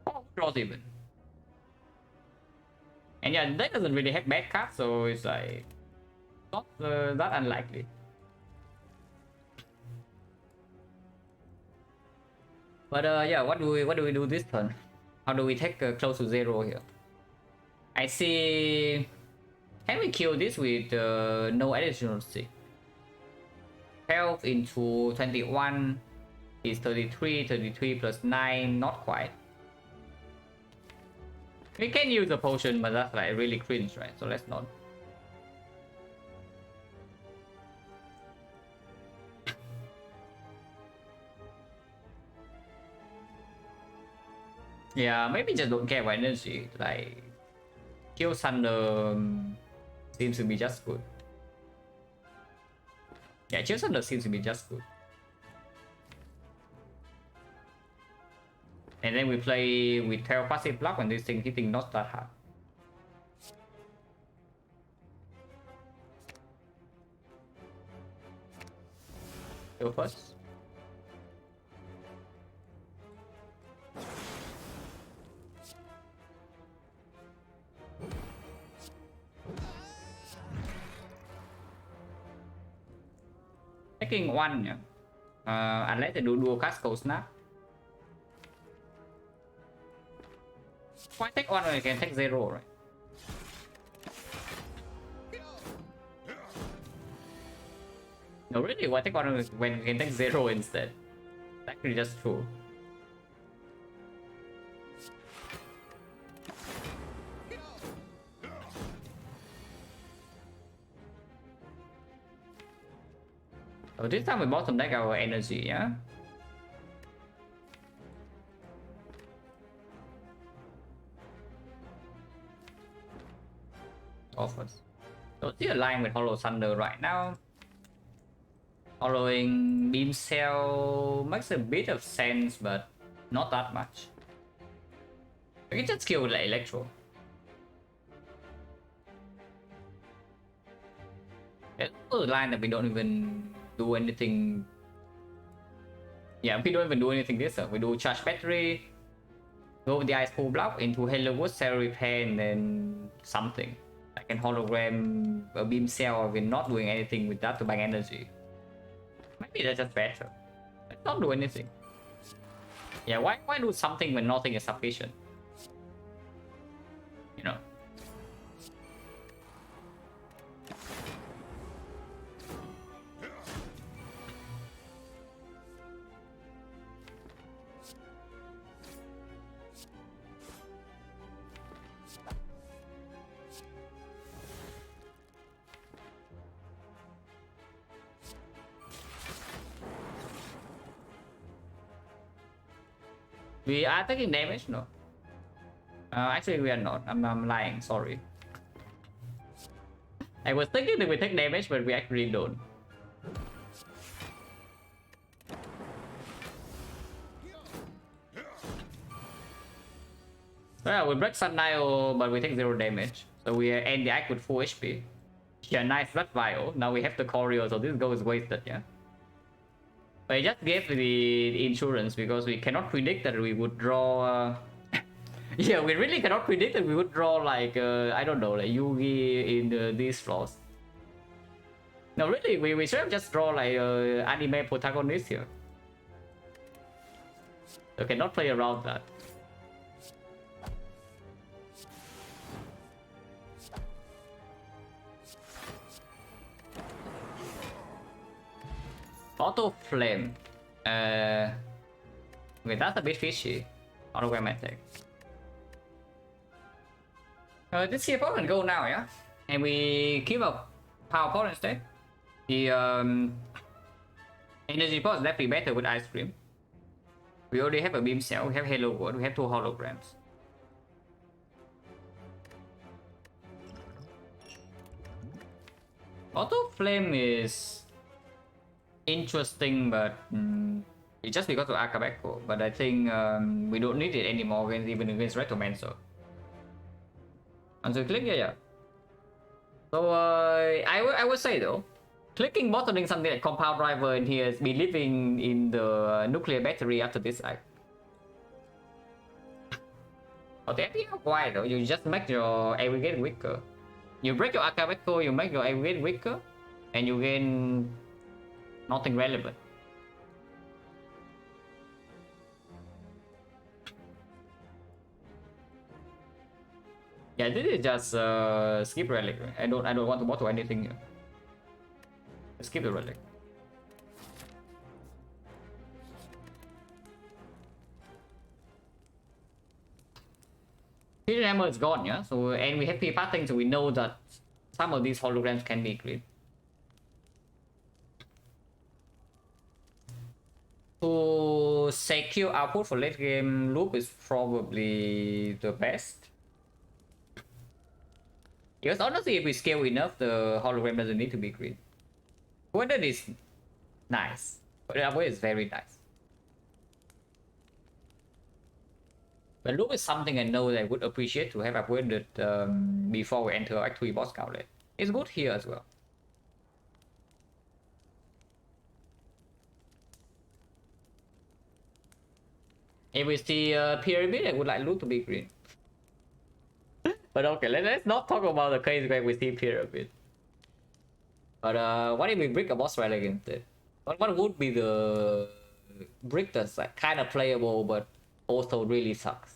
4 good draws even. And yeah, that doesn't really have bad cards, so it's like not that unlikely. But yeah, what do we do this turn? How do we take close to 0 here? I see. Can we kill this with no additional stick? Health into 21 is 33 plus 9, not quite. We can use a potion, but that's like really cringe, right? So let's not. Yeah, maybe just don't care about energy. Like, kill Thunder seems to be just good. Yeah, kill Thunder seems to be just good. And then we play with 12 passive block when this thing hitting not that hard. Go first. Taking 1, yeah. Unless they do dual cast Cold Snap. Why take 1 when you can take 0, right? No, really, why take 1 when you can take 0 instead? That's actually just true. So this time we bottom deck our energy, yeah? Offers. So still aligned with Hollow Thunder right now. Following Beam Cell makes a bit of sense, but not that much. We can just kill with like Electro. There's a line that we don't even do anything. Yeah, we don't even do anything this turn. We do Charge Battery, go with the Ice Pool Block into Hello Wood, Cell Repair, and then something. Like an Hologram, a Beam Cell, we're not doing anything with that to bang energy. Maybe that's just better. Let's not do anything. Yeah, why do something when nothing is sufficient? You know. We are taking damage, no? Actually, we are not. I'm lying. Sorry. I was thinking that we take damage, but we actually don't. Well, we break Sundial, but we take 0 damage. So we end the act with full HP. Yeah, nice Blood Vial. Now we have the Choreo, so this goal is wasted, yeah. But I just gave the insurance because we cannot predict that we would draw... yeah, we really cannot predict that we would draw like, I don't know, like Yugi in these floors. No, really, we should have just draw like anime protagonist here. So cannot play around that. Auto Flame. Okay, that's a bit fishy. Autogrammatic. This CFO can go now, yeah? And we keep a power pot instead. The energy pot is definitely better with Ice Cream. We already have a Beam Cell, we have Halo Word, we have 2 holograms. Auto Flame is interesting, but it's just because of Akabeko. But I think we don't need it anymore against, even against Retromancer. Until click, yeah. So I would say though, clicking bottling something like Compound Driver in here is believing in the nuclear battery after this act. But the idea of why though, you just make your aggregate weaker. You break your Akabeko, you make your aggregate weaker, and you gain nothing relevant. Yeah, this is just skip relic. I don't want to bottle anything here. Skip the relic. Hidden Hammer is gone, yeah. So and we have P-Pathing, so we know that some of these holograms can be cleared. To secure output for late game loop is probably the best. Because honestly, if we scale enough, the hologram doesn't need to be green. Whether is nice, but the upgrade is very nice. But loop is something I know that I would appreciate to have upgraded before we enter Act 3 boss gauntlet. It's good here as well. If we see pyramid, I would like loot to be green. But okay, let's not talk about the case where we see pyramid. But what if we brick a boss relic instead? What would be the brick that's like kind of playable but also really sucks?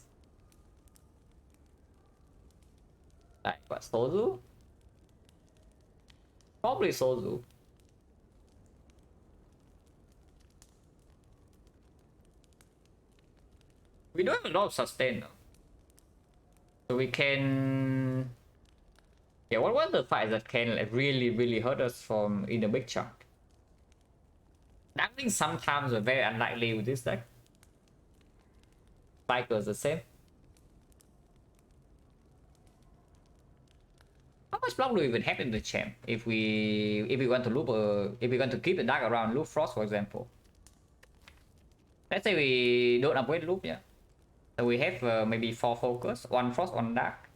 Like what, Sozu? Probably Sozu. We don't have a lot of sustain though. So we can... Yeah, what was the fight that can like really hurt us from in a big chunk? I think sometimes we're very unlikely with this deck. Cycle is the same. How much block do we even have in the champ if we want to loop if we want to keep the dark around loop frost, for example? Let's say we don't upgrade loop, yeah. So we have maybe 4 focus, 1 frost, 1 dark.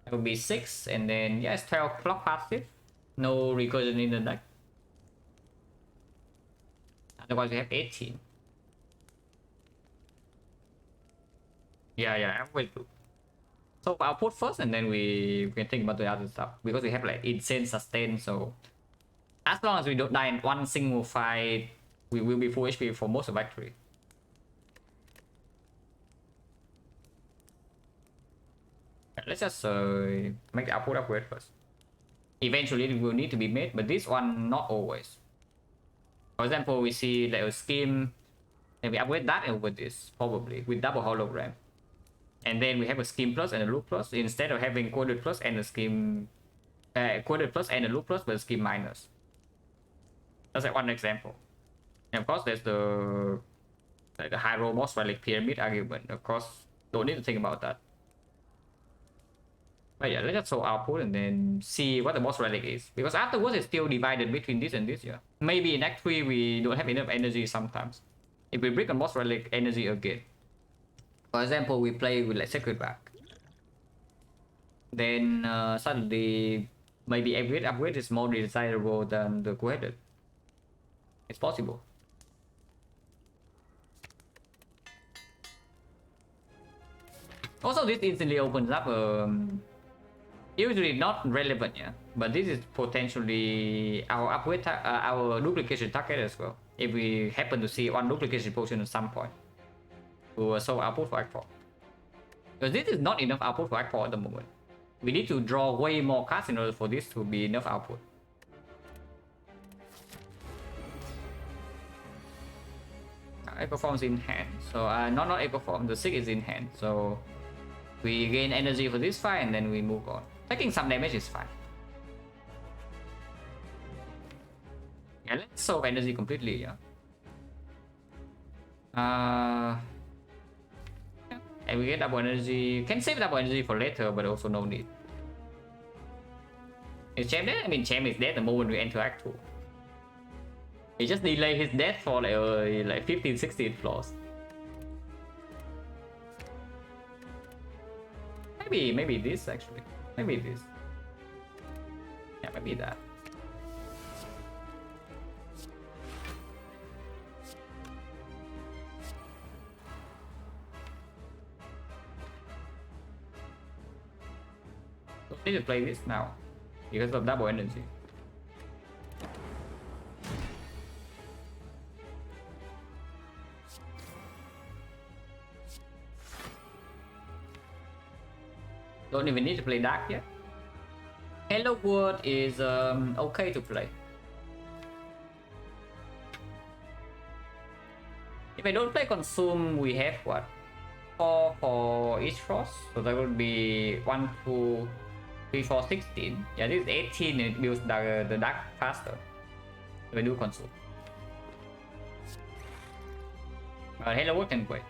It would be 6, and then yes, 12 clock passive. No recursion in the deck. Otherwise we have 18. Yeah, upgrade loop. So I'll put first, and then we can think about the other stuff because we have like insane sustain. So as long as we don't die in one single fight, we will be full HP for most of victory. Let's just make the output upgrade first. Eventually it will need to be made, but this one not always. For example, we see like a scheme, and we upgrade that over this probably with double hologram. And then we have a scheme plus and a loop plus instead of having coded plus and a scheme coded plus and a loop plus, but a scheme minus. That's like one example. And of course there's the like the high roll boss relic pyramid argument. Of course, don't need to think about that. But yeah, let's just show output and then see what the boss relic is. Because afterwards it's still divided between this and this, yeah. Maybe in Act 3 we don't have enough energy sometimes. If we bring a boss relic energy again. For example, we play with like Sacred Back. Then suddenly maybe upgrade is more desirable than the co-headed. It's possible. Also, this instantly opens up usually not relevant, yeah, but this is potentially our upgrade our duplication target as well. If we happen to see one duplication potion at some point, we will show output for Act 4. Because this is not enough output for Act 4 at the moment. We need to draw way more cards in order for this to be enough output. A performs in hand, so not a perform. The 6 is in hand, so we gain energy for this fight and then we move on. Taking some damage is fine. Yeah, let's solve energy completely. Yeah. And we get double energy. Can save double energy for later, but also no need. Is Chem dead? I mean, Chem is dead the moment we enter Act 2. He just delay his death for like 15, 16 floors. Maybe this actually. Maybe this. Yeah, maybe that. Don't need to play this now because of double energy. Don't even need to play Dark yet. Hello World is okay to play. If I don't play Consume, we have what? 4 for each frost, so that would be 1, 2, 3, 4, 16. Yeah, this is 18 and it builds the Dark faster. If I do Consume. But Hello World can wait.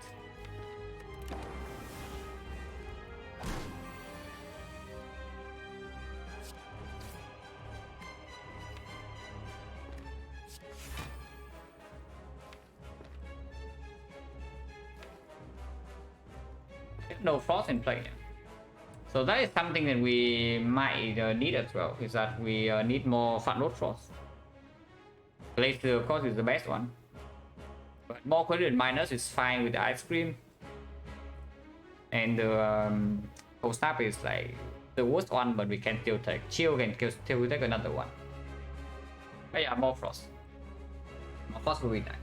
No frost in play, so that is something that we might need as well. Is that we need more fat load frost. Glacier of course is the best one, but more credit minus is fine with the ice cream, and the whole snap is like the worst one, but we can still take. Chill can still take another one. But yeah, more frost. More frost will be nice.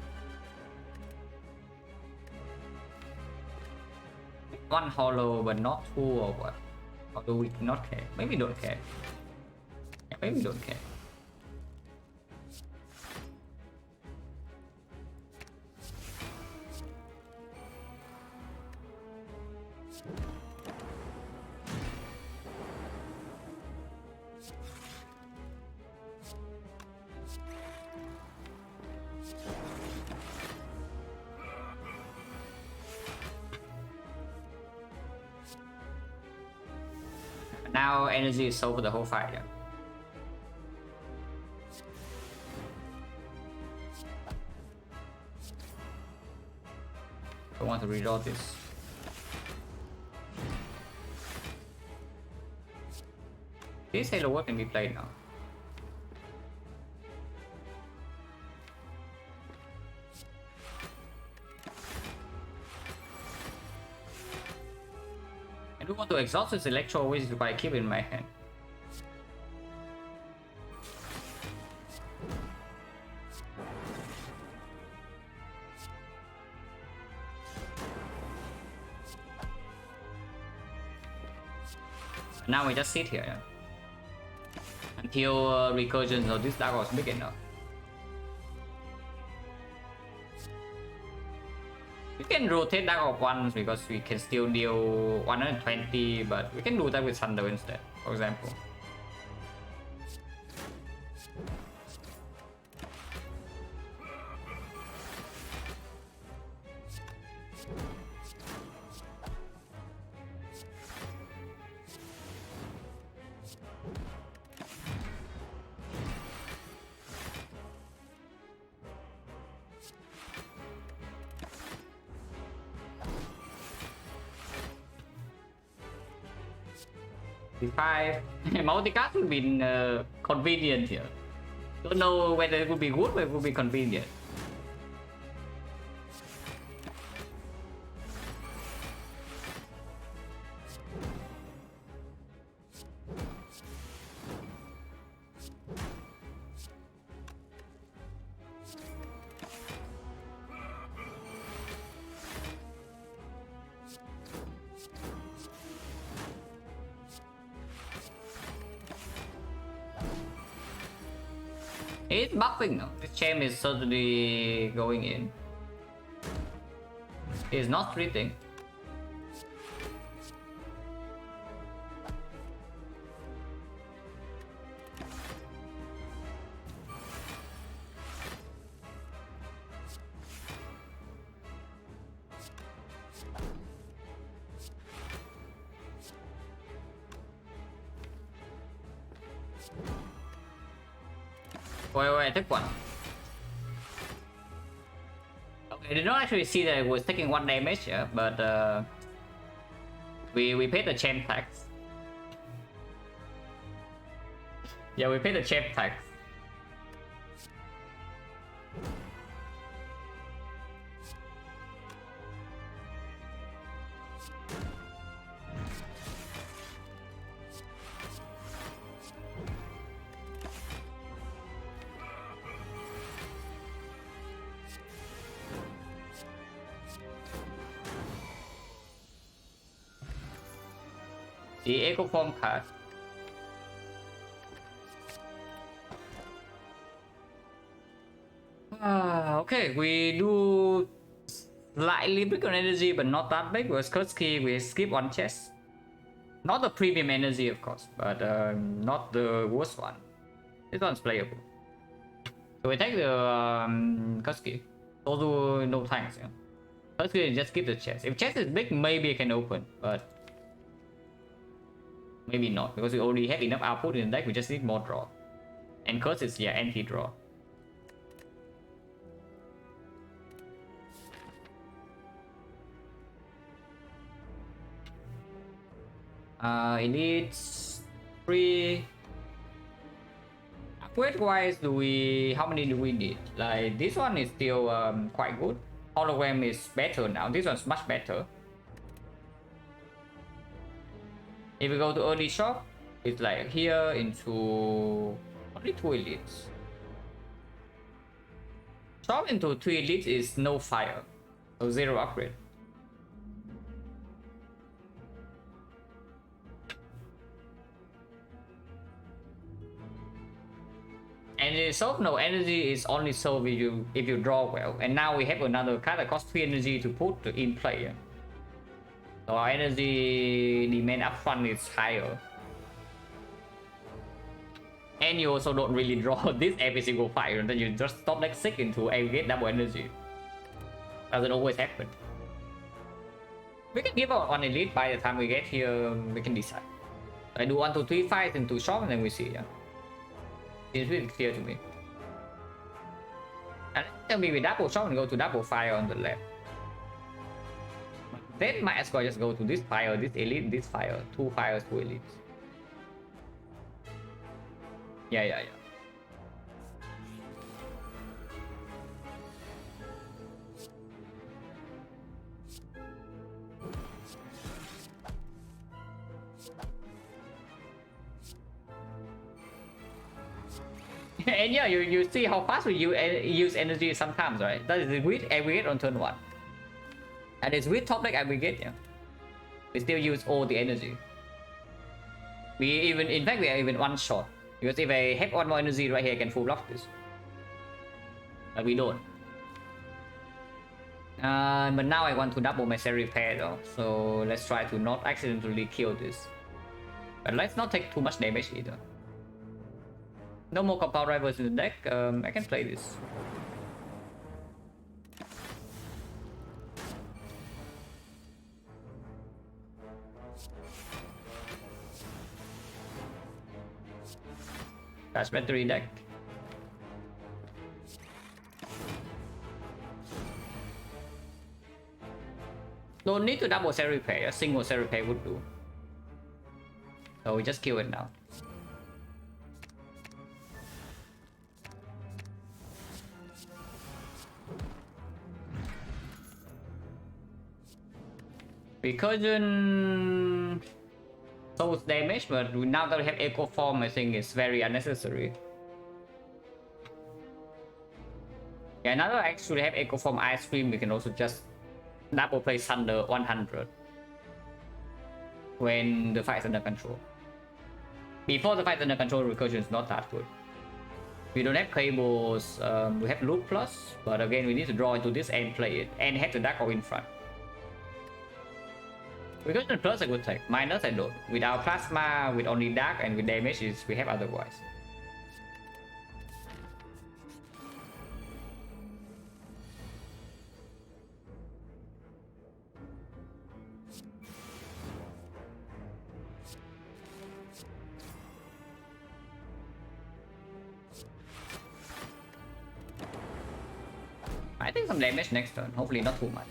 One hollow but not 2 or what? Or do we not care? Maybe don't care. Maybe don't care. Now energy is sold for the whole fight, yeah. I want to reload this. This Halo World can be played now. I do want to exhaust this electro, which is why I keep it in my hand. Now we just sit here, yeah? Until recursions of this dark was big enough. We can rotate Dark of once because we can still deal 120, but we can do that with Thunder instead, for example. 5. Multicast would be convenient here. Don't know whether it would be good or it would be convenient. It's buffing now. This champ is suddenly going in. It's not treating. Wait, I took one. Okay, I did not actually see that it was taking 1 damage, yeah, but we paid the champ tax. Yeah, we paid the champ tax. The Echo Form card. Okay, we do slightly big on energy, but not that big. With Kursky, we skip 1 chest. Not the premium energy, of course, but not the worst one. This one's playable. So we take the Kursky. Also, no thanks. Yeah. Kursky, just skip the chest. If chest is big, maybe I can open, but maybe not, because we already have enough output in the deck. We just need more draw. And Curse is, yeah, anti-draw. Elites 3. Upgrade wise, how many do we need? Like, this one is still quite good. Hologram is better now. This one's much better. If we go to early shop, it's like here into only 2 elites. Shop into 2 elites is no fire, so 0 upgrade. Energy soap, no, energy is only soap if you draw well. And now we have another card that costs 3 energy to put in play. So our energy demand upfront is higher. And you also don't really draw this every single fight, and then you just stop like 6 into aggregate double energy. Doesn't always happen. We can give out 1 elite by the time we get here, we can decide. I do 1 to 3 fights into shop and then we see, yeah. It's really clear to me. And tell me we double shop and go to double fire on the left. Then might as well just go to this fire, this elite, this fire. 2 fires, 2 elites. Yeah. And yeah, you see how fast we use energy sometimes, right? That is with aggregate on turn 1. And it's with top deck aggregate, yeah. We still use all the energy. In fact, we are even 1 shot. Because if I have 1 more energy right here, I can full block this. But we don't. But now I want to double my cell repair though. So let's try to not accidentally kill this. But let's not take too much damage either. No more compound rivals in the deck. I can play this. Fast battery deck. Don't need to double cell repair. A single cell repair would do. So we just kill it now. Recursion souls damage, but now that we have Echo Form, I think it's very unnecessary. Yeah, now that I actually have Echo Form Ice Cream, we can also just double play Thunder 100 when the fight is under control. Before the fight is under control, Recursion is not that good. We don't have cables, we have Loop Plus, but again, we need to draw into this and play it, and have the Dark Orb in front. Recursion Plus a good tech, minus I don't. With our Plasma, with only Dark, and with damage, is we have otherwise. I think some damage next turn, hopefully not too much.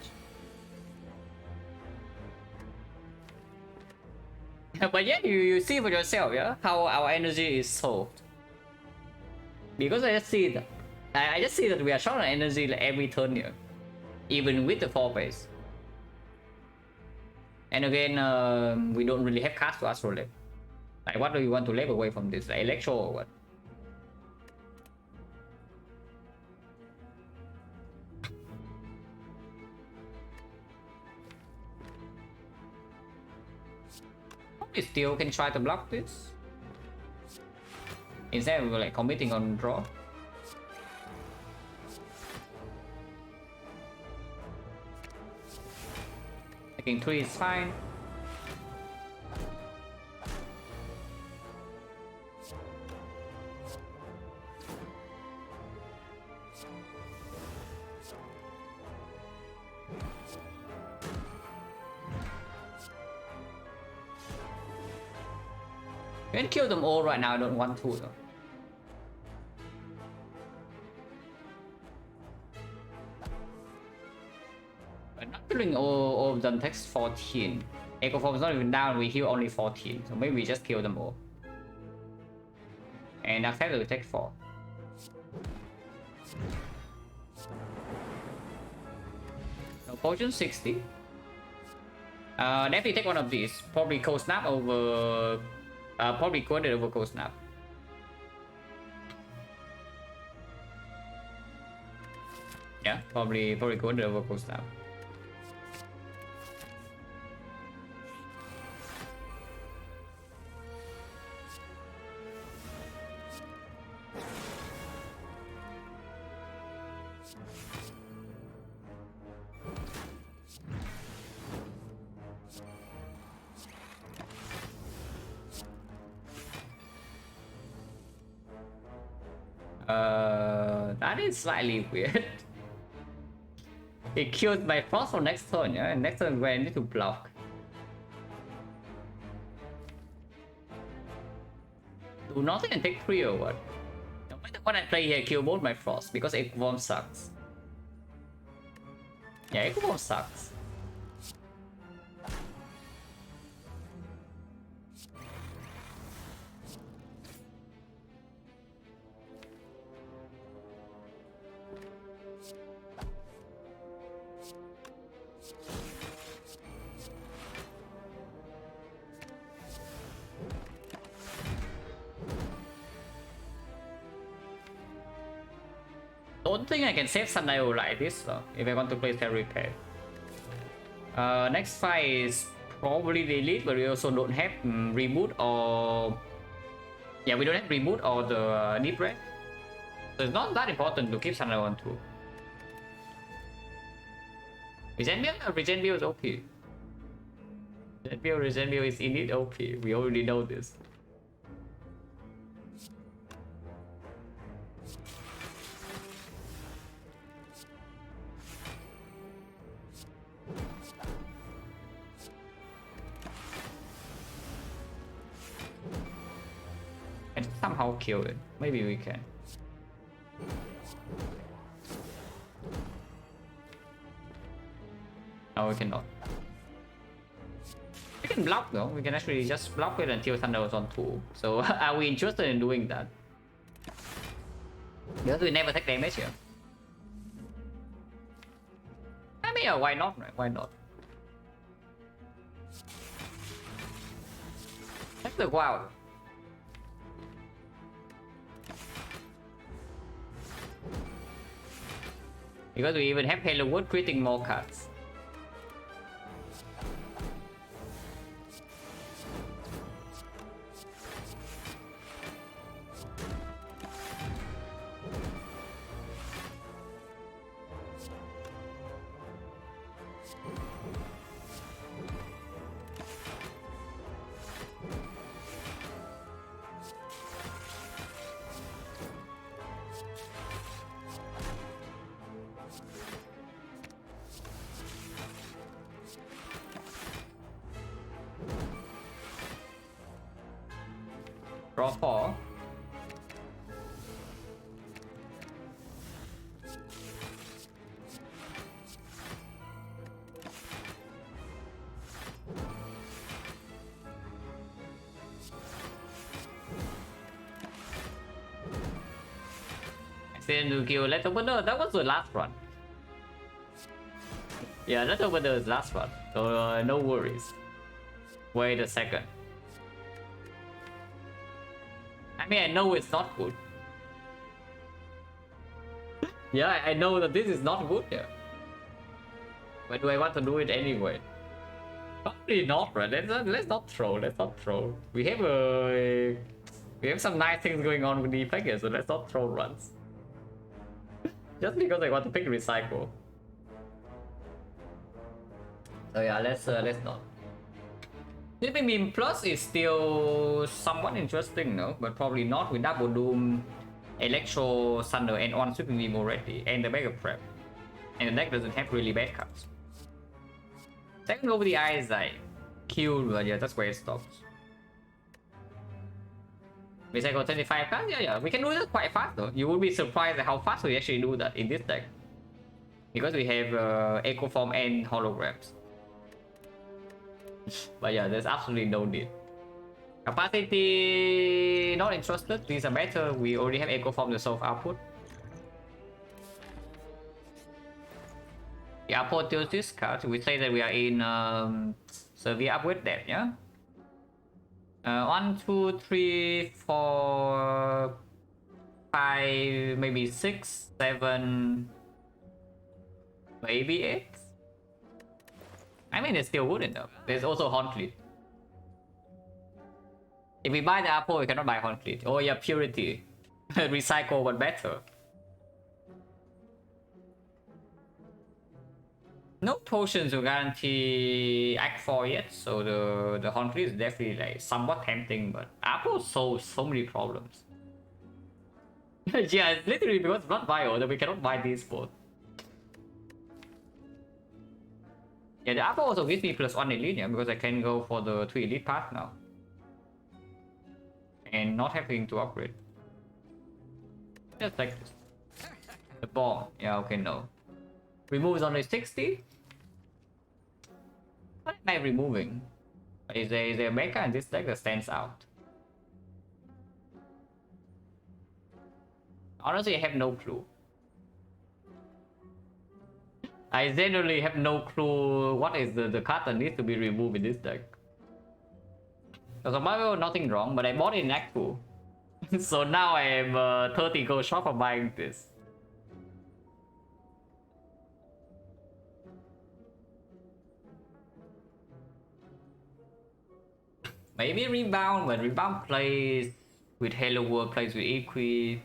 But yeah, you see for yourself, yeah, how our energy is solved. Because I just see that, I just see that we are short on energy like every turn here, even with the 4 base. And again, we don't really have cast to Astro Lab. Like, what do you want to lab away from this? Like Electro or what? We still can try to block this. Instead, we're like committing on draw. Taking 3 is fine. You can kill them all right now, I don't want to though. But not killing all of them takes 14. Echo Form is not even down, we heal only 14. So maybe we just kill them all. And accept that we take 4. So potion 60. Definitely take one of these. Probably Cold Snap over... probably coded over Cold Snap. Yeah, probably coded over Cold Snap. That is slightly weird. It kills my frost for next turn, yeah? And next turn where I need to block. Do nothing and take 3 or what? No matter what I play here, kill both my frost because Echo Form sucks. Yeah, Echo Form sucks. Don't think I can save Sundial like this though, if I want to play Terry Repair. Next fight is probably the Elite, but we also don't have Reboot or... Yeah, we don't have Reboot or the Deep Red. So it's not that important to keep Sundial on 2. Regen Bill is OP. Regen Bill is indeed OP, we already know this. And somehow kill it. Maybe we can. No, we cannot. We can block though. We can actually just block it until Thunder was on 2. So are we interested in doing that? Because we never take damage here. I mean, yeah, why not, right? Why not? Take the wild. Because we even have Halo Wood creating more cards. Draw 4. Then to kill Leftover. That was the last run. Yeah, Leftover is last run. So no worries. Wait a second. I mean, I know it's not good. Yeah, I know that this is not good here. But do I want to do it anyway? Probably not, right? Let's not throw. Let's not throw. We have some nice things going on with the effect here, so let's not throw runs. Just because I want to pick recycle. So yeah, let's not. Sleeping Beam Plus is still somewhat interesting, no? But probably not with Double Doom, Electro, Thunder, and on Sweeping Beam already, and the Mega Prep. And the deck doesn't have really bad cards. Second over the Eyesight. Killed, but yeah, that's where it stops. Recycle 25 cards? Yeah, we can do that quite fast though. You would be surprised at how fast we actually do that in this deck. Because we have Echo Form and Holograms. But yeah, there's absolutely no need. Capacity, not interested. These are better. We already have Echo Form to solve output. The output deals this card. We say that we are in severe upgrade deck, yeah? 1, 2, 3, 4, 5, maybe 6, 7, maybe 8. I mean, it's still good enough. There's also Hauntlead. If we buy the Apple, we cannot buy Hauntlead. Oh yeah, Purity. Recycle, but better. No potions to guarantee Act 4 yet, so the Hauntlead is definitely like somewhat tempting, but Apple solves so many problems. Yeah, it's literally because Blood Bio that we cannot buy these both. Yeah, the Apple also gives me +1 elite, yeah, because I can go for the 2 elite path now. And not having to upgrade. Just like this. The bomb. Yeah, okay, no. Removes only 60. What am I removing? Is there a mecha in this deck that stands out? Honestly, I have no clue. I generally have no clue what is the card that needs to be removed in this deck. So Mario, nothing wrong, but I bought it in Act 2. So now I am 30 gold short for buying this. Maybe Rebound, but Rebound plays with Halo World, plays with Equi.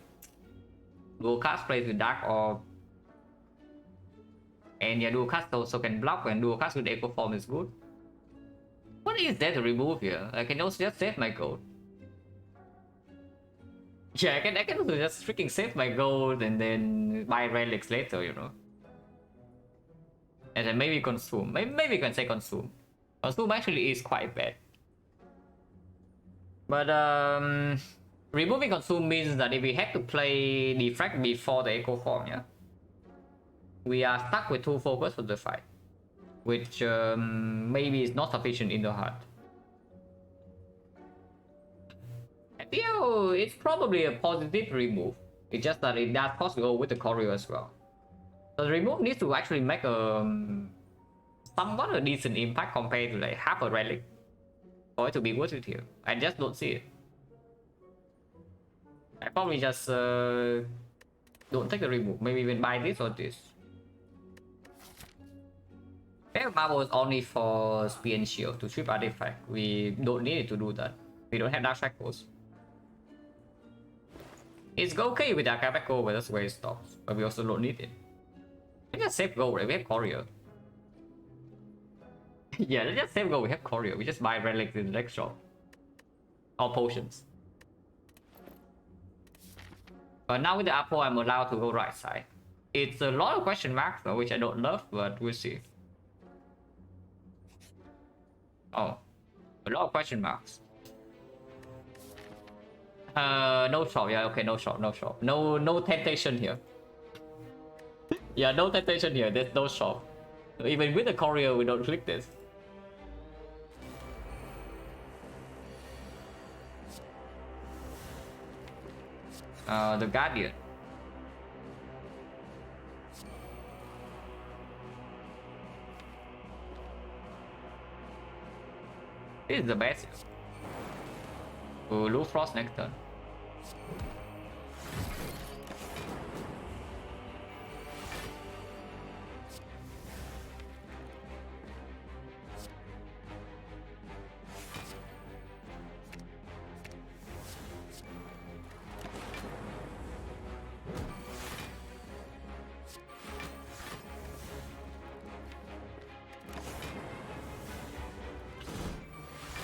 Dual-Cast plays with Dark Orb. And yeah, Dual-Cast also can block, and Dual-Cast with Echo Form is good. What is there to remove here? I can also just save my gold. Yeah, I can also just freaking save my gold and then buy relics later, you know. And then maybe consume. Maybe you can say consume. Consume actually is quite bad. But removing consume means that if we have to play defect before the Echo Form, yeah, we are stuck with 2 focus for the fight, which maybe is not sufficient in the heart. feel it's probably a positive remove. It's just that it does cost go with the choreo as well. So the remove needs to actually make a somewhat a decent impact compared to like half a relic for it to be worth it here. I just don't see it. I probably just don't take the remove. Maybe even buy this or this. Fair marble is only for spear and shield to trip artifact. We don't need it to do that. We don't have dark shackles. It's okay with dark echo, but that's where it stops. But we also don't need it. Let's just save gold, right? We have choreo. Yeah, let's just save gold. We have choreo. We just buy relics in the next shop. Or potions. But now with the apple, I'm allowed to go right side. It's a lot of question marks, though, which I don't love, but we'll see. Oh, a lot of question marks. No shop. Yeah, okay, no shop, no shop. No temptation here. Yeah, no temptation here. There's no shop. Even with the choreo, we don't click this. The Guardian. This is the best. Blue Frost next turn.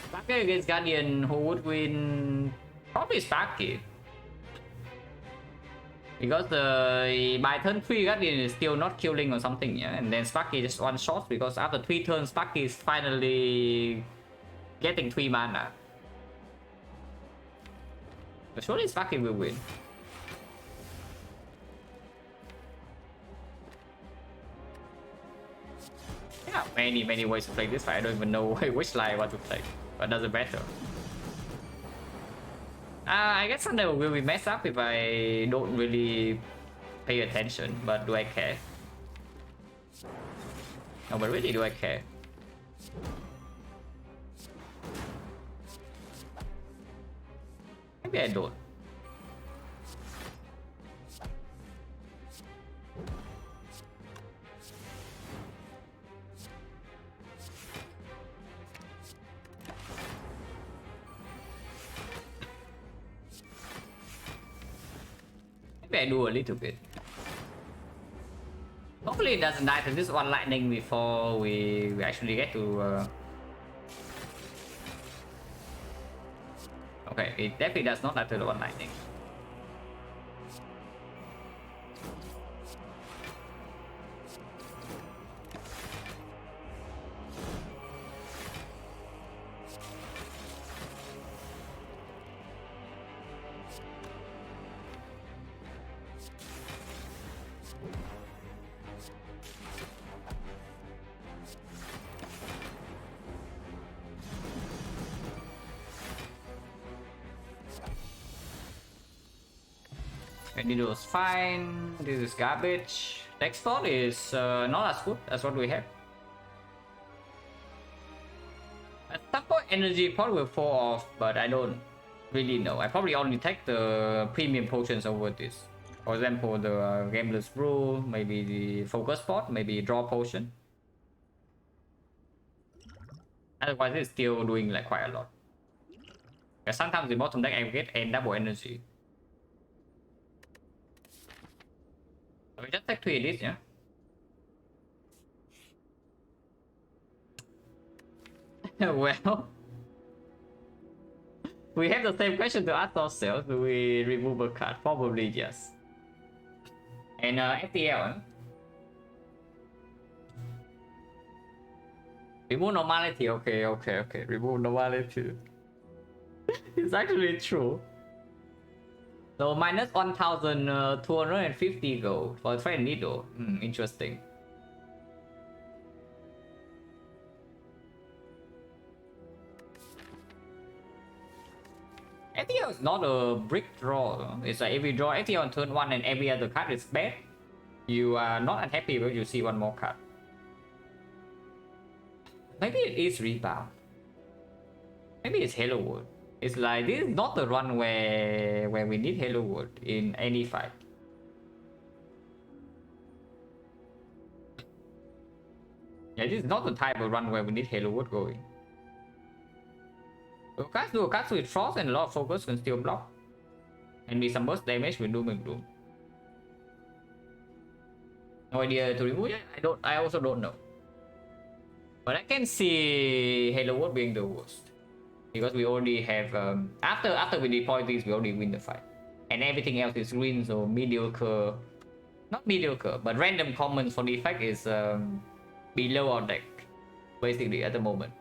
Sparky against Guardian, who would win? Probably Sparky. Because by turn 3 Guardian is still not killing or something, yeah? And then Sparky just one shot because after 3 turns Sparky is finally getting 3 mana. But surely Sparky will win. Yeah, many ways to play this fight. I don't even know which line I want to play. But doesn't matter. I guess sometimes will be messed up if I don't really pay attention, but do I care? No, but really, do I care? Maybe I don't. I do a little bit. Hopefully it doesn't die to this one lightning before we actually get to Okay, it definitely does not die to the one lightning. Magneto is fine. This is garbage. Textile is not as good as what we have. At some point, energy probably will fall off, but I don't really know. I probably only take the premium potions over this. For example, the Gambler's Brew, maybe the Focus Pot, maybe Draw Potion. Otherwise, it's still doing like quite a lot. And sometimes the bottom deck I get and double energy. We just take 3 elites, yeah? Well, we have the same question to ask ourselves. Do we remove a card? Probably yes. And FTL, remove normality. Okay. Remove normality. It's actually true. So minus 1,250 gold for Thread Needle. Interesting. FTL is not a brick draw. It's like if you draw XT on turn 1 and every other card is bad, you are not unhappy when you see one more card. Maybe it is Rebound. Maybe it's Halo Wood. It's like this is not the run where we need Halo Wood in any fight. Yeah, this is not the type of run where we need Halo Wood going. We can't do a card with Frost and a lot of focus can still block. And with some burst damage with Doom and Gloom. No idea to remove it. I also don't know. But I can see Halo Wood being the worst. Because we already have after we deploy these, we already win the fight. And everything else is green, so mediocre. Not mediocre, but random commons for the effect is below our deck. Basically at the moment.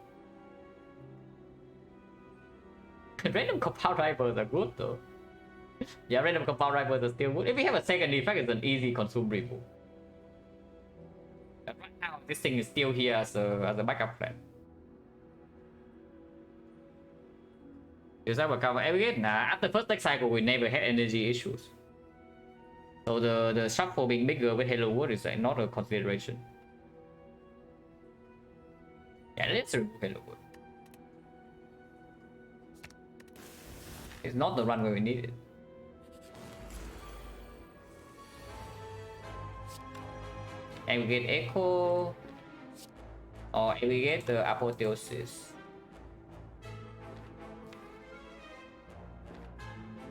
Random compound rivals are good though. Yeah, random compound rivals are still good. If we have a second effect, it's an easy consume removal. But right now, this thing is still here as a backup plan. Is that what cover aggregate? Nah, after first deck cycle, we never had energy issues. So the shuffle being bigger with Halo Wood is like not a consideration. Yeah, let's remove Halo Wood. It's not the run where we need it. Aggregate Echo or aggregate the Apotheosis.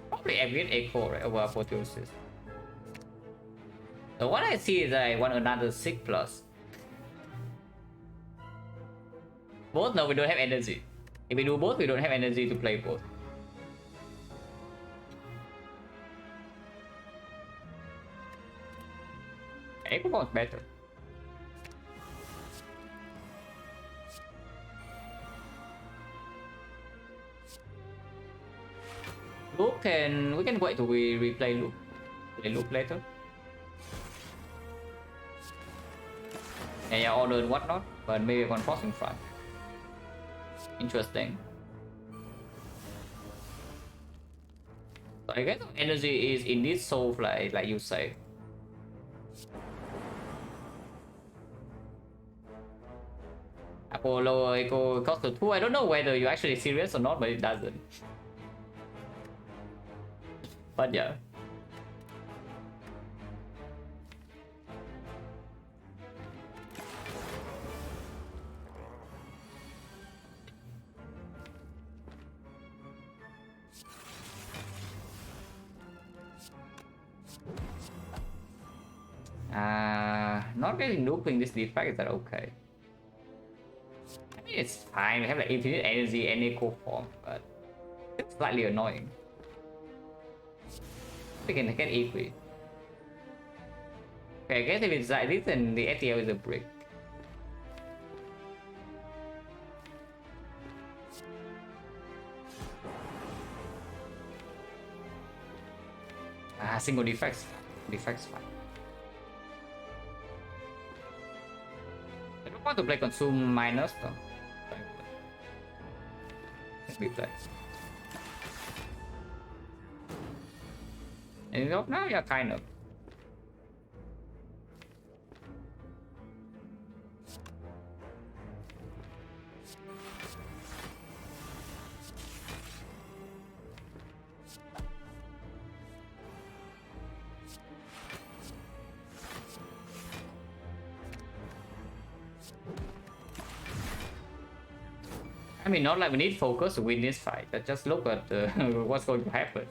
Probably aggregate Echo right over Apotheosis. So what I see is I want another 6+. Both? No, we don't have energy. If we do both, we don't have energy to play both. Echo Ball's better. Loop we can wait till we replay Loop. Play Loop later. Yeah, order and whatnot, but maybe one cross in front. Interesting. So I guess energy is in this soul like you say. Apollo Echo cost 2. I don't know whether you're actually serious or not, but it doesn't. But yeah. Not getting looping this defect, is that okay? I mean, it's fine. We have like infinite energy and echo form, but it's slightly annoying. We can get equi. Okay, I guess if it's like this, then the ATL is a brick. Single defects. Defects fine. I don't want to play consume minus though. Let's replay. And now, yeah, kind of. I mean, not like we need focus to win this fight, but just look at what's going to happen.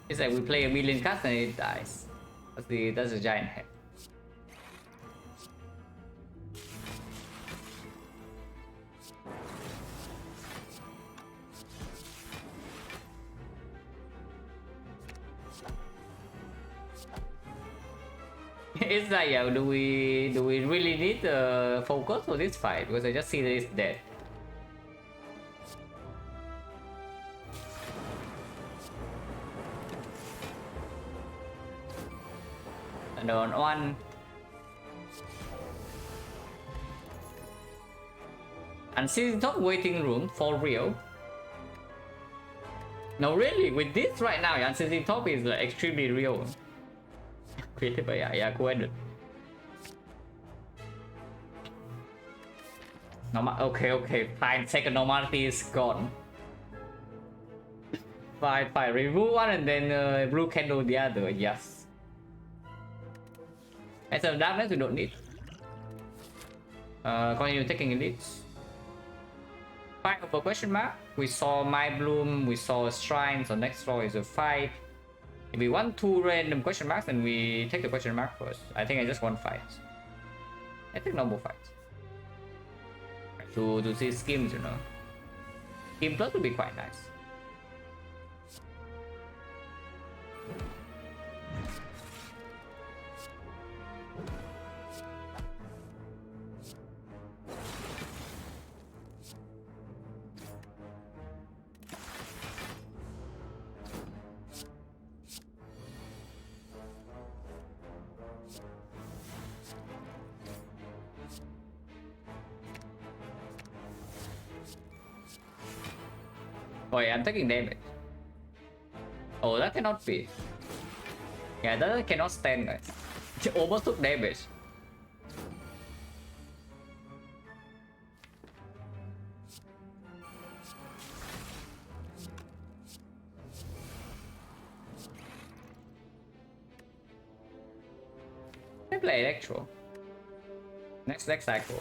It's like we play a million cards and it dies. That's a giant head. It's like, yeah, do we really need focus for this fight? Because I just see that it's dead. Thunder on one. And since top waiting room for real. No, really, with this right now, Unsensing Top is extremely real. Created by cô edit. Okay, fine. Second normality is gone. Fine. Remove one and then blue candle the other. Yes. And some darkness we don't need. Continue taking elites. Fight over question mark. We saw My Bloom, we saw Shrine, so next floor is a fight. If we want two random question marks, then we take the question mark first. I think I just want fights. I think normal fights. To see schemes, you know. Scheme plus would be quite nice. Oh yeah, I'm taking damage. Oh, that cannot be. Yeah, that cannot stand, guys. It almost took damage. I play Electro. Next cycle.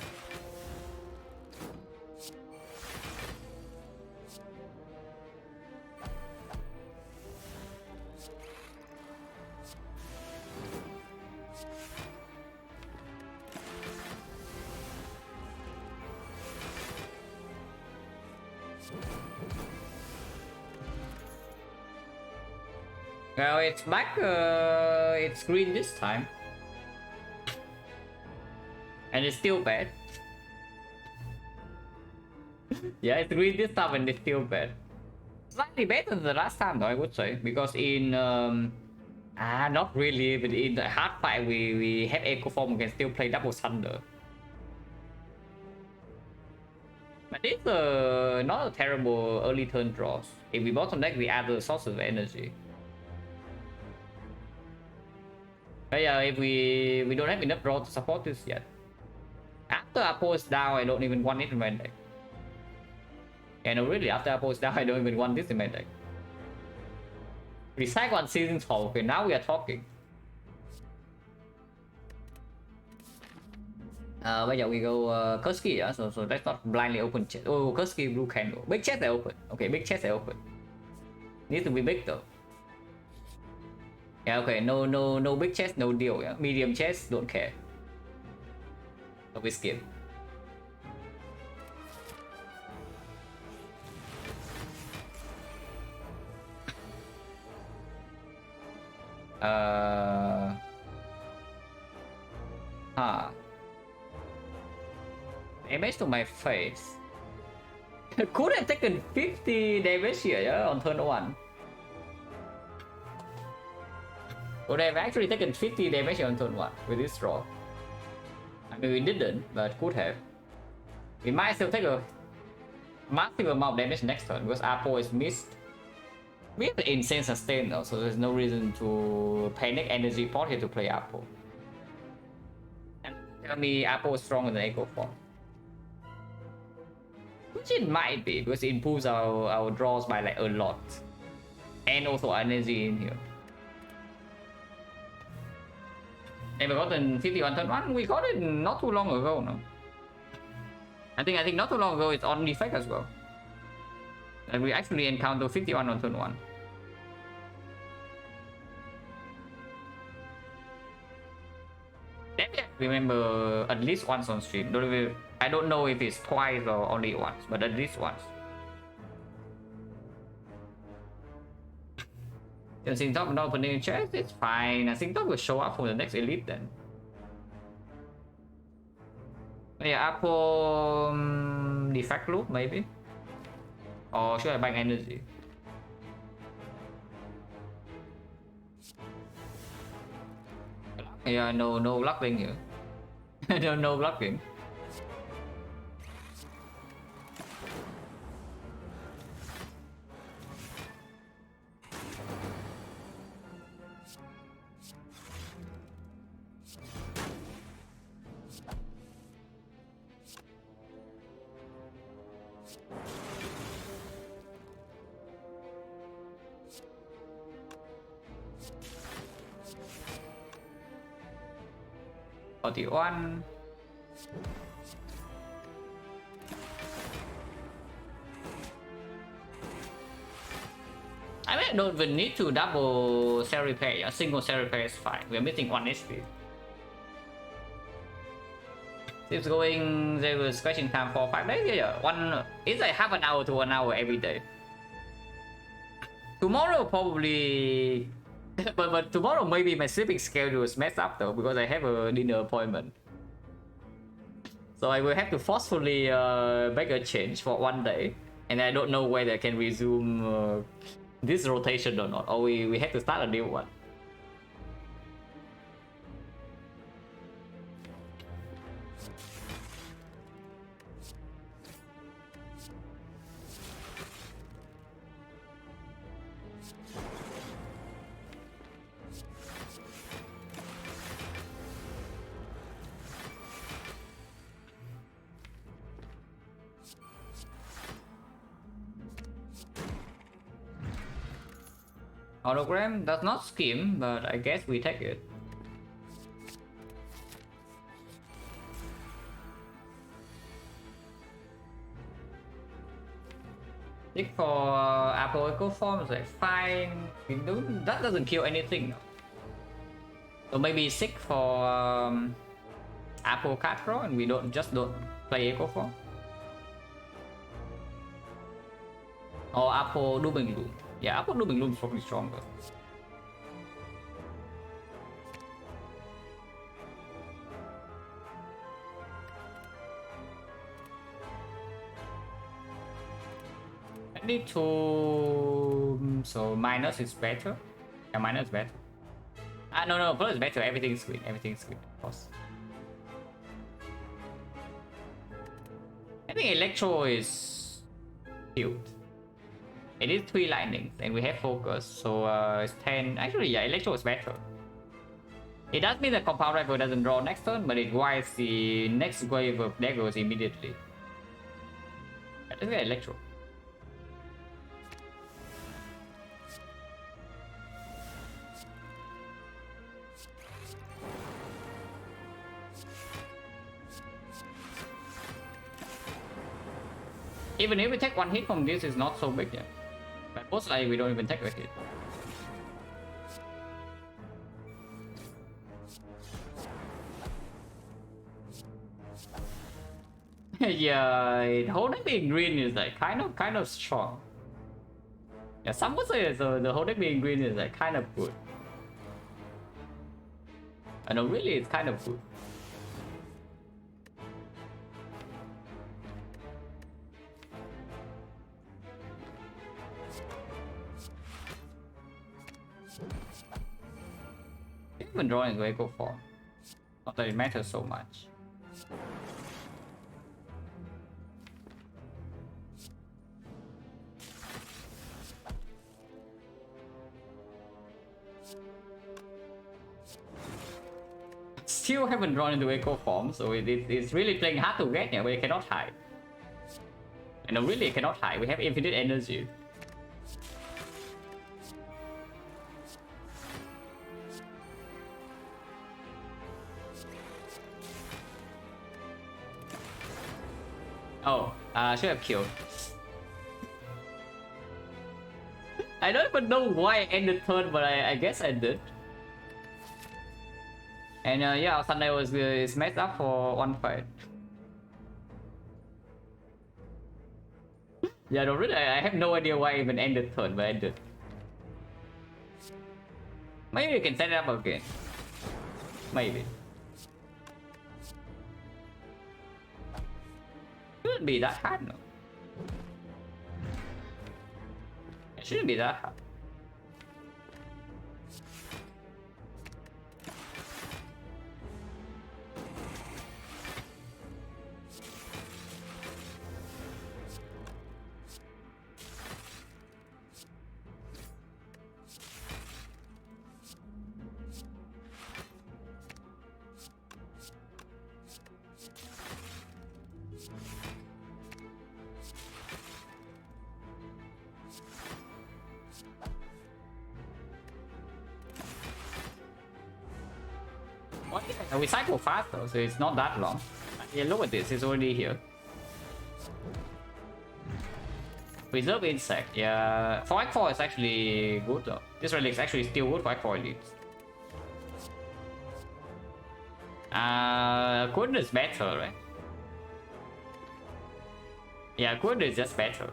Well, it's back, it's green this time. And it's still bad. Yeah, it's green this time and it's still bad. Slightly better than the last time though, I would say. Because in, not really, but in the hard fight we have Echo Form, we can still play Double Thunder. But it's not a terrible early turn draws. If we bottom deck, we add the sources of energy. But yeah, if we don't have enough draw to support this yet. After Apo is down, I don't even want it in my deck. Yeah, no, really, after Apo is down, I don't even want this in my deck. Recycle on Season 12, okay, now we are talking. Bây giờ we go Kursky, yeah? So let's not blindly open chest. Oh, Kursky blue candle. Big chest I open. Okay, big chest I open. Needs to be big though. Yeah, okay, no big chest, no deal. Yeah? Medium chest, don't care. So we skip. Damage to my face. Could have taken 50 damage here, yeah, on turn 1. Could have actually taken 50 damage on turn 1 with this draw. I mean, we didn't, but could have. We might still take a massive amount of damage next turn because Apo is missed. We have an insane sustain though, so there's no reason to panic energy pot here to play Apo. And tell me Apo is stronger than Echo Form. Which it might be, because it improves our draws by like a lot. And also energy in here. And we got in 51 turn 1, we got it not too long ago, no? I think not too long ago it's on defect as well. And we actually encountered 51 on turn 1. Definitely remember at least once on stream. I don't know if it's twice or only once, but at least once. And Singtop not opening chest, it's fine. And Singtop will show up for the next elite then. Yeah, Apple defect loop maybe. Or should I buy energy? Yeah, no blocking here. No blocking. One. I mean, I don't even need to double cell repair. A single cell repair is fine. We're missing 1 HP. It's going, they were scratching time for 5 days. Yeah, it's like half an hour to 1 hour every day. Tomorrow probably, but tomorrow maybe my sleeping schedule is messed up though because I have a dinner appointment. So I will have to forcefully make a change for 1 day, and I don't know whether I can resume this rotation or not, or we have to start a new one. Hologram does not skim, but I guess we take it. Stick for Apple Echo Form is like fine. That doesn't kill anything. So maybe sick for Apple Card Pro, and we don't play Echo Form. Or Apple Dooming Loom. Yeah, Apple Dooming Loom is probably stronger. I need to... So minus is better. Yeah, minus is better. No, plus is better. Everything is good. Everything is good, of course. I think Electro is cute. It is 3 lightnings and we have focus, so it's 10. Actually, yeah, Electro is better. It does mean the compound rifle doesn't draw next turn, but it wipes the next wave of daggers immediately. Let's get Electro. Even if we take 1 hit from this, it's not so big yet. But most likely we don't even take a hit. Yeah, holding being green is like kind of strong. Yeah, some would say the holding being green is like kind of good. I know, really, it's kind of good. Even drawing is Echo Form. Not that it matters so much. Still haven't drawn into Echo Form, so it's really playing hard to get here, but it cannot hide. And no, really, it cannot hide. We have infinite energy. Oh, should have killed. I don't even know why I ended turn, but I guess I did. And yeah, Sunday was messed up for 1 fight. Yeah, no, really, I have no idea why I even ended turn, but I did. Maybe you can set it up again. Maybe. Shouldn't be that hard, no. It shouldn't be that hard. And we cycle fast though, so it's not that long. Yeah, look at this, it's already here. Preserve insect, yeah. For Act 4 is actually good though. This relic is actually still good for Act 4 elites. Quid is better, right? Yeah, Quid is just better.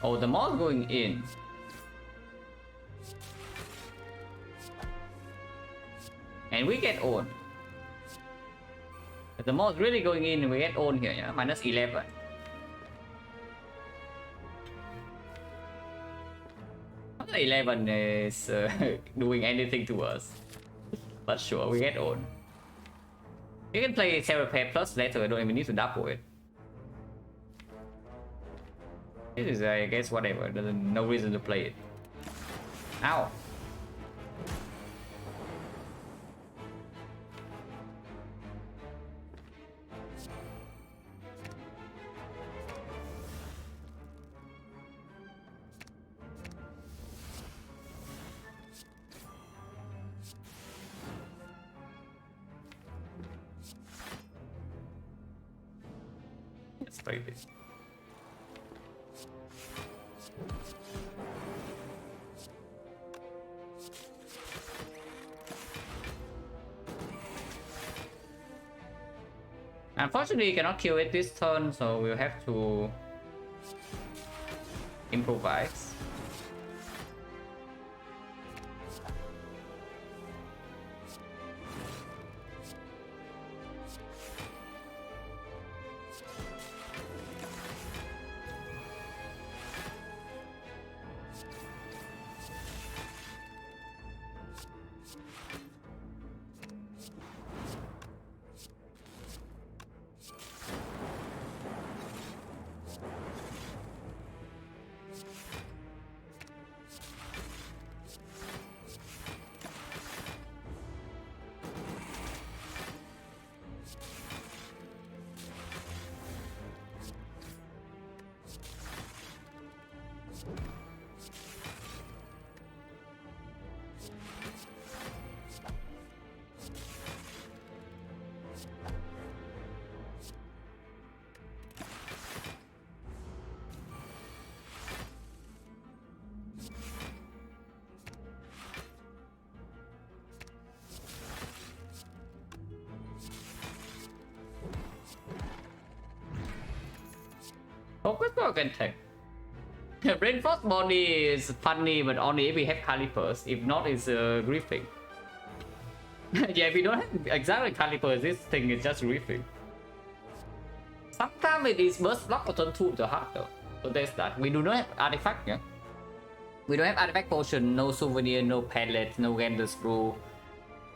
Oh, the mall's going in. And we get owned. If the mall's really going in, we get owned here, yeah? Minus 11. Minus 11 is doing anything to us. But sure, we get owned. You can play Self Repair Plus later, I don't even need to double it. This is, I guess, whatever. There's no reason to play it. Ow. Let's play this. Unfortunately, you cannot kill it this turn, so we'll have to improvise. Focus ball can take. Reinforced body is funny, but only if we have calipers. If not, it's griefing. Yeah, if we don't have exactly calipers, this thing is just griefing. Sometimes it is burst block or turn 2 to the heart though. So there's that. We do not have artifact, yeah? We don't have artifact potion, no souvenir, no pallet, no render screw.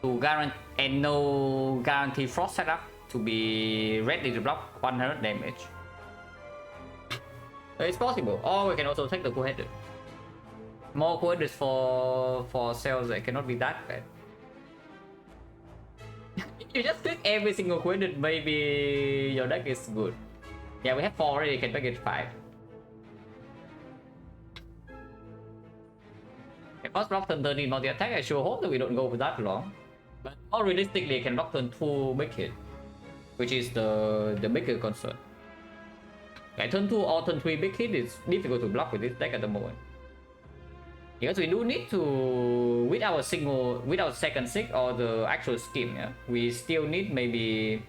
To guarantee and no guarantee frost setup to be ready to block 100 damage. It's possible, or we can also take the cool-headed. More cool-headed for cells that cannot be that bad. You just click every single cool-headed, maybe your deck is good. Yeah, we have 4 already, you can make it 5. If first block turn 13 multi-attack, I sure hope that we don't go for that long. But more realistically, you can block turn 2 big hit, which is the bigger concern. Like turn 2 or turn 3 big hit is difficult to block with this deck at the moment. Because we do need to, with our second sig or the actual scheme, yeah, we still need maybe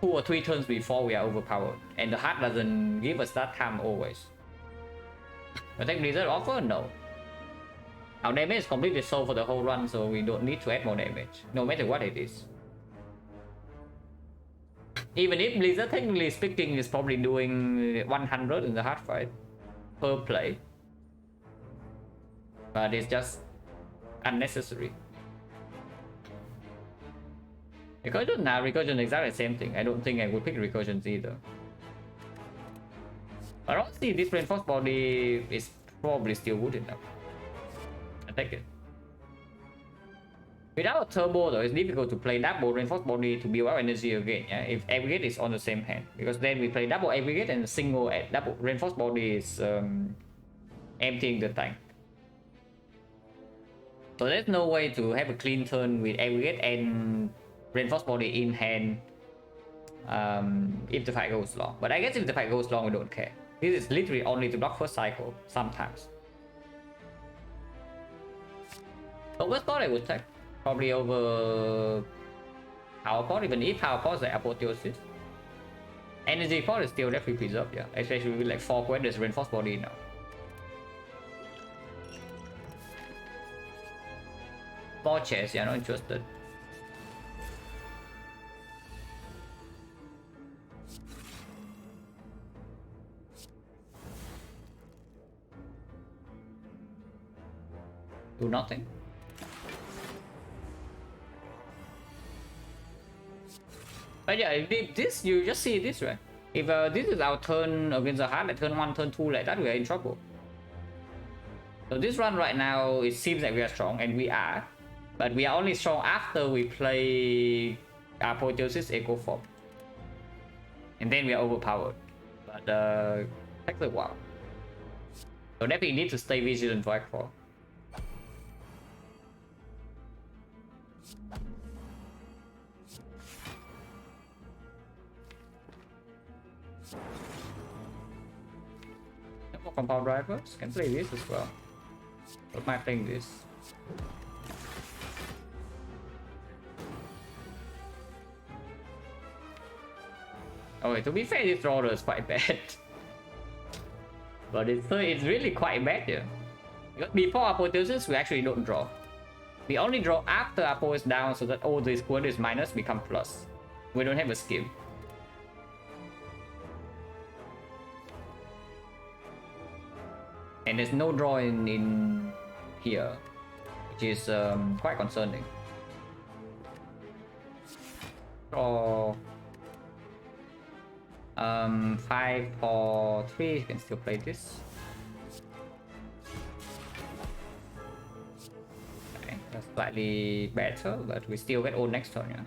2 or 3 turns before we are overpowered. And the heart doesn't give us that time always. Attack Blizzard offer? No. Our damage is completely sold for the whole run, so we don't need to add more damage, no matter what it is. Even if Blizzard, technically speaking, is probably doing 100 in the hard fight per play, but it's just unnecessary. Recursion? Nah, recursion exactly the same thing. I don't think I would pick recursions either. But honestly, this reinforced body is probably still good enough. I take it. Without turbo though, it's difficult to play double reinforced body to build up energy again, yeah? If aggregate is on the same hand. Because then we play double aggregate and single double reinforced body is emptying the tank. So there's no way to have a clean turn with aggregate and reinforced body in hand if the fight goes long. But I guess if the fight goes long, we don't care. This is literally only to block first cycle, sometimes. Overthought I would take. Probably over Power Pod, even if Power Pod is like Apotheosis. Energy Pod is still definitely preserved, yeah. Especially with like 4 quests, there's reinforced body now. More chairs, yeah, not interested. Do nothing. But yeah, if this, you just see this, right? If this is our turn against the hard, like turn 1, turn 2, like that, we are in trouble. So this run right now, it seems like we are strong, and we are. But we are only strong after we play Apotheosis Echo Form. And then we are overpowered. But takes a while. So definitely need to stay vigilant for Act 4. No more compound drivers, can play this as well. Don't mind playing this. Okay, to be fair, this roller is quite bad. But it's really quite bad here. Because before Apotheosis, we actually don't draw. We only draw after Apo is down so that all these quantities minus become plus. We don't have a skill. And there's no draw in here, which is quite concerning. Draw 5 for 3, you can still play this. Okay, that's slightly better, but we still get all next turn, yeah.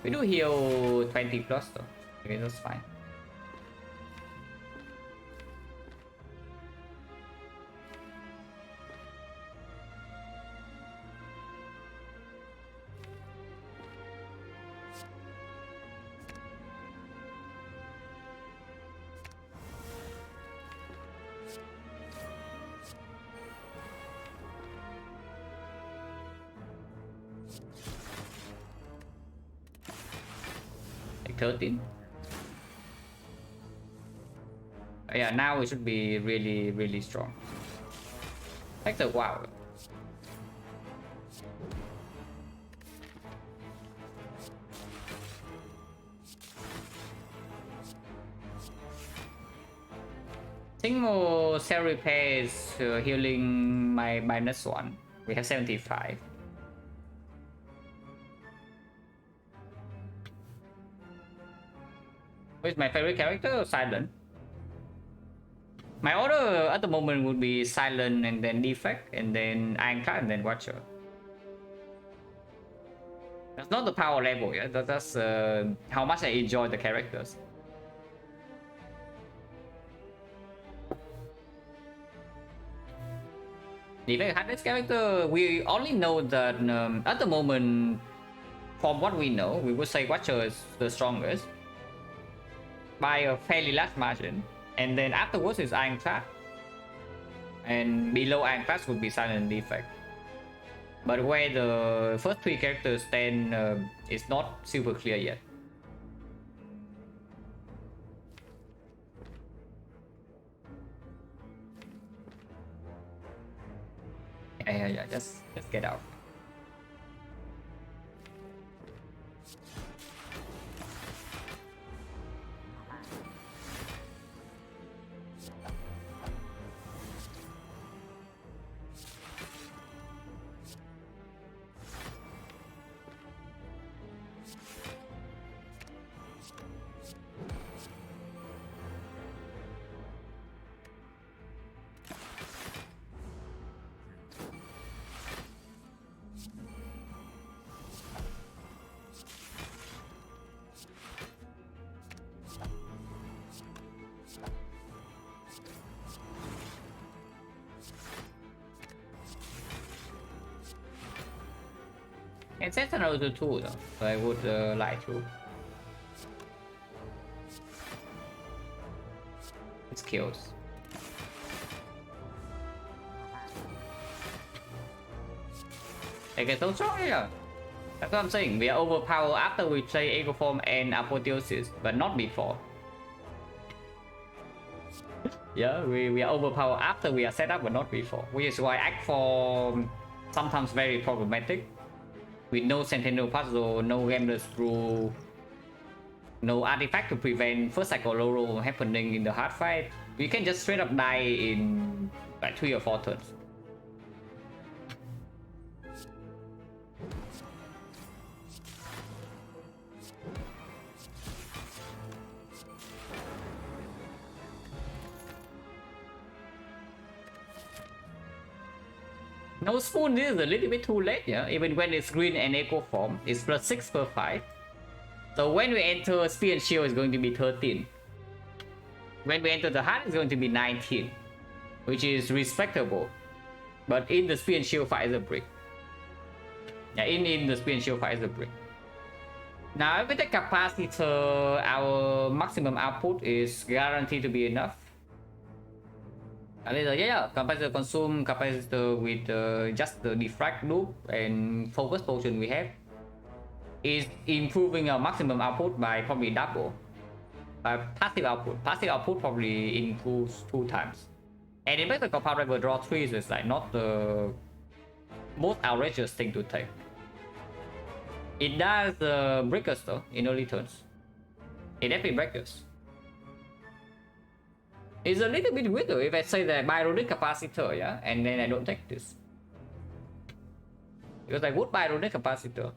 We do heal 20 plus though. Okay, that's fine. Like 13. Yeah, now it should be really strong. Takes a while. Single cell repair is healing my -1. We have 75. Who's my favorite character? Silent. My order at the moment would be Silent and then Defect and then Ironclad and then Watcher. That's not the power level, yeah. That's how much I enjoy the characters. Defect had this character, we only know that at the moment, from what we know, we would say Watcher is the strongest by a fairly large margin, and then afterwards is Ironclad, and below Ironclad would be Silent and Defect. But where the first 3 characters stand is not super clear yet. Yeah, just get out. And that's another tool though, so I would like to. It kills. Okay, so sorry. That's what I'm saying. We are overpowered after we play Ego Form and Apotheosis, but not before. Yeah, we are overpowered after we are set up, but not before. Which is why Act Form sometimes very problematic. With no Sentinel Puzzle, no Gambler's Rule, no artifact to prevent first cycle low roll happening in the hard fight, we can just straight up die in like 3 or 4 turns. No Spoon is a little bit too late, yeah. Even when it's green and echo form, it's +6 per fight. So when we enter Spear and Shield, it's going to be 13. When we enter the heart, it's going to be 19, which is respectable. But in the Spear and Shield fight is a brick. Yeah, in the Spear and Shield fight is a brick. Now with the capacitor, our maximum output is guaranteed to be enough. Yeah, capacitor consume capacitor with just the defract loop and focus potion we have is improving our maximum output by probably double. Passive output probably improves 2 times. And in fact the compound driver draw 3 is like not the most outrageous thing to take. It does breakers though in early turns. It definitely breakers. It's a little bit weird though if I say that Byronic capacitor, yeah, and then I don't take this. Because I would Byronic capacitor.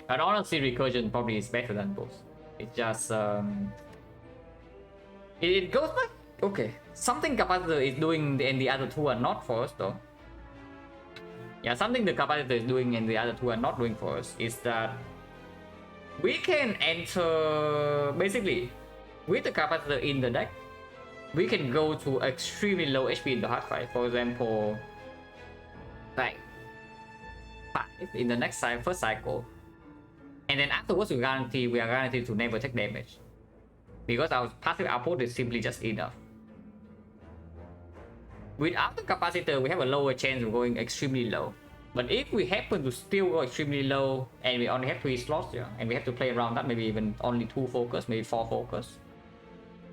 But honestly, recursion probably is better than both. It just it goes back. Okay, something capacitor is doing and the other two are not for us though. Yeah, something the capacitor is doing and the other two are not doing for us is that we can enter basically with the capacitor in the deck. We can go to extremely low HP in the hard fight. For example, like 5 in the next first cycle. And then afterwards we are guaranteed to never take damage. Because our passive output is simply just enough. Without the capacitor, we have a lower chance of going extremely low. But if we happen to still go extremely low and we only have 3 slots, yeah, and we have to play around that, maybe even only 2 focus, maybe 4 focus.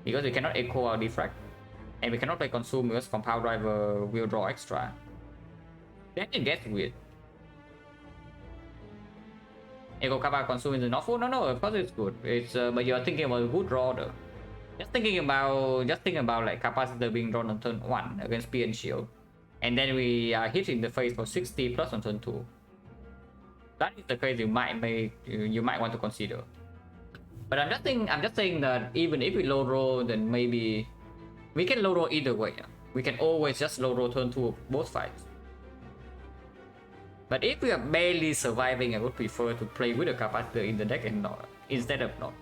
Because we cannot echo our defract. And we cannot play consume because compound driver will draw extra. Then it gets weird. Echo Kappa consume is not full. No, of course it's good. It's but you're thinking about a good draw though. Just thinking about like capacitor being drawn on turn 1 against Spear and Shield, and then we are hit in the face for 60 plus on turn 2. That is the case you might want to consider. But I'm just saying that even if we low roll, then maybe we can low roll either way. Yeah? We can always just low roll turn 2 of both fights. But if we are barely surviving, I would prefer to play with a capacitor in the deck and not instead of not.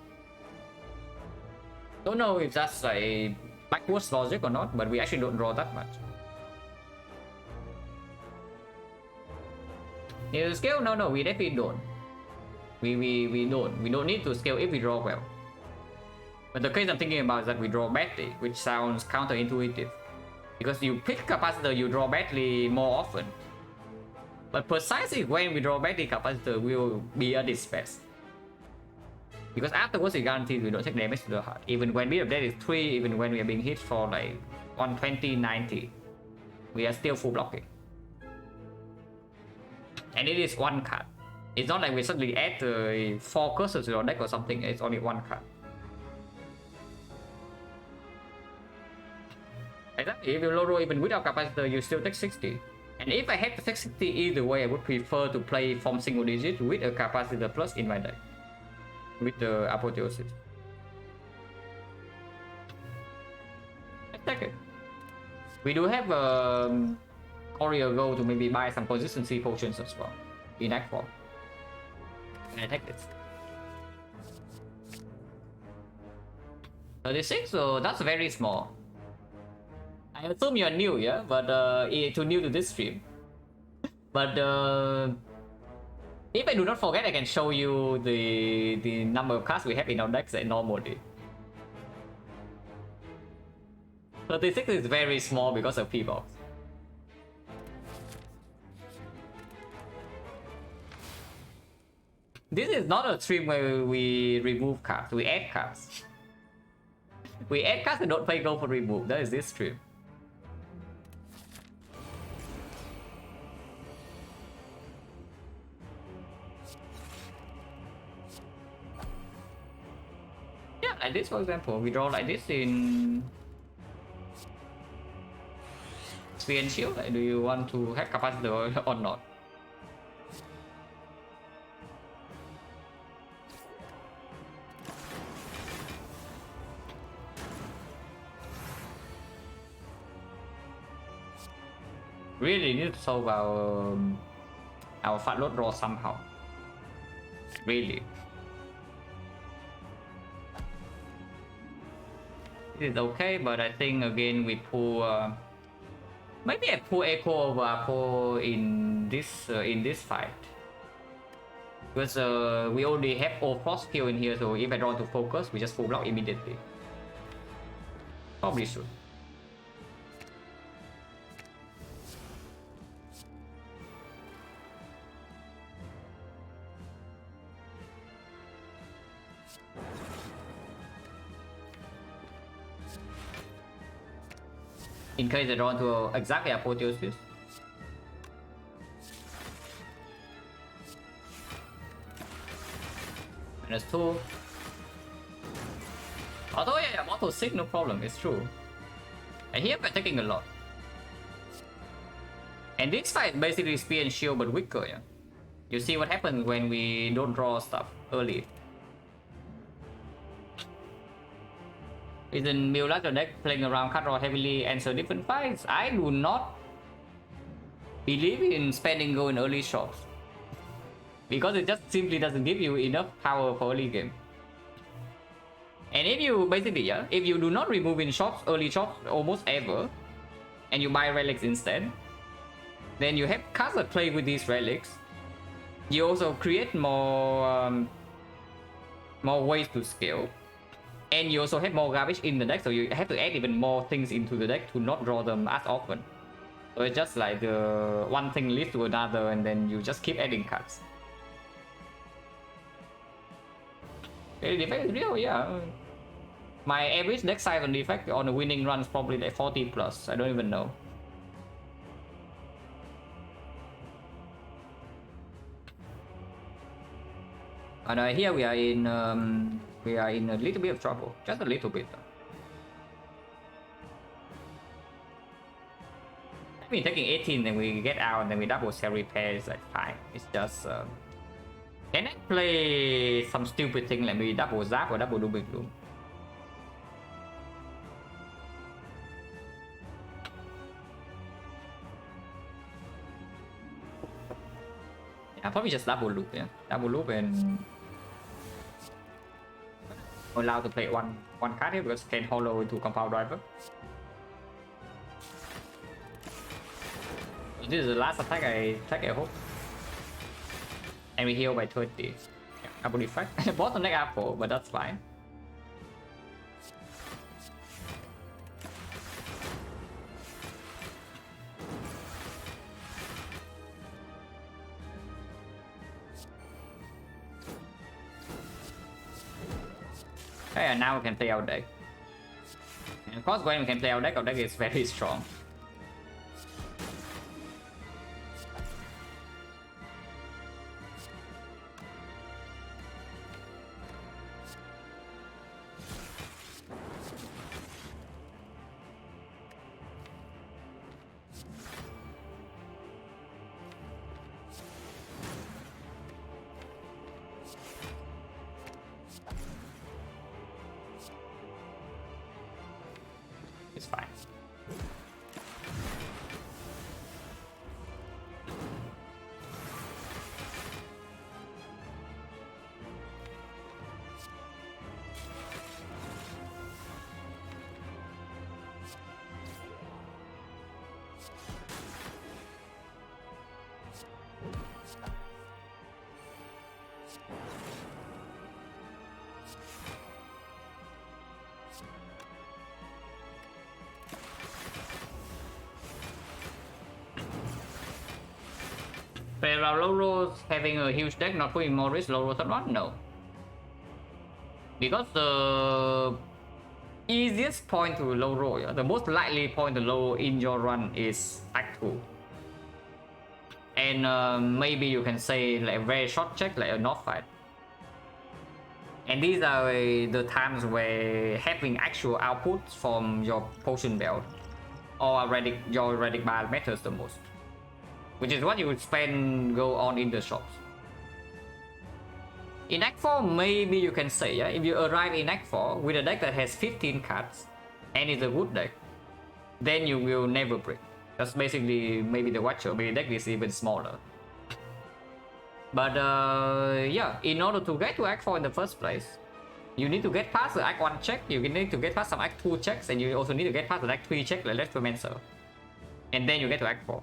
Don't know if that's a backwards logic or not, but we actually don't draw that much. Need to scale? No, we definitely don't. We don't. We don't need to scale if we draw well. But the case I'm thinking about is that we draw badly, which sounds counterintuitive. Because you pick capacitor, you draw badly more often. But precisely when we draw badly, capacitor will be at its best. Because afterwards it guarantees we don't take damage to the heart. Even when we have dead is 3, even when we are being hit for like 120, 90, we are still full blocking. And it is 1 card. It's not like we suddenly add 4 curses to our deck or something, it's only 1 card. Exactly, if you low roll even without capacitor, you still take 60. And if I had to take 60 either way, I would prefer to play from single digit with a capacitor plus in my deck. With the apotheosis. Let's take it. We do have a courier go to maybe buy some consistency potions as well. In act form. And I take this. 36, so that's very small. I assume you're new, yeah? But too new to this stream. But if I do not forget, I can show you the number of cards we have in our decks normally. 36 is very small because of P-Box. This is not a stream where we remove cards, we add cards. We add cards and don't pay gold for remove, that is this stream. Yeah, like this for example, we draw like this in Spear and Shield. Like, do you want to have capacitor or not? Really need to solve our fat load draw somehow. Really. It is okay, but I think again we pull. Maybe I pull Echo over Apo in this fight. Because we already have all frost skill in here, so if I draw to focus, we just full block immediately. Probably should. In case I draw to exactly apotheosis. -2. Although yeah, auto 6 no problem, it's true. And here we're taking a lot. And this fight basically Spear and Shield but weaker, yeah. You see what happens when we don't draw stuff early. Isn't Mila deck playing around card draw heavily answer different fights? I do not believe in spending gold in early shops. Because it just simply doesn't give you enough power for early game. And if you basically, yeah, if you do not remove in shops, early shops almost ever, and you buy relics instead, then you have cards that play with these relics. You also create more ways to scale. And you also have more garbage in the deck, so you have to add even more things into the deck to not draw them as often. So it's just like the one thing leads to another, and then you just keep adding cards. Okay, defect is real, yeah. My average deck size on defect on a winning run is probably like 40 plus. I don't even know. And here we are in a little bit of trouble, just a little bit. I mean, taking 18, then we get out, and then we double cell repair is like fine. It's just can I play some stupid thing like maybe double zap or double doom bloom? Yeah, probably just double loop, yeah. Double loop and allowed to play one card here because can hollow into compound driver. This is the last attack I take, I hope. And we heal by 20. Yeah, Apple Defect. Bought the neck apple, but that's fine. And now we can play our deck. And of course when we can play our deck is very strong. It's fine. But are low rolls having a huge deck not putting more risk low rolls on one? No. Because the easiest point to low roll, yeah, the most likely point to low in your run is Act 2. And maybe you can say like a very short check like a North fight. And these are the times where having actual outputs from your potion belt or your relic bar matters the most. Which is what you would spend go on in the shops. In Act 4, maybe you can say, yeah, if you arrive in Act 4 with a deck that has 15 cards and is a good deck, then you will never break. That's basically maybe the Watcher, maybe the deck is even smaller. But yeah, in order to get to Act 4 in the first place, you need to get past the Act 1 check, you need to get past some Act 2 checks, and you also need to get past the Act 3 check like Electromancer. And then you get to Act 4.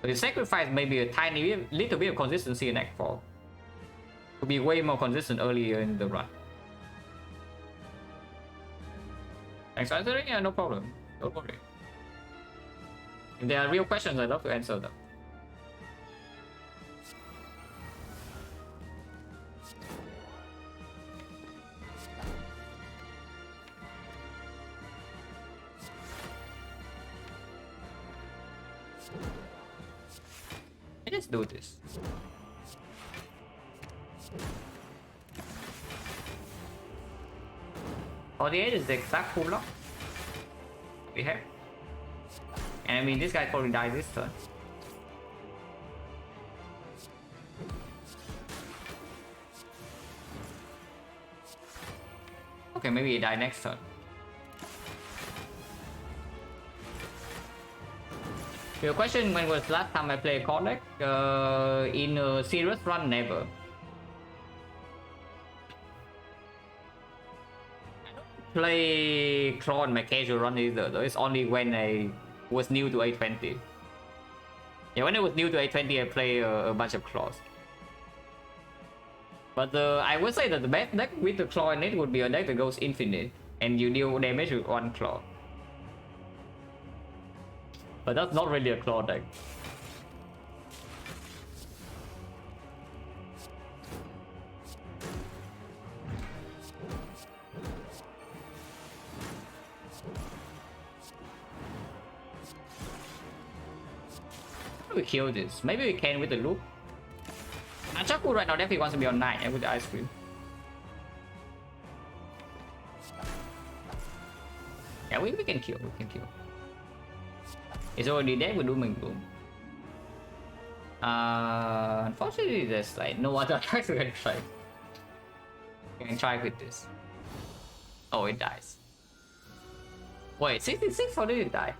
So you sacrifice maybe a tiny little bit of consistency in Act 4 to be way more consistent earlier in the run. Thanks for answering? Yeah, no problem. Don't worry. If there are real questions, I'd love to answer them. Let's do this. Oh, the 8 is the exact full lock we have. And I mean, this guy probably died this turn. Okay, maybe he died next turn. Your question, when was last time I played a card deck? In a serious run, never. I don't play claw in my casual run either, though. It's only when I was new to A20. Yeah, when I was new to A20, I play a bunch of claws. But I would say that the best deck with the claw in it would be a deck that goes infinite, and you deal damage with one claw. But that's not really a claw deck. How do we kill this? Maybe we can with the loop. Chaku right now definitely wants to be on 9 and with the ice cream. Yeah, we can kill, It's already dead with Doom and Gloom. Unfortunately, there's like no other attacks we can try. We can try with this. Oh, it dies. Wait, 66? How did it die?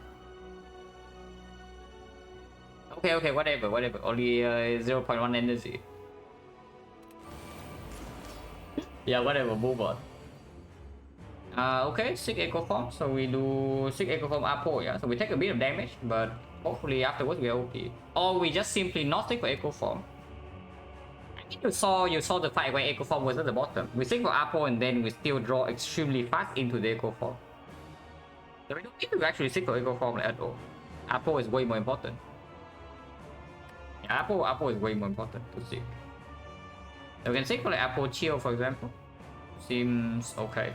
Okay, whatever. Only 0.1 energy. Yeah, whatever, move on. Okay, 6 Echo Form, so we do 6 Echo Form Apo, yeah? So we take a bit of damage, but hopefully afterwards we are okay. Or we just simply not stick for Echo Form. I think you saw the fight where Echo Form was at the bottom. We stick for Apo and then we still draw extremely fast into the Echo Form. So we don't need to actually stick for Echo Form at all. Apo is way more important. Yeah, Apo is way more important to stick. So we can stick for the Apo Chill, for example. Seems okay.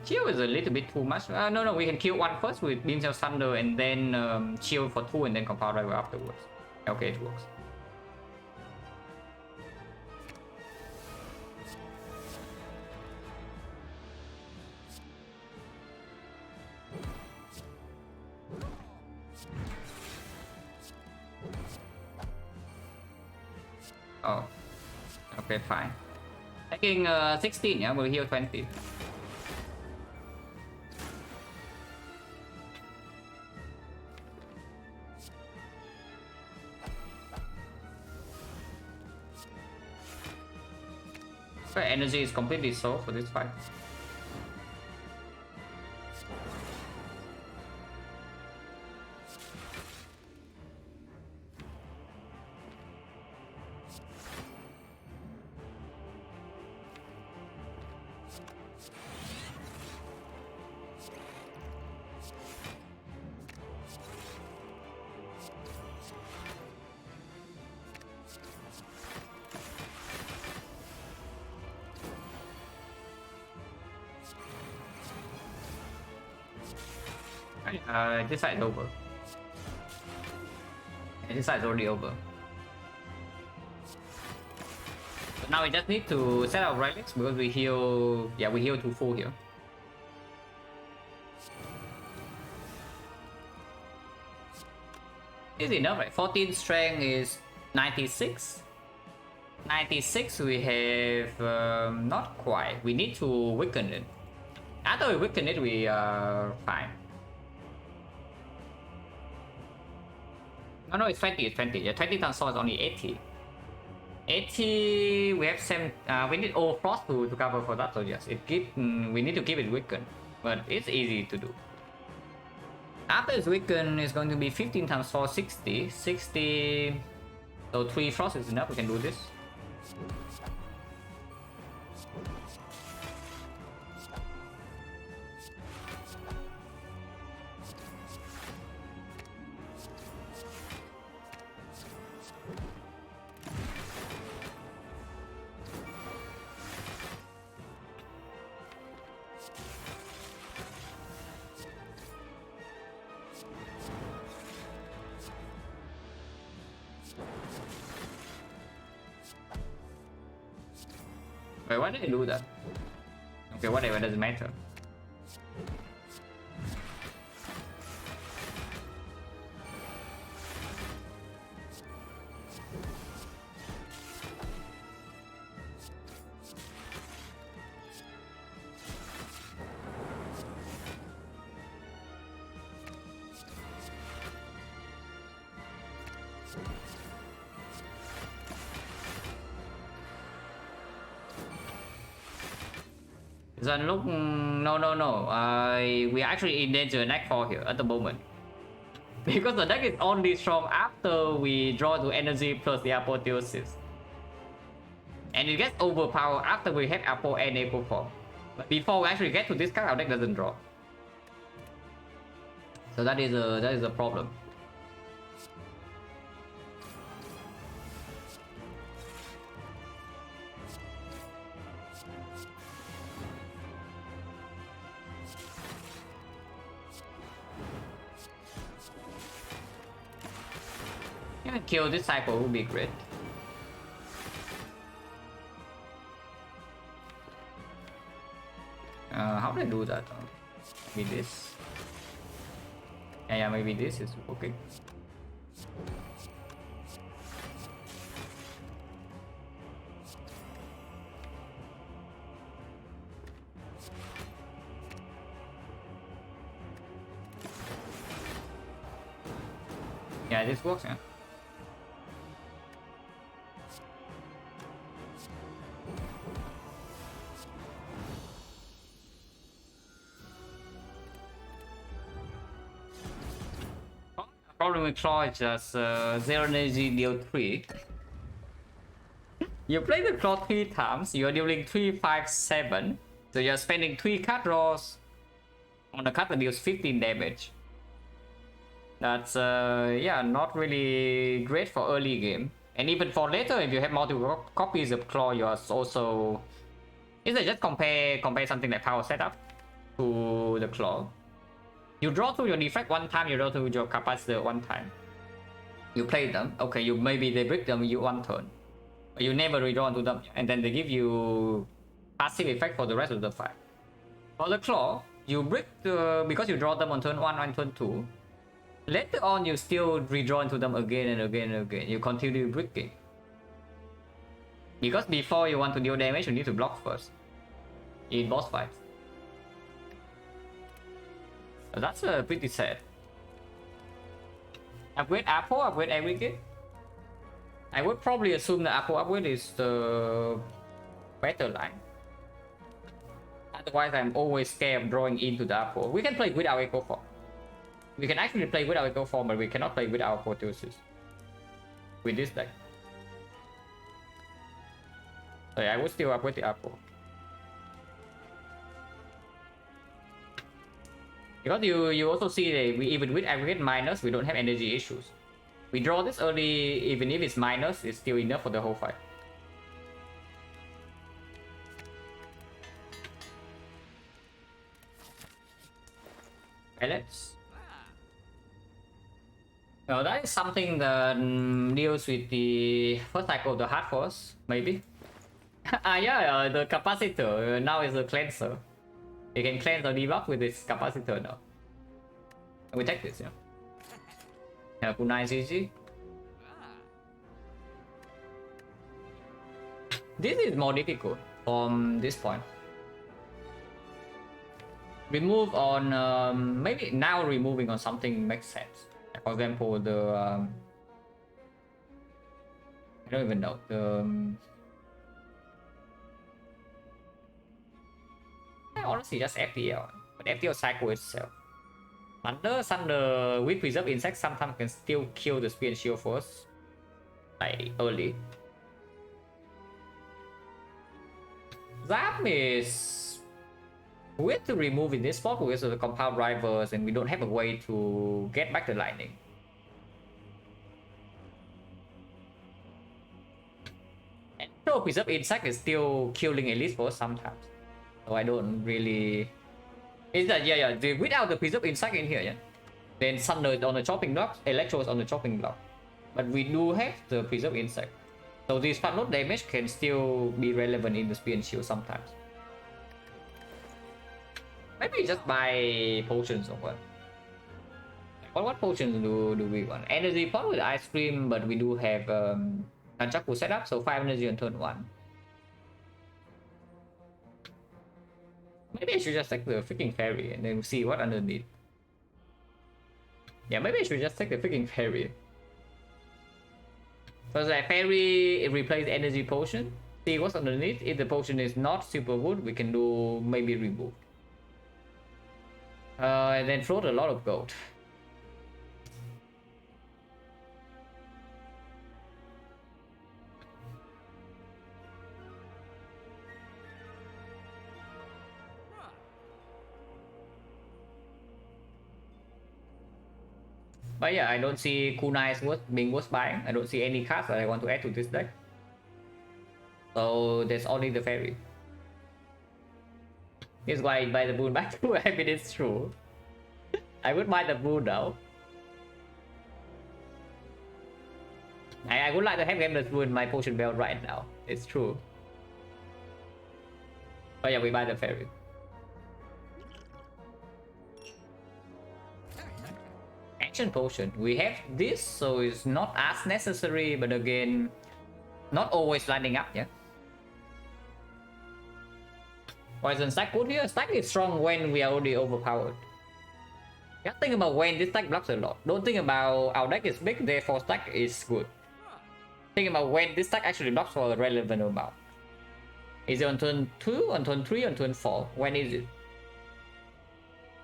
Chill is a little bit too much. No, we can kill one first with Beam Cell Thunder and then chill for 2 and then Compound Driver afterwards. Okay, it works. Oh, okay, fine. Taking 16, yeah, we'll heal 20. So energy is completely sold for this fight. This side is over. This side is already over. But now we just need to set our relics because we heal. Yeah, we heal to full here. Easy enough, right? 14 strength is 96. 96 we have not quite. We need to weaken it. After we weaken it, we are fine. No, it's 20, it's 20. Yeah, 20 times 4 is only 80. 80, we have some, we need all frost to cover for that, so yes, we need to keep it weakened, but it's easy to do. After it's weakened, it's going to be 15 times 4, 60. 60, so 3 frost is enough, we can do this. Wait, why did I do that? Okay, whatever, doesn't matter. Then look, no. We are actually in danger neck 4 here at the moment. Because the deck is only strong after we draw to energy plus the apotheosis. And it gets overpowered after we have Apo and Apo form. But before we actually get to this card, our deck doesn't draw. So that is a problem. Kill this cycle would be great. How do I do that? Maybe this. Yeah, maybe this is working. Yeah, this works, yeah. Problem with Claw is just 0 energy deal 3. You play the Claw 3 times, you're dealing 3, 5, 7. So you're spending 3 card draws on a card that deals 15 damage. That's yeah, not really great for early game. And even for later, if you have multiple copies of Claw, you're also... Is it just compare something like Power Setup to the Claw? You draw through your Defect one time, you draw through your Capacitor one time. You play them, okay, you maybe they break them you one turn. But you never redraw into them, and then they give you passive effect for the rest of the fight. For the Claw, you break the... because you draw them on turn 1 and turn 2. Later on, you still redraw into them again and again and again. You continue breaking. Because before you want to deal damage, you need to block first. In boss fights. So that's pretty sad. Upgrade Apple, upgrade everything. I would probably assume the Apple upgrade is the better line. Otherwise, I'm always scared of drawing into the Apple. We can play without Echo Form. We can actually play without Echo Form, but we cannot play without Apotheosis. With this deck. So yeah, I would still upgrade the Apple. Because you also see that we even with aggregate minus, we don't have energy issues. We draw this early, even if it's minus, it's still enough for the whole fight. Pellets. Well, that is something that deals with the first cycle of the hard force, maybe. Yeah, the capacitor now is a cleanser. You can cleanse or debuff with this capacitor now. We take this, yeah. Yeah, kunai GG. This is more difficult from this point. Remove on maybe now removing on something makes sense. For example, the I don't even know the. Honestly, just FTL, but FTL cycle itself. Thunder with preserve insect sometimes can still kill the spear and shield first, like early. Zap is weird to remove in this spot because of the compound drivers, and we don't have a way to get back the lightning. And so preserve insect is still killing elite force sometimes. So I don't really... It's that, yeah, without the preserve insect in here, yeah. Then Thunder is on the chopping block, Electro is on the chopping block. But we do have the preserve insect. So this fat load damage can still be relevant in the spear and shield sometimes. Maybe just buy potions or what. What potions do we want? Energy pot with ice cream, but we do have Nunchaku setup, so 5 energy on turn 1. Maybe I should just take the freaking fairy and then see what underneath. Yeah, maybe I should just take the freaking fairy. So the fairy, it replaces energy potion. See what's underneath. If the potion is not super good, we can do maybe remove. And then float a lot of gold. But yeah, I don't see kunai being worth buying. I don't see any cards that I want to add to this deck. So there's only the fairy. This is why I buy the boon back too. I mean, it's true. I would buy the boon now. I would like to have Gameless Boon my potion belt right now. It's true. But yeah, we buy the fairy. Action potion. We have this, so it's not as necessary, but again, not always lining up, yeah. Poison stack good here. Stack is strong when we are already overpowered. Just think about when this stack blocks a lot. Don't think about our deck is big, therefore stack is good. Think about when this stack actually blocks for a relevant amount. Is it on turn 2, on turn 3, on turn 4? When is it?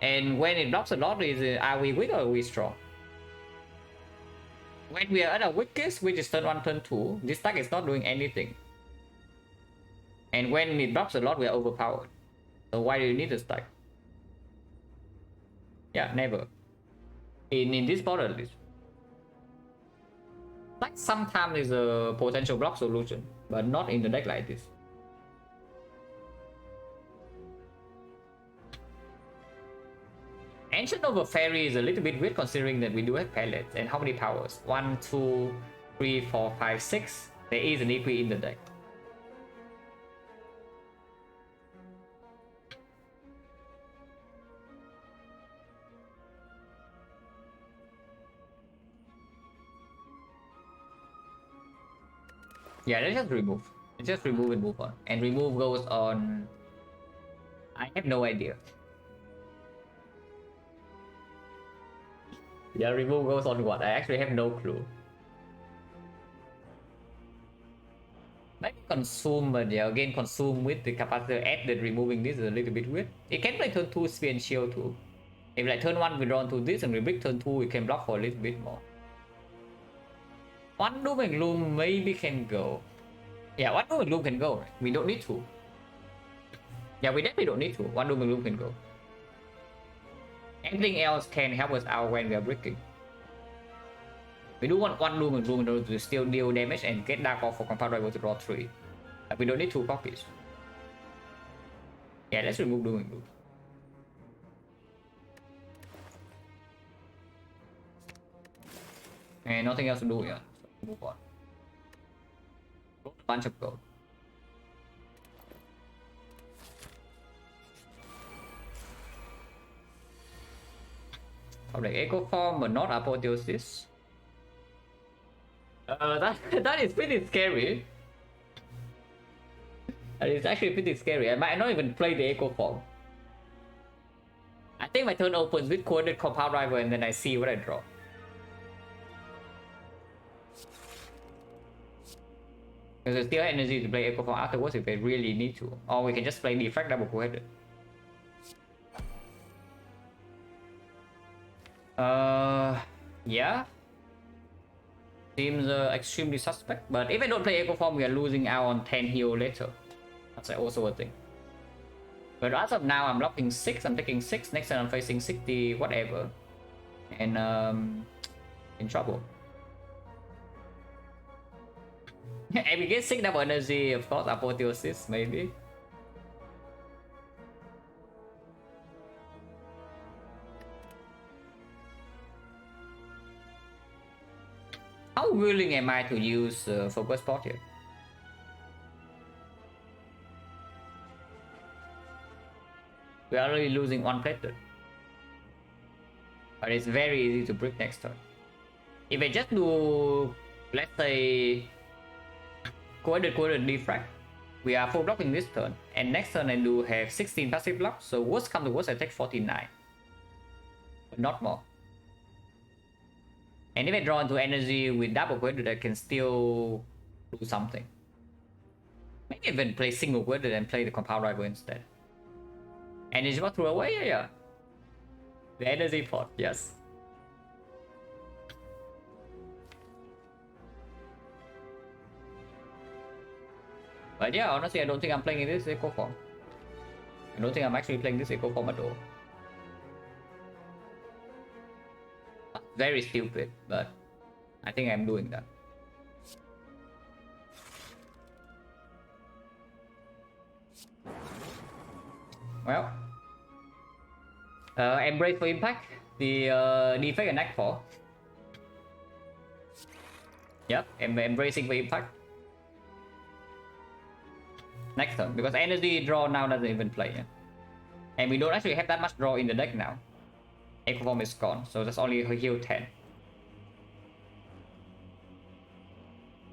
And when it blocks a lot, are we weak or are we strong? When we are at our weakest, which is turn 1, turn 2, this stack is not doing anything. And when it blocks a lot, we are overpowered. So why do you need a stack? Yeah, never. in this spot at least. Like sometimes is a potential block solution, but not in the deck like this. Ancient Nova Fairy is a little bit weird considering that we do have pellets. And how many powers? 1, 2, 3, 4, 5, 6. There is an EP in the deck. Yeah, let's just remove. Let's just remove and move on. And remove goes on... I have no idea. Yeah, remove goes on what? I actually have no clue. Maybe consume, but yeah, again, consume with the capacitor added removing this is a little bit weird. It can play turn 2 Sphere and Shield too. If like turn 1 we draw into this and we break turn 2, we can block for a little bit more. One Doom and Gloom maybe can go. Yeah, one Doom and Gloom can go, right? We don't need to. Yeah, we definitely don't need to. One Doom and Gloom can go. Anything else can help us out when we are breaking. We do want one Doom and Gloom in order to still deal damage and get Dark Off for Compound Rival to draw 3. We don't need 2 copies. Yeah, let's remove Doom and Gloom. And nothing else to do, yeah. So move on. A bunch of gold. Like Echo Form, but not Apotheosis. That is pretty scary. That is actually pretty scary. I might not even play the Echo Form. I think my turn opens with coordinate Compound Rival and then I see what I draw. Because there's still energy to play Echo Form afterwards if I really need to. Or we can just play Defect double coordinate. Yeah. Seems extremely suspect. But if I don't play Echo Form, we are losing out on 10 heal later. That's also a thing. But as of now, I'm locking 6. I'm taking 6. Next time I'm facing 60, whatever. And in trouble. And we get 6 double energy, of course, Apotheosis, maybe. How willing am I to use Focus Spot here? We are already losing 1 plated. But it's very easy to break next turn. If I just do, let's say, coordinate Defect, we are full blocking this turn. And next turn I do have 16 passive blocks. So worst come to worst, I take 49. But not more. And if I draw into energy with double coordinate, I can still do something. Maybe even play single coordinate and play the Compound Rival instead. Energy block throw away? Yeah. The energy pot, yes. But yeah, honestly, I don't think I'm playing in this Echo Form. I don't think I'm actually playing this Echo Form at all. Very stupid, but I think I'm doing that. Well, embrace for impact. The defect and act for. Yep, I'm embracing for impact. Next turn, because energy draw now doesn't even play. Yeah? And we don't actually have that much draw in the deck now. Echo Form is gone, so that's only her heal 10.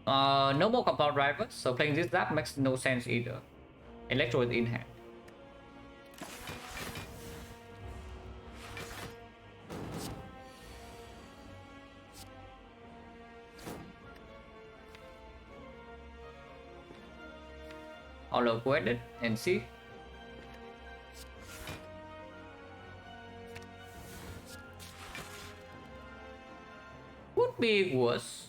No more Compound Rival, so playing this zap makes no sense either. Electro is in hand. I'll avoid it and see. Could be worse.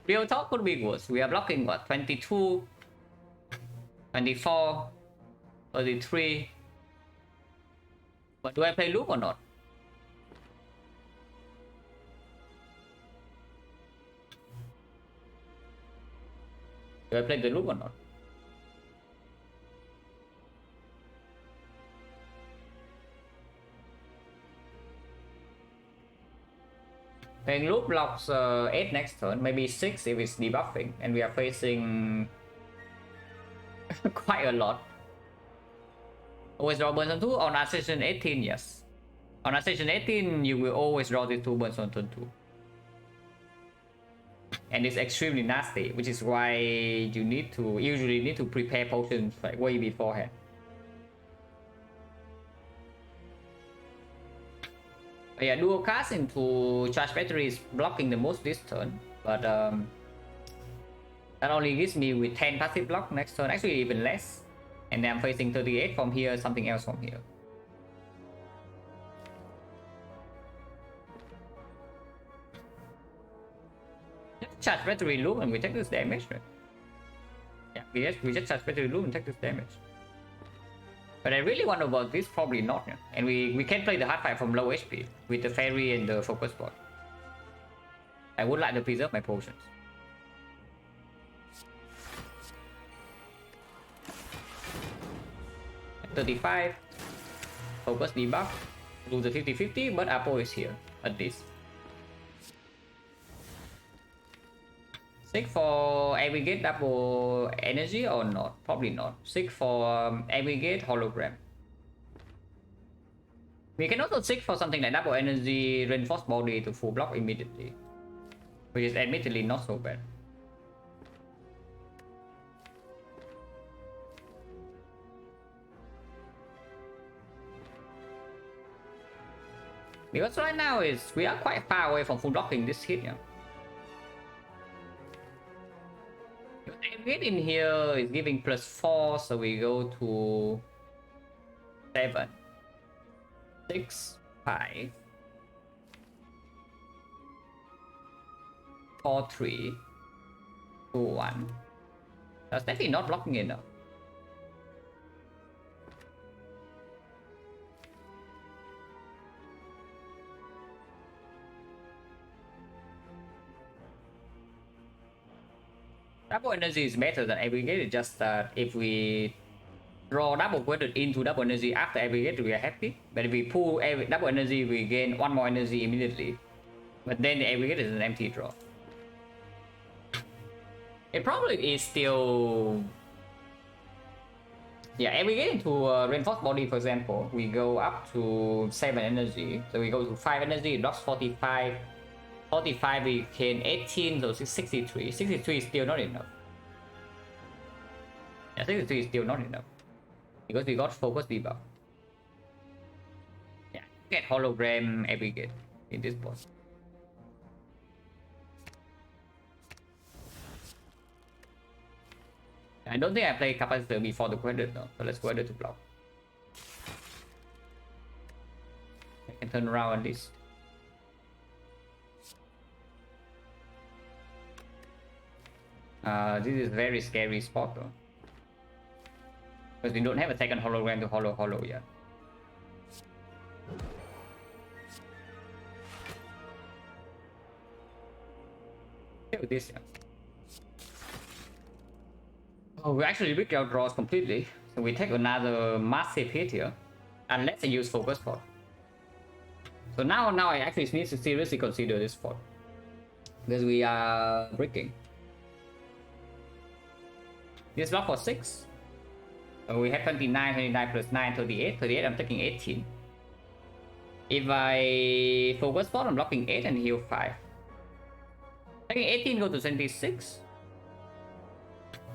Real talk could be worse. We are blocking what? 22, 24, 33. But do I play loop or not? Do I play the loop or not? Playing loop blocks 8 next turn, maybe 6 if it's debuffing, and we are facing quite a lot. Always draw burns on 2. On Assassin 18, yes. On Assassin 18, you will always draw these 2 burns on turn 2. And it's extremely nasty, which is why you usually need to prepare potions like way beforehand. But yeah, dual cast into charge battery is blocking the most this turn, but that only gives me with 10 passive block next turn, actually even less. And then I'm facing 38 from here, something else from here. Just charge battery loop and we take this damage, right? Yeah, we just charge battery loop and take this damage. But I really want to work this, probably not. Yeah? And we can play the hard fight from low HP with the fairy and the focus spot. I would like to preserve my potions. At 35. Focus debuff. Do the 50-50, but Apo is here at least. Seek for aggregate double energy or not? Probably not. Seek for aggregate hologram. We can also seek for something like double energy reinforced body to full block immediately, which is admittedly not so bad. Because right now we are quite far away from full blocking this hit, yeah. The aggregate in here is giving +4, so we go to 7, 6, 5, 4, 3, 2, 1. That's definitely not blocking enough. Double energy is better than aggregate. It's just that if we draw double quadrat into double energy after aggregate, we are happy. But if we pull double energy, we gain 1 more energy immediately. But then the aggregate is an empty draw. It probably is still... Yeah, aggregate into reinforced body, for example, we go up to 7 energy. So we go to 5 energy, it blocks 45. 45 we gain 18, so 63. 63 is still not enough. Yeah, 63 is still not enough. Because we got focus debuff. Yeah, get hologram aggregate in this boss. I don't think I played capacitor before the quadrat though, so let's quadrat to block. I can turn around at least. This is very scary spot though. Because we don't have a second hologram to hollow yet. With this, yeah. Oh, we actually ripped our draws completely. So we take another massive hit here. Unless I use focus spot. So now I actually need to seriously consider this spot. Because we are breaking. This block for 6. So we have 29, 29 plus 9, 38. 38, I'm taking 18. If I focus spot, I'm blocking 8 and heal 5. Taking 18, go to 26.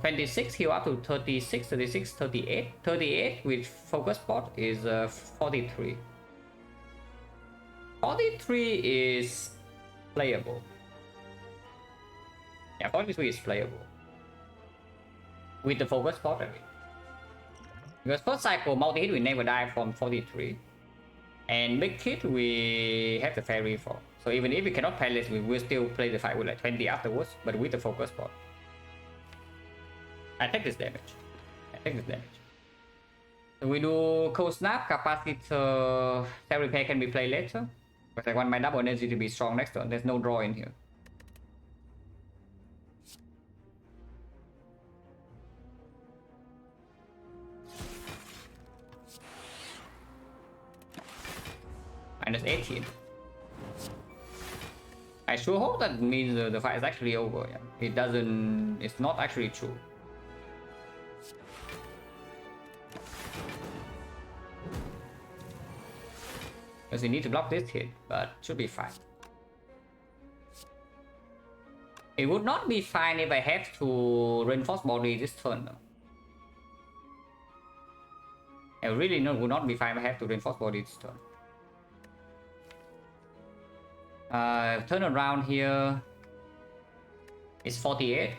26, heal up to 36, 36, 38. 38 with focus spot is 43. 43 is playable. Yeah, 43 is playable. With the focus spot, I mean. Because first cycle, multi-hit, we never die from 43. And big hit, we have the fairy for. So even if we cannot palace, we will still play the fight with like 20 afterwards, but with the focus spot. I take this damage. So we do cold snap, capacitor, self repair can be played later. But I want my double energy to be strong next turn. There's no draw in here. -18. I sure hope that means the fight is actually over. Yeah. It doesn't. It's not actually true. Because we need to block this hit, but should be fine. It would not be fine if I have to reinforce body this turn though. I really would not be fine if I have to reinforce body this turn. Turn around here is 48.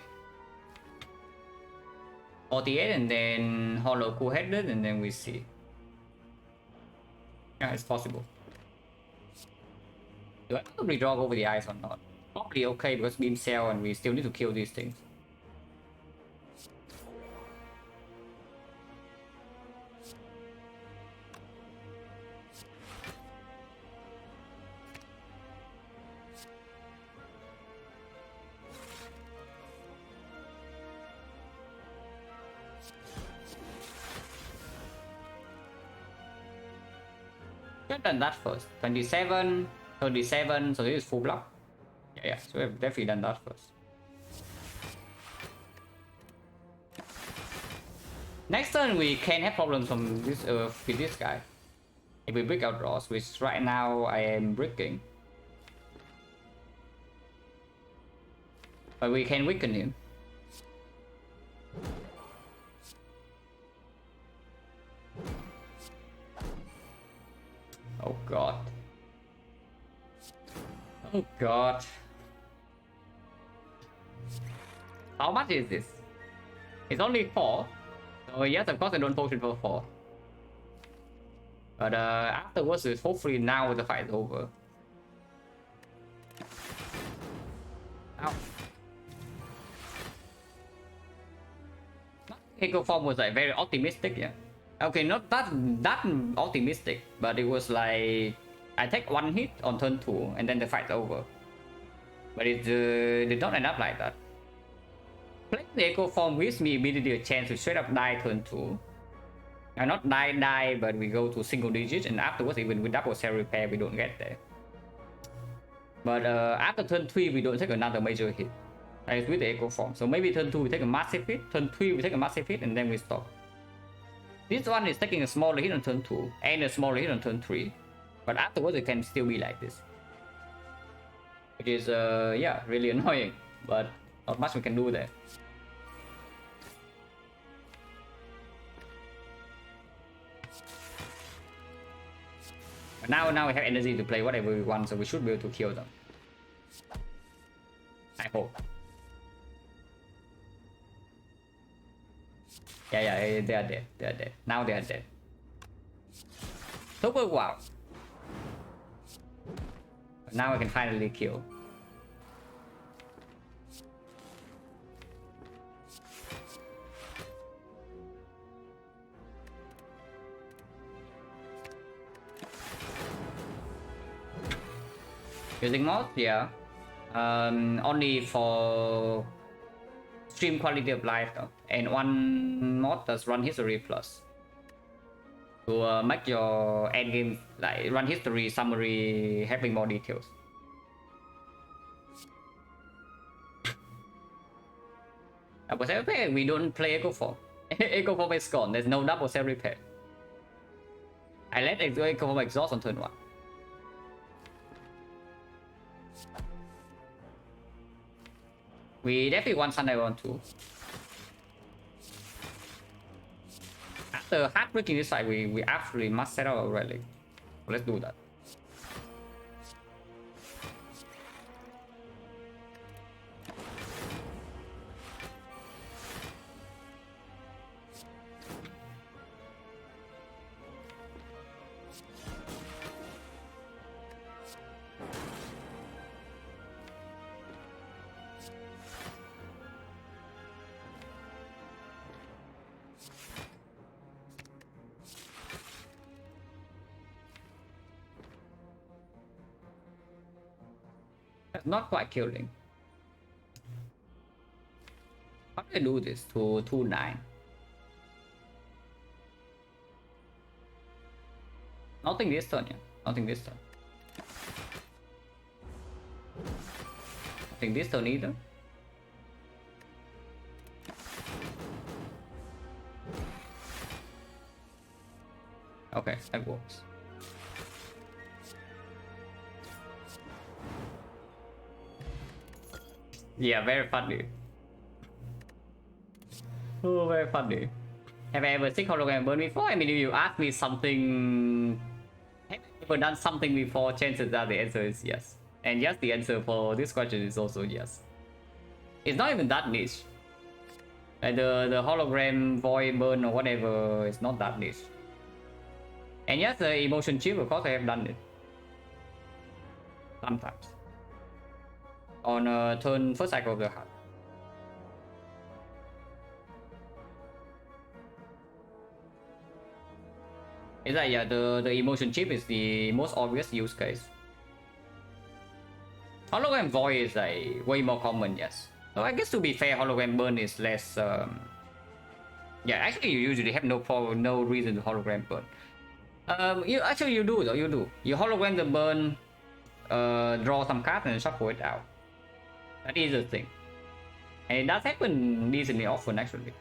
48 and then hollow cool headed and then we see. Yeah, it's possible. Do I probably draw over the eyes or not? Probably okay because beam cell and we still need to kill these things. Should have done that first. 27, 37, so this is full block. Yeah, so we have definitely done that first. Next turn we can have problems from this with this guy. If we break out draws, which right now I am breaking. But we can weaken him. Oh god. Oh god. How much is this? It's only 4. So yes, of course I don't potion for 4. But afterwards, hopefully now the fight is over. Ow. Echo form was like very optimistic, yeah. Okay, not that optimistic, but it was like I take 1 hit on turn 2 and then the fight's over. But it did not end up like that. Playing the echo form gives me immediately a chance to straight up die turn 2. And not die, but we go to single digits, and afterwards even with double cell repair we don't get there. But after turn 3 we don't take another major hit. It's with the echo form. So maybe turn 2 we take a massive hit, turn 3 we take a massive hit, and then we stop. This one is taking a smaller hit on turn 2 and a smaller hit on turn 3. But afterwards it can still be like this. Which is yeah, really annoying. But not much we can do there. But now we have energy to play whatever we want, so we should be able to kill them. I hope. Yeah, they are dead. They are dead. Now they are dead. Super wow. But now I can finally kill. Using mod, yeah. Only for stream quality of life though. And one mod does run history plus. To make your end game like run history summary having more details. Double cell repair, we don't play Echo Form. Echo Form is gone, there's no double cell repair. I let Echo Form exhaust on turn 1. We definitely want Sunday on 2. After hard breaking this side, we absolutely must set out a relic. So let's do that. That's not quite killing. How do I do this to 2-9? Nothing this turn, yeah. Nothing this turn. affecting this turn either. Okay, that works. Yeah, very funny. Oh, very funny. Have I ever seen hologram burn before? I mean, if you ask me something, have I ever done something before? Chances are the answer is yes. And yes, the answer for this question is also yes. It's not even that niche. Like the hologram void burn or whatever is not that niche. And yes, the emotion chip, of course, I have done it. Sometimes. On turn first cycle of the heart. It's like, yeah, the emotion chip is the most obvious use case. Hologram void is like way more common, yes. So I guess to be fair, hologram burn is less. Yeah, actually, you usually have no reason to hologram burn. You do though. You do. You hologram the burn, draw some cards and shuffle it out. That is the thing, and it does happen decently often actually.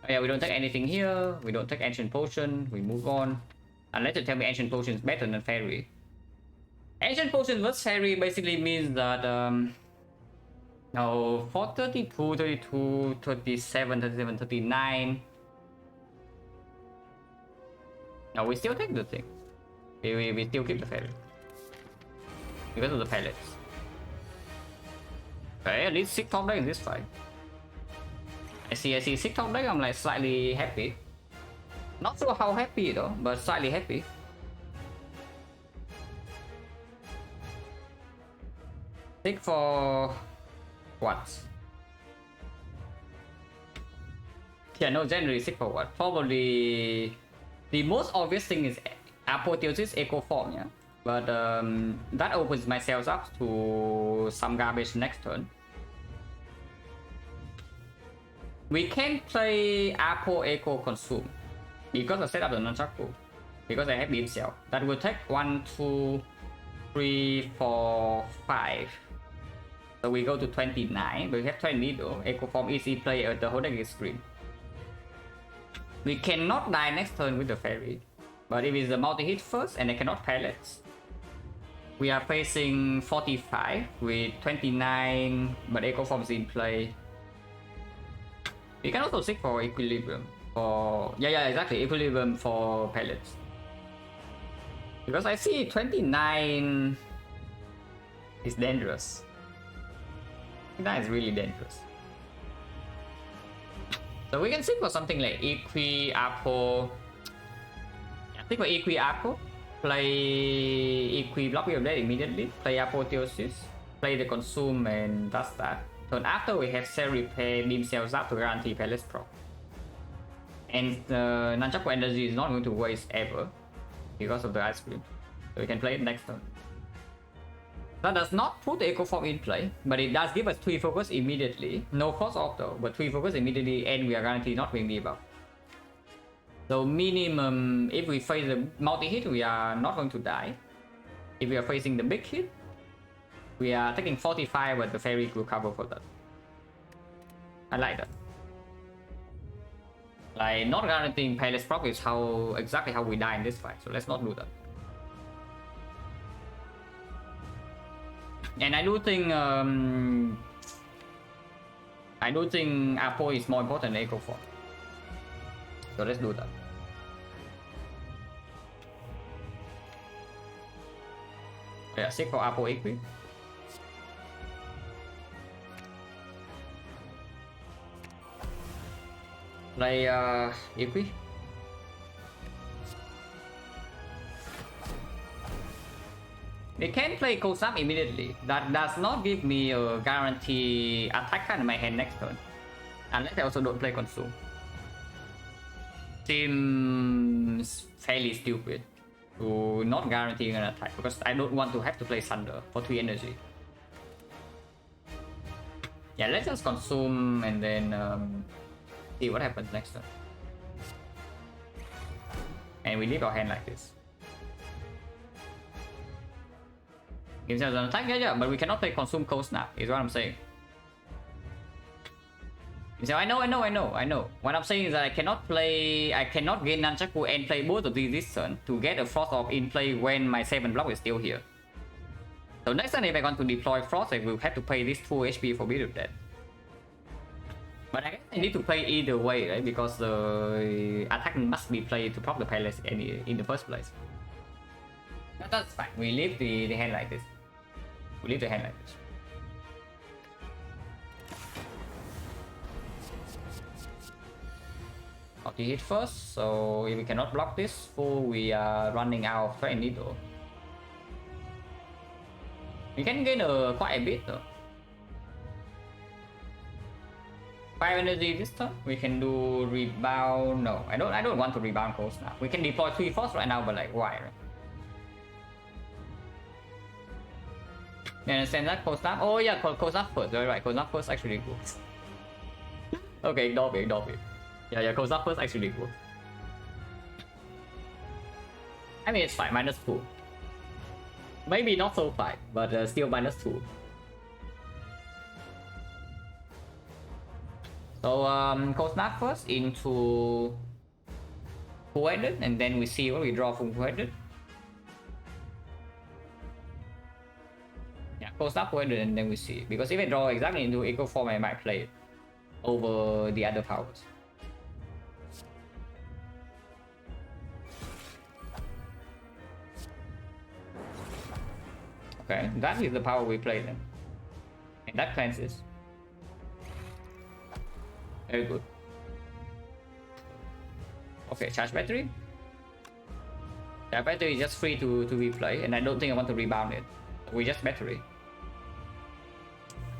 Oh, yeah, we don't take anything here. We don't take ancient potion. We move on. Unless you tell me ancient potion is better than fairy. Ancient potion versus fairy basically means that no, for 32, 32, 37, 37, 39. No, we still take the thing. We still keep the fairy. Because of the pellets. Okay, at least 6 top deck in this fight. I see 6 top deck, I'm like slightly happy. Not sure how happy though, but slightly happy. Pick for what? Yeah, no, generally sick for what? Probably the most obvious thing is apotheosis echo form, yeah. But that opens myself up to some garbage next turn. We can play Apo Echo Consume because I set up the Nunchaku. Because I have Beam Cell. That will take 1, 2, 3, 4, 5. So we go to 29. We have 20 though. Echo Form easy play at the whole deck is green. We cannot die next turn with the fairy. But if it's a multi-hit first and I cannot pellets, we are facing 45 with 29, but Echo Form is in play. We can also seek for equilibrium. For yeah, exactly, equilibrium for pellets. Because I see 29 is dangerous. That is really dangerous. So we can seek for something like Equi Apo. Yeah, seek for Equi Apo. Play Equi block your dead immediately. Play Apotheosis. Play the Consume and does that. Turn after we have Cell Repair, Beam Cells up to guarantee Palace Proc. And the Nunchaku energy is not going to waste ever because of the ice cream. So we can play it next turn. That does not put the Echo Form in play, but it does give us 3 focus immediately. No cost off though, but 3 focus immediately and we are guaranteed not being debuffed. So minimum, if we face the multi-hit, we are not going to die. If we are facing the big hit, we are taking 45, but the fairy will cover for that. I like that. Like, not guaranteeing Palace Proc is exactly how we die in this fight, so let's not do that. And I do think Apo is more important than Echo Form. So let's do that. Yeah, seek for Apo Equi. Play Equi. We can play Kosam immediately. That does not give me a guarantee attack card in my hand next turn. Unless I also don't play Consume. Seems fairly stupid to not guaranteeing an attack because I don't want to have to play Thunder for 3 energy. Yeah, let's just Consume and then see what happens next turn. And we leave our hand like this. Gives us an attack, yeah, but we cannot play Consume Cold Snap, is what I'm saying. So I know. What I'm saying is that I cannot gain Nunchaku and play both of these this turn to get a Frost Orb in play when my 7 block is still here. So next time if I want to deploy Frost, I will have to pay this 2 HP for Beat Dead. But I guess I need to play either way, right? Because the attack must be played to prop the Palace in the first place. But that's fine. We leave the hand like this. Not to hit first, so if we cannot block this full, we are running out of Threat Needle. We can gain quite a bit though. 5 energy this turn. We can do rebound. No, I don't want to rebound Cold Snap. We can deploy 3 force right now, but like why, right? You understand that? Cold Snap? Oh yeah, Cold Snap first. Right, Cold Snap first actually good. Okay, ignore me. Yeah, Cold Snap first actually good. I mean, it's fine, -2. Maybe not so fine, but still -2. So, Cold Snap first into Full-Headed, and then we see what we draw from Full-Headed. Yeah, Cold Snap Full-Headed, and then we see. Because if I draw exactly into equal form, I might play it over the other powers. Okay, that is the power we play then. And that cleanses. Very good. Okay, charge battery. Charge battery is just free to replay, and I don't think I want to rebound it. We just battery.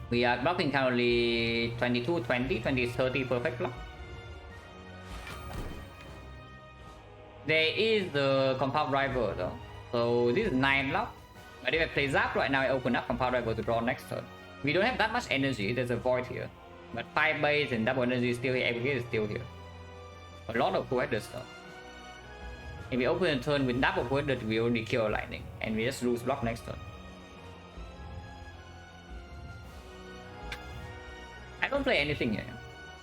We are blocking currently 22, 20, 20, 30 perfect block. There is the compound driver though. So this is 9 block. But if I play Zap right now, I open up compound driver to draw next turn. We don't have that much energy, there's a void here. But 5 base and double energy is still here, aggregate is still here. A lot of Full-Headed stuff. If we open a turn with double Full-Headed, we only kill lightning. And we just lose block next turn. I don't play anything here.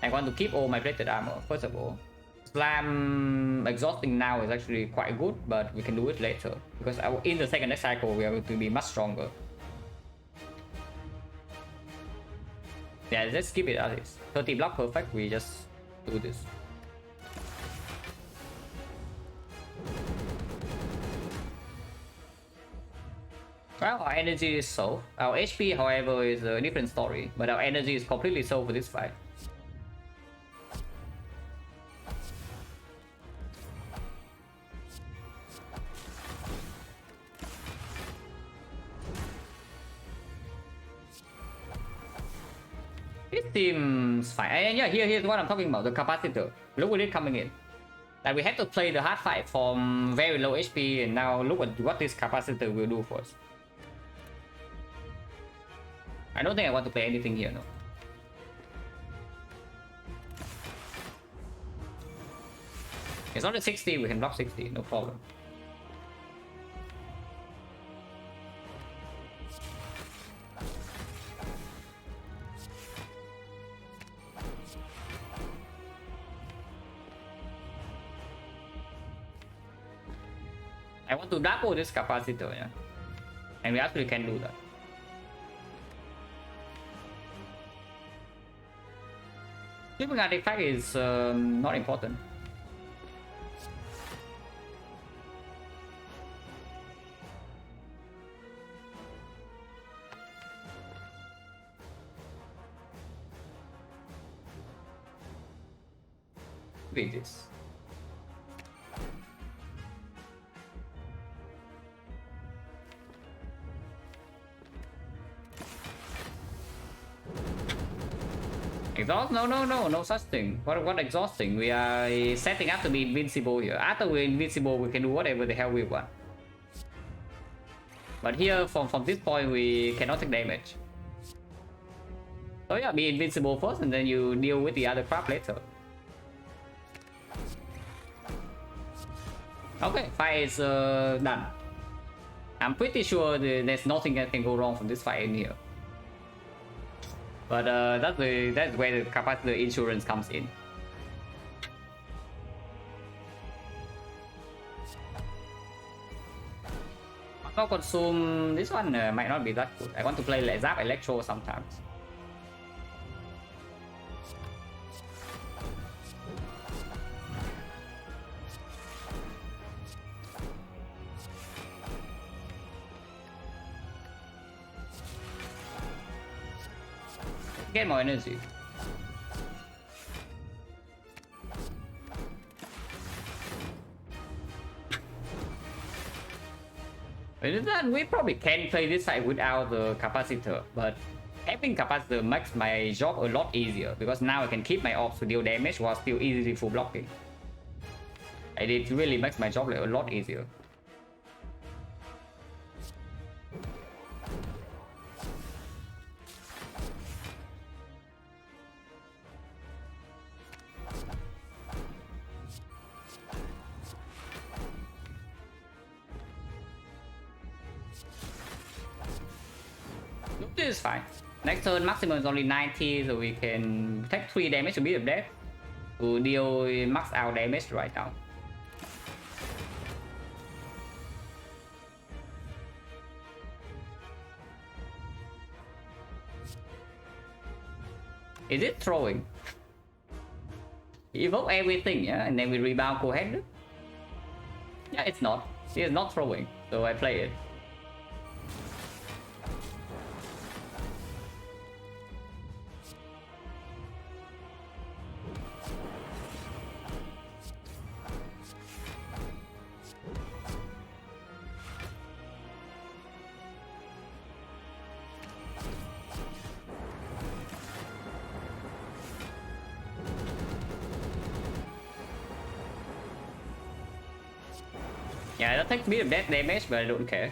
I want to keep all my plated armor, first of all. Slam exhausting now is actually quite good, but we can do it later. Because in the second next cycle, we are going to be much stronger. Yeah, let's keep it as is. 30 block perfect, we just do this. Well, our energy is sold. Our HP, however, is a different story, but our energy is completely sold for this fight. It seems fine. And yeah, here's what I'm talking about, the capacitor. Look at it coming in. Like we had to play the hard fight from very low HP, and now look at what this capacitor will do for us. I don't think I want to play anything here, no. It's only 60, we can block 60, no problem. I want to double this capacitor, yeah. And we actually can do that. Keeping artifact is not important. Read this. Exhaust? No such thing. What exhausting? We are setting up to be invincible here. After we're invincible, we can do whatever the hell we want. But here, from this point, we cannot take damage. So yeah, be invincible first, and then you deal with the other crap later. Okay, fight is done. I'm pretty sure there's nothing that can go wrong from this fight in here. But that's where the capacitor insurance comes in. I'll consume this one might not be that good. I want to play Zap Electro sometimes. Get more energy. We probably can play this side without the capacitor, but having capacitor makes my job a lot easier because now I can keep my orbs to deal damage while still easily full blocking. And it really makes my job a lot easier. This is fine. Next turn maximum is only 90, so we can take 3 damage to beat of death to deal max out damage right now. Is it throwing? Evoke everything, yeah, and then we rebound co-head. Yeah, it's not. It is not throwing, so I play it. Yeah, that takes me a bit damage, but I don't care.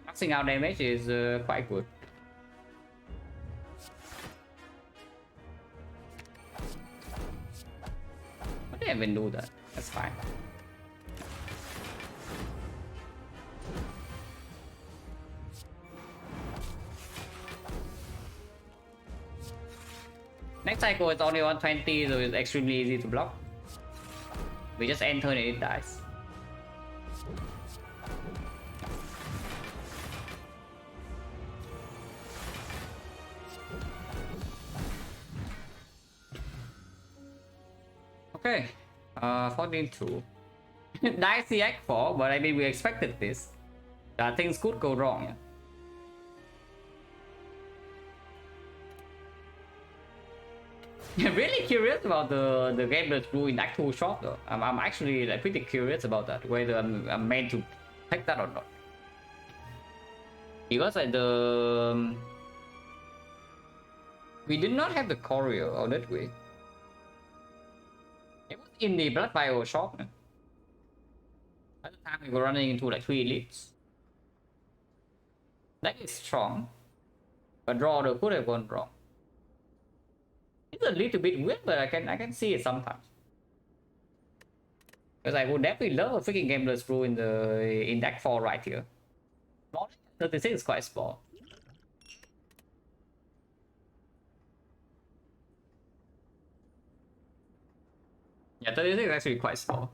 Maxing out damage is quite good. I didn't even do that. That's fine. Next cycle is only 120, so it's extremely easy to block. We just enter and it dies. Okay, 14-2. Dies the X4, but I mean we expected this. Things could go wrong. Yeah? I'm really curious about the game that's blue in Act 2 shot though. I'm actually like pretty curious about that, whether I'm meant to take that or not. Because like we did not have the choreo, or did we? It was in the Blood Bio shop. At the time we were running into like 3 elites. That is strong. But draw the could have gone wrong. It's a little bit weird, but I can see it sometimes. Because I would definitely love a freaking gameless brew in deck 4 right here. 36 is quite small. Yeah, 36 is actually quite small.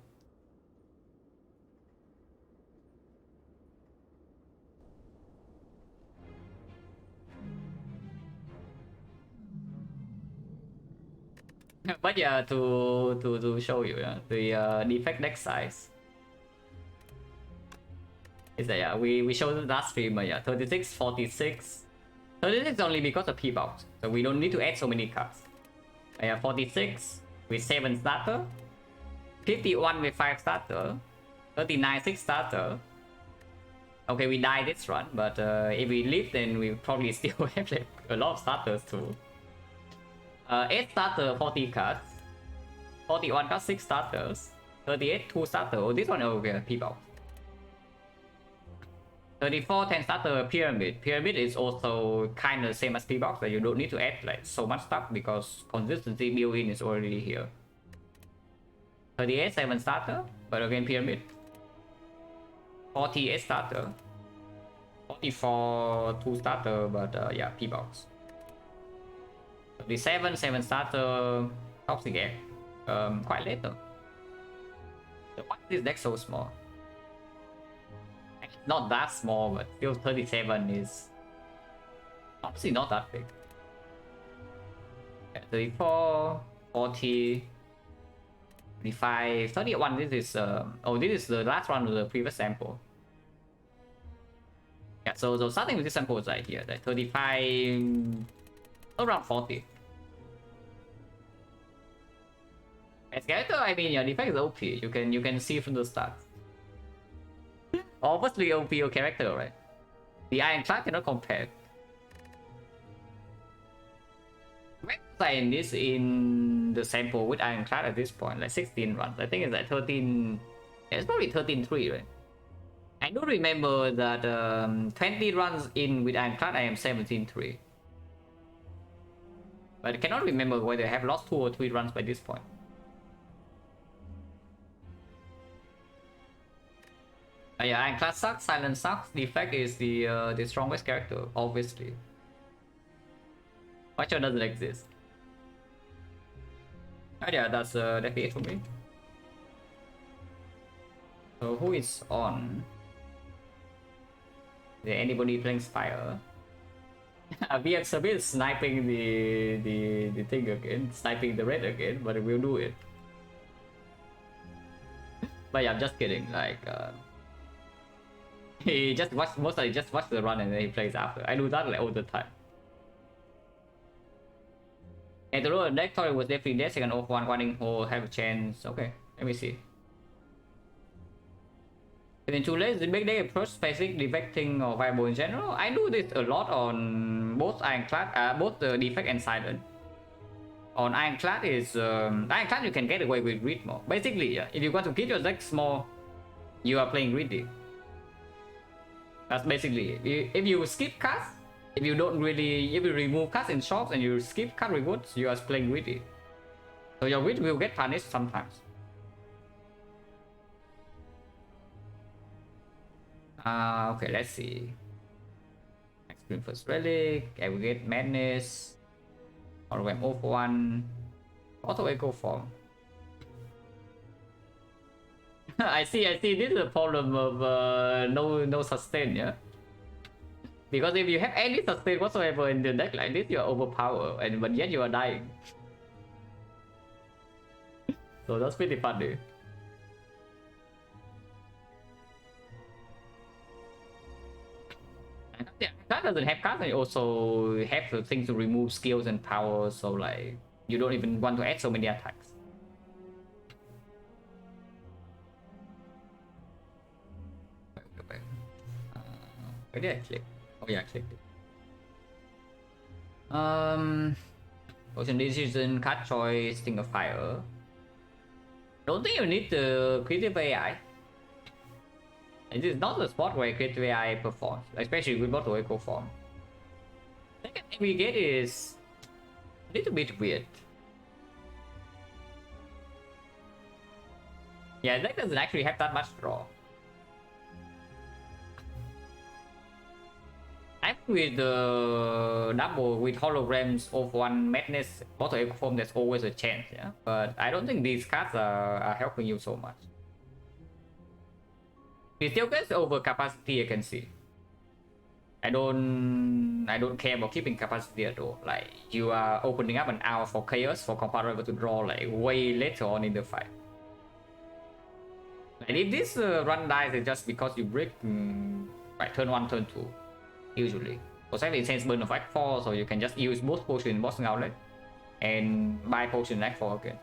But yeah, to show you, yeah, the defect deck size is that, yeah, we showed the last stream, but yeah, 36, 46. 36 only because of P-box, so we don't need to add so many cards. Yeah, 46 with 7 starter, 51 with 5 starter, 39 6 starter. Okay, we die this run, but if we live, then we probably still have like, a lot of starters too. 8 starter, 40 cards. 41 cards, 6 starters. 38, 2 starters. Oh, this one, okay, people. 34 10 starter pyramid. Pyramid is also kind of same as P-box, that you don't need to add like so much stuff because consistency built-in is already here. 38 7 starter, but again pyramid. 48 starter. 44 2 starter, but yeah, P-box. 37 7 starter, toxic egg. Quite late though. So why is this deck so small? Not that small, but still 37 is honestly not that big. Yeah, 34, 40, 35, 31. This is oh, this is the last one of the previous sample. Yeah, so starting with this sample is right here, like 35, around 40. As character, I mean, your defect is OP. You can see from the start. Obviously OP your character, right? The Ironclad cannot compare. When was I in this in the sample with Ironclad at this point? Like 16 runs. I think it's like 13. Yeah, it's probably 13-3, right? I do remember that 20 runs in with Ironclad, I am 17-3. But I cannot remember whether I have lost 2 or 3 runs by this point. Yeah, Ironclad sucks, Silence sucks. Defect is the strongest character, obviously. Watcher doesn't exist. Oh yeah, that's definitely it for me. So who is on? Is there anybody playing Spire? We have Sabir sniping the thing again, sniping the red again, but we'll do it. But yeah, I'm just kidding. Like he just mostly just watch the run and then he plays after. I do that like all the time. And the roll deck thought it was definitely dead. Second off one in hole have a chance. Okay, let me see. And then too late, the big day approach basic defecting or viable in general. I do this a lot on both Ironclad, both the defect and silent. On Ironclad is Ironclad you can get away with greed more. Basically, yeah, if you want to keep your deck small, you are playing greedy. That's basically it. If you skip cards, if you remove cards in shops and you skip card rewards, you are playing greedy. So your greed will get punished sometimes. Okay, let's see. Extreme First Relic, Aggregate Madness, Hologram Off 1, Auto Echo Form. I see. This is a problem of no sustain, yeah. Because if you have any sustain whatsoever in the deck like this, you are overpowered, but yet you are dying. So that's pretty funny. Yeah, that doesn't have cards, and you also have the thing to remove skills and powers, so like you don't even want to add so many attacks. Where did I click? Oh yeah, I clicked it. Potion decision, card choice, Sting of Fire. Don't think you need the creative AI. It is not the spot where creative AI performs, especially with Auto Echo Form. Second Aggregate is a little bit weird. Yeah, that doesn't actually have that much draw. I think with the double with holograms of one madness Auto Echo Form, there's always a chance, yeah. But I don't think these cards are helping you so much. It still gets over capacity, I can see. I don't care about keeping capacity at all. Like you are opening up an hour for chaos for comparable to draw like way later on in the fight. And if this run dies, it's just because you break like turn 1, turn 2, usually. Because I have Intense Burn of Act 4, so you can just use both potions in bossing outlet and buy potion in Act 4 again.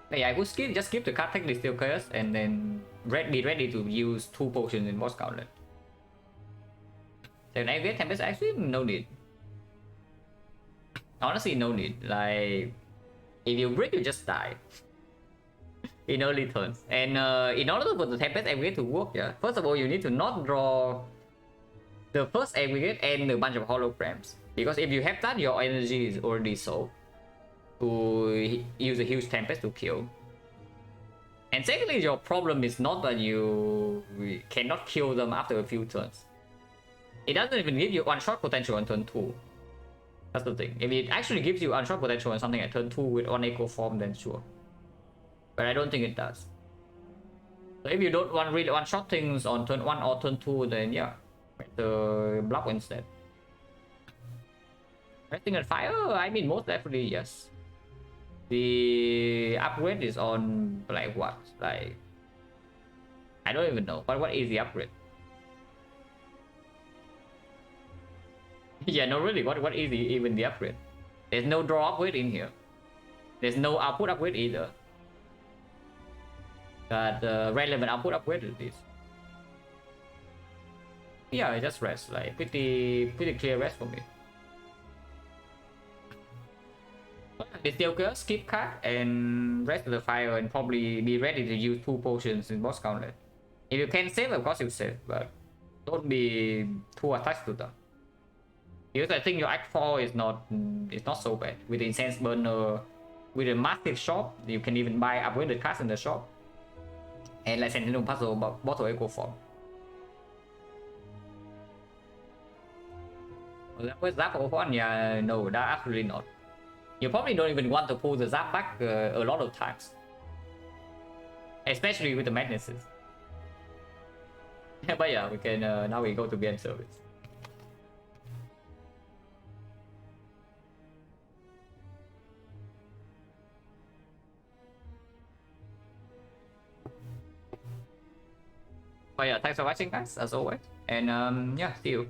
But yeah, I would just skip the card, take the Steel Chaos, and then be ready to use 2 potions in boss outlet. So Navigate Tempest, actually no need. Honestly, no need. Like, if you break, you just die. in early turns. And in order for the Tempest aggregate to work, yeah, first of all, you need to not draw the first aggregate and a bunch of holograms. Because if you have that, your energy is already sold to use a huge Tempest to kill. And secondly, your problem is not that you cannot kill them after a few turns. It doesn't even give you one-shot potential on turn 2. That's the thing. If it actually gives you one-shot potential on something at turn 2 with one echo form, then sure. But I don't think it does. So if you don't want really one-shot things on turn 1 or turn 2, then yeah, the block instead. Resting at fire? I mean, most definitely yes. The upgrade is on like what? Like, I don't even know. What is the upgrade? Yeah, no, really. What is even the upgrade? There's no draw upgrade in here. There's no output upgrade either. That relevant output upgrade is this. Yeah, I just rest. Like pretty clear rest for me. They still go skip card and rest of the fire and probably be ready to use 2 potions in boss gauntlet. If you can save, of course you save, but don't be too attached to them. Because I think your Act 4 is not so bad. With the Incense Burner, with a massive shop, you can even buy upgraded cards in the shop. And like Sentinel Puzzle Bottle Echo Form. Was that for one? Yeah, no, that absolutely not. You probably don't even want to pull the Zap back a lot of times. Especially with the Madnesses. But yeah, we can, now we go to BM service. But yeah, thanks for watching guys, as always. And yeah, see you.